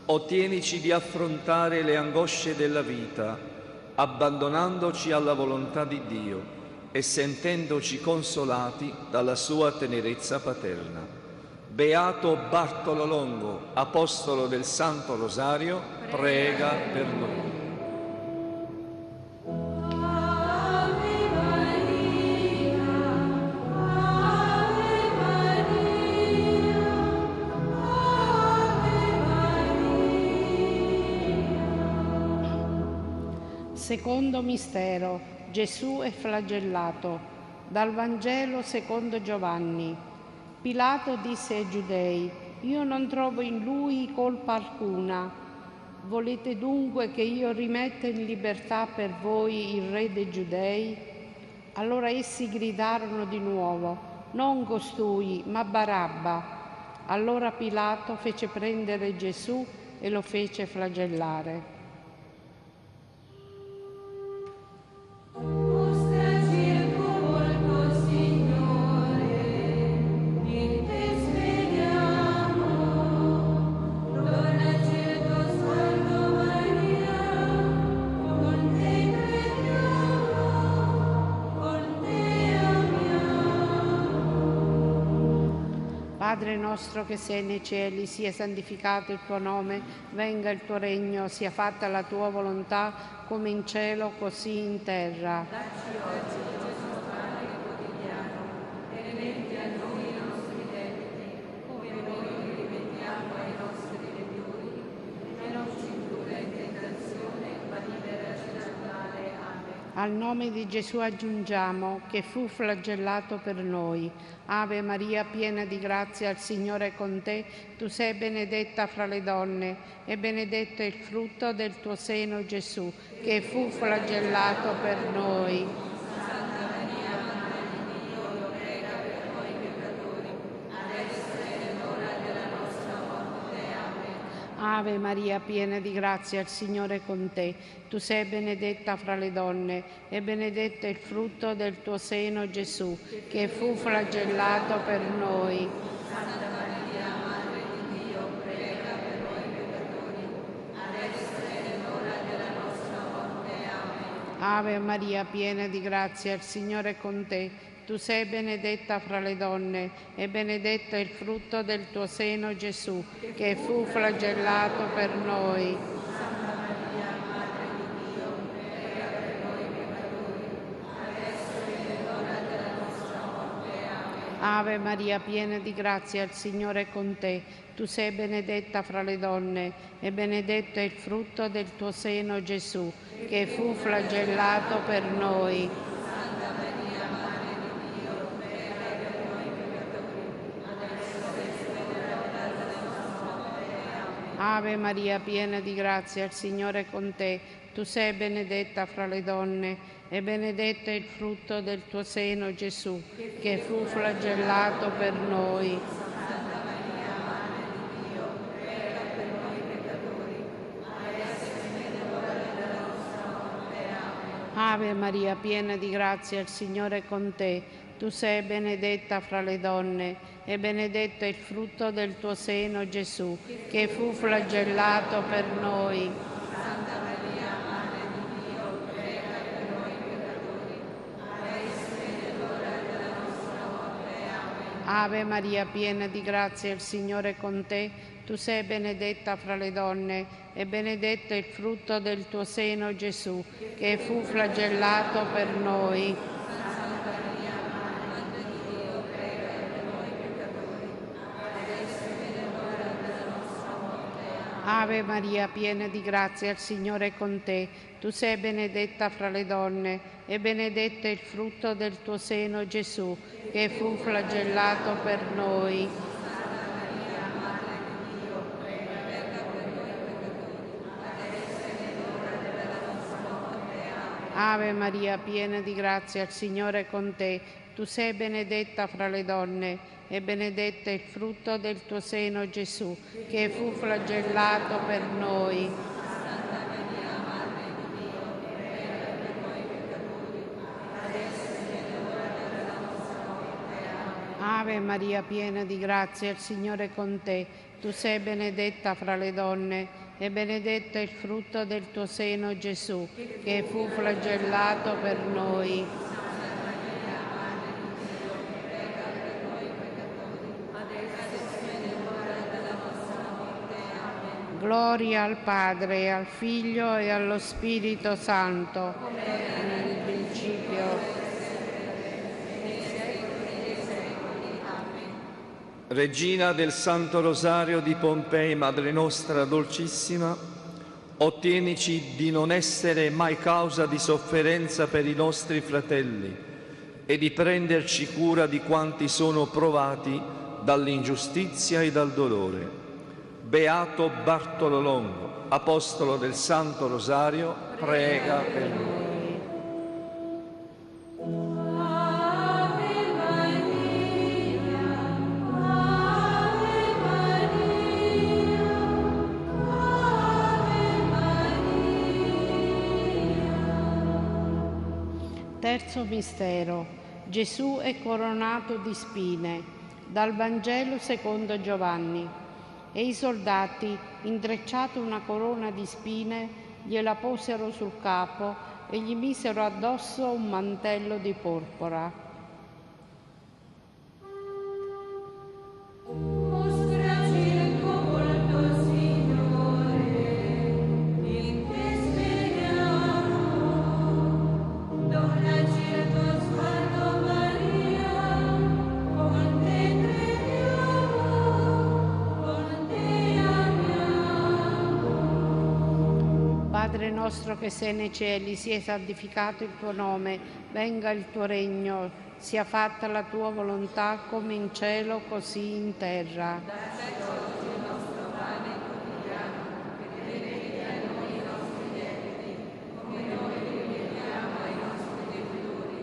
ottienici di affrontare le angosce della vita, abbandonandoci alla volontà di Dio e sentendoci consolati dalla sua tenerezza paterna. Beato Bartolo Longo, apostolo del Santo Rosario, prega per noi. Secondo mistero, Gesù è flagellato. Dal Vangelo secondo Giovanni. Pilato disse ai Giudei: io non trovo in lui colpa alcuna. Volete dunque che io rimetta in libertà per voi il re dei Giudei? Allora essi gridarono di nuovo: non costui, ma Barabba. Allora Pilato fece prendere Gesù e lo fece flagellare. Padre nostro che sei nei cieli, sia santificato il tuo nome, venga il tuo regno, sia fatta la tua volontà, come in cielo così in terra. Dacci oggi il nostro pane quotidiano e rimetti a noi i nostri debiti, come noi rimettiamo ai nostri debitori, e non ci indurre in tentazione, ma liberaci dal male. Amen. Al nome di Gesù aggiungiamo che fu flagellato per noi. Ave Maria, piena di grazia, il Signore è con te. Tu sei benedetta fra le donne e benedetto è il frutto del tuo seno, Gesù, che fu flagellato per noi. Santa Maria, Madre di Dio, prega per noi peccatori, adesso è l'ora della nostra morte. Amen. Ave Maria, piena di grazia, il Signore è con te. Tu sei benedetta fra le donne e benedetto è il frutto del tuo seno, Gesù, che fu flagellato per noi. Santa Maria, Madre di Dio, prega per noi peccatori, adesso è l'ora della nostra morte. Amen. Ave Maria, piena di grazia, il Signore è con te. Tu sei benedetta fra le donne e benedetto è il frutto del tuo seno, Gesù, che fu flagellato per noi. Santa Maria, Madre di Dio, prega per noi peccatori, adesso è l'ora della nostra morte. Amen. Ave Maria, piena di grazia, il Signore è con te. Tu sei benedetta fra le donne e benedetto è il frutto del tuo seno, Gesù, che fu flagellato per noi. Santa Maria, Madre di Dio, prega per noi peccatori, adesso è l'ora della nostra morte. Amen. Ave Maria, piena di grazia, il Signore è con te. Tu sei benedetta fra le donne e benedetto è il frutto del tuo seno, Gesù, che fu flagellato per noi. Santa Maria, Madre di Dio, prega per noi peccatori, adesso è l'ora della nostra morte. Amen. Ave Maria, piena di grazia, il Signore è con te. Tu sei benedetta fra le donne e benedetto è il frutto del tuo seno, Gesù, che fu flagellato per noi. Santa Maria, Madre di Dio, prega per noi peccatori, adesso è l'ora della nostra morte. Amen. Ave Maria, piena di grazia, il Signore è con te. Tu sei benedetta fra le donne e benedetto è il frutto del tuo seno, Gesù, che fu flagellato per noi. Ave Maria, piena di grazia, il Signore è con te. Tu sei benedetta fra le donne e benedetto è il frutto del tuo seno, Gesù, che fu flagellato per noi. Ave Maria, piena di grazia, il Signore è con te. Tu sei benedetta fra le donne e benedetto è il frutto del tuo seno, Gesù, che fu flagellato per noi. Ave Maria, piena di grazia, il Signore è con te. Tu sei benedetta fra le donne e benedetto è il frutto del tuo seno, Gesù, che fu flagellato per noi. Gloria al Padre, al Figlio e allo Spirito Santo, come nel principio. Regina del Santo Rosario di Pompei, Madre nostra dolcissima, ottienici di non essere mai causa di sofferenza per i nostri fratelli e di prenderci cura di quanti sono provati dall'ingiustizia e dal dolore. Beato Bartolo Longo, apostolo del Santo Rosario, prega per noi. Terzo mistero. Gesù è coronato di spine. Dal Vangelo secondo Giovanni. E i soldati, intrecciata una corona di spine, gliela posero sul capo e gli misero addosso un mantello di porpora. Padre nostro che sei nei cieli, sia santificato il tuo nome, venga il tuo regno, sia fatta la tua volontà come in cielo così in terra. Dacci oggi il nostro pane quotidiano, e rimetti a noi i nostri debiti, come noi rimettiamo ai nostri debitori,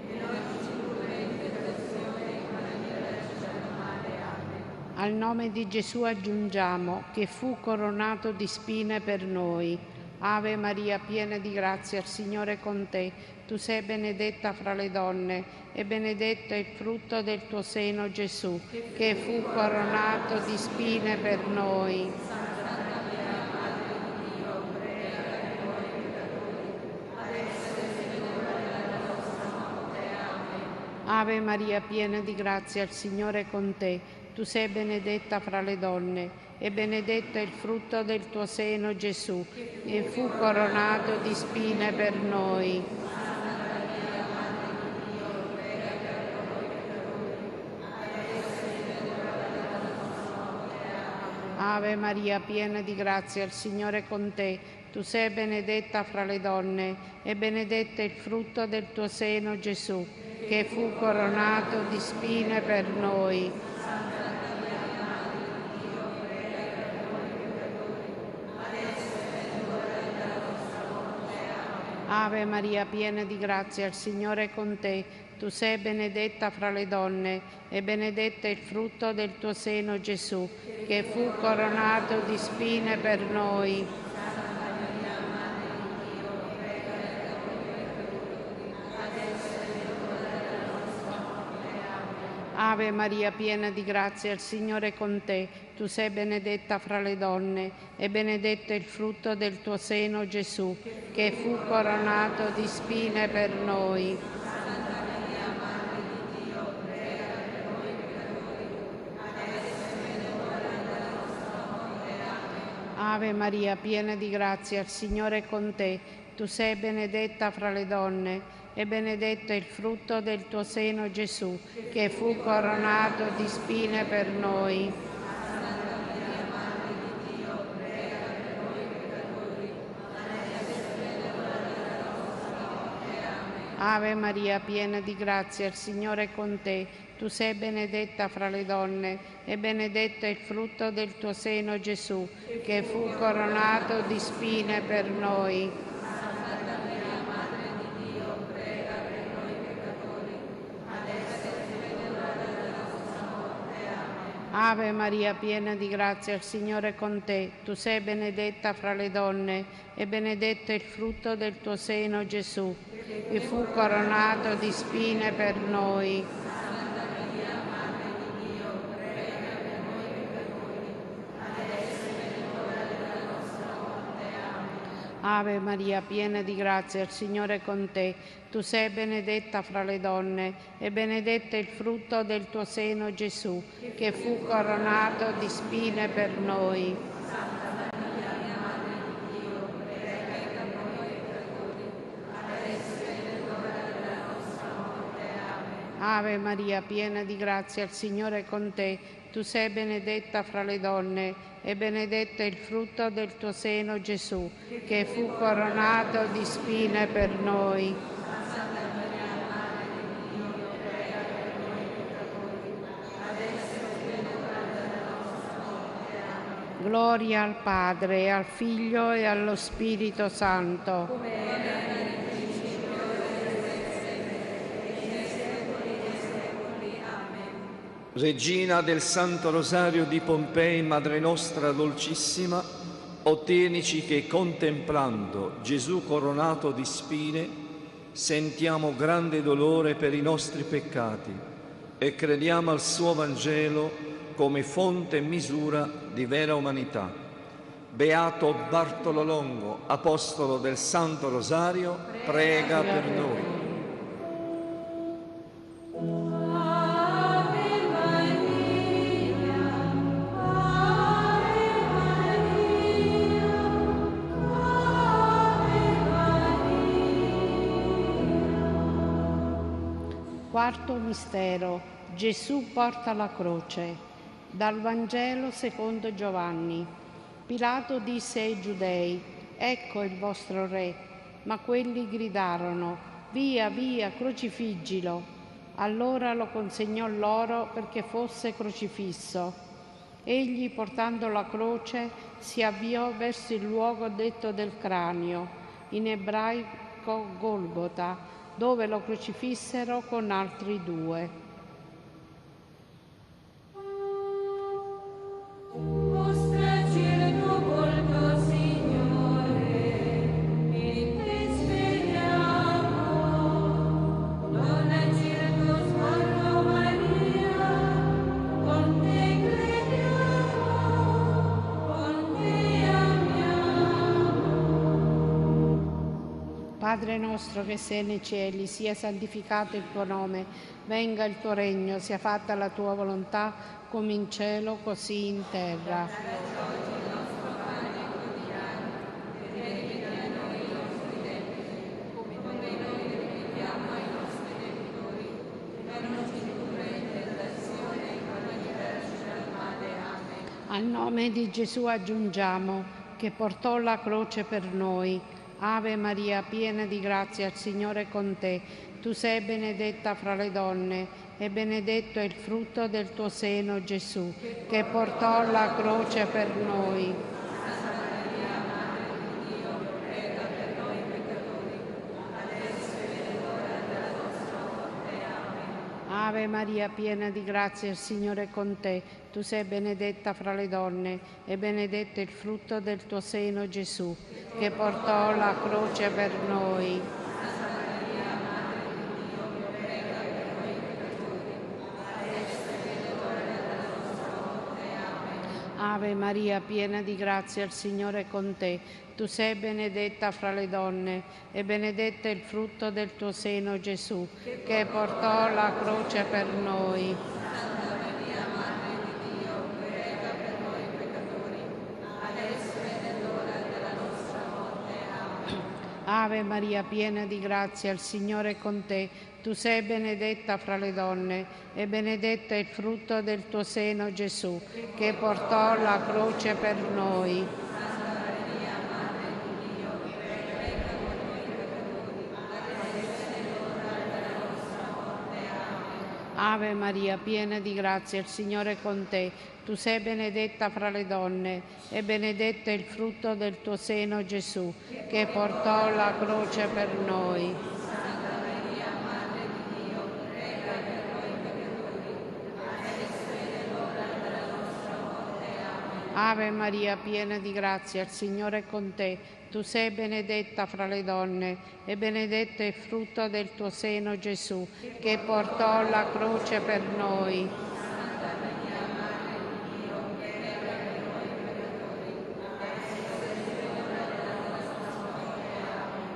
e non ci indurre in tentazione, ma liberaci dal male. Amen. Al nome di Gesù aggiungiamo che fu coronato di spine per noi. Ave Maria, piena di grazia, il Signore è con te. Tu sei benedetta fra le donne e benedetto è il frutto del tuo seno, Gesù, che fu coronato di spine per noi. Ave Maria, piena di grazia, il Signore è con te. Tu sei benedetta fra le donne e benedetto è il frutto del tuo seno, Gesù, che fu coronato di spine per noi. Ave Maria, piena di grazia, il Signore è con te. Tu sei benedetta fra le donne e benedetto è il frutto del tuo seno, Gesù, che fu coronato di spine per noi. Ave Maria, piena di grazia, il Signore è con te. Tu sei benedetta fra le donne e benedetto è il frutto del tuo seno, Gesù, che fu coronato di spine per noi. Ave Maria, piena di grazia, il Signore è con te. Tu sei benedetta fra le donne e benedetto è il frutto del tuo seno, Gesù, che fu coronato di spine per noi. Ave Maria, piena di grazia, il Signore è con te. Tu sei benedetta fra le donne e benedetto è il frutto del tuo seno, Gesù, che fu coronato di spine per noi. Ave Maria, piena di grazia, il Signore è con te. Tu sei benedetta fra le donne e benedetto è il frutto del tuo seno, Gesù, che fu coronato di spine per noi. Ave Maria, piena di grazia, il Signore è con te. Tu sei benedetta fra le donne e benedetto è il frutto del tuo seno, Gesù, che fu coronato di spine per noi. Ave Maria, piena di grazia, il Signore è con te. Tu sei benedetta fra le donne e benedetto è il frutto del tuo seno, Gesù, che fu coronato di spine per noi. Ave Maria, piena di grazia, il Signore è con te. Tu sei benedetta fra le donne e benedetto è il frutto del tuo seno, Gesù, che fu coronato di spine per noi. Gloria al Padre, al Figlio e allo Spirito Santo. Regina del Santo Rosario di Pompei, Madre nostra dolcissima, ottienici che contemplando Gesù coronato di spine sentiamo grande dolore per i nostri peccati e crediamo al suo Vangelo come fonte e misura di vera umanità. Beato Bartolo Longo, apostolo del Santo Rosario, prega per noi. Quarto mistero. Gesù porta la croce. Dal Vangelo secondo Giovanni. Pilato disse ai Giudei: «Ecco il vostro re». Ma quelli gridarono: «Via, via, crocifiggilo». Allora lo consegnò loro perché fosse crocifisso. Egli, portando la croce, si avviò verso il luogo detto del cranio, in ebraico Golgota, dove lo crocifissero con altri due. Mostraci il tuo volto, Signore, e ti speriamo. Donaci il tuo sguardo, Maria, con te crediamo, con te amiamo. Padre nostro che sei nei cieli, sia santificato il tuo nome, venga il tuo regno, sia fatta la tua volontà, come in cielo, così in terra. Al nome di Gesù aggiungiamo, che portò la croce per noi. Ave Maria, piena di grazia, il Signore è con te. Tu sei benedetta fra le donne e benedetto è il frutto del tuo seno, Gesù, che portò la croce per noi. Ave Maria, piena di grazia, il Signore è con te. Tu sei benedetta fra le donne e benedetto è il frutto del tuo seno, Gesù, che portò la croce per noi. Ave Maria, piena di grazia, il Signore è con te. Tu sei benedetta fra le donne e benedetto è il frutto del tuo seno, Gesù, che portò la croce per noi. Ave Maria, piena di grazia, il Signore è con te. Tu sei benedetta fra le donne e benedetto è il frutto del tuo seno, Gesù, che portò la croce per noi. Ave Maria, piena di grazia, il Signore è con te. Tu sei benedetta fra le donne e benedetto è il frutto del tuo seno, Gesù, che portò la croce per noi. Ave Maria, piena di grazia, il Signore è con te. Tu sei benedetta fra le donne e benedetto è il frutto del tuo seno, Gesù, che portò la croce per noi.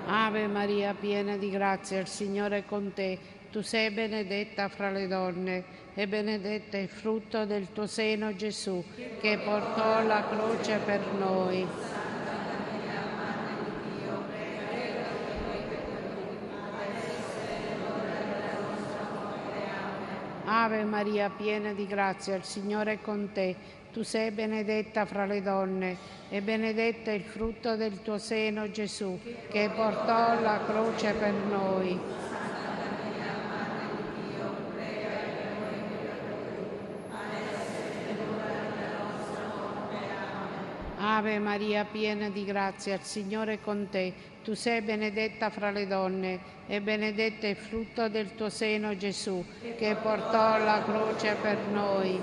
Ave Maria, piena di grazia, il Signore è con te. Tu sei benedetta fra le donne e benedetto è il frutto del tuo seno, Gesù, che portò la croce per noi. Ave Maria, piena di grazia, il Signore è con te. Tu sei benedetta fra le donne e benedetto è il frutto del tuo seno, Gesù, che portò la croce per noi. Ave Maria, piena di grazia, il Signore è con te. Tu sei benedetta fra le donne e benedetto è il frutto del tuo seno, Gesù, che portò la croce per noi.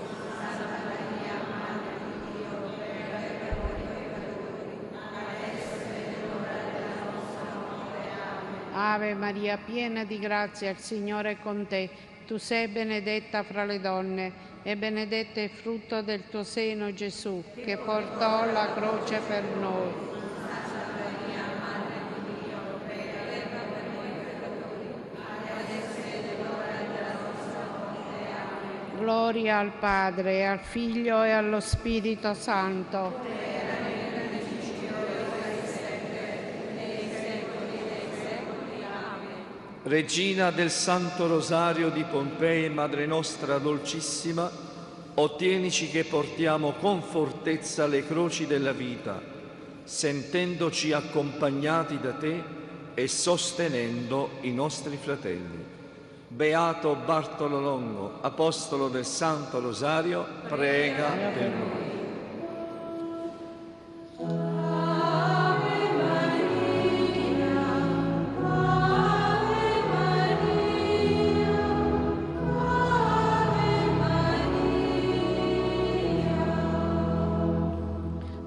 Ave Maria, piena di grazia, il Signore è con te. Tu sei benedetta fra le donne e benedetto è il frutto del tuo seno, Gesù, che portò la croce per noi. Gloria al Padre, al Figlio e allo Spirito Santo. Regina del Santo Rosario di Pompei e Madre nostra dolcissima, ottienici che portiamo con fortezza le croci della vita, sentendoci accompagnati da te e sostenendo i nostri fratelli. Beato Bartolo Longo, apostolo del Santo Rosario, prega per noi.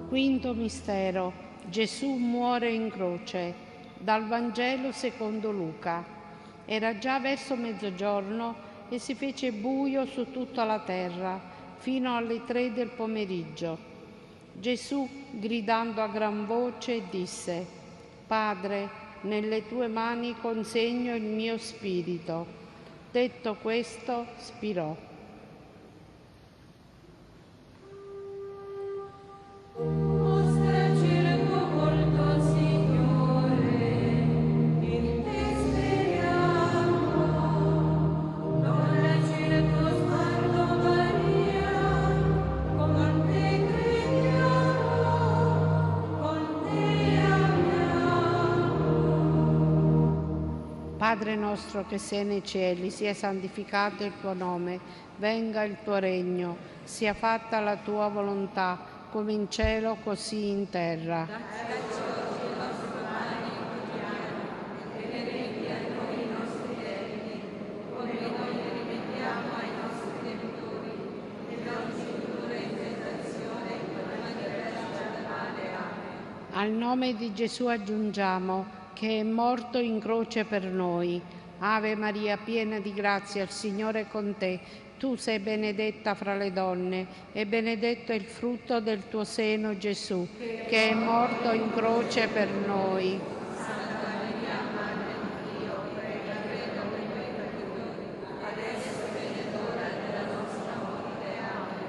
Quinto mistero. Gesù muore in croce. Dal Vangelo secondo Luca. Era già verso mezzogiorno e si fece buio su tutta la terra, fino alle 3 del pomeriggio. Gesù, gridando a gran voce, disse: Padre, nelle tue mani consegno il mio spirito. Detto questo, spirò. Mostraci il tuo volto, Signore, in te speriamo. Donaci il tuo sguardo, Maria, con te crediamo, con te amiamo. Padre nostro che sei nei cieli, sia santificato il tuo nome, venga il tuo regno, sia fatta la tua volontà, come in cielo così in terra. Al nome di Gesù aggiungiamo che è morto in croce per noi. Ave Maria, piena di grazia, il Signore è con te. Tu sei benedetta fra le donne e benedetto è il frutto del tuo seno, Gesù, che è morto in croce per noi.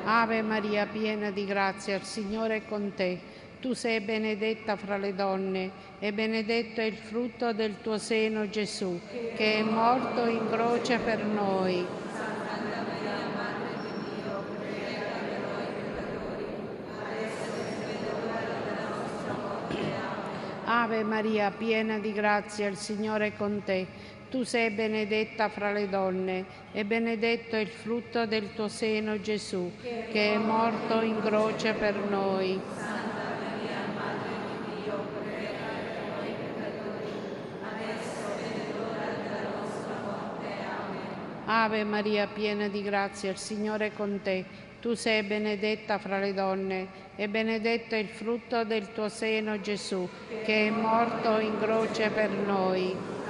Ave Maria, piena di grazia, il Signore è con te. Tu sei benedetta fra le donne e benedetto è il frutto del tuo seno, Gesù, che è morto in croce per noi. Ave Maria, piena di grazia, il Signore è con te. Tu sei benedetta fra le donne e benedetto è il frutto del tuo seno, Gesù, che è morto in croce per noi. Ave Maria, piena di grazia, il Signore è con te. Tu sei benedetta fra le donne e benedetto è il frutto del tuo seno, Gesù, che è morto in croce per noi.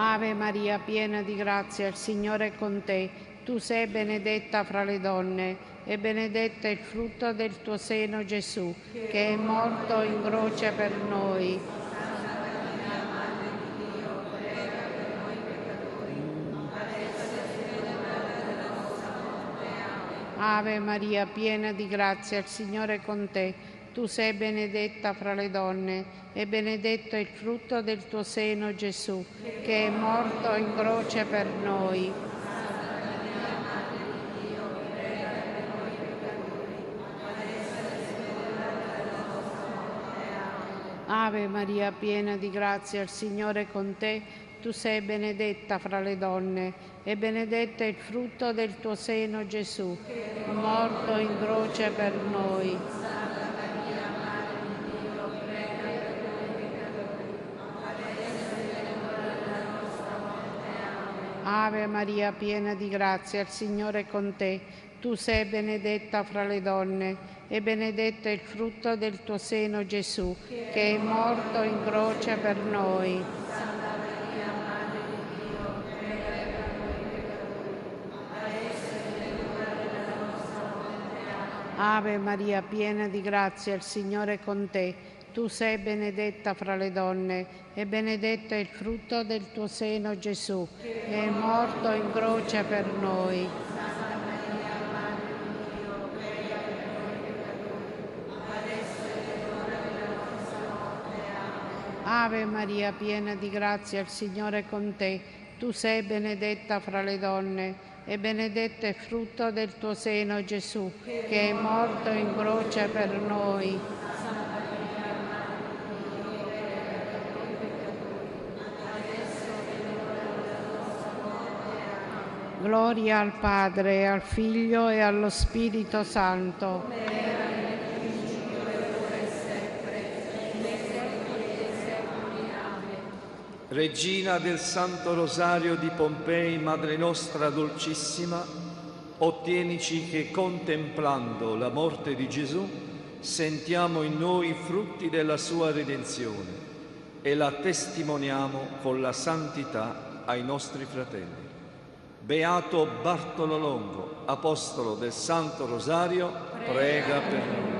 Ave Maria, piena di grazia, il Signore è con te. Tu sei benedetta fra le donne e benedetto è il frutto del tuo seno, Gesù, che è morto in croce per noi. Ave Maria, piena di grazia, il Signore è con te. Tu sei benedetta fra le donne e benedetto è il frutto del tuo seno, Gesù, che è morto in croce per noi. Ave Maria, piena di grazia, il Signore è con te. Tu sei benedetta fra le donne e benedetto è il frutto del tuo seno, Gesù, morto in croce per noi. Ave Maria, piena di grazia, il Signore è con te. Tu sei benedetta fra le donne e benedetto è il frutto del tuo seno, Gesù, che è morto in croce per noi. Ave Maria, piena di grazia, il Signore è con te. Tu sei benedetta fra le donne e benedetto è il frutto del tuo seno, Gesù, che è morto in croce per noi. Ave Maria, piena di grazia, il Signore è con te. Tu sei benedetta fra le donne e benedetto è il frutto del tuo seno, Gesù, che è morto in croce per noi. Gloria al Padre, al Figlio e allo Spirito Santo. Regina del Santo Rosario di Pompei, Madre nostra dolcissima, ottienici che contemplando la morte di Gesù sentiamo in noi i frutti della sua redenzione e la testimoniamo con la santità ai nostri fratelli. Beato Bartolo Longo, apostolo del Santo Rosario, prega per noi.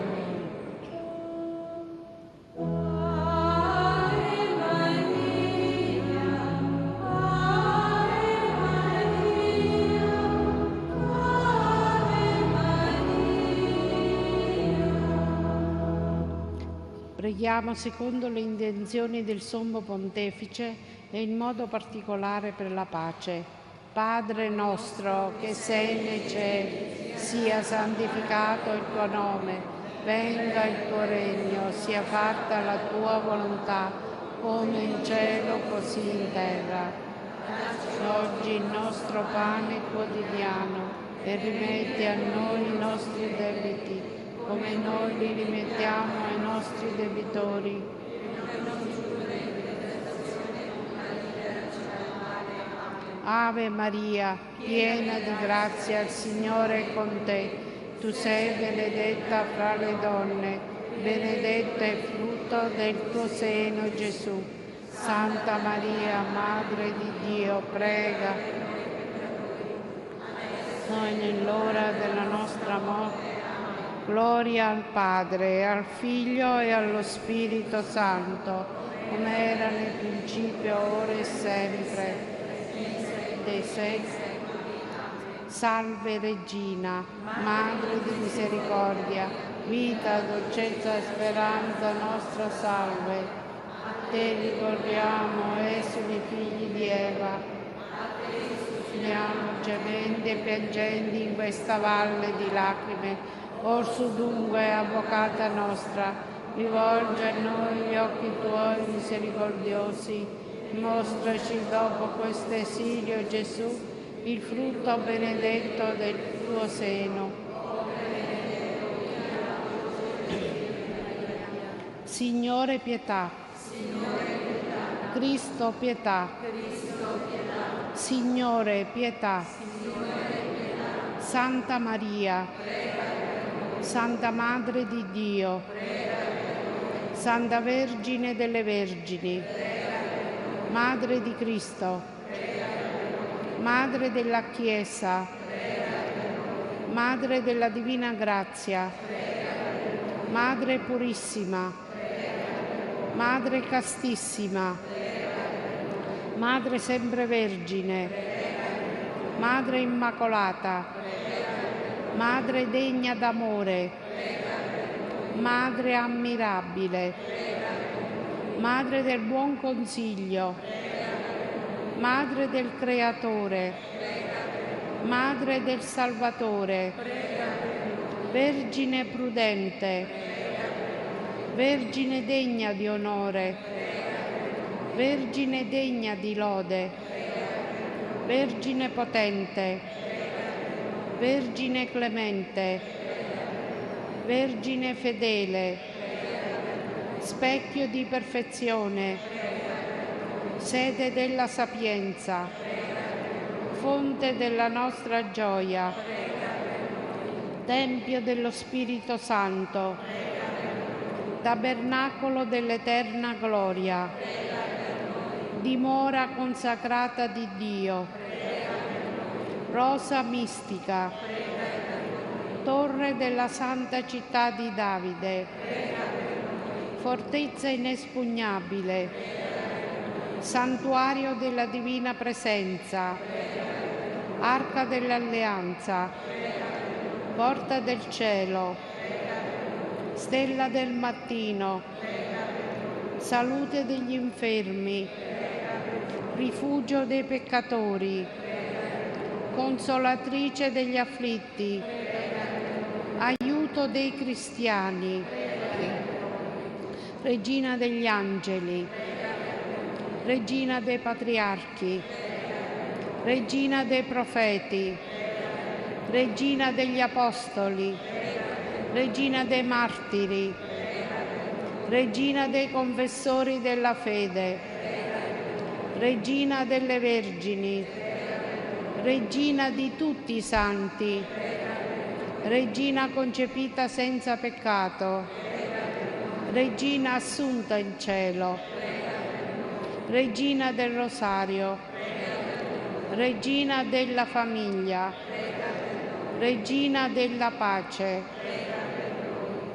Preghiamo secondo le intenzioni del Sommo Pontefice e in modo particolare per la pace. Padre nostro che sei nei cieli, sia santificato il tuo nome, venga il tuo regno, sia fatta la tua volontà, come in cielo così in terra. Oggi il nostro pane quotidiano e rimetti a noi i nostri debiti, come noi li rimettiamo ai nostri debitori. Ave Maria, piena di grazia, il Signore è con te. Tu sei benedetta fra le donne, benedetto è il frutto del tuo seno, Gesù. Santa Maria, Madre di Dio, prega noi nell'ora della nostra morte. Gloria al Padre, al Figlio e allo Spirito Santo, come era nel principio, ora e sempre, dei secoli. Salve Regina, Madre di misericordia, vita, dolcezza e speranza nostra, salve. Te ricordiamo, esuli figli di Eva, siamo gementi e piangenti in questa valle di lacrime. Orso dunque, avvocata nostra, rivolge a noi gli occhi tuoi misericordiosi, mostraci dopo questo esilio, Gesù, il frutto benedetto del tuo seno. Signore pietà. Cristo pietà. Signore pietà. Santa Maria, Santa Madre di Dio, Santa Vergine delle Vergini, Madre di Cristo, Madre della Chiesa, Madre della Divina Grazia, Madre Purissima, Madre Castissima, Madre Sempre Vergine, Madre Immacolata, Madre degna d'amore, Madre ammirabile, Madre del buon consiglio, Madre del Creatore, Madre del Salvatore, Vergine prudente, Vergine degna di onore, Vergine degna di lode, Vergine potente, Vergine clemente, Vergine fedele, specchio di perfezione, sede della sapienza, fonte della nostra gioia, tempio dello Spirito Santo, tabernacolo dell'eterna gloria, dimora consacrata di Dio, rosa mistica, torre della santa città di Davide, fortezza inespugnabile, santuario della divina presenza, arca dell'alleanza, porta del cielo, stella del mattino, salute degli infermi, rifugio dei peccatori, consolatrice degli afflitti, aiuto dei cristiani, regina degli angeli, regina dei patriarchi, regina dei profeti, regina degli apostoli, regina dei martiri, regina dei confessori della fede, regina delle vergini, regina di tutti i santi, regina concepita senza peccato, regina assunta in cielo, regina del rosario, regina della famiglia, regina della pace,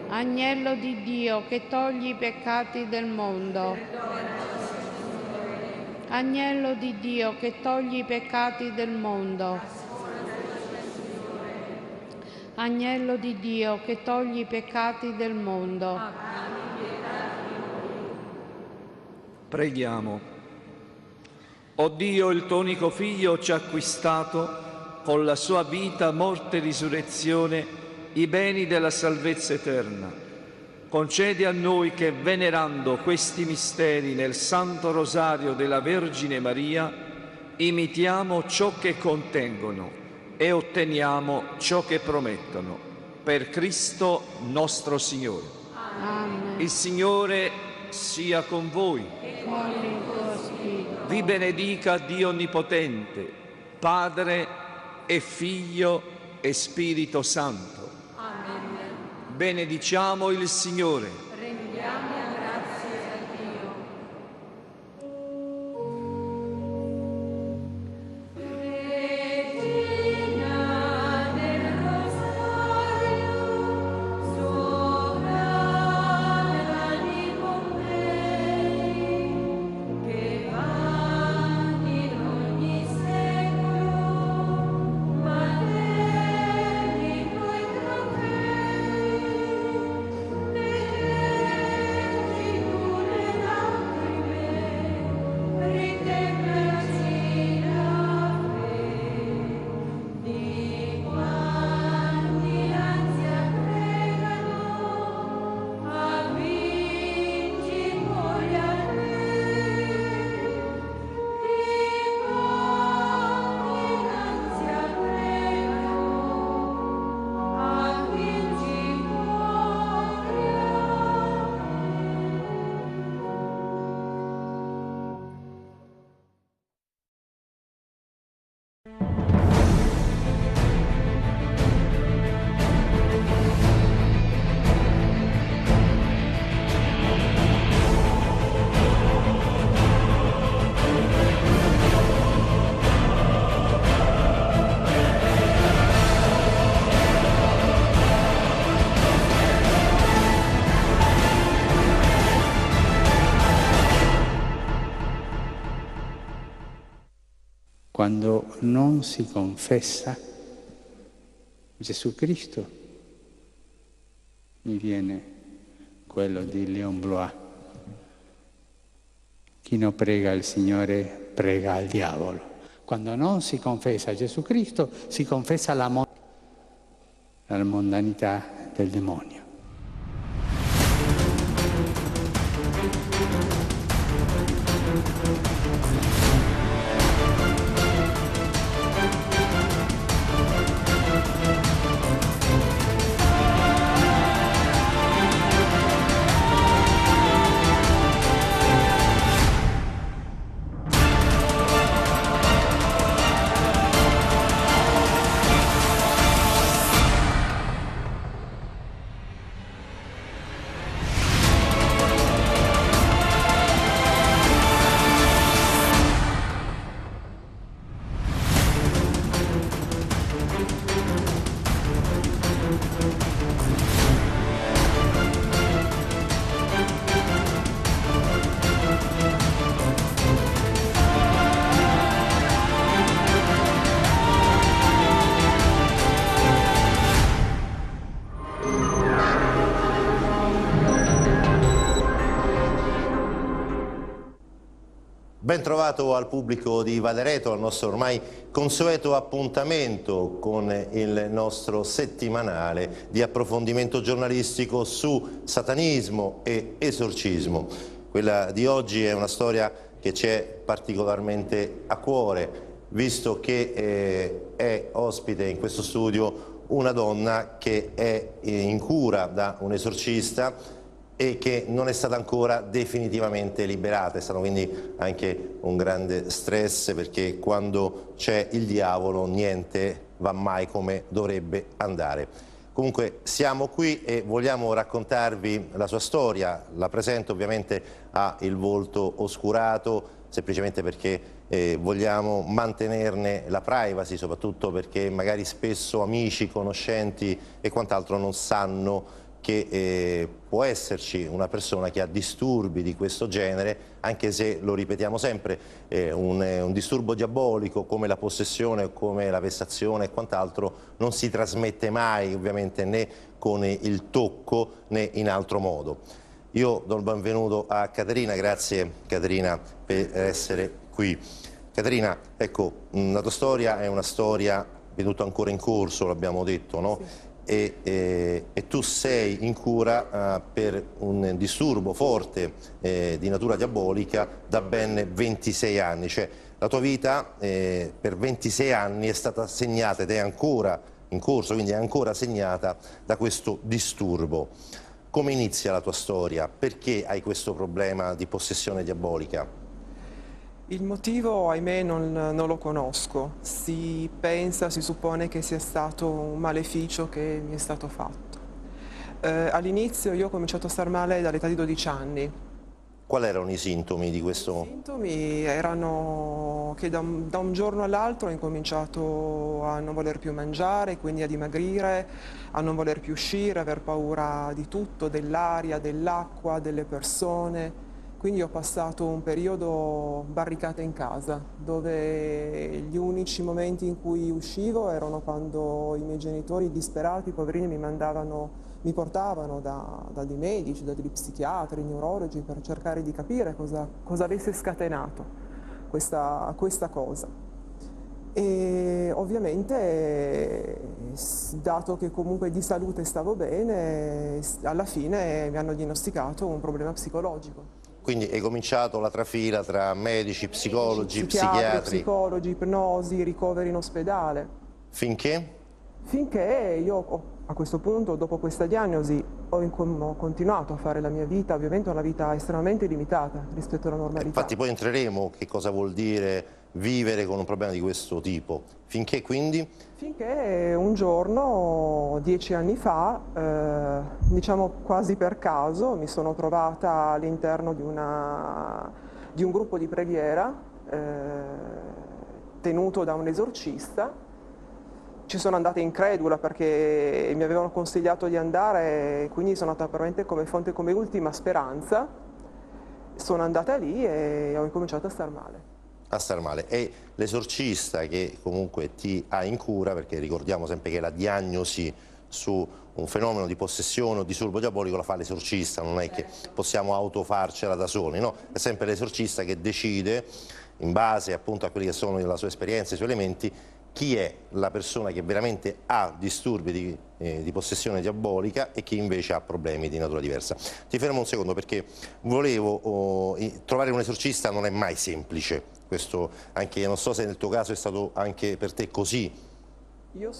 agnello di Dio che togli i peccati del mondo. Agnello di Dio che togli i peccati del mondo. Agnello di Dio che togli i peccati del mondo. Preghiamo. O Dio, il tuo unico Figlio ci ha acquistato con la sua vita, morte e risurrezione i beni della salvezza eterna. Concedi a noi che, venerando questi misteri nel Santo Rosario della Vergine Maria, imitiamo ciò che contengono e otteniamo ciò che promettono. Per Cristo nostro Signore. Amen. Il Signore sia con voi. E con il tuo spirito. Vi benedica Dio Onnipotente, Padre e Figlio e Spirito Santo. Benediciamo il Signore. Rendiamo grazie a Dio. Regina del Rosario, sovrana con lei, che vanti in ogni secolo, materni tuoi trofei. quando non si confessa Gesù Cristo, mi viene quello di Léon Blois. Chi non prega il Signore prega al diavolo. Quando non si confessa Gesù Cristo, si confessa la mondanità del demonio. Ben trovato al pubblico di Valereto, al nostro ormai consueto appuntamento con il nostro settimanale di approfondimento giornalistico su satanismo e esorcismo. Quella di oggi è una storia che ci è particolarmente a cuore, visto che è ospite in questo studio una donna che è in cura da un esorcista e che non è stata ancora definitivamente liberata. È stato quindi anche un grande stress, perché quando c'è il diavolo niente va mai come dovrebbe andare. Comunque siamo qui e vogliamo raccontarvi la sua storia. La presento, ovviamente ha il volto oscurato, semplicemente perché vogliamo mantenerne la privacy, soprattutto perché magari spesso amici, conoscenti e quant'altro non sanno che può esserci una persona che ha disturbi di questo genere, anche se, lo ripetiamo sempre, un disturbo diabolico come la possessione, come la vessazione e quant'altro non si trasmette mai, ovviamente, né con il tocco né in altro modo. Io do il benvenuto a Caterina, grazie Caterina per essere qui. Caterina, ecco, la tua storia è una storia venuta ancora in corso, l'abbiamo detto, no? Sì. E tu sei in cura per un disturbo forte di natura diabolica da ben 26 anni, cioè la tua vita per 26 anni è stata segnata ed è ancora in corso, quindi è ancora segnata da questo disturbo. Come inizia la tua storia? Perché hai questo problema di possessione diabolica? Il motivo, ahimè, non lo conosco. Si pensa, si suppone che sia stato un maleficio che mi è stato fatto. All'inizio io ho cominciato a star male dall'età di 12 anni. Quali erano i sintomi di questo? I sintomi erano che da un giorno all'altro ho incominciato a non voler più mangiare, quindi a dimagrire, a non voler più uscire, aver paura di tutto, dell'aria, dell'acqua, delle persone. Quindi ho passato un periodo barricata in casa, dove gli unici momenti in cui uscivo erano quando i miei genitori disperati, poverini, mi portavano da dei medici, da degli psichiatri, neurologi, per cercare di capire cosa avesse scatenato questa cosa. E ovviamente, dato che comunque di salute stavo bene, alla fine mi hanno diagnosticato un problema psicologico. Quindi è cominciato la trafila tra medici, psicologi, psichiatri, psicologi, ipnosi, ricoveri in ospedale. Finché? Finché io a questo punto, dopo questa diagnosi, ho continuato a fare la mia vita, ovviamente una vita estremamente limitata rispetto alla normalità. Infatti poi entreremo che cosa vuol dire vivere con un problema di questo tipo. Finché quindi? Finché un giorno, 10 anni fa, diciamo quasi per caso, mi sono trovata all'interno di un gruppo di preghiera tenuto da un esorcista. Ci sono andata incredula perché mi avevano consigliato di andare, quindi sono andata veramente come fonte, come ultima speranza. Sono andata lì e ho incominciato a star male. a star male. È l'esorcista che comunque ti ha in cura, perché ricordiamo sempre che la diagnosi su un fenomeno di possessione o disturbo diabolico la fa l'esorcista, non è che possiamo autofarcela da soli, no? È sempre l'esorcista che decide, in base appunto a quelli che sono la sua esperienza, i suoi elementi, chi è la persona che veramente ha disturbi di possessione diabolica e chi invece ha problemi di natura diversa. Ti fermo un secondo perché volevo trovare un esorcista non è mai semplice, questo anche, non so se nel tuo caso è stato anche per te così. Io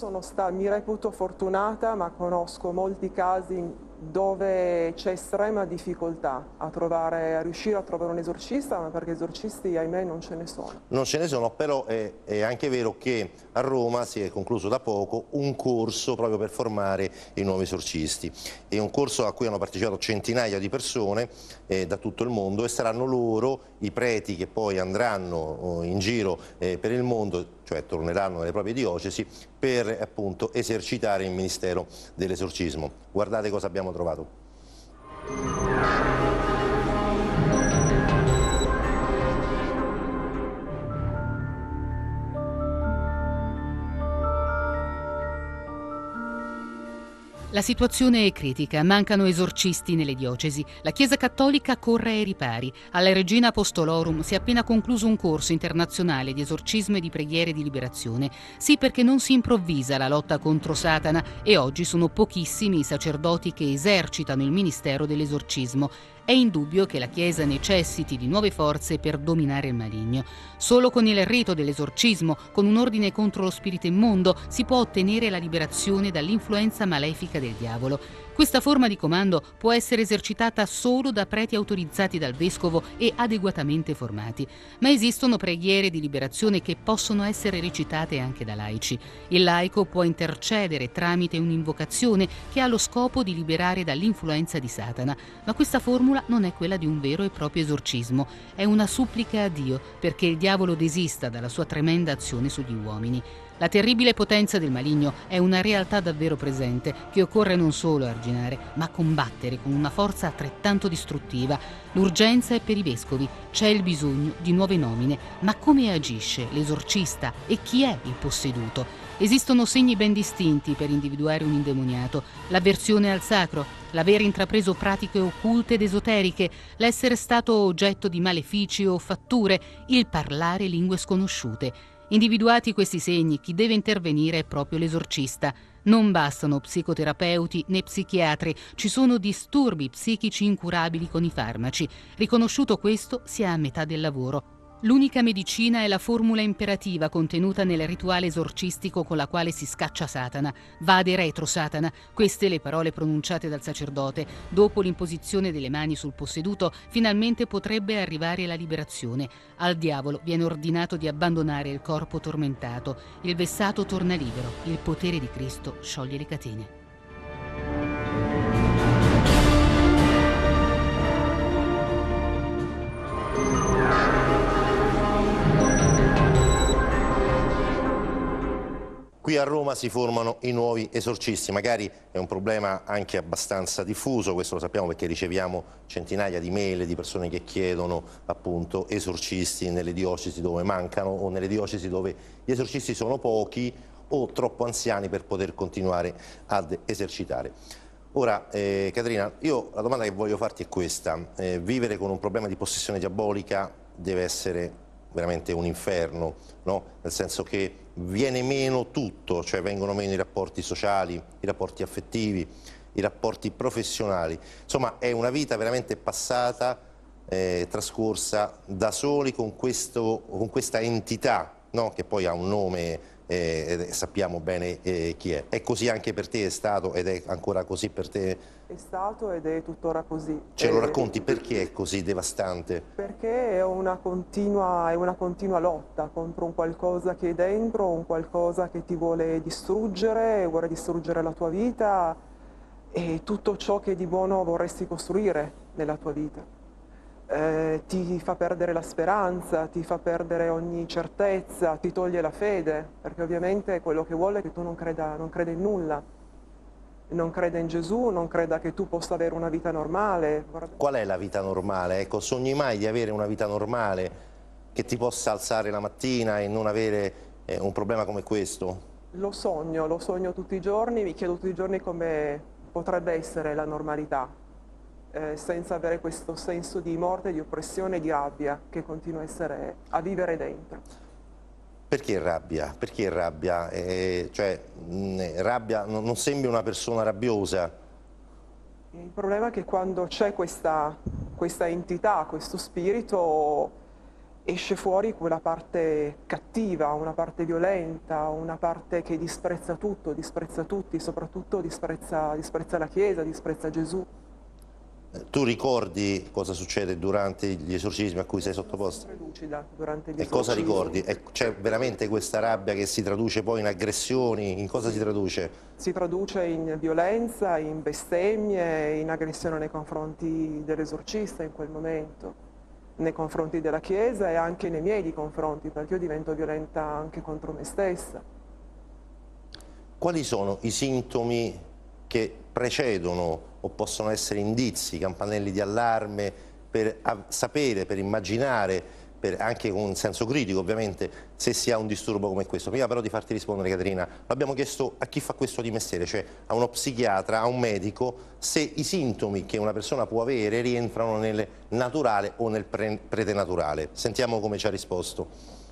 mi reputo fortunata, ma conosco molti casi dove c'è estrema difficoltà a riuscire a trovare un esorcista, ma perché esorcisti, ahimè, non ce ne sono. Non ce ne sono, però è anche vero che a Roma si è concluso da poco un corso proprio per formare i nuovi esorcisti. È un corso a cui hanno partecipato centinaia di persone da tutto il mondo e saranno loro i preti che poi andranno in giro per il mondo, cioè torneranno nelle proprie diocesi, per appunto esercitare il ministero dell'esorcismo. Guardate cosa abbiamo trovato. La situazione è critica, mancano esorcisti nelle diocesi. La Chiesa Cattolica corre ai ripari. Alla Regina Apostolorum si è appena concluso un corso internazionale di esorcismo e di preghiere di liberazione. Sì, perché non si improvvisa la lotta contro Satana e oggi sono pochissimi i sacerdoti che esercitano il ministero dell'esorcismo. È indubbio che la Chiesa necessiti di nuove forze per dominare il maligno. Solo con il rito dell'esorcismo, con un ordine contro lo spirito immondo, si può ottenere la liberazione dall'influenza malefica del diavolo. Questa forma di comando può essere esercitata solo da preti autorizzati dal vescovo e adeguatamente formati. Ma esistono preghiere di liberazione che possono essere recitate anche da laici. Il laico può intercedere tramite un'invocazione che ha lo scopo di liberare dall'influenza di Satana, ma questa formula non è quella di un vero e proprio esorcismo, è una supplica a Dio perché il diavolo desista dalla sua tremenda azione sugli uomini. La terribile potenza del maligno è una realtà davvero presente che occorre non solo arginare, ma combattere con una forza altrettanto distruttiva. L'urgenza è per i vescovi, c'è il bisogno di nuove nomine, ma come agisce l'esorcista e chi è il posseduto? Esistono segni ben distinti per individuare un indemoniato: l'avversione al sacro, l'aver intrapreso pratiche occulte ed esoteriche, l'essere stato oggetto di malefici o fatture, il parlare lingue sconosciute. Individuati questi segni, chi deve intervenire è proprio l'esorcista. Non bastano psicoterapeuti né psichiatri, ci sono disturbi psichici incurabili con i farmaci. Riconosciuto questo, si è a metà del lavoro. L'unica medicina è la formula imperativa contenuta nel rituale esorcistico con la quale si scaccia Satana. Vade retro Satana, queste le parole pronunciate dal sacerdote. Dopo l'imposizione delle mani sul posseduto, finalmente potrebbe arrivare la liberazione. Al diavolo viene ordinato di abbandonare il corpo tormentato. Il vessato torna libero. Il potere di Cristo scioglie le catene. Qui a Roma si formano i nuovi esorcisti, magari è un problema anche abbastanza diffuso, questo lo sappiamo perché riceviamo centinaia di mail di persone che chiedono appunto esorcisti nelle diocesi dove mancano o nelle diocesi dove gli esorcisti sono pochi o troppo anziani per poter continuare ad esercitare. Ora, Caterina, io la domanda che voglio farti è questa: vivere con un problema di possessione diabolica deve essere veramente un inferno, no? Nel senso che viene meno tutto, cioè vengono meno i rapporti sociali, i rapporti affettivi, i rapporti professionali. Insomma, è una vita veramente passata, trascorsa da soli con questa entità, no? Che poi ha un nome e sappiamo bene chi è. È così anche per te, è stato ed è ancora così per te? È stato ed è tuttora così. Ce lo racconti perché è così devastante? Perché è una continua lotta contro un qualcosa che è dentro, un qualcosa che ti vuole distruggere la tua vita e tutto ciò che di buono vorresti costruire nella tua vita. Ti fa perdere la speranza, ti fa perdere ogni certezza, ti toglie la fede, perché ovviamente quello che vuole è che tu non creda in nulla, non creda in Gesù, non creda che tu possa avere una vita normale. Qual è la vita normale? Ecco, sogni mai di avere una vita normale? che ti possa alzare la mattina e non avere un problema come questo? Lo sogno tutti i giorni, mi chiedo tutti i giorni come potrebbe essere la normalità, senza avere questo senso di morte, di oppressione e di rabbia che continua a vivere dentro. Perché rabbia? Perché rabbia? Rabbia non sembri una persona rabbiosa. Il problema è che quando c'è questa entità, questo spirito, esce fuori quella parte cattiva, una parte violenta, una parte che disprezza tutto, disprezza tutti, soprattutto disprezza la Chiesa, disprezza Gesù. Tu ricordi cosa succede durante gli esorcismi a cui sei sottoposta? Lucida durante gli E cosa esorcismi. ricordi? C'è veramente questa rabbia che si traduce poi in aggressioni? In cosa si traduce? Si traduce in violenza, in bestemmie, in aggressione nei confronti dell'esorcista in quel momento, nei confronti della Chiesa e anche nei miei confronti, perché io divento violenta anche contro me stessa. Quali sono i sintomi che precedono o possono essere indizi, campanelli di allarme per sapere, per immaginare, anche con un senso critico ovviamente, se si ha un disturbo come questo? Prima però di farti rispondere, Caterina, l'abbiamo chiesto a chi fa questo di mestiere, cioè a uno psichiatra, a un medico, se i sintomi che una persona può avere rientrano nel naturale o nel preternaturale. Sentiamo come ci ha risposto.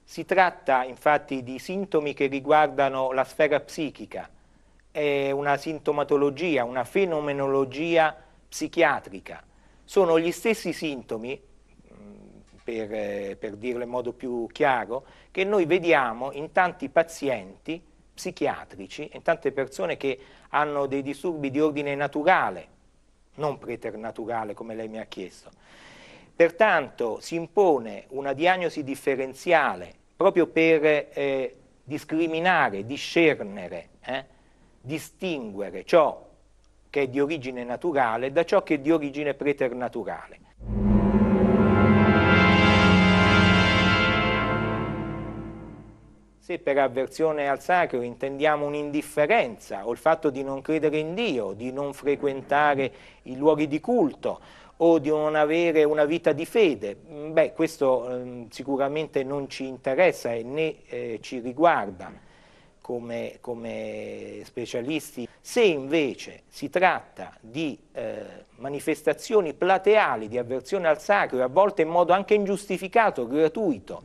Si tratta infatti di sintomi che riguardano la sfera psichica, è una sintomatologia, una fenomenologia psichiatrica. Sono gli stessi sintomi, per dirlo in modo più chiaro, che noi vediamo in tanti pazienti psichiatrici, in tante persone che hanno dei disturbi di ordine naturale, non preternaturale come lei mi ha chiesto. Pertanto si impone una diagnosi differenziale proprio per discriminare, discernere, distinguere ciò che è di origine naturale da ciò che è di origine preternaturale. Se per avversione al sacro intendiamo un'indifferenza o il fatto di non credere in Dio, di non frequentare i luoghi di culto o di non avere una vita di fede, beh, questo sicuramente non ci interessa e né ci riguarda come specialisti. Se invece si tratta di manifestazioni plateali di avversione al sacro, e a volte in modo anche ingiustificato, gratuito,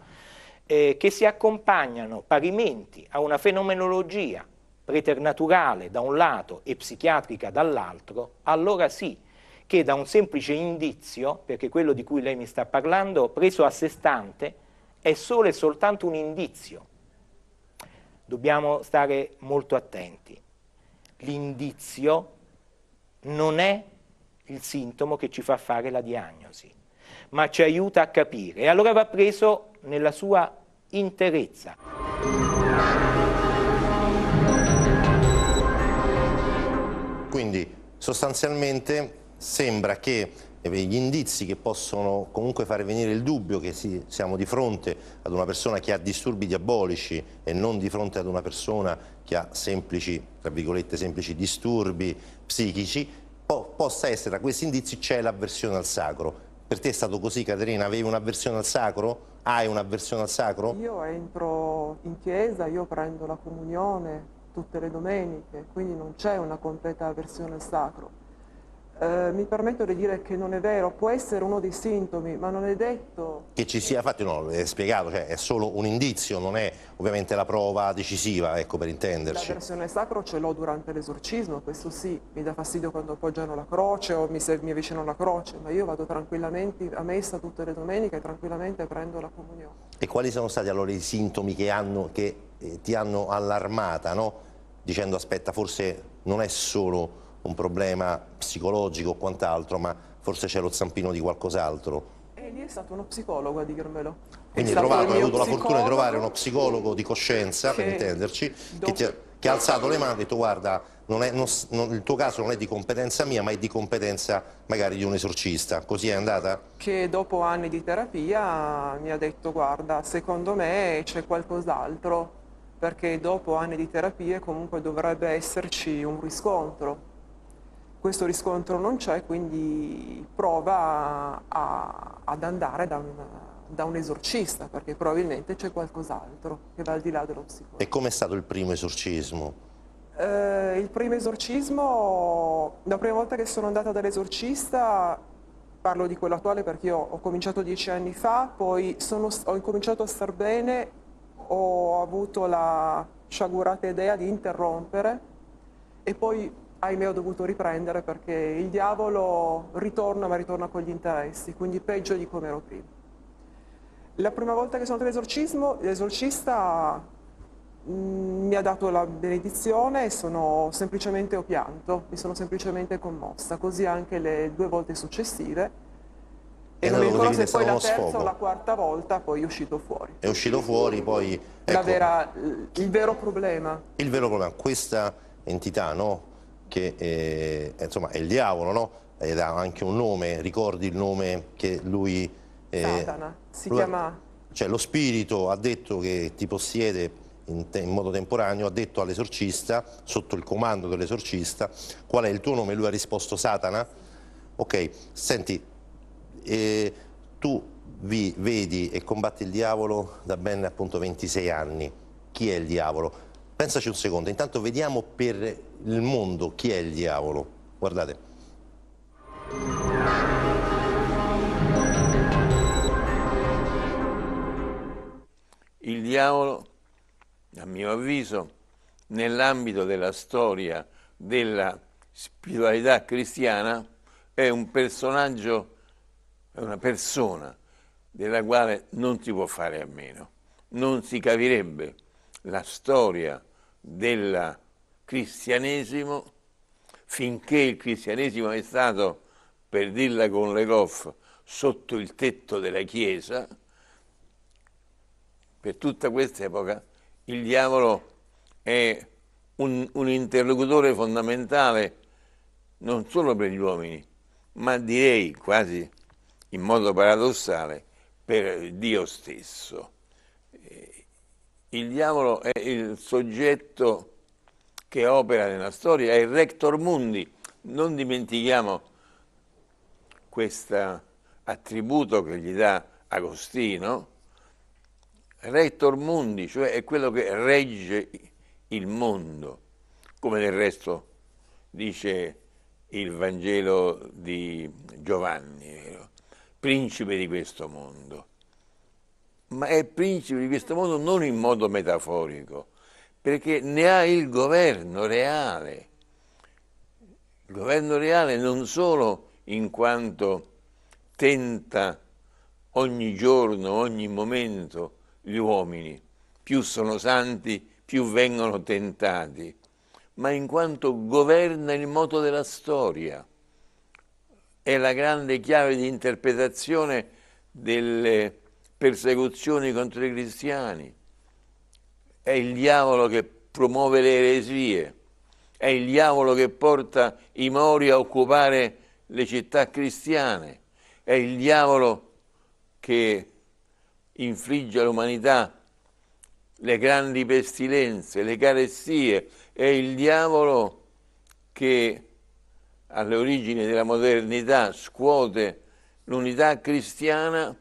che si accompagnano parimenti a una fenomenologia preternaturale da un lato e psichiatrica dall'altro, allora sì che da un semplice indizio, perché quello di cui lei mi sta parlando, preso a sé stante, è solo e soltanto un indizio. Dobbiamo stare molto attenti. L'indizio non è il sintomo che ci fa fare la diagnosi, ma ci aiuta a capire, e allora va preso nella sua interezza. Quindi sostanzialmente sembra che gli indizi che possono comunque fare venire il dubbio che siamo di fronte ad una persona che ha disturbi diabolici e non di fronte ad una persona che ha semplici, tra virgolette, semplici disturbi psichici, possa essere, tra questi indizi c'è l'avversione al sacro. Per te è stato così, Caterina? Avevi un'avversione al sacro? Hai un'avversione al sacro? Io entro in chiesa, io prendo la comunione tutte le domeniche, quindi non c'è una completa avversione al sacro. Mi permetto di dire che non è vero, può essere uno dei sintomi, ma non è detto che ci sia, infatti no, è spiegato, cioè è solo un indizio, non è ovviamente la prova decisiva, ecco, per intenderci. L'avversione al sacro ce l'ho durante l'esorcismo, questo sì, mi dà fastidio quando appoggiano la croce o mi avvicinano alla croce, ma io vado tranquillamente a messa tutte le domeniche e tranquillamente prendo la comunione. E quali sono stati allora i sintomi che ti hanno allarmata, no? Dicendo aspetta, forse non è solo un problema psicologico o quant'altro, ma forse c'è lo zampino di qualcos'altro. E lì è stato uno psicologo a dirmelo. Quindi hai avuto la fortuna di trovare uno psicologo di coscienza, per intenderci, che ha alzato le mani e ha detto guarda, il tuo caso non è di competenza mia, ma è di competenza magari di un esorcista. Così è andata? Che dopo anni di terapia mi ha detto guarda, secondo me c'è qualcos'altro, perché dopo anni di terapie comunque dovrebbe esserci un riscontro. questo riscontro non c'è, quindi prova ad andare da un esorcista, perché probabilmente c'è qualcos'altro che va al di là dello psicologo. E com'è stato il primo esorcismo? Il primo esorcismo, la prima volta che sono andata dall'esorcista, parlo di quello attuale perché io ho cominciato 10 anni fa, poi ho incominciato a star bene, ho avuto la sciagurata idea di interrompere e poi, ahimè, ho dovuto riprendere perché il diavolo ritorna, ma ritorna con gli interessi, quindi peggio di come ero prima. La prima volta che sono andata all'esorcismo, l'esorcista mi ha dato la benedizione e ho pianto, mi sono semplicemente commossa, così anche le 2 volte successive. E non mi ricordo se poi la terza o la quarta volta poi è uscito fuori. È uscito fuori, poi... Ecco, il vero problema. Il vero problema, questa entità, no? Che insomma è il diavolo, no? Ed ha anche un nome, ricordi il nome che lui... Satana, si chiama... Cioè lo spirito ha detto che ti possiede in modo temporaneo, ha detto all'esorcista, sotto il comando dell'esorcista, qual è il tuo nome? Lui ha risposto Satana. Ok, senti, tu vedi e combatti il diavolo da ben appunto 26 anni. Chi è il diavolo? Pensaci un secondo, intanto vediamo per il mondo chi è il diavolo. Guardate. Il diavolo, a mio avviso, nell'ambito della storia della spiritualità cristiana, è un personaggio, è una persona della quale non si può fare a meno. Non si capirebbe la storia del cristianesimo finché il cristianesimo è stato, per dirla con Legoff, sotto il tetto della Chiesa. Per tutta questa epoca il diavolo è un interlocutore fondamentale non solo per gli uomini, ma direi quasi in modo paradossale per Dio stesso. Il diavolo è il soggetto che opera nella storia, è il rector mundi. Non dimentichiamo questo attributo che gli dà Agostino. Rector mundi, cioè è quello che regge il mondo, come del resto dice il Vangelo di Giovanni, vero? Principe di questo mondo. Ma è principe di questo mondo non in modo metaforico, perché ne ha il governo reale. Il governo reale non solo in quanto tenta ogni giorno, ogni momento gli uomini, più sono santi, più vengono tentati, ma in quanto governa il moto della storia. È la grande chiave di interpretazione delle persecuzioni contro i cristiani. È il diavolo che promuove le eresie, è il diavolo che porta i Mori a occupare le città cristiane, è il diavolo che infligge all'umanità le grandi pestilenze, le carestie, è il diavolo che alle origini della modernità scuote l'unità cristiana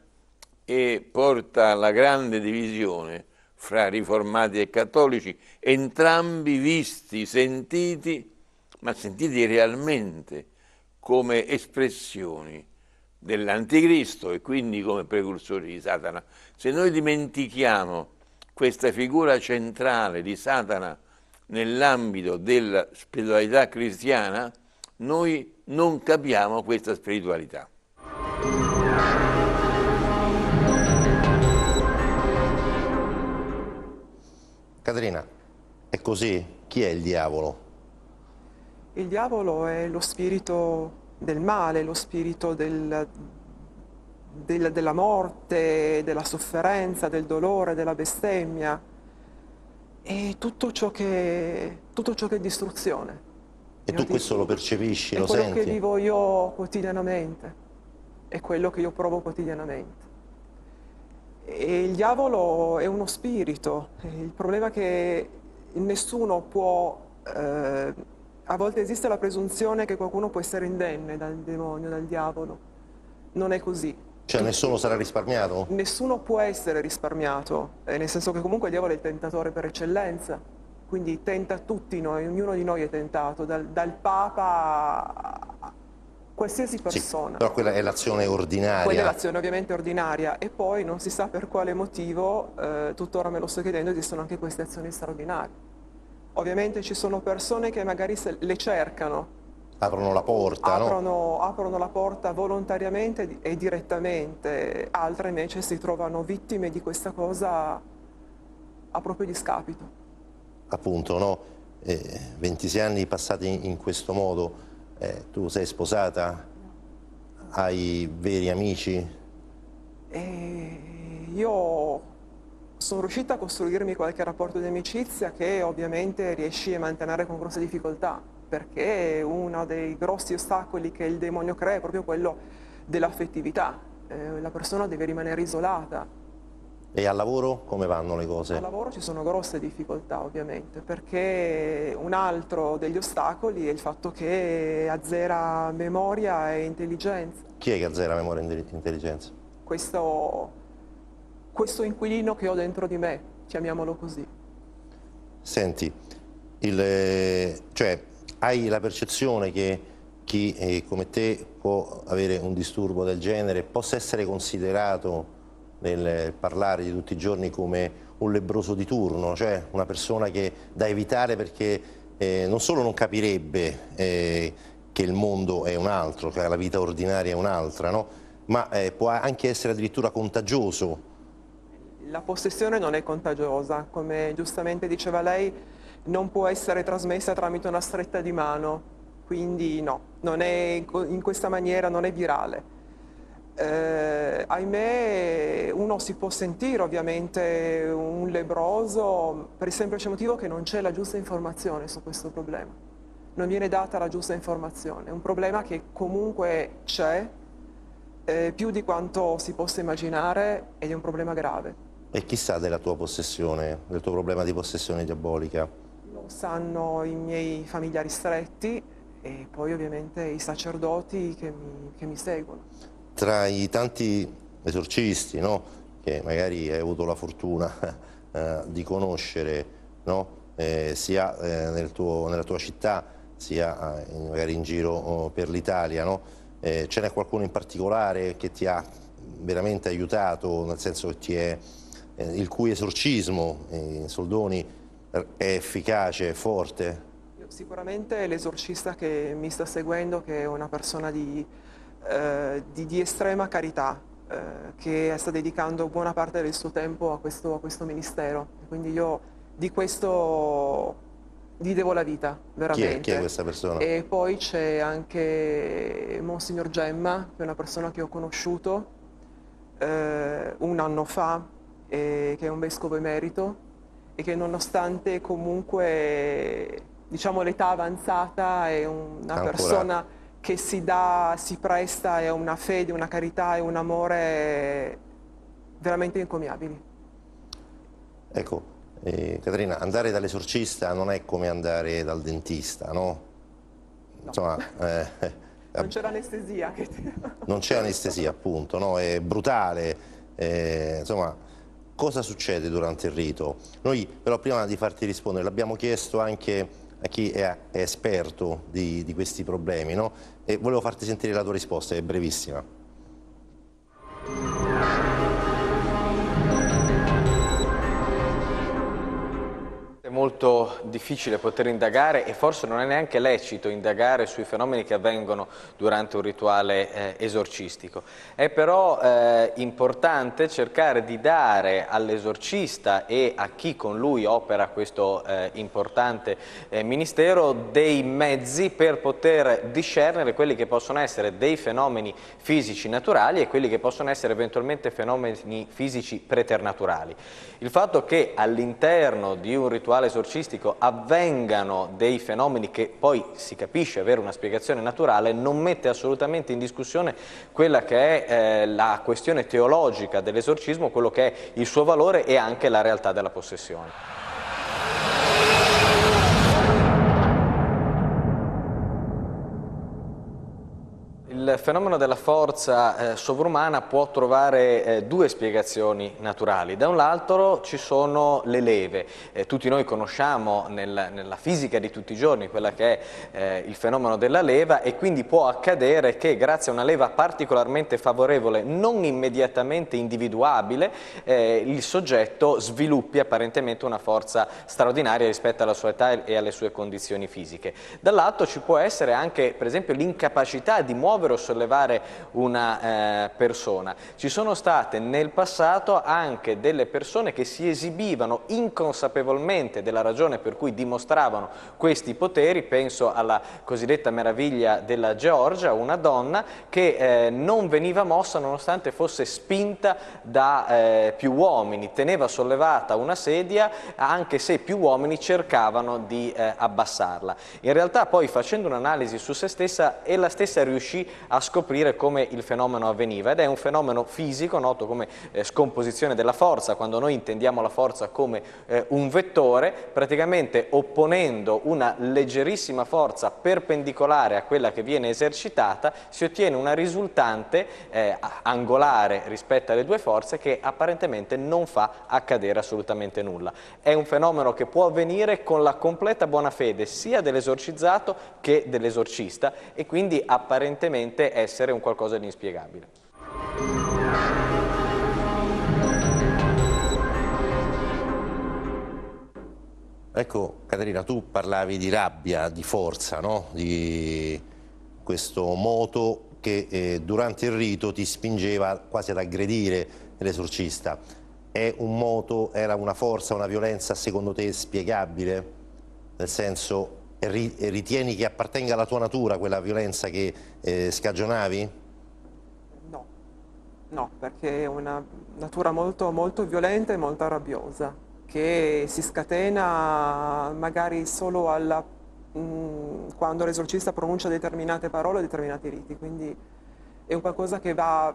e porta alla grande divisione fra riformati e cattolici, entrambi visti, sentiti, ma sentiti realmente come espressioni dell'anticristo e quindi come precursori di Satana. Se noi dimentichiamo questa figura centrale di Satana nell'ambito della spiritualità cristiana, noi non capiamo questa spiritualità. Caterina, è così? Chi è il diavolo? Il diavolo è lo spirito del male, lo spirito della morte, della sofferenza, del dolore, della bestemmia e tutto ciò che è distruzione. E tu questo lo percepisci, lo senti? È quello che vivo io quotidianamente, è quello che io provo quotidianamente. E il diavolo è uno spirito, il problema è che nessuno può a volte esiste la presunzione che qualcuno può essere indenne dal demonio, dal diavolo. Non è così. Cioè nessuno sarà risparmiato? Nessuno può essere risparmiato, nel senso che comunque il diavolo è il tentatore per eccellenza, quindi tenta tutti noi, ognuno di noi è tentato, dal Papa a qualsiasi persona. Sì, però quella è l'azione ordinaria. Quella è l'azione ovviamente ordinaria e poi non si sa per quale motivo, tuttora me lo sto chiedendo, esistono anche queste azioni straordinarie. Ovviamente ci sono persone che magari le cercano. Aprono la porta, aprono la porta volontariamente e direttamente, altre invece si trovano vittime di questa cosa a proprio discapito. Appunto, no? 26 anni passati in questo modo, tu sei sposata? Hai veri amici? Io sono riuscita a costruirmi qualche rapporto di amicizia che ovviamente riesci a mantenere con grosse difficoltà, perché uno dei grossi ostacoli che il demonio crea è proprio quello dell'affettività. La persona deve rimanere isolata. E al lavoro come vanno le cose? Al lavoro ci sono grosse difficoltà ovviamente, perché un altro degli ostacoli è il fatto che azzera memoria e intelligenza. Chi è che azzera memoria e intelligenza? Questo inquilino che ho dentro di me, chiamiamolo così. Senti, cioè, hai la percezione che chi come te può avere un disturbo del genere possa essere considerato nel parlare di tutti i giorni come un lebbroso di turno, cioè una persona che da evitare perché non solo non capirebbe che il mondo è un altro, che la vita ordinaria è un'altra, no? Ma può anche essere addirittura contagioso. La possessione non è contagiosa, come giustamente diceva lei, non può essere trasmessa tramite una stretta di mano, quindi no, non è in questa maniera, non è virale. Ahimè, uno si può sentire ovviamente un lebbroso per il semplice motivo che non c'è la giusta informazione su questo problema. Non viene data la giusta informazione, è un problema che comunque c'è, più di quanto si possa immaginare, ed è un problema grave. E chi sa della tua possessione, del tuo problema di possessione diabolica? Lo sanno i miei familiari stretti e poi ovviamente i sacerdoti che mi seguono. Tra i tanti esorcisti, no, che magari hai avuto la fortuna di conoscere, no, sia nella tua città, sia magari in giro per l'Italia, no? Ce n'è qualcuno in particolare che ti ha veramente aiutato, nel senso che il cui esorcismo in soldoni è efficace, è forte? Sicuramente l'esorcista che mi sta seguendo, che è una persona di estrema carità, che sta dedicando buona parte del suo tempo a questo ministero. Quindi io di questo gli devo la vita, veramente. Chi è questa persona? E poi c'è anche Monsignor Gemma, che è una persona che ho conosciuto un anno fa, che è un vescovo emerito e che nonostante comunque, diciamo, l'età avanzata è una persona che si presta, è una fede, una carità e un amore veramente encomiabili. Ecco, Caterina, andare dall'esorcista non è come andare dal dentista, no? Insomma, non c'è l'anestesia. Non c'è anestesia, appunto, no? È brutale, insomma, cosa succede durante il rito? Noi però prima di farti rispondere l'abbiamo chiesto anche a chi è esperto di questi problemi, no? E volevo farti sentire la tua risposta, è brevissima. È molto difficile poter indagare e forse non è neanche lecito indagare sui fenomeni che avvengono durante un rituale esorcistico. È però importante cercare di dare all'esorcista e a chi con lui opera questo importante ministero dei mezzi per poter discernere quelli che possono essere dei fenomeni fisici naturali e quelli che possono essere eventualmente fenomeni fisici preternaturali. Il fatto che all'interno di un rituale esorcistico avvengano dei fenomeni che poi si capisce avere una spiegazione naturale non mette assolutamente in discussione quella che è la questione teologica dell'esorcismo, quello che è il suo valore e anche la realtà della possessione. il fenomeno della forza sovrumana può trovare due spiegazioni naturali. Da un lato ci sono le leve. Tutti noi conosciamo nella fisica di tutti i giorni quella che è il fenomeno della leva, e quindi può accadere che grazie a una leva particolarmente favorevole, non immediatamente individuabile, il soggetto sviluppi apparentemente una forza straordinaria rispetto alla sua età e alle sue condizioni fisiche. Dall'altro ci può essere anche, per esempio, l'incapacità di muovere o sollevare una persona. Ci sono state nel passato anche delle persone che si esibivano inconsapevolmente della ragione per cui dimostravano questi poteri. Penso alla cosiddetta meraviglia della Georgia, una donna che non veniva mossa nonostante fosse spinta da più uomini, teneva sollevata una sedia anche se più uomini cercavano di abbassarla. In realtà poi, facendo un'analisi su se stessa, ella stessa riuscì a scoprire come il fenomeno avveniva, ed è un fenomeno fisico noto come scomposizione della forza. Quando noi intendiamo la forza come un vettore, praticamente opponendo una leggerissima forza perpendicolare a quella che viene esercitata, si ottiene una risultante angolare rispetto alle due forze che apparentemente non fa accadere assolutamente nulla. È un fenomeno che può avvenire con la completa buona fede sia dell'esorcizzato che dell'esorcista, e quindi apparentemente essere un qualcosa di inspiegabile. Ecco, Caterina, tu parlavi di rabbia, di forza, no? Di questo moto che durante il rito ti spingeva quasi ad aggredire l'esorcista. È un moto, era una forza, una violenza secondo te spiegabile? Nel senso, ritieni che appartenga alla tua natura quella violenza che scagionavi? No, perché è una natura molto, molto violenta e molto rabbiosa, che si scatena magari solo quando l'esorcista pronuncia determinate parole, determinati riti, quindi è un qualcosa che va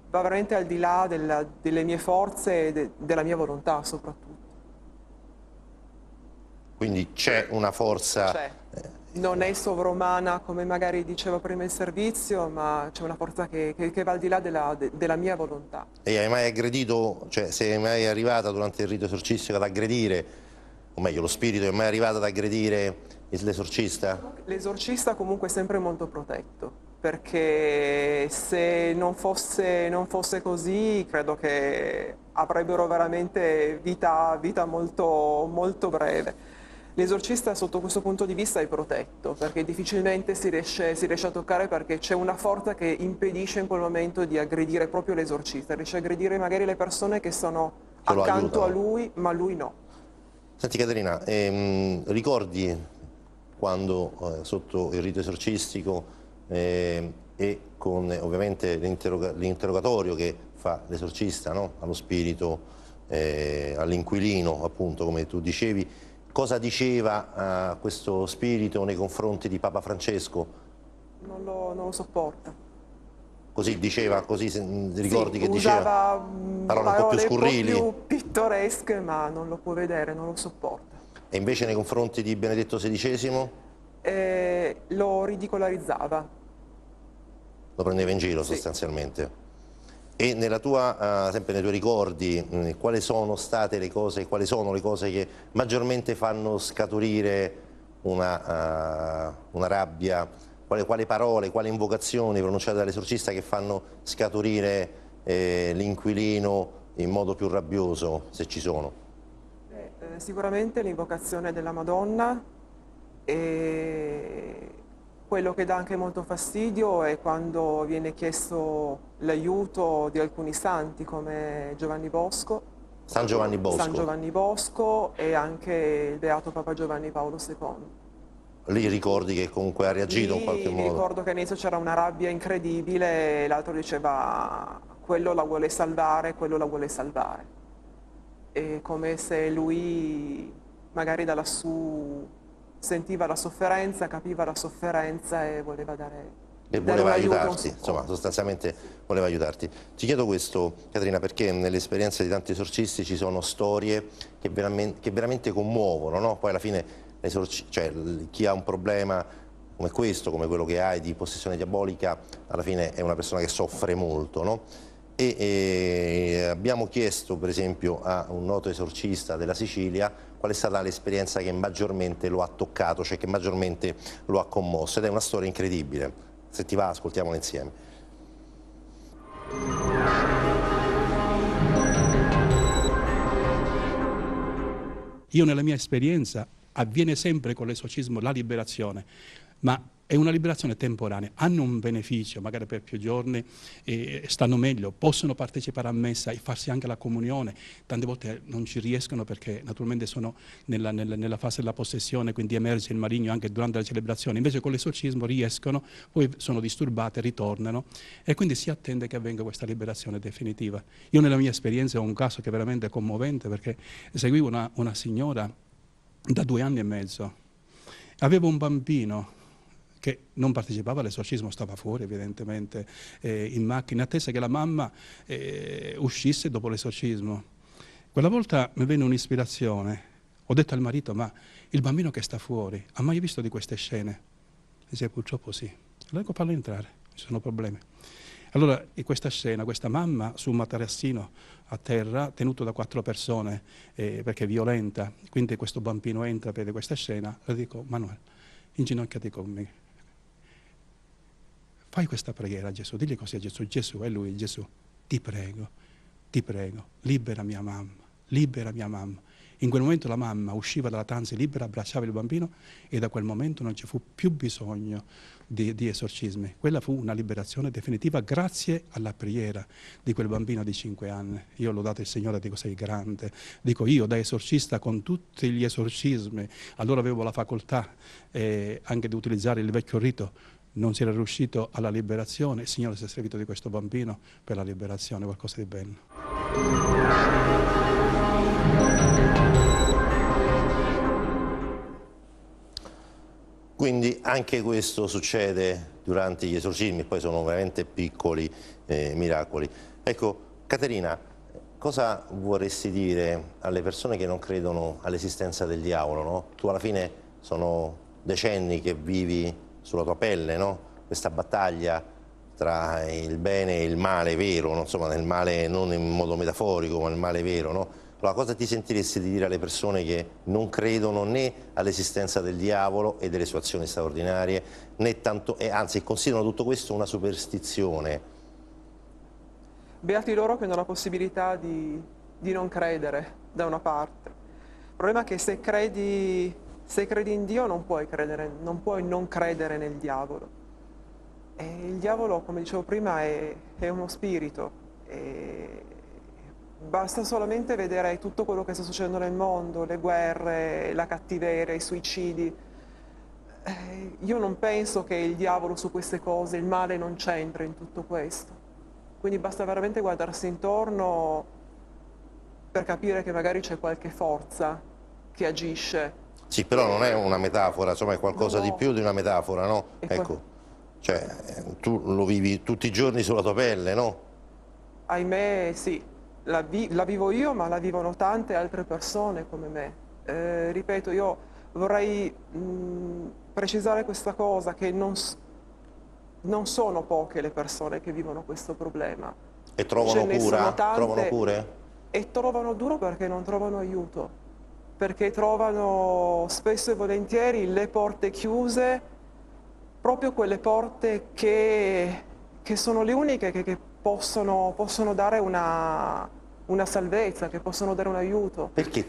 veramente al di là delle mie forze e della mia volontà soprattutto. Quindi c'è una forza... Non è sovrumana come magari diceva prima il servizio, ma c'è una forza che va al di là della mia volontà. E hai mai aggredito, cioè sei mai arrivata durante il rito esorcistico ad aggredire, o meglio lo spirito è mai arrivato ad aggredire l'esorcista? L'esorcista comunque è sempre molto protetto, perché se non fosse così credo che avrebbero veramente vita molto, molto breve. L'esorcista sotto questo punto di vista è protetto, perché difficilmente si riesce a toccare, perché c'è una forza che impedisce in quel momento di aggredire proprio l'esorcista, riesce a aggredire magari le persone che sono accanto a lui, ma lui no. Senti Caterina, ricordi quando sotto il rito esorcistico e con ovviamente l'interrogatorio che fa l'esorcista, no? Allo spirito, all'inquilino appunto come tu dicevi, cosa diceva questo spirito nei confronti di Papa Francesco? Non lo sopporta. Così diceva, così ricordi sì, che diceva? Parole un po' più scurrili. Un po' più pittoresche, ma non lo può vedere, non lo sopporta. E invece nei confronti di Benedetto XVI? Lo ridicolarizzava. Lo prendeva in giro sostanzialmente. E nella tua, sempre nei tuoi ricordi, quali sono state le cose, quali sono le cose che maggiormente fanno scaturire una rabbia? Quali parole, quali invocazioni pronunciate dall'esorcista che fanno scaturire l'inquilino in modo più rabbioso, se ci sono? Sicuramente l'invocazione della Madonna, e quello che dà anche molto fastidio è quando viene chiesto l'aiuto di alcuni santi come Giovanni Bosco. San Giovanni Bosco. San Giovanni Bosco e anche il beato Papa Giovanni Paolo II. Lì ricordi che comunque ha reagito in qualche modo? Ricordo che all'inizio c'era una rabbia incredibile e l'altro diceva quello la vuole salvare, quello la vuole salvare. È come se lui magari da lassù sentiva la sofferenza, capiva la sofferenza e voleva dare... E voleva aiutarti, insomma, sostanzialmente voleva aiutarti. Ti chiedo questo, Caterina, perché nell'esperienza di tanti esorcisti ci sono storie che veramente commuovono, no? Poi alla fine cioè, chi ha un problema come questo, come quello che hai di possessione diabolica, alla fine è una persona che soffre molto, no? E abbiamo chiesto per esempio a un noto esorcista della Sicilia qual è stata l'esperienza che maggiormente lo ha toccato, cioè che maggiormente lo ha commosso, ed è una storia incredibile. Se ti va, ascoltiamola insieme. Io nella mia esperienza avviene sempre con l'esorcismo la liberazione, ma è una liberazione temporanea, hanno un beneficio, magari per più giorni, stanno meglio, possono partecipare a messa e farsi anche la comunione, tante volte non ci riescono perché naturalmente sono nella fase della possessione, quindi emerge il maligno anche durante la celebrazione, invece con l'esorcismo riescono, poi sono disturbate, ritornano e quindi si attende che avvenga questa liberazione definitiva. Io nella mia esperienza ho un caso che è veramente commovente perché seguivo una signora da 2 anni e mezzo, avevo un bambino che non partecipava all'esorcismo, stava fuori evidentemente in macchina, in attesa che la mamma uscisse dopo l'esorcismo. Quella volta mi venne un'ispirazione, ho detto al marito, ma il bambino che sta fuori, ha mai visto di queste scene? Dice, purtroppo sì. Allora ecco, fallo entrare, ci sono problemi. Allora, in questa scena, questa mamma su un materassino a terra, tenuto da 4 persone, perché è violenta, quindi questo bambino entra, vede questa scena, le dico, Manuel, inginocchiati con me. Fai questa preghiera a Gesù, digli così a Gesù, Gesù è Lui, Gesù, ti prego, libera mia mamma, libera mia mamma. In quel momento la mamma usciva dalla trance libera, abbracciava il bambino e da quel momento non ci fu più bisogno di esorcismi. Quella fu una liberazione definitiva grazie alla preghiera di quel bambino di 5 anni. Io l'ho dato il Signore, dico sei grande. Dico io da esorcista con tutti gli esorcismi, allora avevo la facoltà anche di utilizzare il vecchio rito, non si era riuscito alla liberazione, il Signore si è servito di questo bambino per la liberazione, qualcosa di bello. Quindi anche questo succede durante gli esorcismi, poi sono veramente piccoli miracoli. Ecco, Caterina, cosa vorresti dire alle persone che non credono all'esistenza del diavolo, no? Tu alla fine sono decenni che vivi sulla tua pelle, no? Questa battaglia tra il bene e il male vero, no? Insomma, nel male non in modo metaforico, ma nel male vero, no? Allora, cosa ti sentiresti di dire alle persone che non credono né all'esistenza del diavolo e delle sue azioni straordinarie, né tanto, e anzi considerano tutto questo una superstizione? Beati loro che hanno la possibilità di non credere, da una parte. Il problema è che se credi in Dio non puoi non credere nel diavolo. E il diavolo, come dicevo prima, è uno spirito. E basta solamente vedere tutto quello che sta succedendo nel mondo, le guerre, la cattiveria, i suicidi. Io non penso che il diavolo su queste cose, il male non c'entra in tutto questo. Quindi basta veramente guardarsi intorno per capire che magari c'è qualche forza che agisce. Sì, però non è una metafora, insomma è qualcosa di più di una metafora, no? Ecco, cioè tu lo vivi tutti i giorni sulla tua pelle, no? Ahimè sì, la vivo io, ma la vivono tante altre persone come me. Ripeto, io vorrei precisare questa cosa, che non sono poche le persone che vivono questo problema. E trovano cura? Trovano cure? E trovano duro perché non trovano aiuto. Perché trovano spesso e volentieri le porte chiuse, proprio quelle porte che sono le uniche che possono dare una salvezza, che possono dare un aiuto. Perché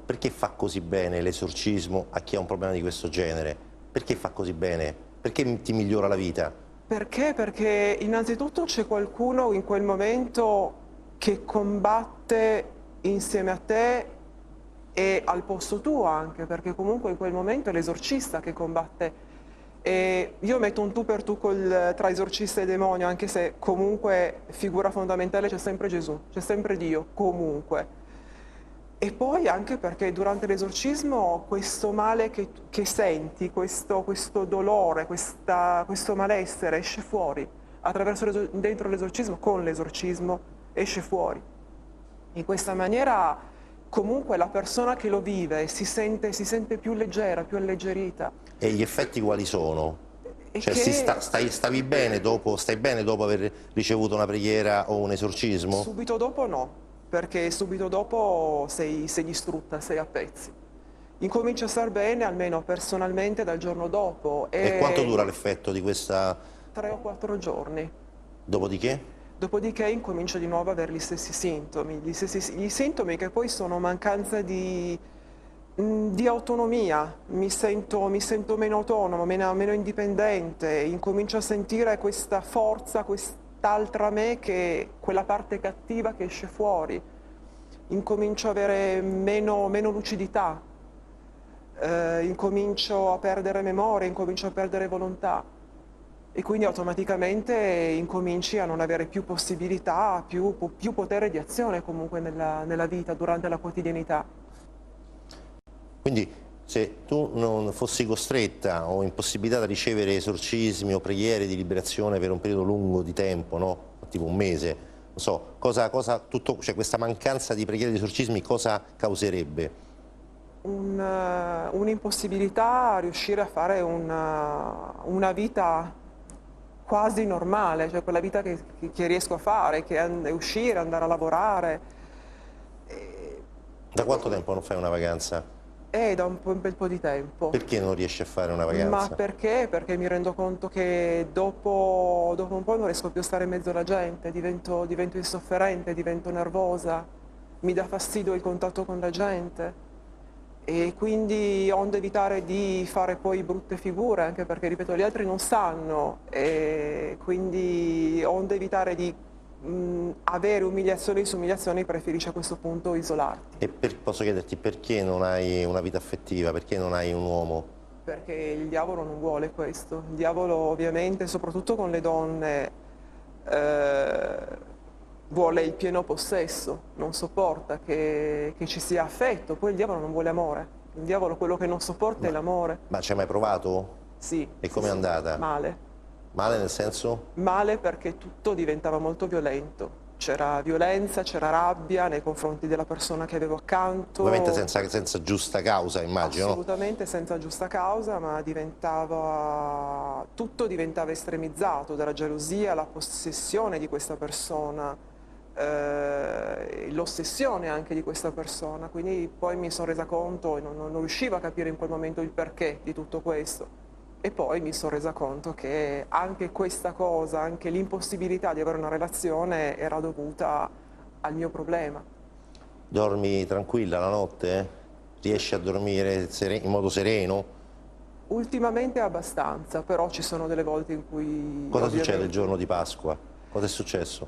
perché fa così bene l'esorcismo a chi ha un problema di questo genere? Perché fa così bene? Perché ti migliora la vita? Perché? Perché innanzitutto c'è qualcuno in quel momento che combatte insieme a te e al posto tuo anche, perché comunque in quel momento è l'esorcista che combatte. E io metto un tu per tu tra esorcista e demonio, anche se comunque figura fondamentale c'è sempre Gesù, c'è sempre Dio, comunque. E poi anche perché durante l'esorcismo questo male che senti, questo dolore, questo malessere esce fuori, dentro l'esorcismo, con l'esorcismo, esce fuori. In questa maniera comunque la persona che lo vive si sente più leggera, più alleggerita. E gli effetti quali sono? Cioè, stavi bene dopo, stai bene dopo aver ricevuto una preghiera o un esorcismo? Subito dopo no, perché subito dopo sei distrutta, sei a pezzi. Incomincio a star bene, almeno personalmente, dal giorno dopo. E quanto dura l'effetto di questa... 3 o 4 giorni. Dopodiché? Dopodiché incomincio di nuovo ad avere gli stessi sintomi, gli sintomi che poi sono mancanza di autonomia, mi sento meno autonomo, meno indipendente, incomincio a sentire questa forza, quest'altra me, che quella parte cattiva che esce fuori, incomincio ad avere meno lucidità, incomincio a perdere memoria, incomincio a perdere volontà e quindi automaticamente incominci a non avere più possibilità, più potere di azione comunque nella vita, durante la quotidianità. Quindi se tu non fossi costretta o impossibilitata a ricevere esorcismi o preghiere di liberazione per un periodo lungo di tempo, no? Tipo un mese, non so, cioè questa mancanza di preghiere di esorcismi cosa causerebbe? Un'impossibilità a riuscire a fare una vita quasi normale, cioè quella vita che riesco a fare, che è uscire, andare a lavorare. Da quanto tempo non fai una vacanza? Da un bel po' di tempo. Perché non riesci a fare una vacanza? Ma perché? Perché mi rendo conto che dopo un po' non riesco più a stare in mezzo alla gente, divento insofferente, divento nervosa, mi dà fastidio il contatto con la gente e quindi onde evitare di fare poi brutte figure, anche perché, ripeto, gli altri non sanno, e quindi onde evitare di avere umiliazioni su umiliazioni, preferisci a questo punto isolarti. E posso chiederti perché non hai una vita affettiva, perché non hai un uomo? Perché il diavolo non vuole questo. Il diavolo ovviamente, soprattutto con le donne, vuole il pieno possesso, non sopporta che ci sia affetto. Poi il diavolo non vuole amore. Il diavolo quello che non sopporta è l'amore. Ma ci hai mai provato? Sì. E com'è andata? Male. Male nel senso? Male perché tutto diventava molto violento. C'era violenza, c'era rabbia nei confronti della persona che avevo accanto. Ovviamente senza giusta causa, immagino. Assolutamente senza giusta causa, ma tutto diventava estremizzato, dalla gelosia, la possessione di questa persona, l'ossessione anche di questa persona. Quindi poi mi sono resa conto e non riuscivo a capire in quel momento il perché di tutto questo. E poi mi sono resa conto che anche questa cosa, anche l'impossibilità di avere una relazione era dovuta al mio problema. Dormi tranquilla la notte? Riesci a dormire in modo sereno? Ultimamente abbastanza, però ci sono delle volte in cui... Cosa succede il giorno di Pasqua? Cosa è successo?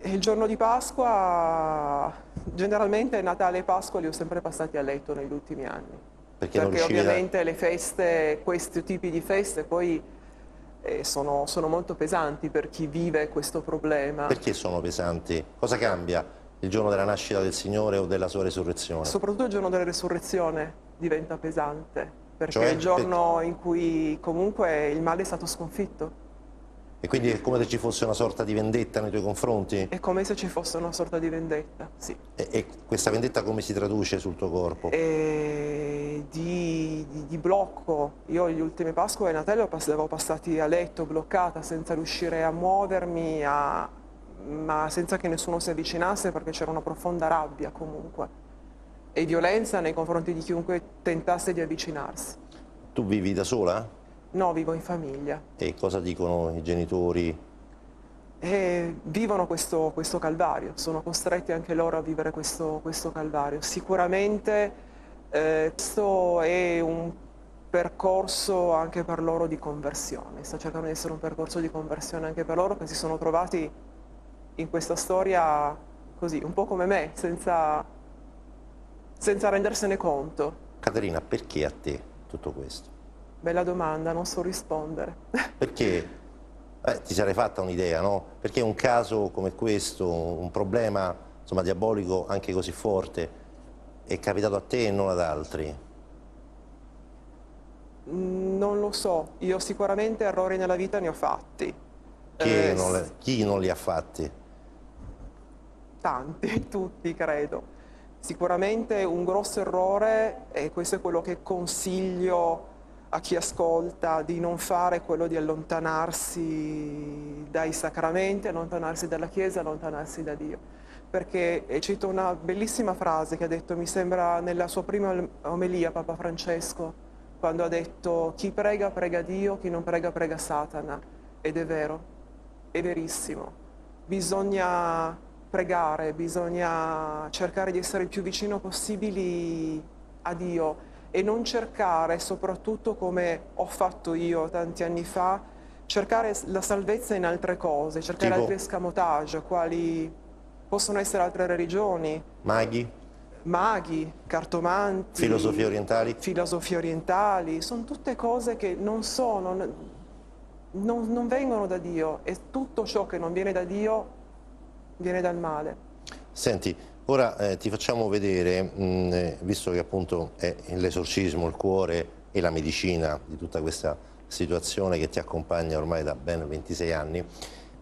Il giorno di Pasqua, generalmente Natale e Pasqua li ho sempre passati a letto negli ultimi anni. Perché ovviamente le feste, questi tipi di feste poi sono molto pesanti per chi vive questo problema. Perché sono pesanti? Cosa cambia il giorno della nascita del Signore o della sua resurrezione? Soprattutto il giorno della resurrezione diventa pesante, perché Cioè, è il giorno in cui comunque il male è stato sconfitto. E quindi è come se ci fosse una sorta di vendetta nei tuoi confronti? È come se ci fosse una sorta di vendetta, sì. E questa vendetta come si traduce sul tuo corpo? Di blocco. Io gli ultimi Pasqua e Natale avevo passati a letto, bloccata, senza riuscire a muovermi, ma senza che nessuno si avvicinasse, perché c'era una profonda rabbia comunque. E violenza nei confronti di chiunque tentasse di avvicinarsi. Tu vivi da sola? No, vivo in famiglia. E cosa dicono i genitori? Vivono questo calvario, sono costretti anche loro a vivere questo calvario. Sicuramente questo è un percorso anche per loro di conversione, sta cercando di essere un percorso di conversione anche per loro, che si sono trovati in questa storia così, un po' come me, senza rendersene conto. Caterina, perché a te tutto questo? Bella domanda, non so rispondere. Perché ti sarei fatta un'idea, no? Perché un caso come questo, un problema insomma, diabolico anche così forte, è capitato a te e non ad altri? Non lo so, io sicuramente errori nella vita ne ho fatti. Chi non li ha fatti? Tanti, tutti credo. Sicuramente un grosso errore, e questo è quello che consiglio a chi ascolta di non fare quello di allontanarsi dai sacramenti, allontanarsi dalla Chiesa, allontanarsi da Dio. Perché cito una bellissima frase che ha detto, mi sembra, nella sua prima omelia Papa Francesco, quando ha detto: chi prega prega Dio, chi non prega prega Satana. Ed è vero, è verissimo. Bisogna pregare, bisogna cercare di essere il più vicino possibili a Dio e non cercare, soprattutto come ho fatto io tanti anni fa, cercare la salvezza in altre cose, cercare altri escamotage, quali possono essere altre religioni. Maghi, cartomanti, filosofie orientali, sono tutte cose che non vengono da Dio, e tutto ciò che non viene da Dio viene dal male. Senti, ora ti facciamo vedere, visto che appunto è l'esorcismo, il cuore e la medicina di tutta questa situazione che ti accompagna ormai da ben 26 anni,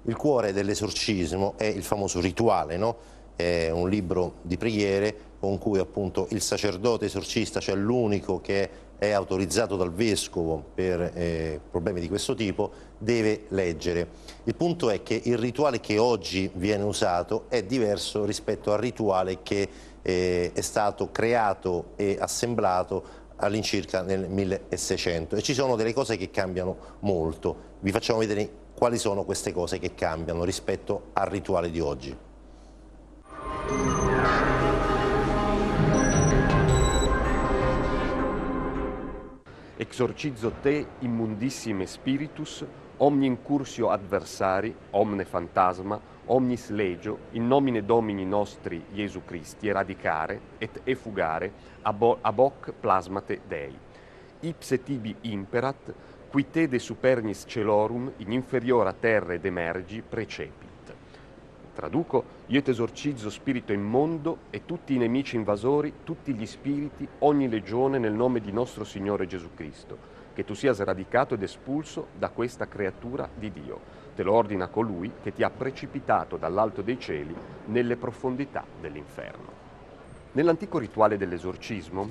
il cuore dell'esorcismo è il famoso rituale, no? È un libro di preghiere con cui appunto il sacerdote esorcista, cioè l'unico che è autorizzato dal vescovo per problemi di questo tipo, deve leggere. Il punto è che il rituale che oggi viene usato è diverso rispetto al rituale che è stato creato e assemblato all'incirca nel 1600, e ci sono delle cose che cambiano molto. Vi facciamo vedere quali sono queste cose che cambiano rispetto al rituale di oggi. Exorcizzo te immundissime spiritus, omni incursio adversari, omne fantasma, omnis legio, in nomine Domini nostri Iesu Christi, eradicare et effugare ab hoc plasmate Dei. Ipse tibi imperat, qui te de supernis celorum in inferiora terra ed emergi precepit. Traduco: io t'esorcizzo spirito immondo e tutti i nemici invasori, tutti gli spiriti, ogni legione nel nome di nostro Signore Gesù Cristo, che tu sia sradicato ed espulso da questa creatura di Dio. Te lo ordina colui che ti ha precipitato dall'alto dei cieli nelle profondità dell'inferno. Nell'antico rituale dell'esorcismo,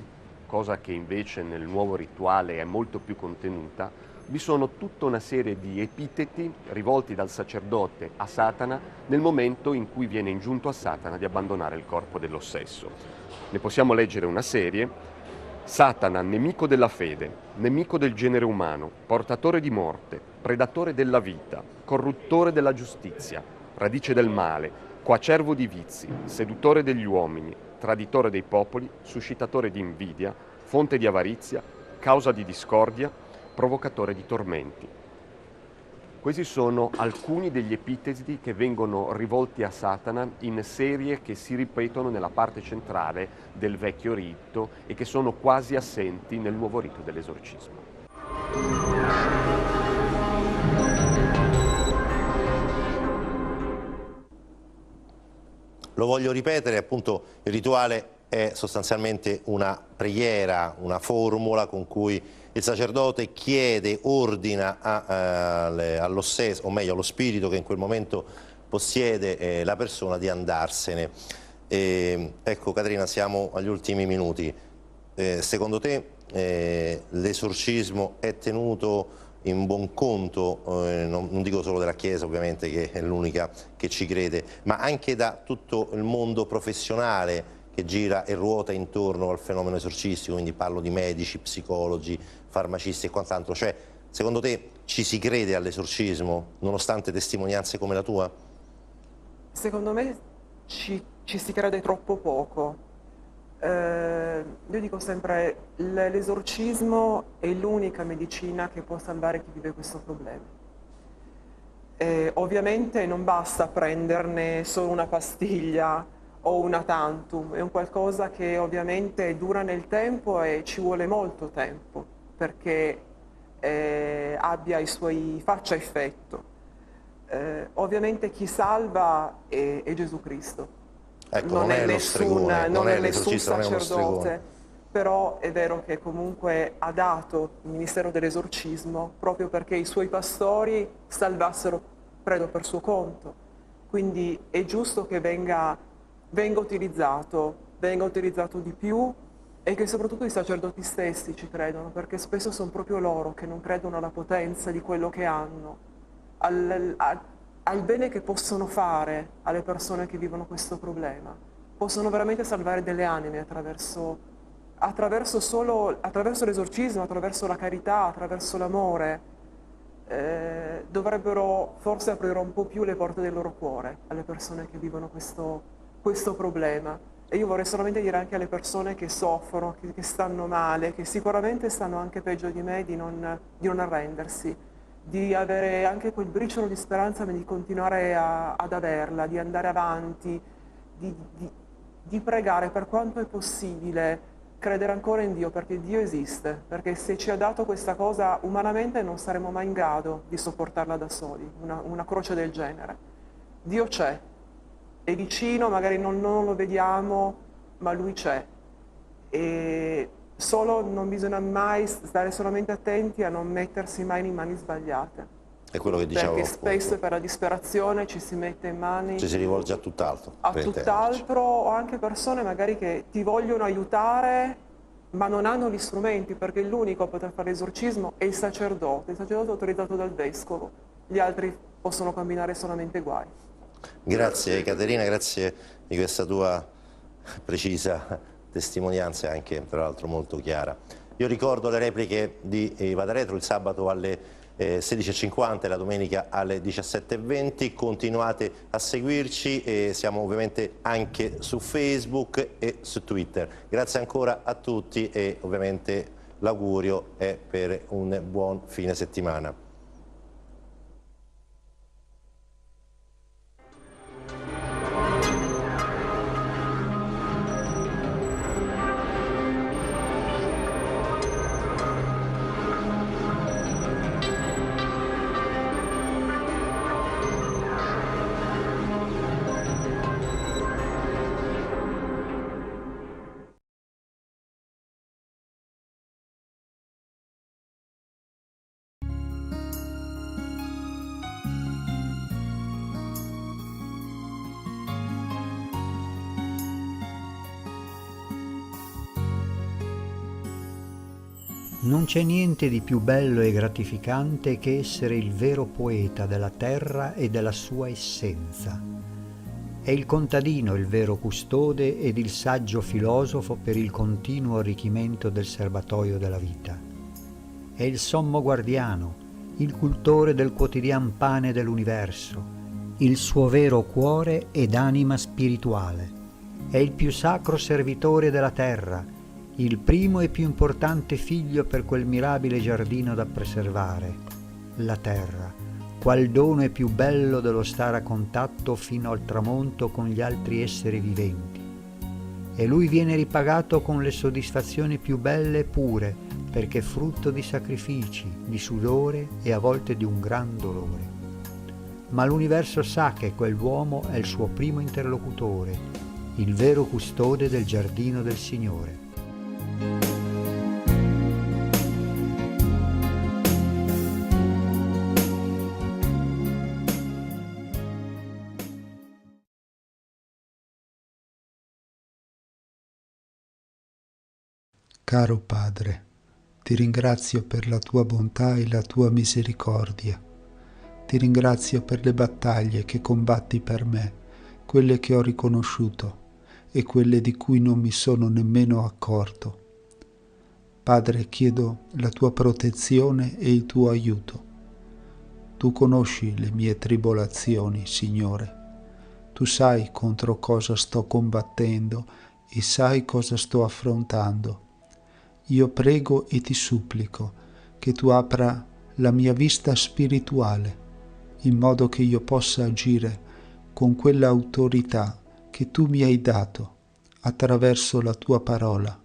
cosa che invece nel nuovo rituale è molto più contenuta, vi sono tutta una serie di epiteti rivolti dal sacerdote a Satana nel momento in cui viene ingiunto a Satana di abbandonare il corpo dell'ossesso. Ne possiamo leggere una serie: Satana, nemico della fede, nemico del genere umano, portatore di morte, predatore della vita, corruttore della giustizia, radice del male, coacervo di vizi, seduttore degli uomini, traditore dei popoli, suscitatore di invidia, fonte di avarizia, causa di discordia, provocatore di tormenti. Questi sono alcuni degli epiteti che vengono rivolti a Satana in serie che si ripetono nella parte centrale del vecchio rito e che sono quasi assenti nel nuovo rito dell'esorcismo. Lo voglio ripetere, appunto il rituale è sostanzialmente una preghiera, una formula con cui il sacerdote chiede, ordina all'ossesso, o meglio allo spirito che in quel momento possiede la persona, di andarsene. Ecco Caterina, siamo agli ultimi minuti. Secondo te l'esorcismo è tenuto in buon conto, non dico solo della Chiesa ovviamente, che è l'unica che ci crede, ma anche da tutto il mondo professionale che gira e ruota intorno al fenomeno esorcistico, quindi parlo di medici, psicologi, farmacisti e quant'altro? Cioè, secondo te ci si crede all'esorcismo nonostante testimonianze come la tua? Secondo me ci si crede troppo poco. Io dico sempre, l'esorcismo è l'unica medicina che può salvare chi vive questo problema. Ovviamente non basta prenderne solo una pastiglia o una tantum, è un qualcosa che ovviamente dura nel tempo e ci vuole molto tempo perché faccia effetto. Ovviamente chi salva è Gesù Cristo. Ecco, non è nessun sacerdote, però è vero che comunque ha dato il ministero dell'esorcismo proprio perché i suoi pastori salvassero, credo, per suo conto. Quindi è giusto che venga utilizzato di più e che soprattutto i sacerdoti stessi ci credono, perché spesso sono proprio loro che non credono alla potenza di quello che hanno, al bene che possono fare alle persone che vivono questo problema. Possono veramente salvare delle anime attraverso l'esorcismo, attraverso la carità, attraverso l'amore. Dovrebbero forse aprire un po' più le porte del loro cuore alle persone che vivono questo problema. E io vorrei solamente dire anche alle persone che soffrono, che stanno male, che sicuramente stanno anche peggio di me, di non arrendersi, di avere anche quel briciolo di speranza, ma di continuare ad averla, di andare avanti, di pregare per quanto è possibile, credere ancora in Dio, perché Dio esiste, perché se ci ha dato questa cosa umanamente non saremo mai in grado di sopportarla da soli, una croce del genere. Dio c'è, è vicino, magari non lo vediamo, ma Lui c'è. E solo non bisogna mai stare solamente attenti a non mettersi mai in mani sbagliate. È quello che diciamo. Perché spesso per la disperazione ci si mette in mani... Ci si rivolge a tutt'altro. A tutt'altro, o anche persone magari che ti vogliono aiutare, ma non hanno gli strumenti, perché l'unico a poter fare l'esorcismo è il sacerdote autorizzato dal vescovo. Gli altri possono combinare solamente guai. Grazie Caterina, grazie di questa tua precisa testimonianza e anche tra l'altro molto chiara. Io ricordo le repliche di Vada Retro il sabato alle 16:50 e la domenica alle 17:20. Continuate a seguirci e siamo ovviamente anche su Facebook e su Twitter. Grazie ancora a tutti e ovviamente l'augurio è per un buon fine settimana. Non c'è niente di più bello e gratificante che essere il vero poeta della terra e della sua essenza. È il contadino il vero custode ed il saggio filosofo per il continuo arricchimento del serbatoio della vita. È il sommo guardiano, il cultore del quotidian pane dell'universo, il suo vero cuore ed anima spirituale. È il più sacro servitore della terra, il primo e più importante figlio per quel mirabile giardino da preservare, la terra, qual dono è più bello dello stare a contatto fino al tramonto con gli altri esseri viventi. E lui viene ripagato con le soddisfazioni più belle e pure, perché è frutto di sacrifici, di sudore e a volte di un gran dolore. Ma l'universo sa che quell'uomo è il suo primo interlocutore, il vero custode del giardino del Signore. Caro Padre, ti ringrazio per la tua bontà e la tua misericordia. Ti ringrazio per le battaglie che combatti per me, quelle che ho riconosciuto e quelle di cui non mi sono nemmeno accorto. Padre, chiedo la tua protezione e il tuo aiuto. Tu conosci le mie tribolazioni, Signore. Tu sai contro cosa sto combattendo e sai cosa sto affrontando. Io prego e ti supplico che tu apra la mia vista spirituale, in modo che io possa agire con quell'autorità che tu mi hai dato attraverso la tua parola,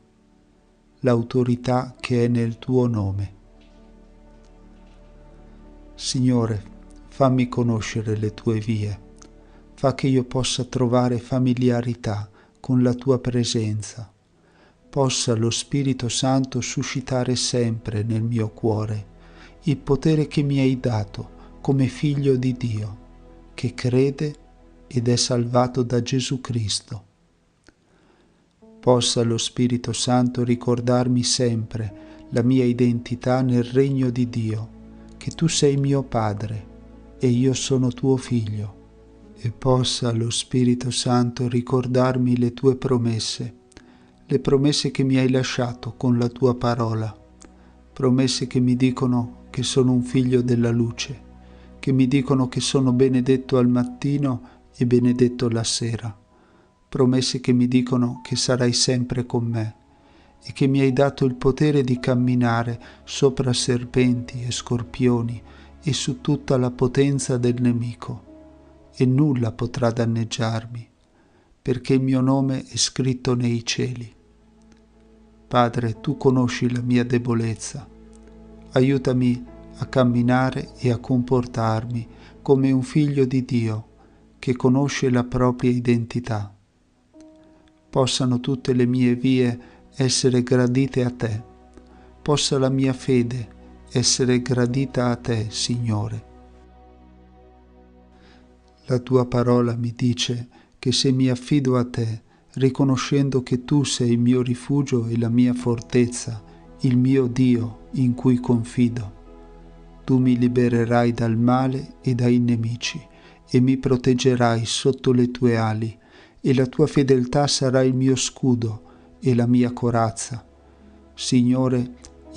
l'autorità che è nel tuo nome. Signore, fammi conoscere le tue vie, fa che io possa trovare familiarità con la tua presenza, possa lo Spirito Santo suscitare sempre nel mio cuore il potere che mi hai dato come figlio di Dio, che crede ed è salvato da Gesù Cristo. Possa lo Spirito Santo ricordarmi sempre la mia identità nel regno di Dio, che tu sei mio Padre e io sono tuo Figlio. E possa lo Spirito Santo ricordarmi le tue promesse, le promesse che mi hai lasciato con la tua parola, promesse che mi dicono che sono un figlio della luce, che mi dicono che sono benedetto al mattino e benedetto la sera, promesse che mi dicono che sarai sempre con me e che mi hai dato il potere di camminare sopra serpenti e scorpioni e su tutta la potenza del nemico, e nulla potrà danneggiarmi, perché il mio nome è scritto nei cieli. Padre, tu conosci la mia debolezza. Aiutami a camminare e a comportarmi come un figlio di Dio che conosce la propria identità. Possano tutte le mie vie essere gradite a te. Possa la mia fede essere gradita a te, Signore. La tua parola mi dice che se mi affido a te, riconoscendo che tu sei il mio rifugio e la mia fortezza, il mio Dio in cui confido, tu mi libererai dal male e dai nemici e mi proteggerai sotto le tue ali, e la tua fedeltà sarà il mio scudo e la mia corazza. Signore,